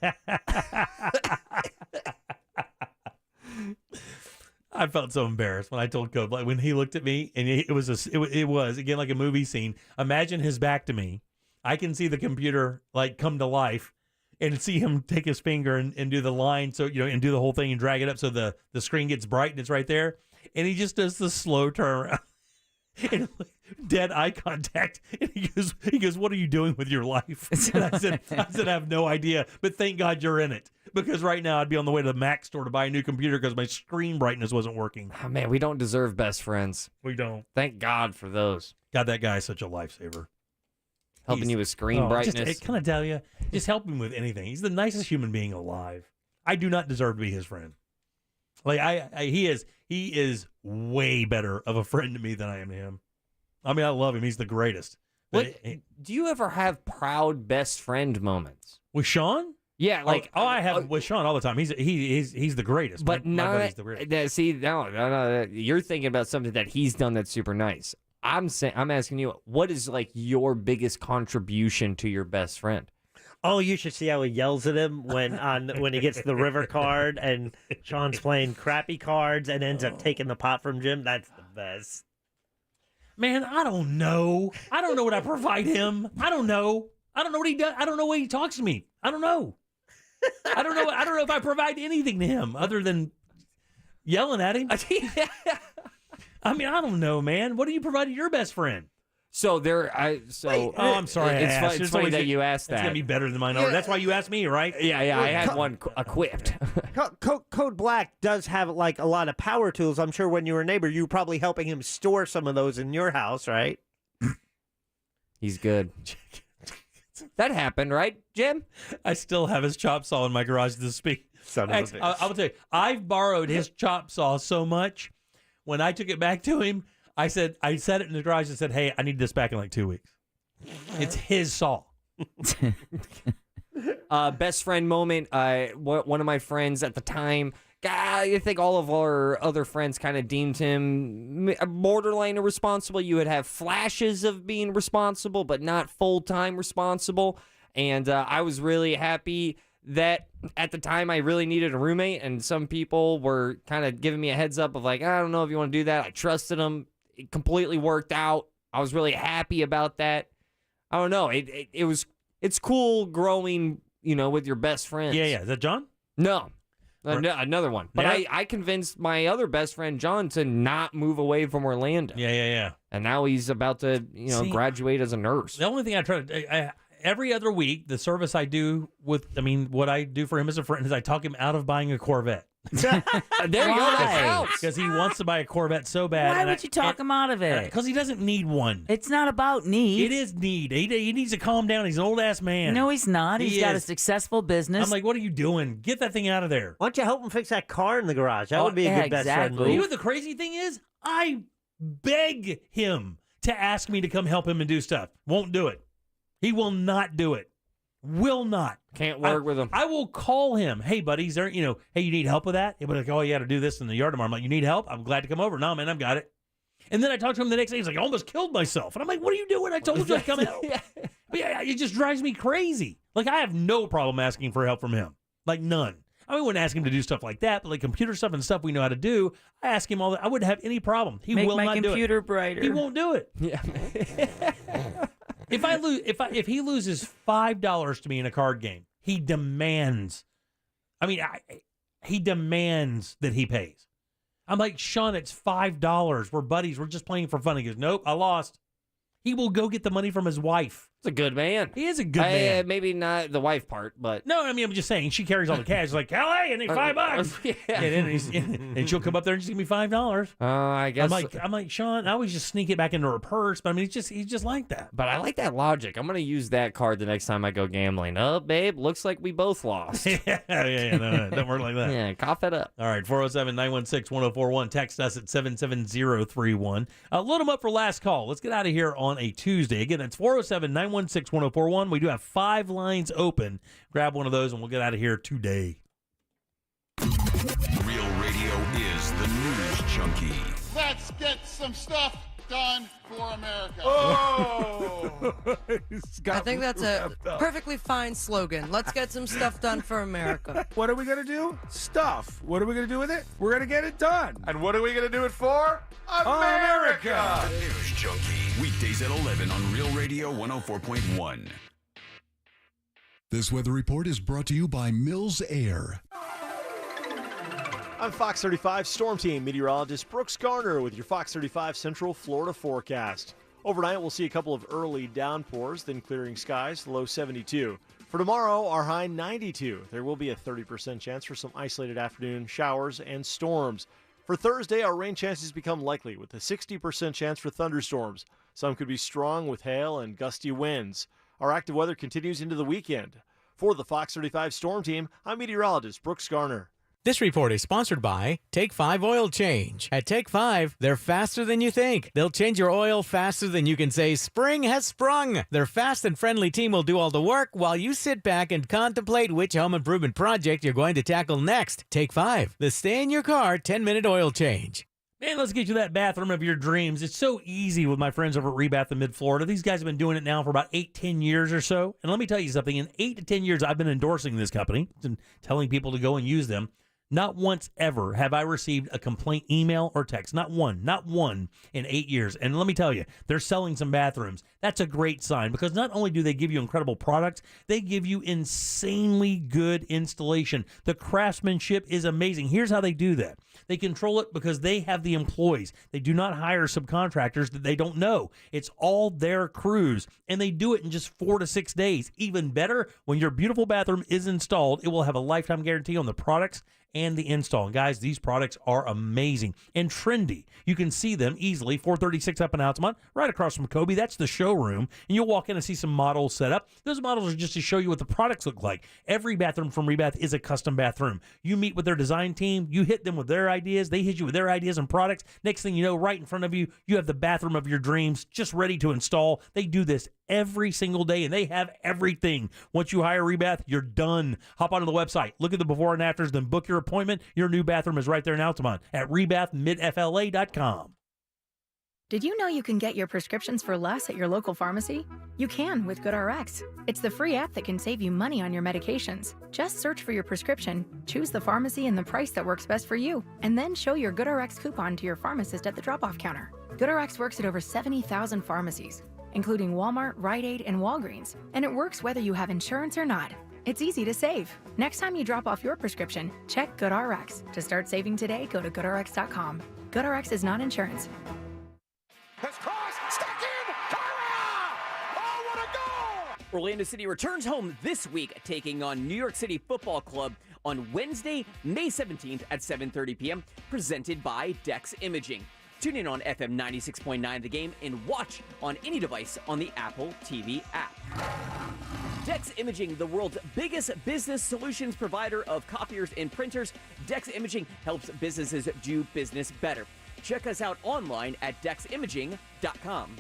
I felt so embarrassed when I told Cope, like when he looked at me, and it was again like a movie scene. Imagine his back to me. I can see the computer like come to life, and see him take his finger and do the line, so and do the whole thing and drag it up so the screen gets bright and it's right there. and he just does the slow turnaround. And dead eye contact, and he goes, "What are you doing with your life?" And I said, "I have no idea, but thank God you're in it, because right now I'd be on the way to the Mac store to buy a new computer because my screen brightness wasn't working." Oh, man, we don't deserve best friends. We don't. Thank God for those. God, that guy is such a lifesaver. Helping you with screen brightness. Can I tell you? Just help him with anything. He's the nicest human being alive. I do not deserve to be his friend. Like he is way better of a friend to me than I am to him. I mean, I love him. He's the greatest. Do you ever have proud best friend moments with Sean? Yeah, like I have with Sean all the time. He's the greatest. But my buddy's the not greatest. see. No, you're thinking about something that he's done that's super nice. I'm asking you, what is like your biggest contribution to your best friend? Oh, you should see how he yells at him when he gets the river card and Sean's playing crappy cards and ends up taking the pot from Jim. That's the best. Man, I don't know. I don't know what I provide him. I don't know. I don't know what he does. I don't know what he talks to me. I don't know. I don't know. I don't know if I provide anything to him other than yelling at him. I mean, I don't know, man. What do you provide to your best friend? So I'm sorry. It's funny that you asked that. It's gonna be better than mine. Yeah. That's why you asked me, right? Yeah. I had one equipped. Code Black does have like a lot of power tools. I'm sure when you were a neighbor, you were probably helping him store some of those in your house, right? He's good. That happened, right, Jim? I still have his chop saw in my garage to speak. Son of a bitch. I will tell you, I've borrowed his chop saw so much. When I took it back to him, I set it in the garage and said, "Hey, I need this back in like 2 weeks." It's his saw. Best friend moment. One of my friends at the time, I think all of our other friends kind of deemed him borderline irresponsible. You would have flashes of being responsible, but not full-time responsible. And I was really happy that at the time I really needed a roommate, and some people were kind of giving me a heads up of like, I don't know if you want to do that. I trusted them. It completely worked out. I was really happy about that. I don't know. It's cool growing, with your best friends. Yeah. Is that John? No. Another one. But yeah. I convinced my other best friend, John, to not move away from Orlando. Yeah. And now he's about to, graduate as a nurse. The only thing I try to... every other week, the service I do what I do for him as a friend is I talk him out of buying a Corvette. There you go. That counts. Because he wants to buy a Corvette so bad. Why would you talk him out of it? Because he doesn't need one. It's not about need. It is need. He needs to calm down. He's an old-ass man. No, he's not. He's got a successful business. I'm like, what are you doing? Get that thing out of there. Why don't you help him fix that car in the garage? That would be a good best friend move. You know what the crazy thing is? I beg him to ask me to come help him and do stuff. Won't do it. He will not do it. Will not. Can't work with him. I will call him. Hey, buddy, is there, hey, you need help with that? He'll be like, oh, you got to do this in the yard tomorrow. I'm like, you need help? I'm glad to come over. No, man, I've got it. And then I talked to him the next day. He's like, I almost killed myself. And I'm like, what are you doing? I told you to come help. But yeah, it just drives me crazy. Like, I have no problem asking for help from him. Like, none. I wouldn't ask him to do stuff like that, but like computer stuff and stuff we know how to do, I ask him all that. I wouldn't have any problem. He will not do it. Make my computer brighter. He won't do it. Yeah. If he loses $5 to me in a card game, he demands. He demands that he pays. I'm like, Sean, it's $5. We're buddies. We're just playing for fun. He goes, nope, I lost. He will go get the money from his wife. It's a good man. He is a good man. Maybe not the wife part, but... No, I'm just saying, she carries all the cash. She's like, Kelly, I need $5. Yeah. And she'll come up there and just give me $5. I guess... I'm like, Sean, I always just sneak it back into her purse, but he's just like that. But I like that logic. I'm going to use that card the next time I go gambling. Oh, babe, looks like we both lost. Yeah, no, don't work like that. Yeah, cough it up. All right, 407-916-1041. Text us at 77031. Load them up for last call. Let's get out of here on a Tuesday. Again, it's 407-916-1041. We do have 5 lines open. Grab one of those and we'll get out of here today. Real Radio is the news junkie. Let's get some stuff done for America. Oh! I think that's a perfectly fine slogan. Let's get some stuff done for America. What are we going to do? Stuff. What are we going to do with it? We're going to get it done. And what are we going to do it for? America! The News Junkie. Weekdays at 11 on Real Radio 104.1. This weather report is brought to you by Mills Air. I'm Fox 35 Storm Team meteorologist Brooks Garner with your Fox 35 Central Florida forecast. Overnight, we'll see a couple of early downpours, then clearing skies, low 72. For tomorrow, our high 92. There will be a 30% chance for some isolated afternoon showers and storms. For Thursday, our rain chances become likely with a 60% chance for thunderstorms. Some could be strong with hail and gusty winds. Our active weather continues into the weekend. For the Fox 35 Storm Team, I'm meteorologist Brooks Garner. This report is sponsored by Take 5 Oil Change. At Take 5, they're faster than you think. They'll change your oil faster than you can say spring has sprung. Their fast and friendly team will do all the work while you sit back and contemplate which home improvement project you're going to tackle next. Take 5, the stay-in-your-car 10-minute oil change. Man, let's get you that bathroom of your dreams. It's so easy with my friends over at Rebath in Mid-Florida. These guys have been doing it now for about 8-10 years or so. And let me tell you something. In 8 to 10 years, I've been endorsing this company and telling people to go and use them. Not once ever have I received a complaint email or text. Not one in 8 years. And let me tell you, they're selling some bathrooms. That's a great sign because not only do they give you incredible products, they give you insanely good installation. The craftsmanship is amazing. Here's how they do that. They control it because they have the employees. They do not hire subcontractors that they don't know. It's all their crews, and they do it in just 4 to 6 days. Even better, when your beautiful bathroom is installed, it will have a lifetime guarantee on the products and the install. And guys, these products are amazing and trendy. You can see them easily, 436 up in Altamont, right across from Kobe. That's the showroom. And you'll walk in and see some models set up. Those models are just to show you what the products look like. Every bathroom from Rebath is a custom bathroom. You meet with their design team. You hit them with their ideas. They hit you with their ideas and products. Next thing you know, right in front of you, you have the bathroom of your dreams just ready to install. They do this every single day, and they have everything. Once you hire Rebath, you're done. Hop onto the website, look at the before and afters, then book your appointment. Your new bathroom is right there in Altamont at rebathmidfla.com. Did you know you can get your prescriptions for less at your local pharmacy? You can with GoodRx. It's the free app that can save you money on your medications. Just search for your prescription, choose the pharmacy and the price that works best for you, and then show your GoodRx coupon to your pharmacist at the drop-off counter. GoodRx works at over 70,000 pharmacies, including Walmart, Rite Aid, and Walgreens, and it works whether you have insurance or not. It's easy to save. Next time you drop off your prescription, check GoodRx. To start saving today, go to GoodRx.com. GoodRx is not insurance. Has crossed, stuck in, Kyra! Oh, what a goal! Orlando City returns home this week, taking on New York City Football Club on Wednesday, May 17th at 7:30 p.m., presented by Dex Imaging. Tune in on FM 96.9 The Game and watch on any device on the Apple TV app. Dex Imaging, the world's biggest business solutions provider of copiers and printers. Dex Imaging helps businesses do business better. Check us out online at deximaging.com.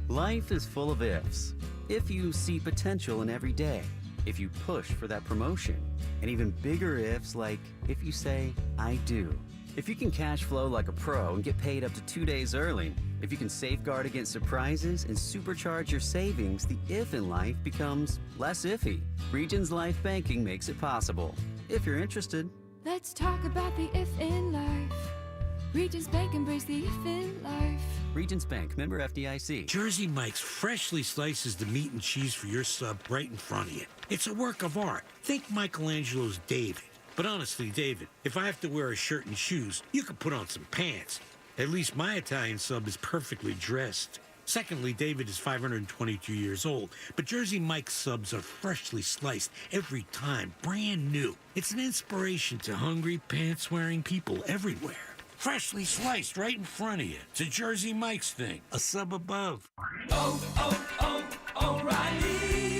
Life is full of ifs. If you see potential in every day, if you push for that promotion, and even bigger ifs like if you say, I do. If you can cash flow like a pro and get paid up to 2 days early, if you can safeguard against surprises and supercharge your savings, the if in life becomes less iffy. Regions Life Banking makes it possible. If you're interested. Let's talk about the if in life. Regions Bank, embrace the if in life. Regions Bank, member FDIC. Jersey Mike's freshly slices the meat and cheese for your sub right in front of you. It's a work of art. Think Michelangelo's David. But honestly, David, if I have to wear a shirt and shoes, you could put on some pants. At least my Italian sub is perfectly dressed. Secondly, David is 522 years old, but Jersey Mike's subs are freshly sliced every time, brand new. It's an inspiration to hungry, pants-wearing people everywhere. Freshly sliced right in front of you. It's a Jersey Mike's thing, a sub above. O'Reilly!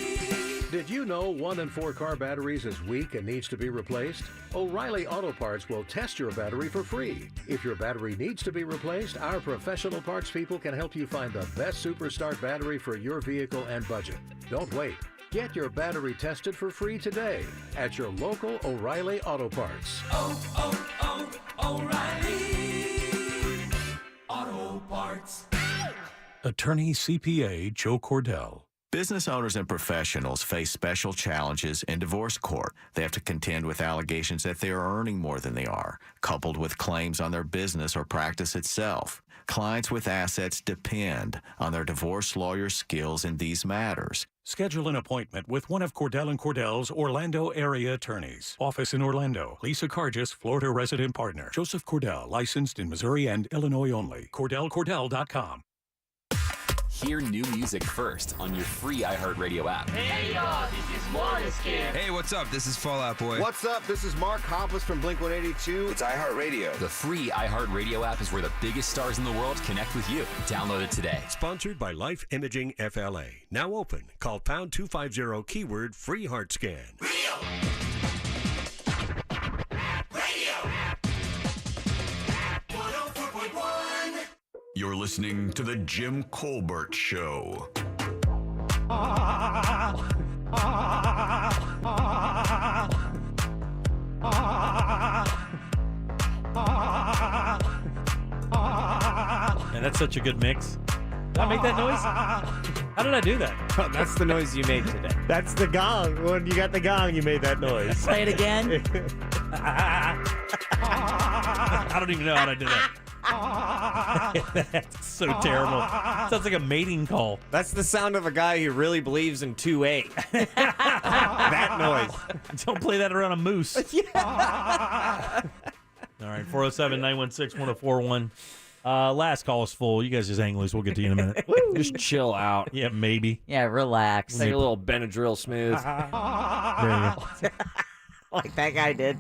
Did you know 1 in 4 car batteries is weak and needs to be replaced? O'Reilly Auto Parts will test your battery for free. If your battery needs to be replaced, our professional parts people can help you find the best Superstart battery for your vehicle and budget. Don't wait. Get your battery tested for free today at your local O'Reilly Auto Parts. O'Reilly Auto Parts. Attorney CPA Joe Cordell. Business owners and professionals face special challenges in divorce court. They have to contend with allegations that they are earning more than they are, coupled with claims on their business or practice itself. Clients with assets depend on their divorce lawyer's skills in these matters. Schedule an appointment with one of Cordell & Cordell's Orlando area attorneys. Office in Orlando. Lisa Cargis, Florida resident partner. Joseph Cordell, licensed in Missouri and Illinois only. CordellCordell.com. Hear new music first on your free iHeartRadio app. Hey y'all, this is Måneskin. Hey, what's up? This is Fall Out Boy. What's up? This is Mark Hoppus from Blink-182. It's iHeartRadio. The free iHeartRadio app is where the biggest stars in the world connect with you. Download it today. Sponsored by Life Imaging FLA. Now open. Call pound 250 keyword free heart scan. You're listening to The Jim Colbert Show. And that's such a good mix. Did I make that noise? How did I do that? That's the noise you made today. That's the gong. When you got the gong, you made that noise. Play it again. I don't even know how to do that. That's so terrible. Sounds like a mating call. That's the sound of a guy who really believes in 2A. That noise. Don't play that around a moose. All right, 407-916-1041. Last call is full. You guys just hang loose. We'll get to you in a minute. Just chill out. Yeah, maybe. Yeah, relax. Take a little Benadryl smooth. There you go. Like that guy did.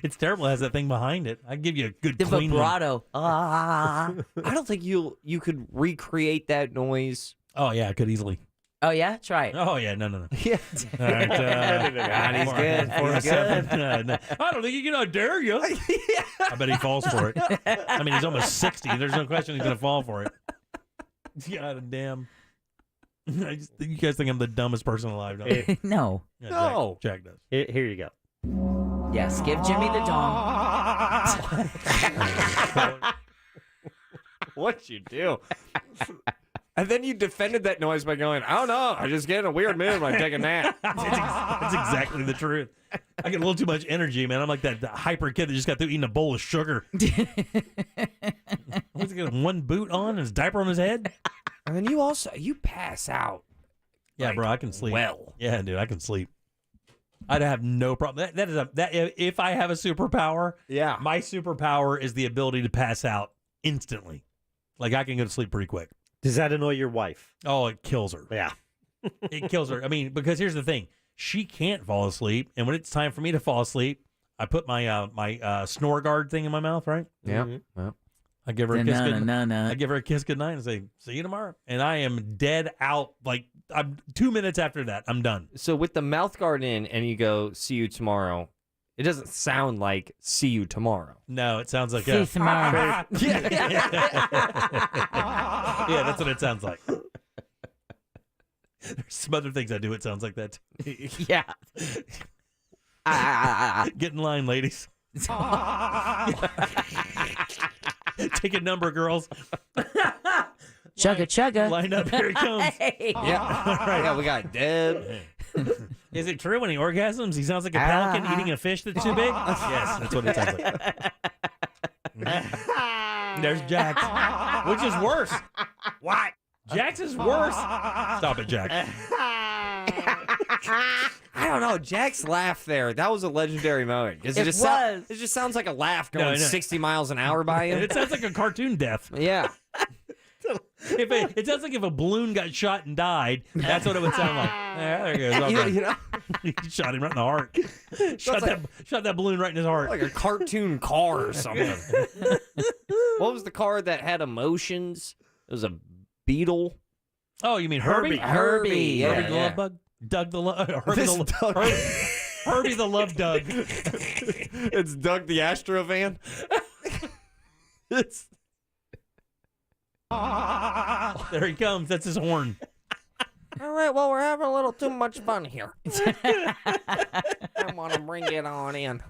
It's terrible. It has that thing behind it. I give you a good The clean vibrato. I don't think you could recreate that noise. Oh, yeah, I could easily. Oh, yeah? Try it. Oh, yeah, no. Yeah. All right, God, he's good. He's good. No. I don't think you can. I dare you. I bet he falls for it. I mean, he's almost 60. There's no question he's going to fall for it. God damn. You guys think I'm the dumbest person alive, don't you? No. Yeah, No. Jack does. Here you go. Yes, give Jimmy the dong. What'd you do? And then you defended that noise by going, I don't know, I just get in a weird mood when I take a nap. That's exactly the truth. I get a little too much energy, man. I'm like that hyper kid that just got through eating a bowl of sugar. What's he got, one boot on and his diaper on his head? And then you pass out. Yeah, like, bro, I can sleep. Well. Yeah, dude, I can sleep. I'd have no problem. If I have a superpower, yeah, my superpower is the ability to pass out instantly. Like I can go to sleep pretty quick. Does that annoy your wife? Oh, it kills her. Yeah. It kills her. I mean, because here's the thing. She can't fall asleep, and when it's time for me to fall asleep, I put my snore guard thing in my mouth, right? Yeah. Mm-hmm. Yep. I give her a kiss No. I give her a kiss goodnight and say, see you tomorrow. And I am dead out. Like I'm 2 minutes after that, I'm done. So with the mouth guard in and you go, see you tomorrow, it doesn't sound like see you tomorrow. No, it sounds like See you tomorrow. Yeah, that's what it sounds like. There's some other things I do. It sounds like that. Yeah. Get in line, ladies. Take a number, girls. Chugga chugga. Line up. Here it comes. Hey. Yeah. All right. Yeah, we got Deb. Is it true when he orgasms, he sounds like a pelican eating a fish that's too big? Yes, that's what it sounds like. There's Jax, which is worse. What? Jax is worse. Stop it, Jack. I don't know. Jack's laugh there, that was a legendary moment. It just sounds like a laugh going 60 miles an hour by him. It sounds like a cartoon death. Yeah. It sounds like if a balloon got shot and died, that's what it would sound like. Yeah, there he goes. You know? He shot him right in the heart. Shot that balloon right in his heart. Like a cartoon car or something. What was the car that had emotions? It was a beetle. Oh, you mean Herbie? Herbie, yeah. Herbie the love bug? Doug the love... Herbie the love Doug. It's Doug the Astro van. There he comes. That's his horn. All right, well, we're having a little too much fun here. I want to bring it on in.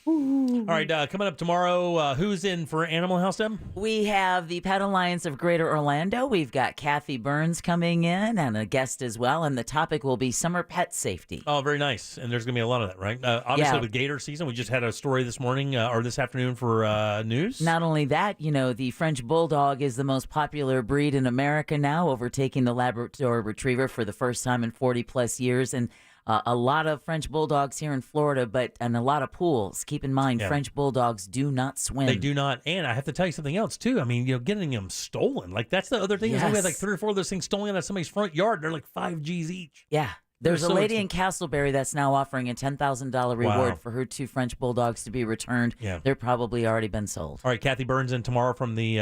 All right, coming up tomorrow, who's in for Animal House, Deb? We have the Pet Alliance of Greater Orlando. We've got Kathy Burns coming in and a guest as well, and the topic will be summer pet safety. Oh, very nice. And there's going to be a lot of that, right? Obviously, Yeah. with gator season, we just had a story this morning or this afternoon for news. Not only that, the French Bulldog is the most popular breed in America now, overtaking the Labrador Retriever for the first time in 40-plus years. And a lot of French Bulldogs here in Florida, and a lot of pools. Keep in mind, Yeah. French Bulldogs do not swim. They do not. And I have to tell you something else, too. I mean, getting them stolen. Like, that's the other thing. Is we had like 3 or 4 of those things stolen out of somebody's front yard. They're like $5 each. Yeah. There's a so lady in Castleberry that's now offering a $10,000 reward Wow. for her 2 French Bulldogs to be returned. Yeah. They're probably already been sold. All right, Kathy Burns in tomorrow from the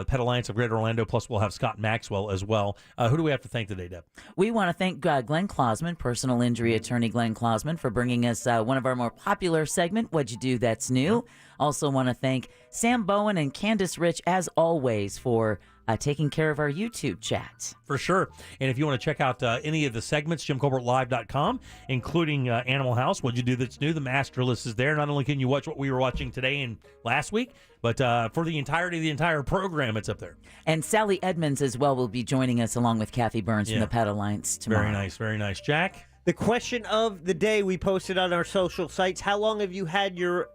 Pet Alliance of Greater Orlando. Plus, we'll have Scott Maxwell as well. Who do we have to thank today, Deb? We want to thank Glenn Klausman, personal injury attorney Glenn Klausman, for bringing us one of our more popular segment, What'd You Do That's New. Also want to thank Sam Bowen and Candace Rich, as always, for taking care of our YouTube chat. For sure. And if you want to check out any of the segments, JimColbertLive.com, including Animal House, What'd You Do That's New? The master list is there. Not only can you watch what we were watching today and last week, but for the entirety of the entire program, it's up there. And Sally Edmonds as well will be joining us along with Kathy Burns from the Pet Alliance tomorrow. Very nice, very nice. Jack? The question of the day we posted on our social sites: how long have you had your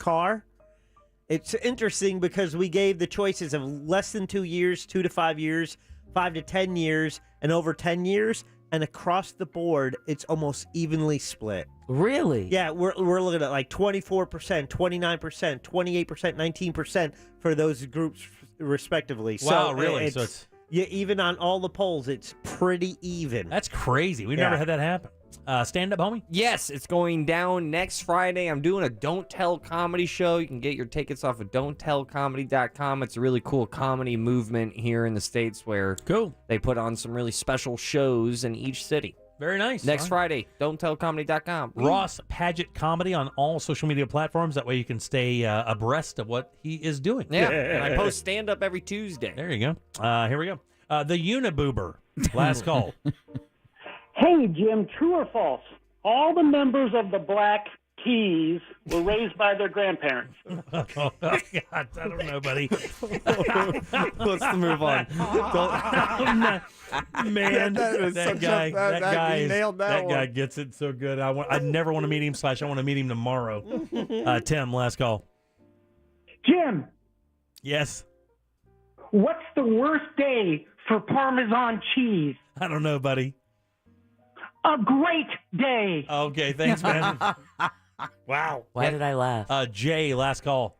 car? It's interesting because we gave the choices of less than 2 years, 2 to 5 years, 5 to 10 years, and over 10 years. And across the board, it's almost evenly split. Really? Yeah, we're looking at like 24%, 29%, 28%, 19% for those groups respectively. Wow, so really? So it's yeah, even on all the polls, it's pretty even. That's crazy. We've never had that happen. Stand up, homie? Yes, it's going down next Friday. I'm doing a Don't Tell comedy show. You can get your tickets off of don'ttellcomedy.com. It's a really cool comedy movement here in the States where they put on some really special shows in each city. Very nice. Next Friday, don'ttellcomedy.com. Ross Paget Comedy on all social media platforms. That way you can stay abreast of what he is doing. Yeah, and I post stand-up every Tuesday. There you go. Here we go. The Uniboober. Last call. Hey, Jim, true or false? All the members of the Black Keys were raised by their grandparents. Oh, God, I don't know, buddy. Let's move on. Man, that guy nailed that guy gets it so good. I never want to meet him. I want to meet him tomorrow. Tim, last call. Jim, Yes. what's the worst day for Parmesan cheese? I don't know, buddy. A great day. Okay, thanks, man. Wow. Why did I laugh? Jay, last call.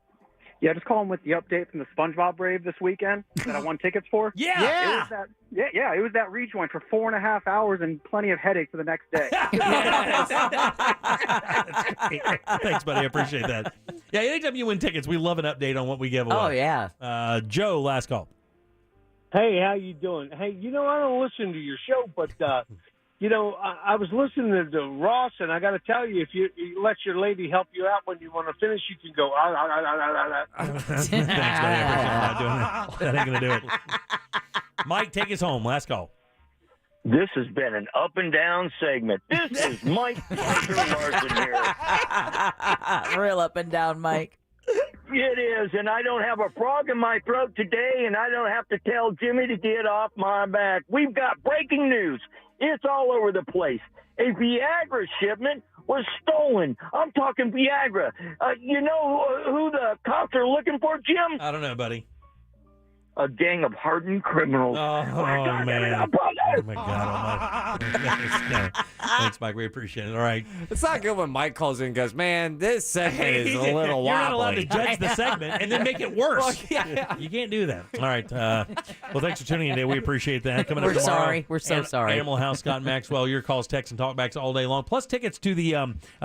Yeah, just calling with the update from the SpongeBob Brave this weekend that I won tickets for. Yeah. It was that rejoin for 4.5 hours and plenty of headache for the next day. Thanks, buddy. I appreciate that. Yeah, anytime you win tickets, we love an update on what we give away. Oh, yeah. Joe, last call. Hey, how you doing? Hey, I don't listen to your show, but, I was listening to Ross, and I got to tell you, if you let your lady help you out when you want to finish, you can go. Thanks, buddy. I appreciate not doing that. That ain't going to do it. Mike, take us home. Last call. This has been an up and down segment. This is Mike Larson here. Real up and down, Mike. It is, and I don't have a frog in my throat today, and I don't have to tell Jimmy to get off my back. We've got breaking news. It's all over the place. A Viagra shipment was stolen. I'm talking Viagra. You know who the cops are looking for, Jim? I don't know, buddy. A gang of hardened criminals. Oh, man. Oh, my God. No. Thanks, Mike. We appreciate it. All right. It's not good when Mike calls in and goes, man, this segment is a little wobbly. You're not allowed to judge the segment and then make it worse. Well, yeah. You can't do that. All right. Well, thanks for tuning in today. We appreciate that. Coming up We're tomorrow. sorry. We're so sorry. Animal House, Scott Maxwell, your calls, texts, and talkbacks all day long. Plus tickets to the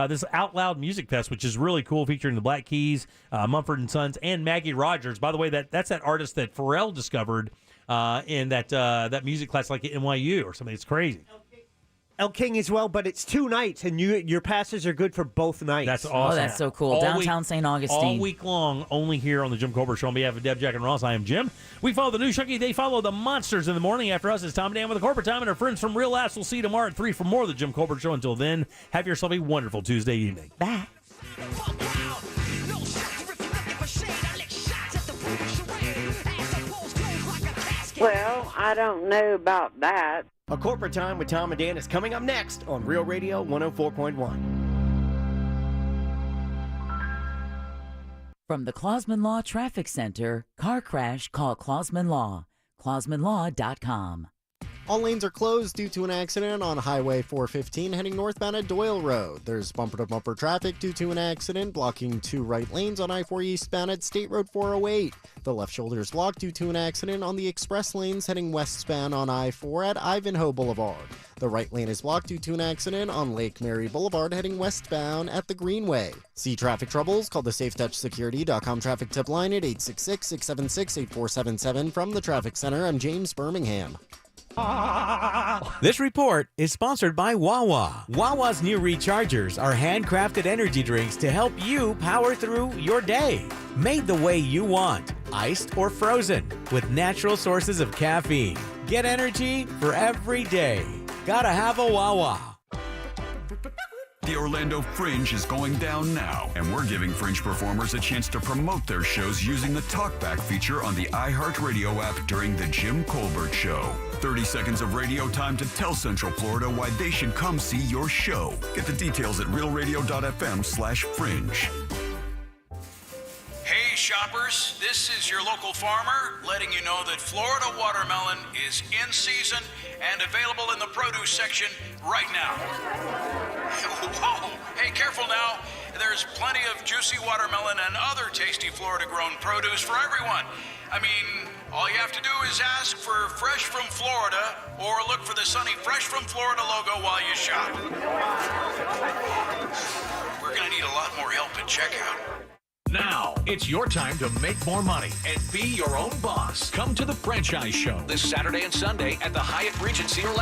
this Out Loud Music Fest, which is really cool, featuring the Black Keys, Mumford & Sons, and Maggie Rogers. By the way, that's that artist that Pharrell discovered in that music class like at NYU or something. It's crazy. El King as well, but it's 2 nights, and your passes are good for both nights. That's awesome. Oh, that's so cool. All Downtown week- St. Augustine. All week long, only here on the Jim Colbert Show. On behalf of Deb, Jack, and Ross, I am Jim. We follow the news junkie. They follow the monsters in the morning. After us, it's Tom and Dan with the Corporate Time, and our friends from Real Laughs will see you tomorrow at 3 for more of the Jim Colbert Show. Until then, have yourself a wonderful Tuesday evening. Bye. Well, I don't know about that. A Corporate Time with Tom and Dan is coming up next on Real Radio 104.1. From the Clausman Law Traffic Center, car crash, call Clausman Law. ClausmanLaw.com. All lanes are closed due to an accident on Highway 415 heading northbound at Doyle Road. There's bumper-to-bumper traffic due to an accident blocking 2 right lanes on I-4 eastbound at State Road 408. The left shoulder is blocked due to an accident on the express lanes heading westbound on I-4 at Ivanhoe Boulevard. The right lane is blocked due to an accident on Lake Mary Boulevard heading westbound at the Greenway. See traffic troubles? Call the SafeTouchSecurity.com traffic tip line at 866-676-8477. From the Traffic Center, I'm James Birmingham. This report is sponsored by Wawa. Wawa's new rechargers are handcrafted energy drinks to help you power through your day. Made the way you want, iced or frozen, with natural sources of caffeine. Get energy for every day. Gotta have a Wawa. The Orlando Fringe is going down now, and we're giving Fringe performers a chance to promote their shows using the Talkback feature on the iHeartRadio app during the Jim Colbert Show. 30 seconds of radio time to tell Central Florida why they should come see your show. Get the details at realradio.fm/fringe. Hey shoppers, this is your local farmer letting you know that Florida watermelon is in season and available in the produce section right now. Whoa, hey, careful now. There's plenty of juicy watermelon and other tasty Florida-grown produce for everyone. I mean, all you have to do is ask for Fresh from Florida or look for the sunny Fresh from Florida logo while you shop. We're going to need a lot more help at checkout. Now, it's your time to make more money and be your own boss. Come to the Franchise Show this Saturday and Sunday at the Hyatt Regency Orlando.